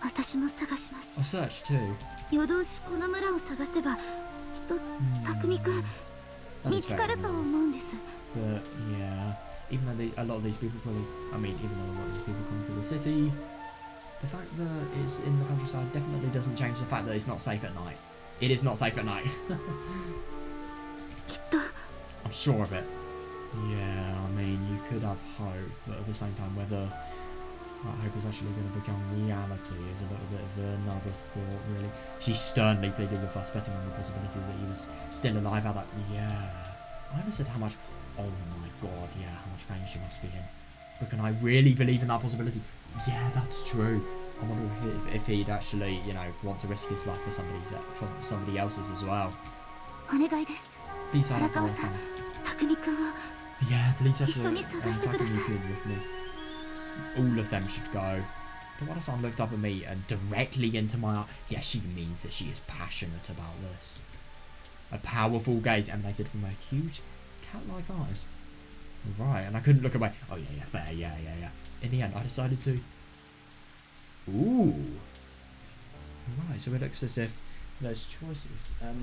[SPEAKER 2] 私も探します
[SPEAKER 1] I'll search too.
[SPEAKER 2] 夜通しこの村を探せばきっと匠くん
[SPEAKER 1] That
[SPEAKER 2] 見
[SPEAKER 1] is
[SPEAKER 2] つ
[SPEAKER 1] fair
[SPEAKER 2] かると
[SPEAKER 1] enough.
[SPEAKER 2] 思うんです
[SPEAKER 1] But yeah, even though a lot of these people probably, I mean, even though a lot of these people come to the city, the fact that it's in the countryside definitely doesn't change the fact that it's not safe at night. It is not safe at night.
[SPEAKER 2] きっと
[SPEAKER 1] I'm sure of it. Yeah, I mean, you could have hope, but at the same time, whether that hope is actually going to become reality is a little bit of another thought, really. She sternly pleaded with us, betting on the possibility that he was still alive at that. Yeah. I understood how much. Oh my god, yeah, how much pain she must be in. But can I really believe in that possibility? Yeah, that's true. I wonder if he'd actually, you know, want to risk his life for somebody else's as well.
[SPEAKER 2] お願いです
[SPEAKER 1] Please, I
[SPEAKER 2] 荒
[SPEAKER 1] don't
[SPEAKER 2] 川
[SPEAKER 1] know.
[SPEAKER 2] さん匠くんを
[SPEAKER 1] Yeah, please
[SPEAKER 2] 一緒に
[SPEAKER 1] actually
[SPEAKER 2] 探してください
[SPEAKER 1] Takumi-kun with me. All of them should go. Tawada-san looked up at me and directly into my eye. Yeah, she means that she is passionate about this. A powerful gaze emanated from her huge cat-like eyes. Right, and I couldn't look away. Oh yeah, fair, yeah. In the end, I decided to. Ooh. Right, so it looks as if there's choices. Let's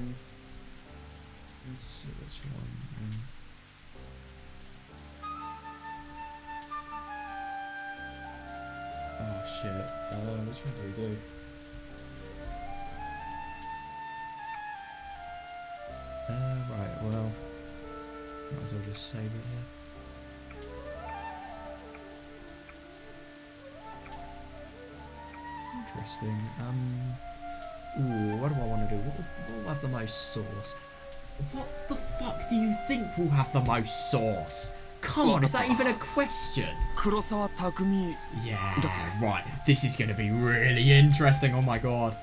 [SPEAKER 1] see which one. Oh shit. Which one do we do? Right, well. Might as well just save it here. Interesting. Ooh, what do I want to do? What will have the most sauce? What the fuck do you think will have the most sauce? Come on, is that even a question?
[SPEAKER 3] 黒沢匠
[SPEAKER 1] Yeah, right. This is going to be really interesting. Oh my god.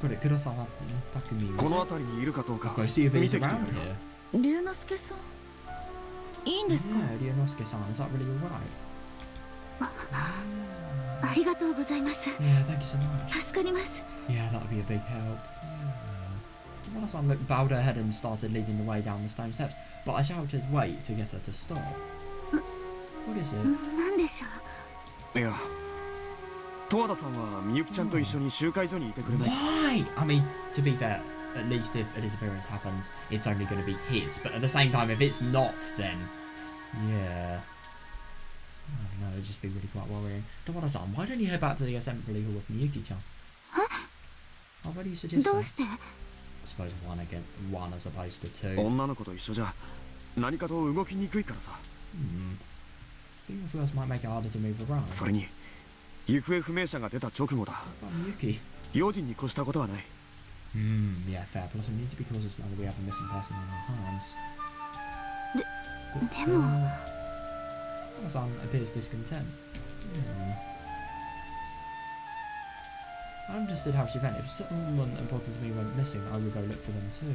[SPEAKER 1] これ黒沢匠
[SPEAKER 3] この辺りにいるかどうか
[SPEAKER 1] Go see if
[SPEAKER 3] 見
[SPEAKER 1] he's
[SPEAKER 3] てきて
[SPEAKER 1] around
[SPEAKER 3] くれよ
[SPEAKER 1] here.
[SPEAKER 4] 龍之介さんいいんですか？
[SPEAKER 1] Yeah, Ryunosuke-san, is that really alright?
[SPEAKER 2] ありがとうございます。
[SPEAKER 1] Yeah, thank you so much.
[SPEAKER 2] 助かります。
[SPEAKER 1] Yeah, that would be a big help. Yeah. Tomada-san bowed her head and started leading the way down the stone steps, but I shouted wait to get her to stop. What is it?
[SPEAKER 2] なんでしょう。
[SPEAKER 3] いや十和田さんはみゆきちゃんと一緒に集会所にいてくれない
[SPEAKER 1] Why? I mean, to be fair, at least if a disappearance happens, it's only going to be his. But at the same time, if it's not, then yeah, I don't know, it'd just be really quite worrying. Tomada-san, why don't you head back to the assembly hall with Miyuki-chan? Oh, what do you suggest?
[SPEAKER 2] どう
[SPEAKER 1] Then?
[SPEAKER 2] して？
[SPEAKER 1] I suppose one as opposed to two.
[SPEAKER 3] 女の子と一緒じゃ何かと動きにくいからさ
[SPEAKER 1] Being with girls might make it harder to move around.
[SPEAKER 3] それに行方不明者が出た直後だ
[SPEAKER 1] What about Miyuki?
[SPEAKER 3] 用心に越したことはない
[SPEAKER 1] Yeah, fair. Plus, we need to be cautious now that we have a missing person on our hands.
[SPEAKER 2] でも
[SPEAKER 1] Tomada-san appears discontent. I understood how she felt. If someone important to me went missing, I would go look for them too.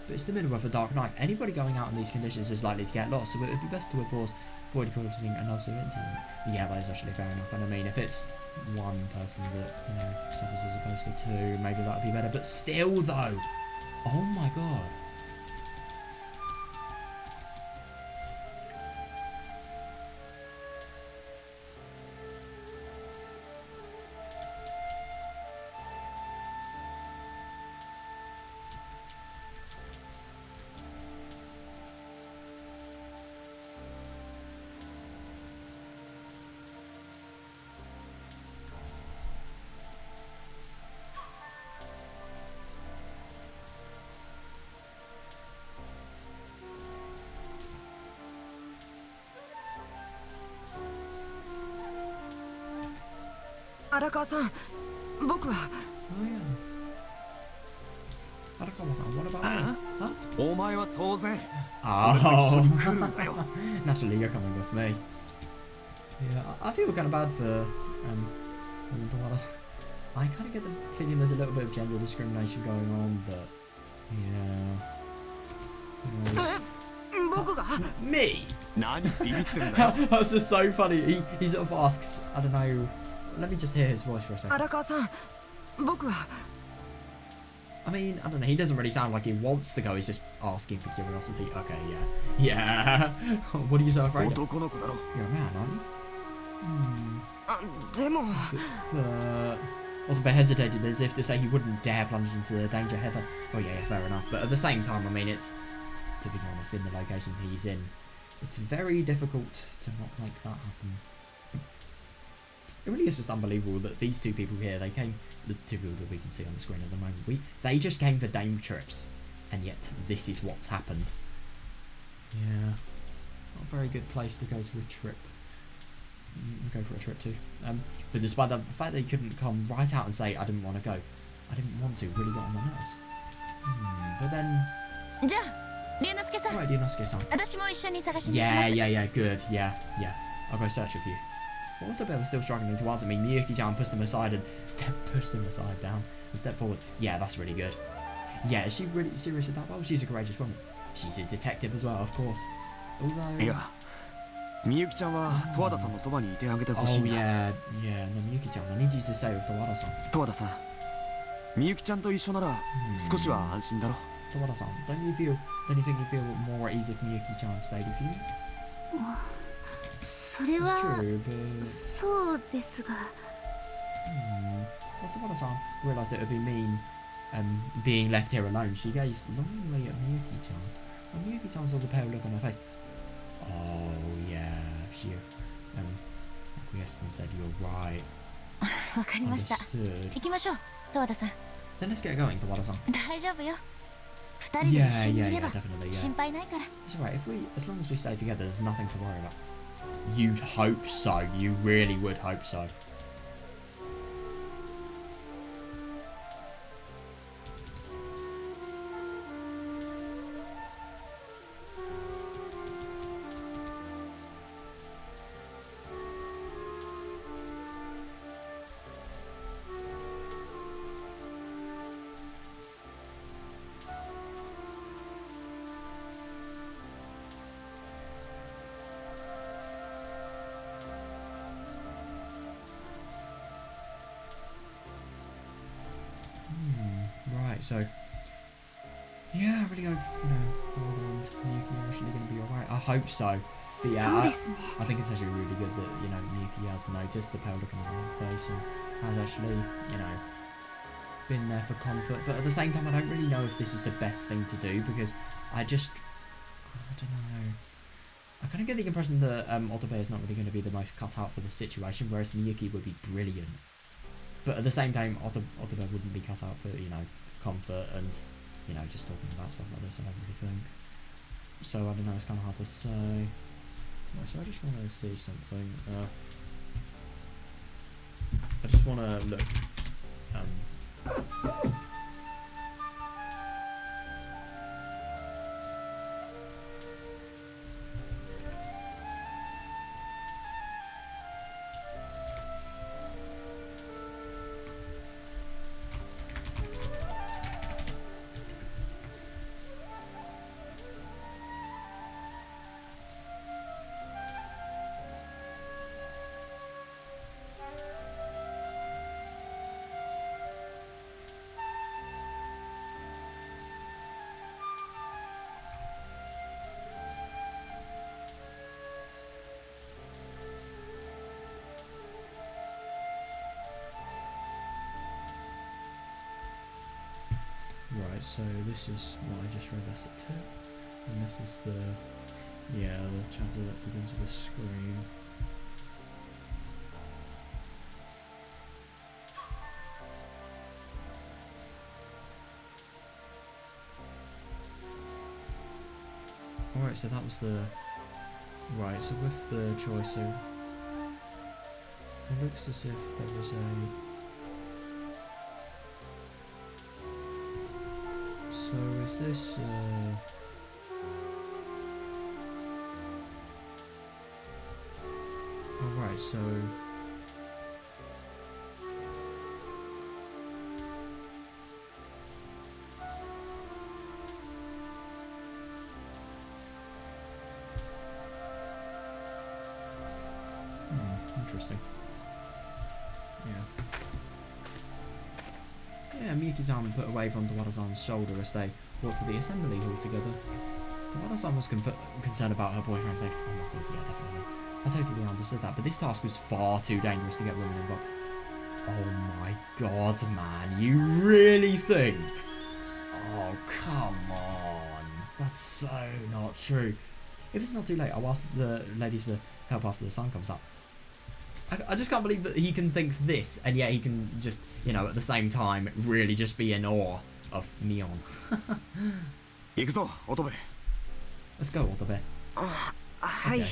[SPEAKER 1] But it's the middle of a dark night. Anybody going out in these conditions is likely to get lost, so it would be best to avoid causing another incident. Yeah, that is actually fair enough. And I mean, if it's one person that, suffers as opposed to two, maybe that would be better. But still, though, oh my god.
[SPEAKER 5] 荒川さん、僕は
[SPEAKER 1] Oh yeah. Arakawa-san, what about me? Huh?
[SPEAKER 3] お前は当然
[SPEAKER 1] Oh.
[SPEAKER 3] 来るんだよ
[SPEAKER 1] Naturally, you're coming with me. Yeah, I feel kind of bad for Tomada. I kind of get the feeling there's a little bit of gender discrimination going on, but yeah. Who knows?
[SPEAKER 5] 僕が
[SPEAKER 1] Me?
[SPEAKER 3] 何ビビってんだよ
[SPEAKER 1] That's just so funny. He sort of asks, I don't know. Let me just hear his voice for a second.
[SPEAKER 5] 荒川さん、僕は
[SPEAKER 1] I mean, I don't know. He doesn't really sound like he wants to go. He's just asking for curiosity. Okay, yeah. Yeah. What are you so afraid of?
[SPEAKER 3] 男の子だろ
[SPEAKER 1] You're a man, aren't you?
[SPEAKER 5] あでも
[SPEAKER 1] Ottobe hesitated as if to say he wouldn't dare plunge into the danger heather. Oh yeah, fair enough. But at the same time, I mean, it's, to be honest, in the locations he's in, it's very difficult to not make that happen. It really is just unbelievable that these two people here, they came, the two people that we can see on the screen at the moment, they just came for day trips, and yet this is what's happened. Yeah, not a very good place to go to a trip. Go for a trip to. But despite the fact that he couldn't come right out and say, I didn't want to go, I didn't want to, really got on my nerves. But then...
[SPEAKER 4] じゃあ龍之介さん
[SPEAKER 1] Right, Ryunosuke-san.
[SPEAKER 4] 私も一緒に探しに行きま
[SPEAKER 1] Yeah,
[SPEAKER 4] す
[SPEAKER 1] yeah, good, yeah. I'll go search with you. Ottobe was still struggling to answer me. Miyuki-chan pushed him aside down and stepped forward. Yeah, that's really good. Yeah, is she really serious about that? Well, she's a courageous woman. She's a detective as well, of course. Although...
[SPEAKER 3] いやみゆきちゃんは十和田さんのそばにいてあげてほしい
[SPEAKER 1] Oh
[SPEAKER 3] んだ
[SPEAKER 1] yeah. No, Miyuki-chan, I need you to stay with Towada-san.
[SPEAKER 3] 十和田さんみゆきちゃんと一緒なら少しは安心だろ
[SPEAKER 1] Towada-san, don't you think you feel more at ease if Miyuki-chan stayed with you?
[SPEAKER 2] それ
[SPEAKER 1] It's
[SPEAKER 2] は
[SPEAKER 1] true, but...
[SPEAKER 2] そうですが
[SPEAKER 1] As Towada-san realised it would be mean being left here alone, she gazed longingly at Miyuki-chan. And Miyuki-chan saw the pale look on her face. Oh yeah, she acquiesced and said, you're right.
[SPEAKER 4] わかりました
[SPEAKER 1] Understood.
[SPEAKER 4] 行きましょう十和田さん
[SPEAKER 1] Then let's get going, Towada-san.
[SPEAKER 4] 大丈夫よ二人で一緒にいれば
[SPEAKER 1] definitely, yeah.
[SPEAKER 4] 心配ないから
[SPEAKER 1] It's alright, as long as we stay together, there's nothing to worry about. You'd hope so, you really would hope so. Right, so yeah, I really hope Paul and Miyuki are actually going to be alright. I hope so. But yeah,
[SPEAKER 2] そうですね
[SPEAKER 1] I think it's actually really good that Miyuki has noticed the pale look on her face and has actually been there for comfort. But at the same time, I don't really know if this is the best thing to do because I don't know. I kind of get the impression that Otobe is not really going to be the most cut out for the situation, whereas Miyuki would be brilliant. But at the same time, Otobe wouldn't be cut out for comfort and just talking about stuff like this and everything. So I don't know. It's kind of hard to say. Right, so I just want to see something. I just want to look. Right, so this is what I just read, that's the tip, and this is the chapter that begins with a scream. Alright, so that was the... Right, so with the choice, so... It looks as if there was a... So is this alright, so interesting. Yeah, Miyuki's arm put away from Tawada-san's shoulder as they walked to the assembly hall together. Tawada-san was concerned about her boyfriend's safety. Oh my god, yeah, definitely. I totally understood that, but this task was far too dangerous to get women involved. Oh my god, man, you really think? Oh, come on. That's so not true. If it's not too late, I'll ask the ladies for help after the sun comes up. I just can't believe that he can think this, and yet he can just, at the same time, really just be in awe of Mion. Let's go, Otobe.
[SPEAKER 5] Hi.
[SPEAKER 1] Okay.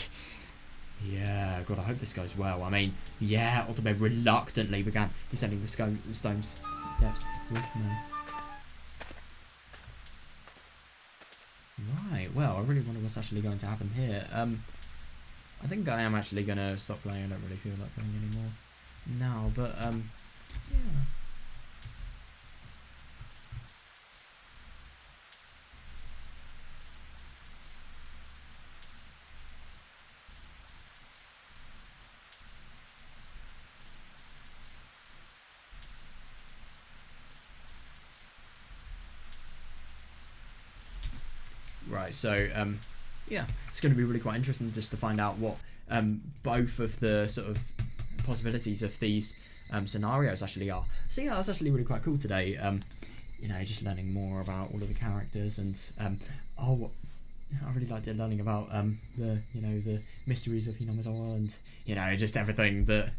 [SPEAKER 1] Yeah, God, I hope this goes well. I mean, yeah, Otobe reluctantly began descending the stone steps with me. Right, well, I really wonder what's actually going to happen here. I think I am actually going to stop playing. I don't really feel like playing anymore now, but, yeah. Right, so, yeah, it's going to be really quite interesting just to find out what both of the sort of possibilities of these scenarios actually are. So yeah, that's actually really quite cool today. Just learning more about all of the characters and I really liked it learning about the mysteries of Hinamizawa and just everything that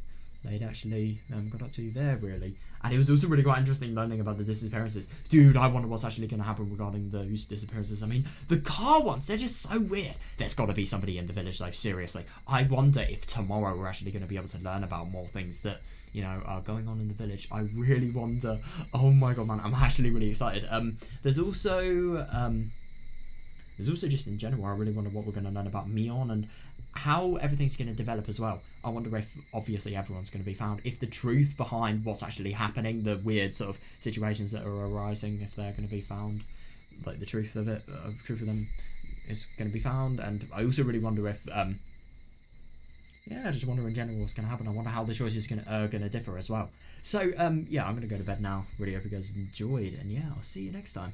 [SPEAKER 1] they'd actually got up to there, really. And it was also really quite interesting learning about the disappearances. Dude, I wonder what's actually going to happen regarding those disappearances. I mean, the car ones, they're just so weird. There's got to be somebody in the village, though, seriously. I wonder if tomorrow we're actually going to be able to learn about more things that, are going on in the village. I really wonder. Oh my god, man, I'm actually really excited. There's also just in general, I really wonder what we're going to learn about Mion and how everything's going to develop as well. I wonder if, obviously, everyone's going to be found. If the truth behind what's actually happening, the weird sort of situations that are arising, if they're going to be found, like the truth of them is going to be found. And I also really wonder if yeah, I just wonder in general what's going to happen. I wonder how the choices are going to differ as well. So, yeah, I'm going to go to bed now. Really hope you guys enjoyed, and yeah, I'll see you next time.